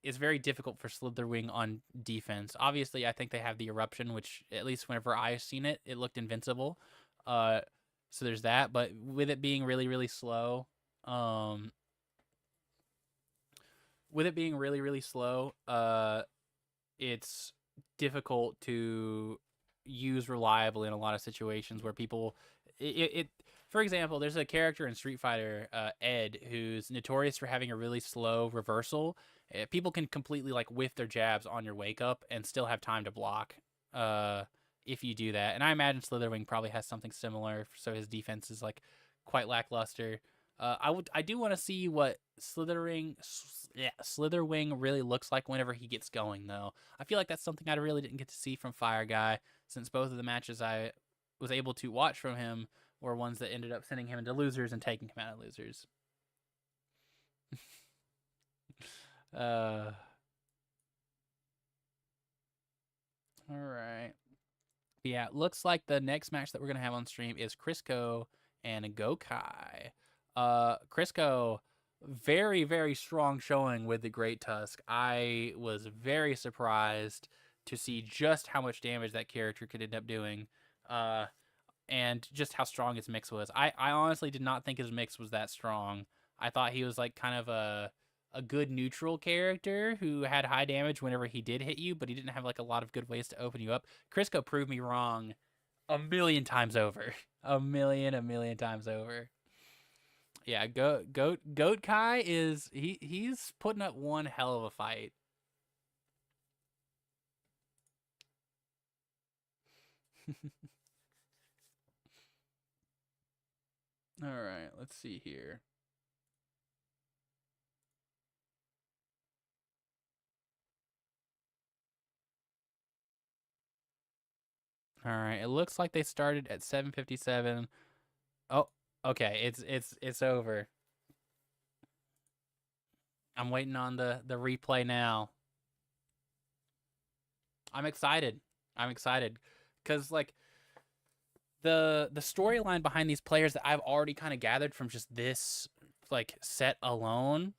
it's very difficult for Slitherwing on defense. Obviously, I think they have the Eruption, which at least whenever I've seen it, it looked invincible. So there's that. But with it being really, really slow, it's difficult to use reliably in a lot of situations where people for example, there's a character in Street Fighter, Ed, who's notorious for having a really slow reversal. People can completely like whiff their jabs on your wake up and still have time to block if you do that. And I imagine Slitherwing probably has something similar, so his defense is like quite lackluster. I do want to see what Slitherwing really looks like whenever he gets going, though. I feel like that's something I really didn't get to see from Fire Guy, since both of the matches I was able to watch from him were ones that ended up sending him into losers and taking him out of losers. All right. Yeah, looks like the next match that we're gonna have on stream is Crisco and Gokai. Crisco, very, very strong showing with the Great Tusk. I was very surprised to see just how much damage that character could end up doing. And just how strong his mix was. I honestly did not think his mix was that strong. I thought he was like kind of a good neutral character who had high damage whenever he did hit you, but he didn't have like a lot of good ways to open you up. Crisco proved me wrong a million times over. A million times over. Yeah, Goat Kai is he's putting up one hell of a fight. All right, let's see here. All right, it looks like they started at 7:57. Oh, okay, it's over. I'm waiting on the replay now. I'm excited. I'm excited because like the storyline behind these players that I've already kind of gathered from just this like set alone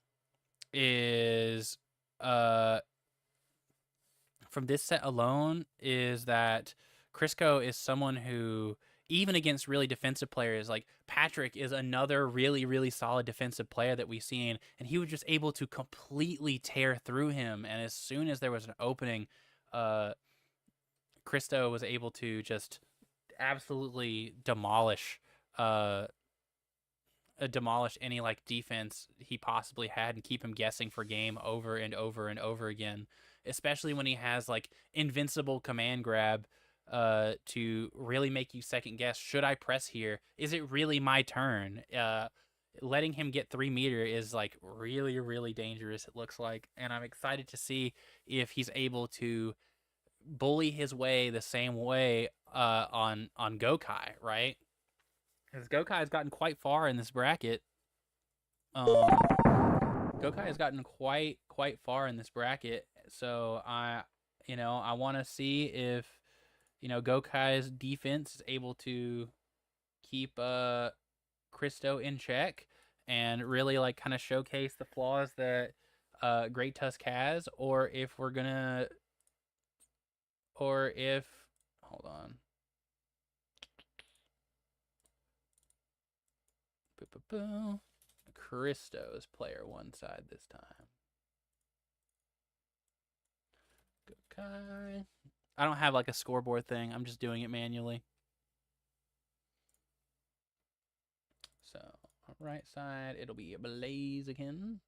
is from this set alone is that Crisco is someone who, even against really defensive players, like Patrick is another really, really solid defensive player that we've seen, and he was just able to completely tear through him. And as soon as there was an opening, Cristo was able to just absolutely demolish any like defense he possibly had and keep him guessing for game over and over and over again, especially when he has like invincible command grab to really make you second guess, should I press here, is it really my turn? Letting him get 3 meter is like really, really dangerous, it looks like, and I'm excited to see if he's able to bully his way the same way on Gokai, right? Because Gokai has gotten quite far in this bracket. Gokai has gotten quite far in this bracket. So I want to see if Gokai's defense is able to keep Cristo in check and really like kind of showcase the flaws that Great Tusk has, or if hold on. Cristo's player one side this time. Gokai. I don't have like a scoreboard thing. I'm just doing it manually. So on right side, it'll be Blaziken.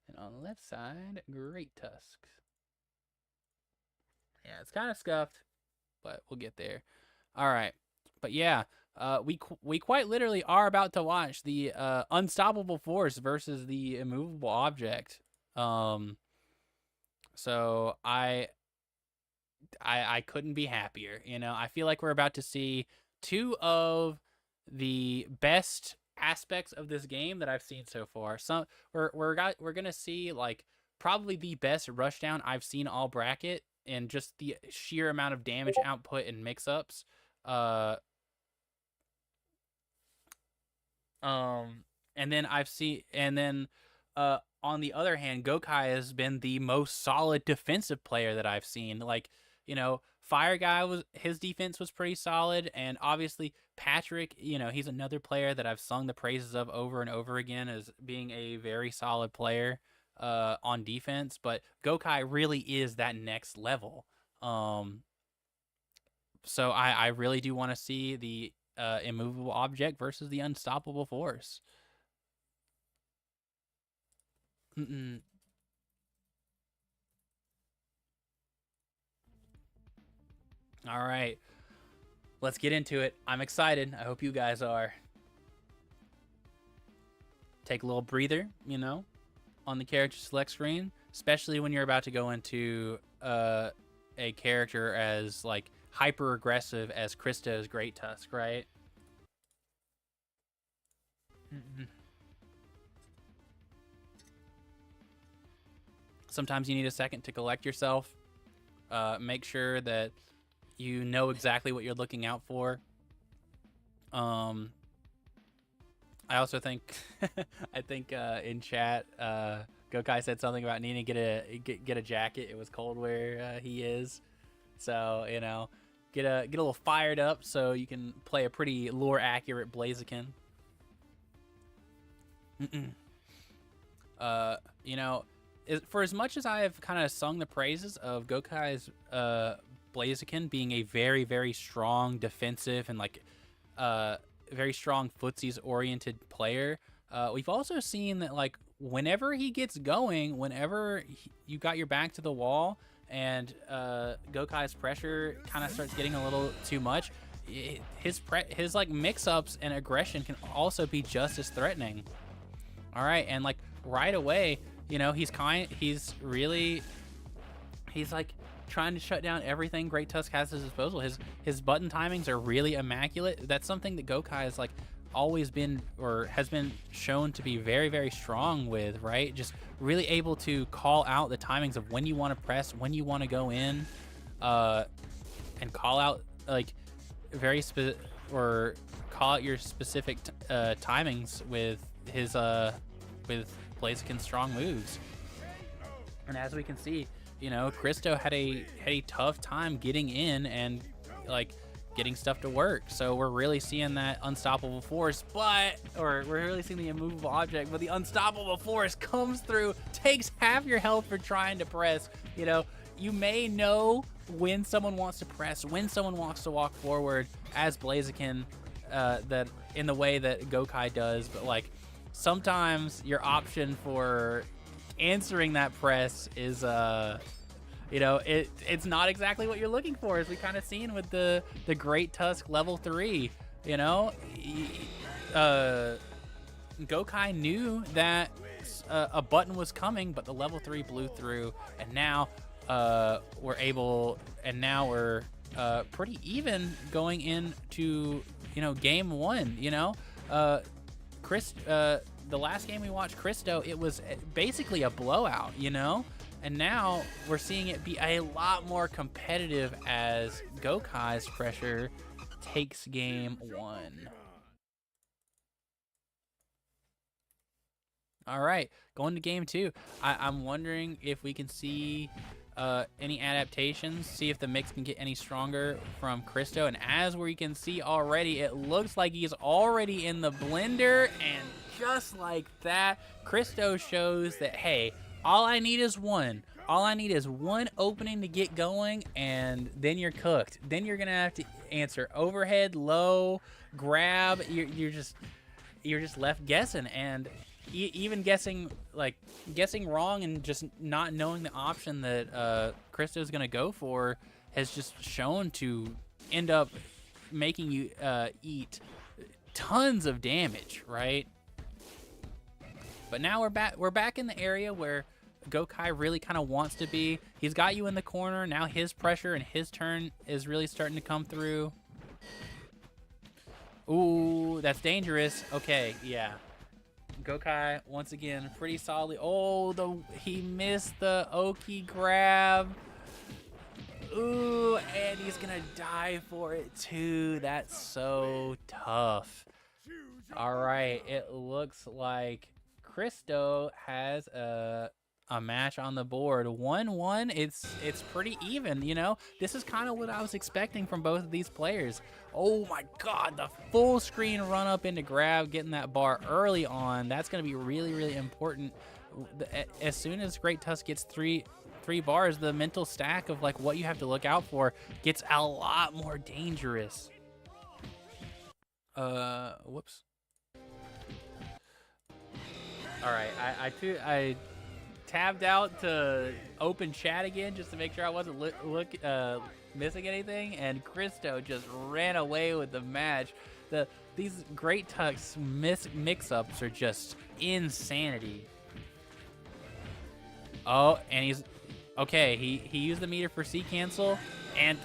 And on the left side, Great Tusk. Yeah, it's kind of scuffed, but we'll get there. All right. But yeah, we quite literally are about to watch the unstoppable force versus the immovable object. So I couldn't be happier. I feel like we're about to see two of the best aspects of this game that I've seen so far. So we're gonna see like probably the best rushdown I've seen all bracket, and just the sheer amount of damage output and mix-ups. And then on the other hand, Gokai has been the most solid defensive player that I've seen. Like, Fire Guy his defense was pretty solid, and obviously Patrick, he's another player that I've sung the praises of over and over again as being a very solid player on defense, but Gokai really is that next level. So I really do want to see the immovable object versus the unstoppable force. All right, let's get into it. I'm excited. I hope you guys are. Take a little breather, on the character select screen, especially when you're about to go into a character as like hyper aggressive as Cristo's Great Tusk, right? Sometimes you need a second to collect yourself. Make sure that you know exactly what you're looking out for. I also think I think in chat Gokai said something about needing to get a jacket. It was cold where he is, so get a little fired up so you can play a pretty lore accurate Blaziken. For as much as I have kind of sung the praises of Gokai's Blaziken being a very, very strong defensive and like very strong footsies oriented player, we've also seen that like whenever he gets going, you got your back to the wall and Gokai's pressure kind of starts getting a little too much, his like mix-ups and aggression can also be just as threatening. All right, and like right away, he's like trying to shut down everything Great Tusk has at his disposal. His button timings are really immaculate. That's something that Gokai is like always been or has been shown to be very, very strong with, right? Just really able to call out the timings of when you want to press, when you want to go in, and call out like or call out your specific timings with his with Blaziken's strong moves. And as we can see, you know, Christo had a tough time getting in and like getting stuff to work. So we're really seeing that unstoppable force, or we're really seeing the immovable object, but the unstoppable force comes through, takes half your health for trying to press. You know, you may know when someone wants to press, when someone wants to walk forward as Blaziken, that in the way that Gokai does, but like sometimes your option for answering that press is you know, it's not exactly what you're looking for, as we kind of seen with the Great Tusk level 3. You know, Gokai knew that a button was coming, but the level 3 blew through, and now we're pretty even going into, you know, game 1. You know, the last game we watched Christo, it was basically a blowout. You know. And now we're seeing it be a lot more competitive as Gokai's pressure takes game 1. All right, going to game 2. I'm wondering if we can see any adaptations, see if the mix can get any stronger from Christo. And as we can see already, it looks like he's already in the blender. And just like that, Christo shows that, hey, all I need is one. All I need is one opening to get going, and then you're cooked. Then you're gonna have to answer overhead, low, grab. You're just left guessing, and even guessing wrong and just not knowing the option that Christo's gonna go for has just shown to end up making you eat tons of damage, right? But now we're back in the area where Gokai really kind of wants to be. He's got you in the corner. Now his pressure and his turn is really starting to come through. Ooh, that's dangerous. Okay, yeah. Gokai, once again, pretty solidly. Oh, he missed the Oki grab. Ooh, and he's going to die for it too. That's so tough. All right, it looks like Christo has a match on the board. 1-1. It's pretty even, you know. This is kind of what I was expecting from both of these players. Oh my god, the full screen run up into grab, getting that bar early on. That's going to be really, really important. As soon as Great Tusk gets three bars, the mental stack of like what you have to look out for gets a lot more dangerous. Whoops. All right, I tabbed out to open chat again just to make sure I wasn't missing anything, and Christo just ran away with the match. These Great Tusk mix-ups are just insanity. Oh, and he's okay. He used the meter for C cancel, and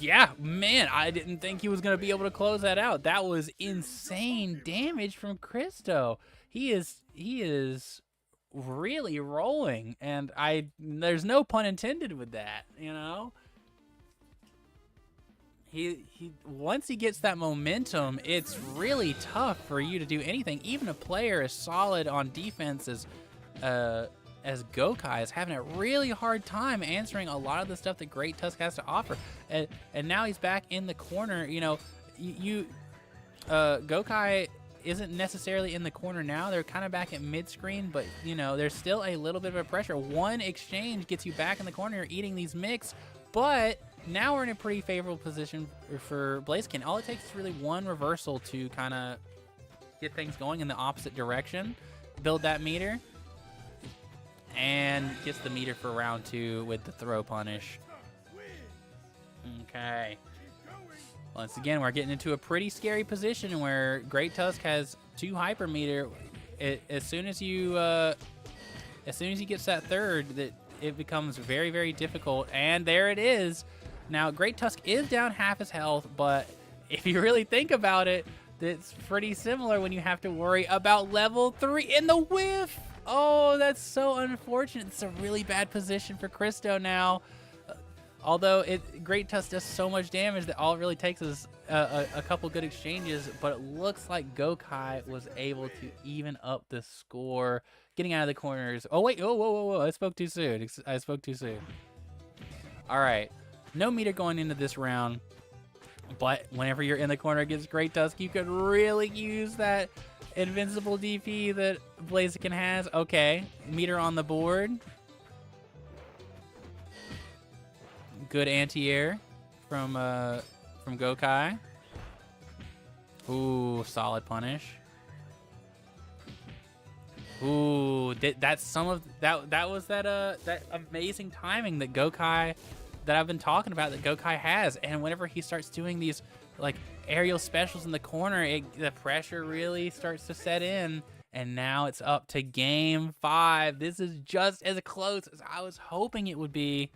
yeah, man, I didn't think he was gonna be able to close that out. That was insane damage from Christo. He is really rolling, and there's no pun intended with that, you know. He once he gets that momentum, it's really tough for you to do anything. Even a player as solid on defense as Gokai is having a really hard time answering a lot of the stuff that Great Tusk has to offer. And now he's back in the corner. You know, Gokai isn't necessarily in the corner now. They're kind of back at mid-screen, but, you know, there's still a little bit of pressure. One exchange gets you back in the corner. You're eating these mix, but now we're in a pretty favorable position for Blaziken. All it takes is really one reversal to kind of get things going in the opposite direction, build that meter, and gets the meter for round 2 with the throw punish. Okay. Once again, we're getting into a pretty scary position where Great Tusk has 2 hyper meter. As soon as he gets that third, that it becomes very, very difficult. And there it is. Now, Great Tusk is down half his health, but if you really think about it, it's pretty similar when you have to worry about level 3 in the whiff. Oh, that's so unfortunate. It's a really bad position for Christo now. Although Great Tusk does so much damage that all it really takes is a couple good exchanges, but it looks like Gokai was able to even up the score, getting out of the corners. Oh, wait. Oh, whoa. I spoke too soon. I spoke too soon. All right. No meter going into this round, but whenever you're in the corner against Great Tusk, you could really use that invincible DP that Blaziken has. Okay. Meter on the board. Good anti-air from Gokai. Ooh, solid punish. Ooh, that's some of that. That was that amazing timing that Gokai, that I've been talking about, that Gokai has. And whenever he starts doing these like aerial specials in the corner, the pressure really starts to set in. And now it's up to game 5. This is just as close as I was hoping it would be.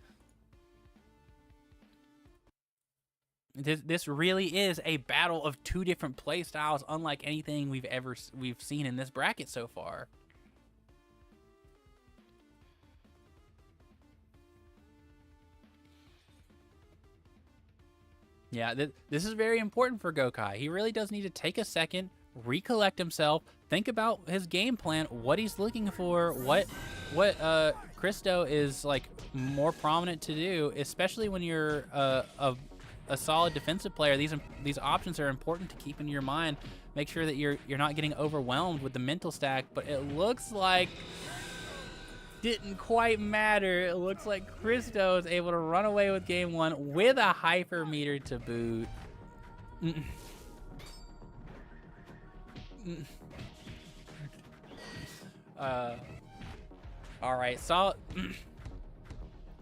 This really is a battle of 2 different play styles, unlike anything we've seen in this bracket so far. Yeah, this is very important for Gokai. He really does need to take a second, recollect himself, think about his game plan, what he's looking for, what Christo is like more prominent to do, especially when you're a solid defensive player. These options are important to keep in your mind. Make sure that you're not getting overwhelmed with the mental stack. But it looks like didn't quite matter. It looks like Christo is able to run away with game 1 with a hyper meter to boot. All right, solid.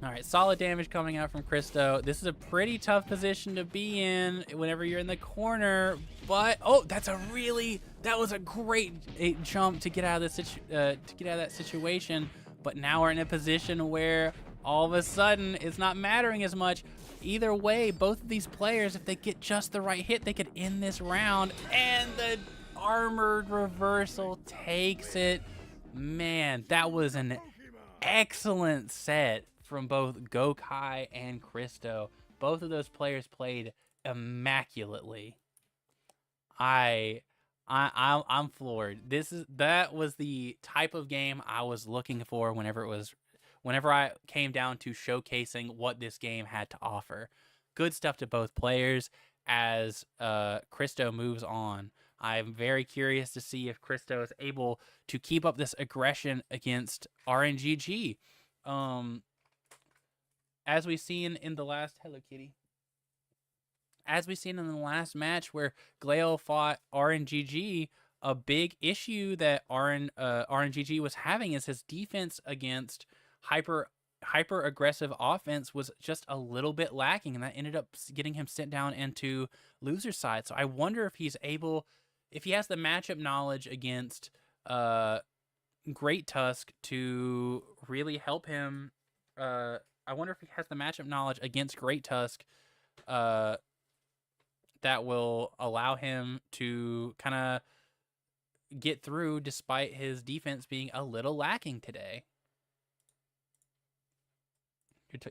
All right, solid damage coming out from Christo. This is a pretty tough position to be in whenever you're in the corner. But oh, that was a great jump to get out of that situation. But now we're in a position where all of a sudden it's not mattering as much. Either way, both of these players, if they get just the right hit, they could end this round. And the armored reversal takes it. Man, that was an excellent set from both Gokai and Christo. Both of those players played immaculately. I'm floored. That was the type of game I was looking for whenever I came down to showcasing what this game had to offer. Good stuff to both players as Christo moves on. I'm very curious to see if Christo is able to keep up this aggression against RNGG. As we've seen in the last match where Glail fought RNGG, a big issue that RNGG was having is his defense against hyper aggressive offense was just a little bit lacking, and that ended up getting him sent down into loser side. So I wonder if he has the matchup knowledge against Great Tusk to really help him. I wonder if he has the matchup knowledge against Great Tusk that will allow him to kind of get through despite his defense being a little lacking today.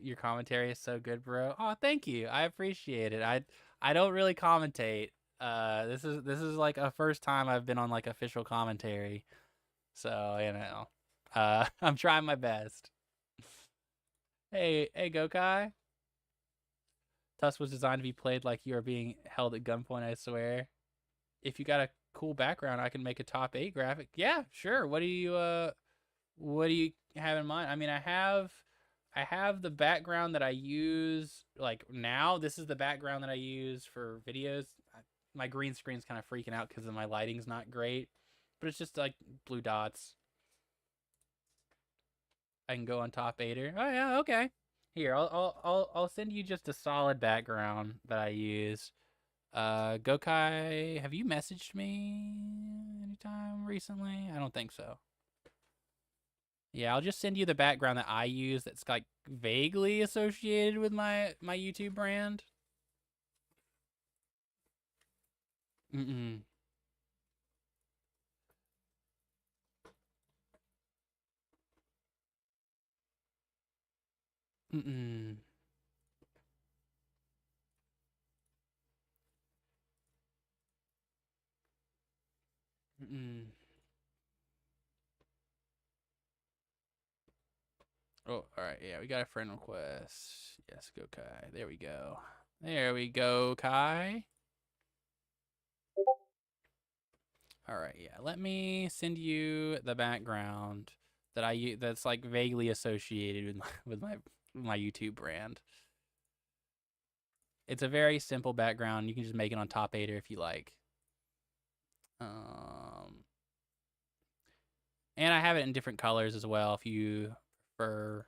Your commentary is so good, bro. Oh, thank you. I appreciate it. I don't really commentate. This is like a first time I've been on like official commentary. So, you know, I'm trying my best. Hey, Gokai. Tusk was designed to be played like you are being held at gunpoint, I swear. If you got a cool background, I can make a top 8 graphic. Yeah, sure. What do you have in mind? I mean, I have the background that I use like now. This is the background that I use for videos. My green screen's kind of freaking out because my lighting's not great, but it's just like blue dots. I can go on top 8er. Oh yeah, okay. Here, I'll send you just a solid background that I use. Gokai, have you messaged me anytime recently? I don't think so. Yeah, I'll just send you the background that I use that's like vaguely associated with my YouTube brand. Mm-mm. Mm-mm. Mm-mm. Oh, all right. Yeah, we got a friend request. Yes, go Kai. There we go. There we go, Kai. All right. Yeah, let me send you the background that I use that's like vaguely associated with my YouTube brand. It's a very simple background. You can just make it on Top 8 if you like. And I have it in different colors as well if you prefer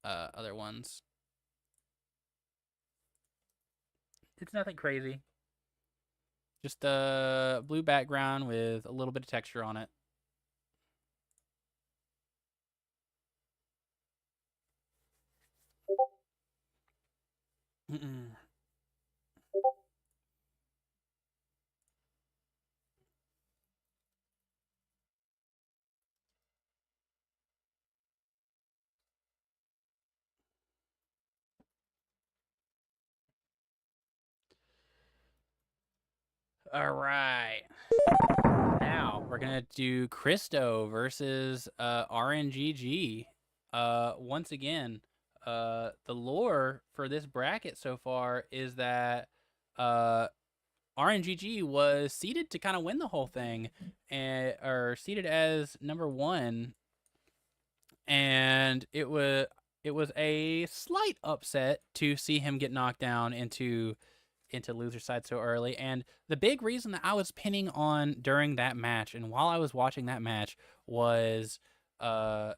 other ones. It's nothing crazy. Just a blue background with a little bit of texture on it. Mm-mm. All right. Now we're gonna do Christo versus RNGG. Once again, the lore for this bracket so far is that RNGG was seeded to kind of win the whole thing, and or seeded as number 1, and it was a slight upset to see him get knocked down into loser side so early. And the big reason that I was pinning on during that match and while I was watching that match was the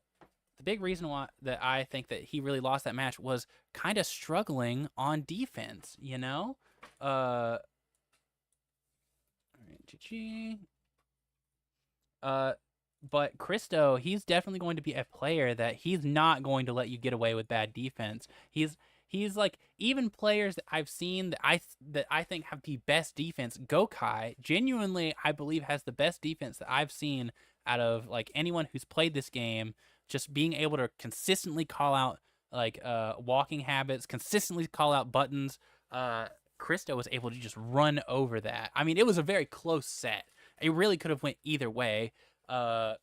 big reason why that I think that he really lost that match was kind of struggling on defense, you know? GG. But Christo, he's definitely going to be a player that he's not going to let you get away with bad defense. He's like, even players that I've seen that I think have the best defense. Gokai genuinely, I believe, has the best defense that I've seen out of like anyone who's played this game. Just being able to consistently call out like walking habits, consistently call out buttons. Christo was able to just run over that. I mean, it was a very close set. It really could have went either way. And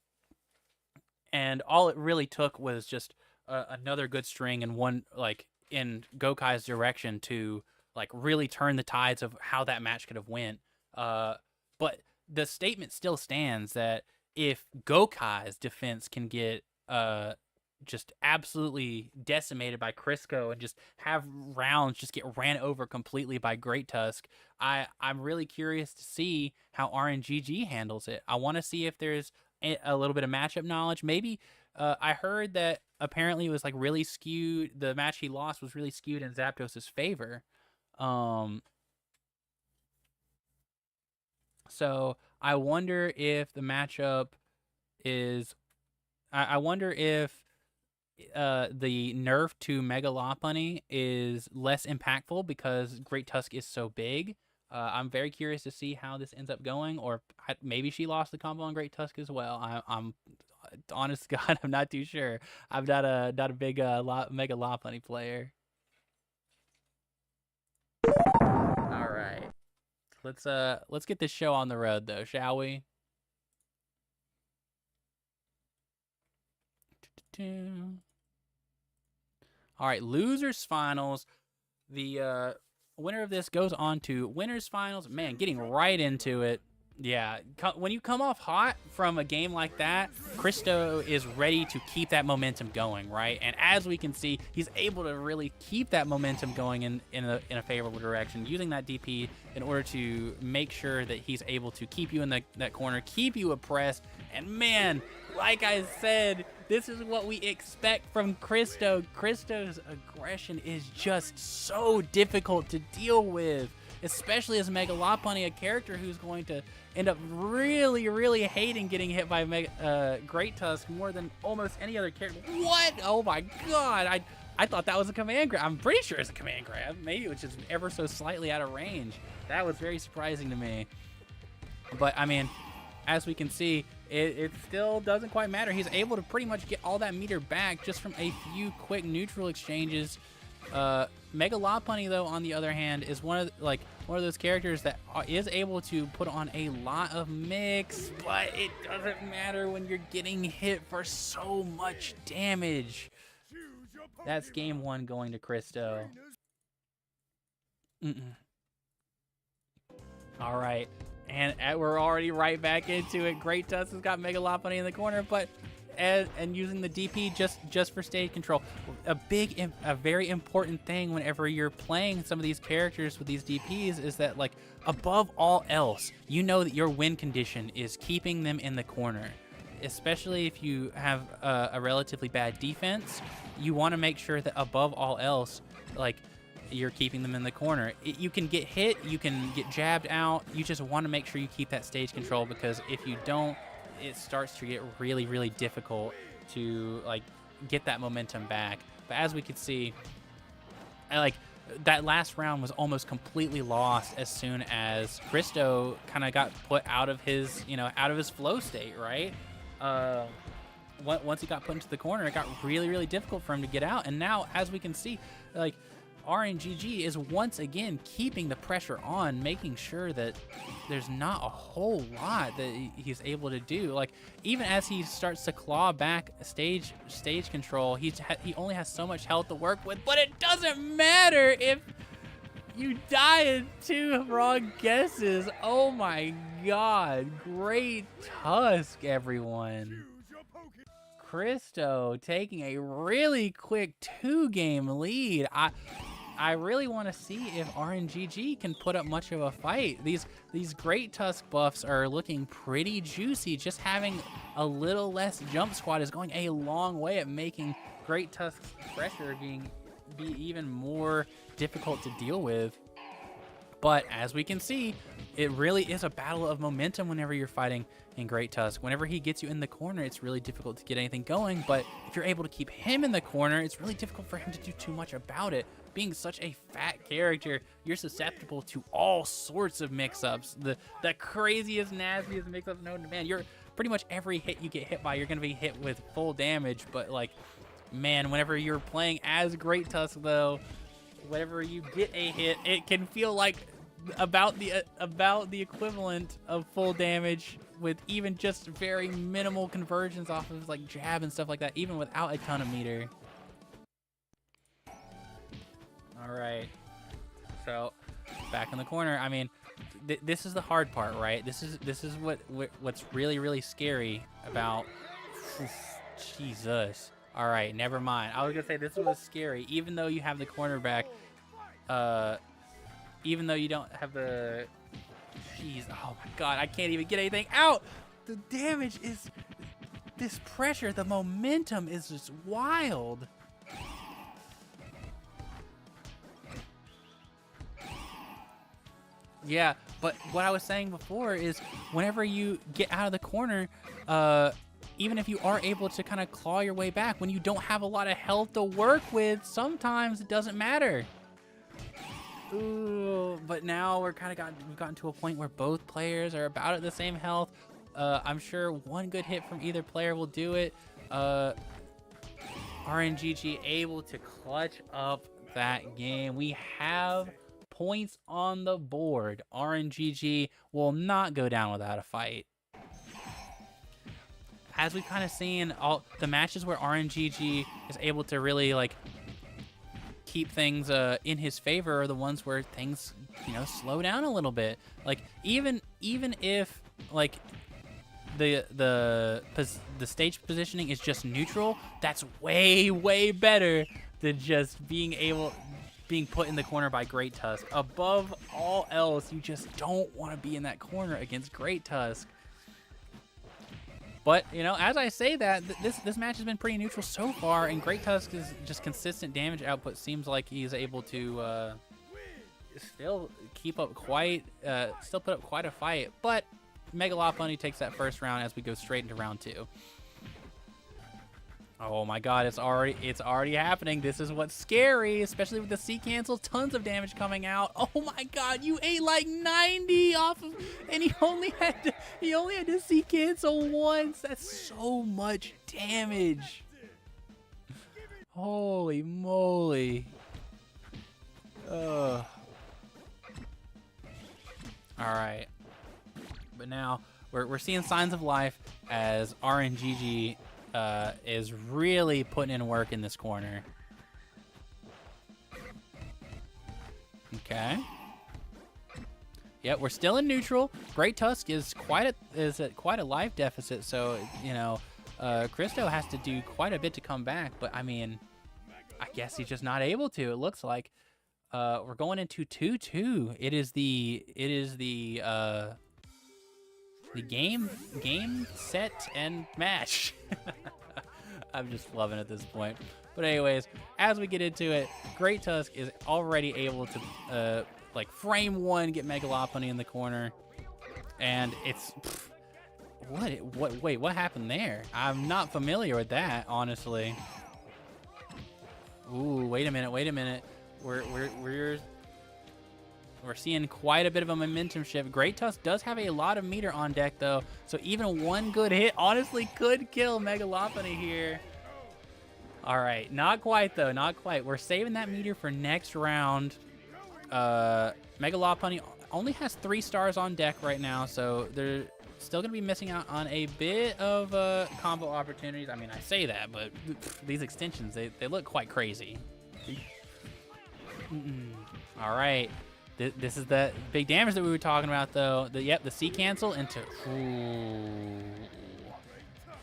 all it really took was just another good string and one like in Gokai's direction to like really turn the tides of how that match could have went. But the statement still stands that if Gokai's defense can get just absolutely decimated by Crisco and just have rounds just get ran over completely by Great Tusk, I'm really curious to see how RNGG handles it. I want to see if there's a little bit of matchup knowledge. Maybe I heard that apparently it was like really skewed. The match he lost was really skewed in Zapdos's favor. So I wonder if the matchup is. I wonder if the nerf to Mega Lopunny is less impactful because Great Tusk is so big. I'm very curious to see how this ends up going, or maybe she lost the combo on Great Tusk as well. I'm honest to God, I'm not too sure. I'm not a big Mega Lopunny player. All right, let's get this show on the road though, shall we? All right, losers finals. The winner of this goes on to winners finals. Man, getting right into it. Yeah, when you come off hot from a game like that, Christo is ready to keep that momentum going, right? And as we can see, he's able to really keep that momentum going in a favorable direction, using that DP in order to make sure that he's able to keep you in that corner, keep you oppressed. And man, like I said, this is what we expect from Christo. Christo's aggression is just so difficult to deal with. especially as Mega Lopunny, a character who's going to end up really, really hating getting hit by Great Tusk more than almost any other character. What? Oh my god! I thought that was a command grab. I'm pretty sure it's a command grab. Maybe it was just ever so slightly out of range. That was very surprising to me. But I mean, as we can see, it still doesn't quite matter. He's able to pretty much get all that meter back just from a few quick neutral exchanges. Mega Lopunny, though, on the other hand, is one of those characters that is able to put on a lot of mix, but it doesn't matter when you're getting hit for so much damage. That's game 1 going to Christo. All right. And we're already right back into it. Great Tusk has got Mega Lopunny in the corner, but and using the DP just for stage control. A very important thing whenever you're playing some of these characters with these DPs is that, like, above all else, you know that your win condition is keeping them in the corner. Especially if you have a relatively bad defense, you want to make sure that above all else, like, you're keeping them in the corner. You can get hit, you can get jabbed out. You just want to make sure you keep that stage control, because if you don't, it starts to get really, really difficult to, like, get that momentum back. But as we could see, that last round was almost completely lost as soon as Christo kind of got put out of his flow state, right? Once he got put into the corner, it got really, really difficult for him to get out. And now, as we can see, like, RNGG is once again keeping the pressure on, making sure that there's not a whole lot that he's able to do. Like, even as he starts to claw back stage control, he only has so much health to work with. But it doesn't matter if you die in 2 wrong guesses. Oh my god. Great Tusk, everyone. Christo taking a really quick 2-game lead. I really want to see if RNGG can put up much of a fight. These Great Tusk buffs are looking pretty juicy. Just having a little less jump squad is going a long way at making Great Tusk's pressure be even more difficult to deal with. But as we can see, it really is a battle of momentum whenever you're fighting in Great Tusk. Whenever he gets you in the corner, it's really difficult to get anything going. But if you're able to keep him in the corner, it's really difficult for him to do too much about it. Being such a fat character, you're susceptible to all sorts of mix-ups. The craziest, nastiest mix-ups known to man. You're pretty much every hit you get hit by, you're going to be hit with full damage. But, like, man, whenever you're playing as Great Tusk, though, whenever you get a hit, it can feel like about the equivalent of full damage, with even just very minimal conversions off of, like, jab and stuff like that, even without a ton of meter. All right, so back in the corner. I mean, this is the hard part, right? This is what's really, really scary about. Jesus. All right, never mind. I was gonna say this was scary, even though you have the cornerback. Even though you don't have the. Jeez. Oh my God, I can't even get anything out. The damage is. This pressure, the momentum is just wild. Yeah, but what I was saying before is whenever you get out of the corner, even if you are able to kind of claw your way back, when you don't have a lot of health to work with, sometimes it doesn't matter. Ooh, but now we've gotten to a point where both players are about at the same health. I'm sure one good hit from either player will do it. RNGG able to clutch up that game. We have points on the board. RNGG will not go down without a fight. As we've kind of seen, all the matches where RNGG is able to really, like, keep things in his favor are the ones where things, slow down a little bit. Like, even if, like, the stage positioning is just neutral, that's way better than just being put in the corner by Great Tusk. Above all else, you just don't want to be in that corner against Great Tusk. But, as I say that, this match has been pretty neutral so far, and Great Tusk is just consistent damage output. Seems like he's able to still still put up quite a fight, but Megalopony takes that first round as we go straight into round 2. Oh my god, it's already happening. This is what's scary, especially with the C cancel. Tons of damage coming out. Oh my god, you ate like 90 off of, and he only had to C cancel once. That's so much damage. Holy moly. Ugh. Alright. But now we're seeing signs of life as RNGG is really putting in work in this corner. Okay. Yep, we're still in neutral. Great Tusk is at quite a life deficit, so you know, Christo has to do quite a bit to come back. But I mean, I guess he's just not able to. It looks like we're going into 2-2. It is the game, set, and match. I'm just loving it at this point. But anyways, as we get into it, Great Tusk is already able to like frame 1, get Megalopony in the corner, and it's wait, what happened there? I'm not familiar with that, honestly. Ooh, wait a minute. We're seeing quite a bit of a momentum shift. Great Tusk does have a lot of meter on deck, though, so even one good hit honestly could kill Megalopony here. All right, not quite, though. Not quite. We're saving that meter for next round. Megalopony only has 3 stars on deck right now, so they're still going to be missing out on a bit of combo opportunities. I mean, I say that, but these extensions, they look quite crazy. All right. This is the big damage that we were talking about, though. The C cancel into...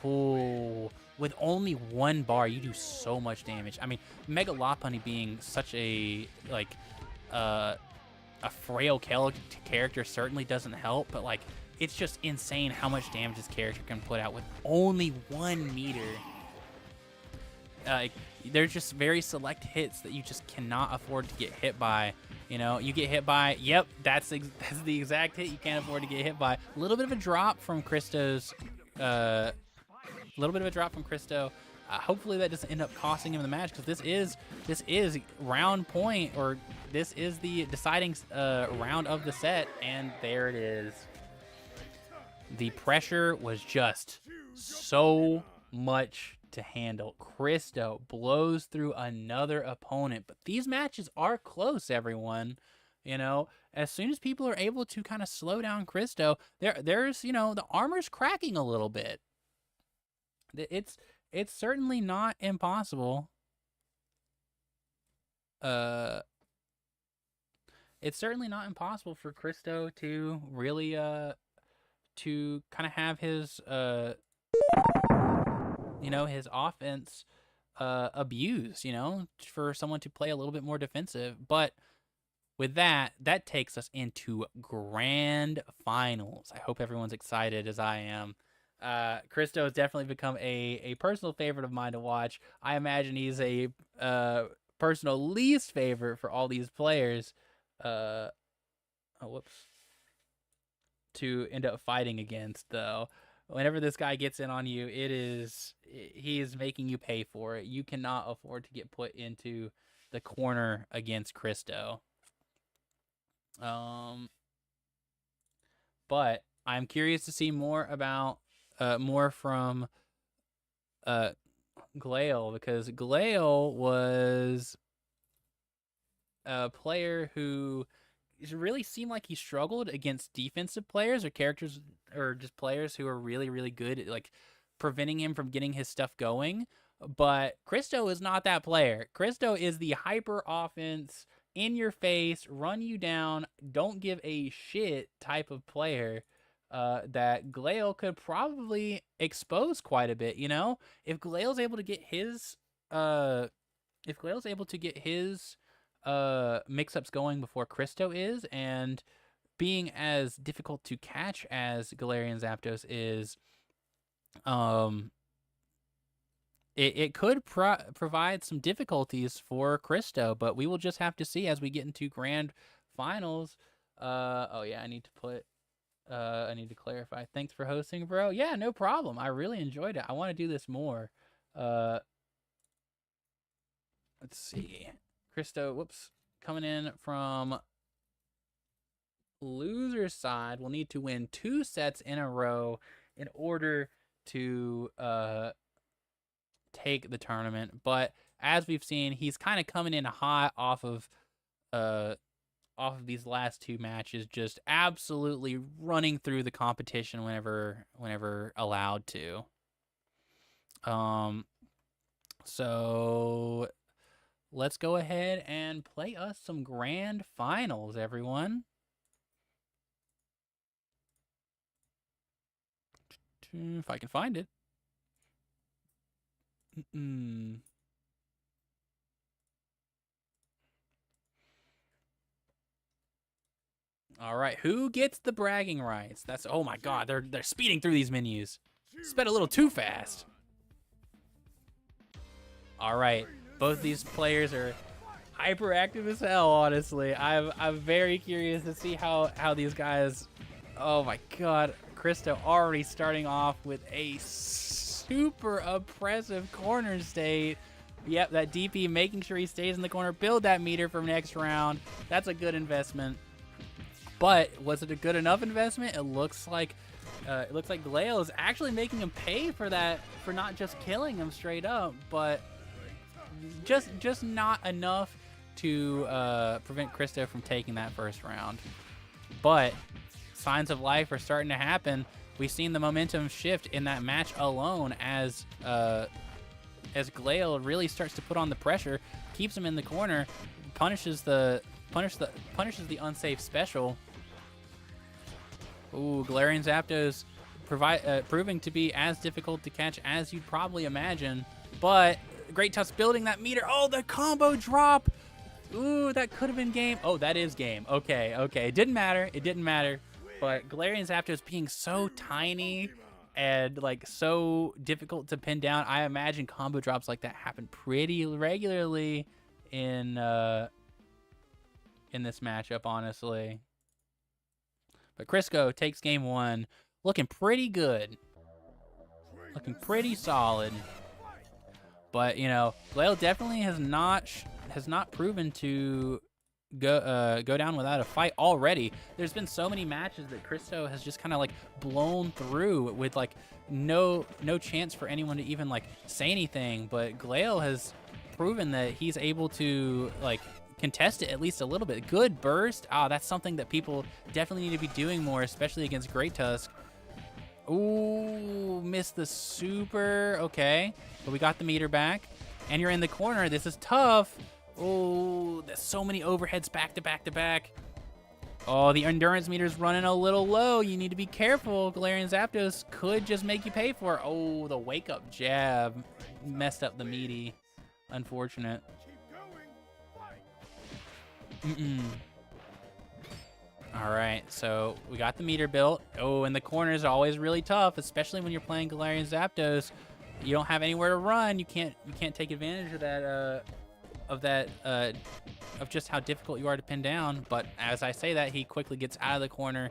Ooh. With only 1 bar, you do so much damage. I mean, Megalopony being such a, like, a frail character certainly doesn't help, but, like, it's just insane how much damage this character can put out with only 1 meter. There's just very select hits that you just cannot afford to get hit by. You know, you get hit by, yep, that's the exact hit you can't afford to get hit by. A little bit of a drop from Christo's, hopefully that doesn't end up costing him the match, because this is round point, or this is the deciding round of the set, and there it is. The pressure was just so much to handle. Christo blows through another opponent, but these matches are close, everyone. You know, as soon as people are able to kind of slow down Christo, there's, you know, the armor's cracking a little bit. It's certainly not impossible. It's certainly not impossible for Christo to really to kind of have his you know, his offense abused, you know, for someone to play a little bit more defensive. But with that takes us into grand finals. I hope everyone's excited as I am. Christo has definitely become a personal favorite of mine to watch. I imagine he's a personal least favorite for all these players to end up fighting against, though. Whenever this guy gets in on you, he is making you pay for it. You cannot afford to get put into the corner against Christo. But I'm curious to see more from Glail, because Glail was a player who really seemed like he struggled against defensive players or characters, or just players who are really, really good at, like, preventing him from getting his stuff going. But Christo is not that player. Christo is the hyper offense, in your face, run you down, don't give a shit type of player that Glail could probably expose quite a bit. You know, if Glail's able to get his mix-ups going before Christo is, and being as difficult to catch as Galarian Zapdos is, it could provide some difficulties for Christo, but we will just have to see as we get into grand finals. Oh yeah, I need to clarify. Thanks for hosting, bro. Yeah, no problem. I really enjoyed it. I want to do this more. Let's see. Christo, whoops. Coming in from loser's side, will need to win 2 sets in a row in order to take the tournament. But as we've seen, he's kind of coming in hot off of these last 2 matches, just absolutely running through the competition whenever allowed to. So let's go ahead and play us some grand finals, everyone. If I can find it. All right, who gets the bragging rights? That's, oh my god, they're speeding through these menus. Sped a little too fast. All right, both these players are hyperactive as hell, honestly. I'm very curious to see how these guys, oh my god, Christo already starting off with a super oppressive corner state. Yep, that DP making sure he stays in the corner, build that meter for next round. That's a good investment. But was it a good enough investment? It looks like Glail is actually making him pay for that, for not just killing him straight up, but just not enough to prevent Christo from taking that first round. But signs of life are starting to happen. We've seen the momentum shift in that match alone as Glail really starts to put on the pressure, keeps him in the corner, punishes the unsafe special. Ooh, Galarian Zapdos proving to be as difficult to catch as you'd probably imagine. But Great Tusk building that meter. Oh, the combo drop. Ooh, that could have been game. Oh, that is game. Okay. It didn't matter. But Galarian Zapdos being so tiny and like so difficult to pin down, I imagine combo drops like that happen pretty regularly in this matchup, honestly. But Crisco takes game 1, looking pretty good, looking pretty solid. But you know, Glail definitely has not proven to go down without a fight already. There's been so many matches that Christo has just kind of like blown through with like no chance for anyone to even like say anything. But Glail has proven that he's able to like contest it at least a little bit. Good burst. That's something that people definitely need to be doing more, especially against Great Tusk. Ooh, missed the super. Okay, but we got the meter back, and you're in the corner. This is tough. Oh, there's so many overheads back to back to back. Oh, the endurance meter's running a little low. You need to be careful. Galarian Zapdos could just make you pay for it. Oh, the wake up jab messed up the meaty. Unfortunate. All right, so we got the meter built. Oh, and the corners are always really tough, especially when you're playing Galarian Zapdos. You don't have anywhere to run. You can't take advantage of that of just how difficult you are to pin down. But as I say that, he quickly gets out of the corner,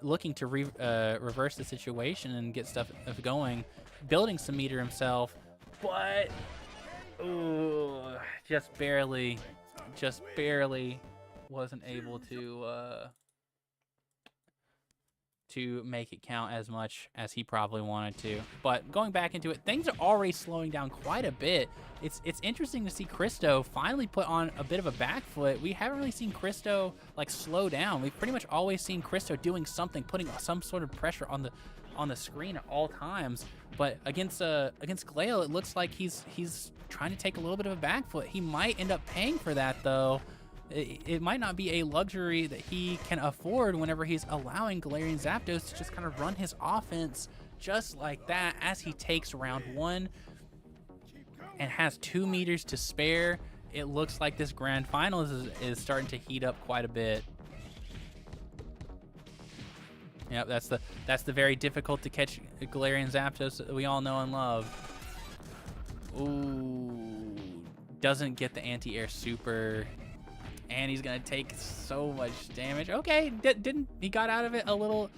looking to reverse the situation and get stuff going, building some meter himself. But ooh, just barely wasn't able to make it count as much as he probably wanted to. But going back into it, things are already slowing down quite a bit. It's interesting to see Christo finally put on a bit of a back foot. We haven't really seen Christo like slow down. We've pretty much always seen Christo doing something, putting some sort of pressure on the screen at all times. But against Glail, it looks like he's trying to take a little bit of a back foot. He might end up paying for that though. It might not be a luxury that he can afford whenever he's allowing Galarian Zapdos to just kind of run his offense just like that as he takes round 1 and has 2 meters to spare. It looks like this grand finals is starting to heat up quite a bit. Yep, that's the very difficult to catch Galarian Zapdos that we all know and love. Ooh, doesn't get the anti-air super. and he's gonna take so much damage. Okay, didn't he got out of it a little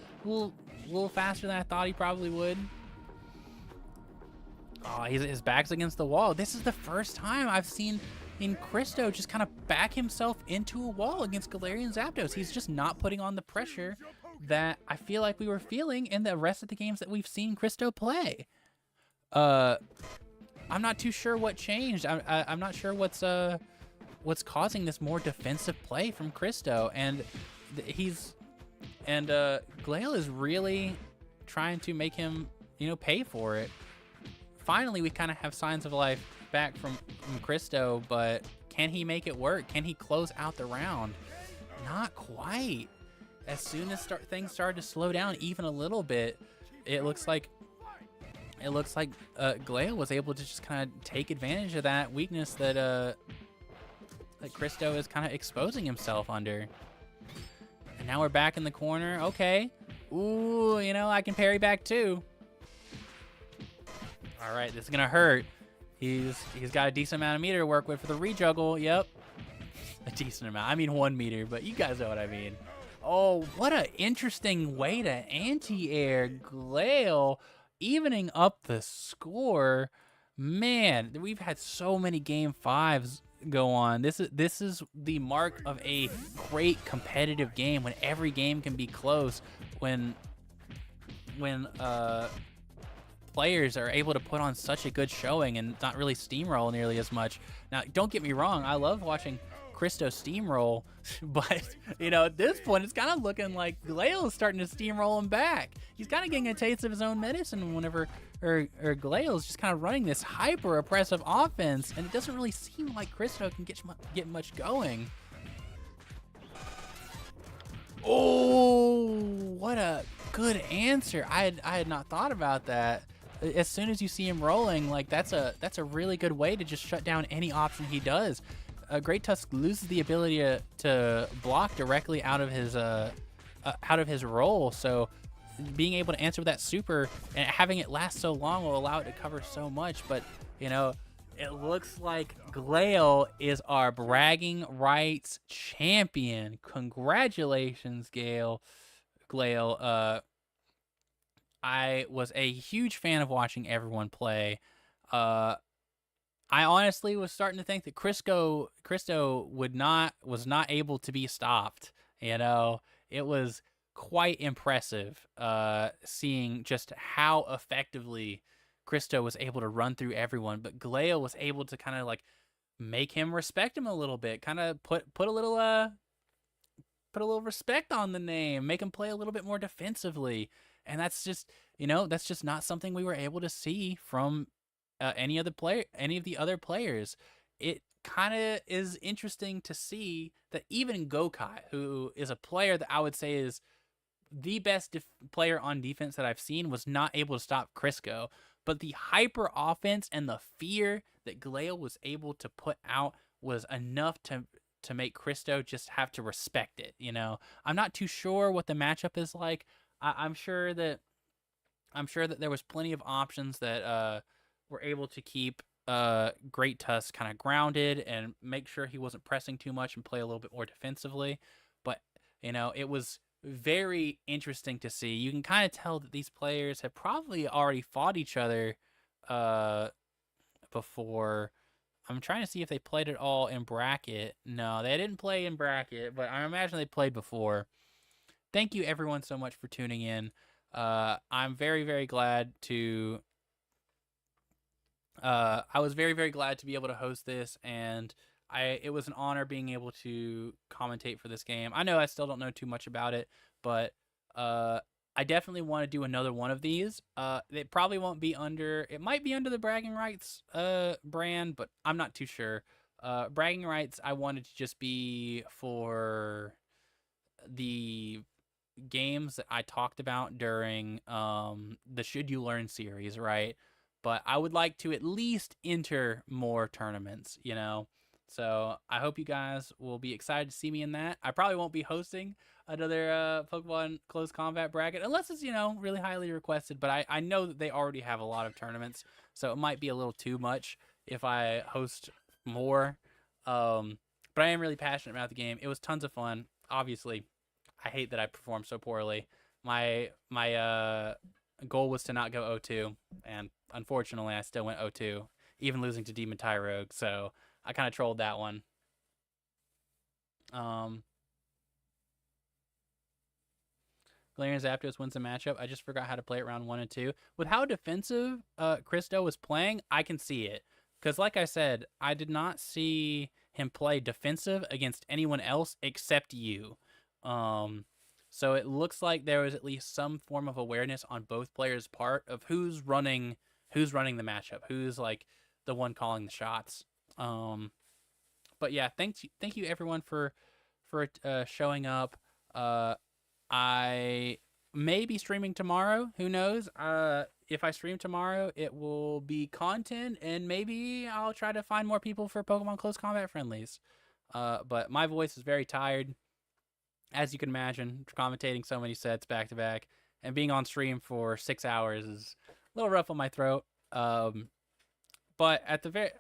faster than I thought he probably would. Oh, his back's against the wall. This is the first time I've seen Christo just kind of back himself into a wall against Galarian Zapdos. He's just not putting on the pressure that I feel like we were feeling in the rest of the games that we've seen Christo play. I'm not too sure what changed. I'm not sure what's causing this more defensive play from Christo, and Glail is really trying to make him, pay for it. Finally, we kind of have signs of life back from Christo, but can he make it work? Can he close out the round? Not quite. As soon as things started to slow down even a little bit, it looks like Glail was able to just kind of take advantage of that weakness that Christo is kind of exposing himself under. And now we're back in the corner. Okay. Ooh, I can parry back too. All right, this is gonna hurt. He's got a decent amount of meter to work with for the rejuggle. Yep, a decent amount. I mean 1 meter, but you guys know what I mean. Oh, what an interesting way to anti-air Glail, evening up the score. Man, we've had so many game 5s go on. This is the mark of a great competitive game, when every game can be close, when players are able to put on such a good showing and not really steamroll nearly as much. Now, don't get me wrong, I love watching Christo steamroll, but at this point it's kind of looking like Glail is starting to steamroll him back. He's kind of getting a taste of his own medicine whenever Glail is just kind of running this hyper oppressive offense, and it doesn't really seem like Christo can get much going. Oh, what a good answer. I had not thought about that. As soon as you see him rolling, like that's a really good way to just shut down any option he does. Great Tusk loses the ability to block directly out of his roll, so being able to answer with that super and having it last so long will allow it to cover so much. But it looks like Glail is our bragging rights champion. Congratulations, Glail. I was a huge fan of watching everyone play. I honestly was starting to think that Christo was not able to be stopped. It was quite impressive seeing just how effectively Christo was able to run through everyone. But Glail was able to kind of like make him respect him a little bit, kind of put a little respect on the name, make him play a little bit more defensively. And that's just not something we were able to see from any of the other players. It kind of is interesting to see that even Gokai, who is a player that I would say is the best player on defense that I've seen, was not able to stop Crisco. But the hyper offense and the fear that Glail was able to put out was enough to make Christo just have to respect it. I'm not too sure what the matchup is like. I'm sure that there was plenty of options that were able to keep Great Tusk kind of grounded and make sure he wasn't pressing too much and play a little bit more defensively. But it was very interesting to see. You can kind of tell that these players have probably already fought each other before. I'm trying to see if they played it all in bracket. No, they didn't play in bracket, but I imagine they played before. Thank you everyone so much for tuning in. I'm very, very glad to I was very, very glad to be able to host this, and it was an honor being able to commentate for this game. I know I still don't know too much about it, but I definitely want to do another one of these. It probably won't be it might be under the Bragging Rights brand, but I'm not too sure. Bragging Rights, I wanted to just be for the games that I talked about during the Should You Learn series, right? But I would like to at least enter more tournaments, So I hope you guys will be excited to see me in that. I probably won't be hosting another Pokemon Close Combat bracket unless it's, really highly requested. But I know that they already have a lot of tournaments, so it might be a little too much if I host more. But I am really passionate about the game. It was tons of fun. Obviously, I hate that I performed so poorly. My goal was to not go 0-2, and unfortunately, I still went 0-2, even losing to Demon Tyrogue. So I kind of trolled that one. Galarian Zapdos wins the matchup. I just forgot how to play it round 1 and 2. With how defensive Christo was playing, I can see it. Because like I said, I did not see him play defensive against anyone else except you. So it looks like there was at least some form of awareness on both players' part of who's running the matchup, who's like the one calling the shots. But yeah, thank you everyone for showing up. I may be streaming tomorrow. Who knows? If I stream tomorrow, it will be content, and maybe I'll try to find more people for Pokemon Close Combat friendlies. But my voice is very tired, as you can imagine, commentating so many sets back to back, and being on stream for 6 hours is a little rough on my throat. But at the very,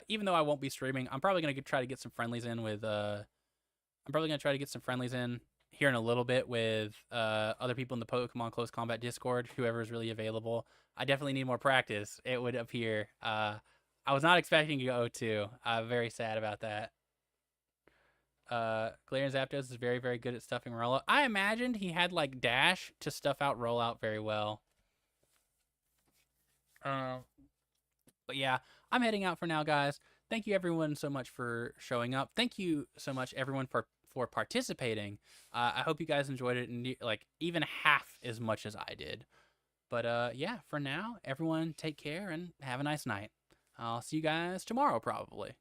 even though I won't be streaming, I'm probably gonna try to get some friendlies in with. I'm probably gonna try to get some friendlies in here in a little bit with other people in the Pokemon Close Combat Discord, whoever is really available. I definitely need more practice, it would appear. I was not expecting to go 0-2. I'm very sad about that. Galarian Zapdos is very, very good at stuffing rollout. I imagined he had like dash to stuff out rollout very well. But yeah, I'm heading out for now, guys. Thank you everyone so much for showing up. Thank you so much everyone for participating. I hope you guys enjoyed it, and like even half as much as I did. But yeah, for now, everyone take care and have a nice night. I'll see you guys tomorrow probably.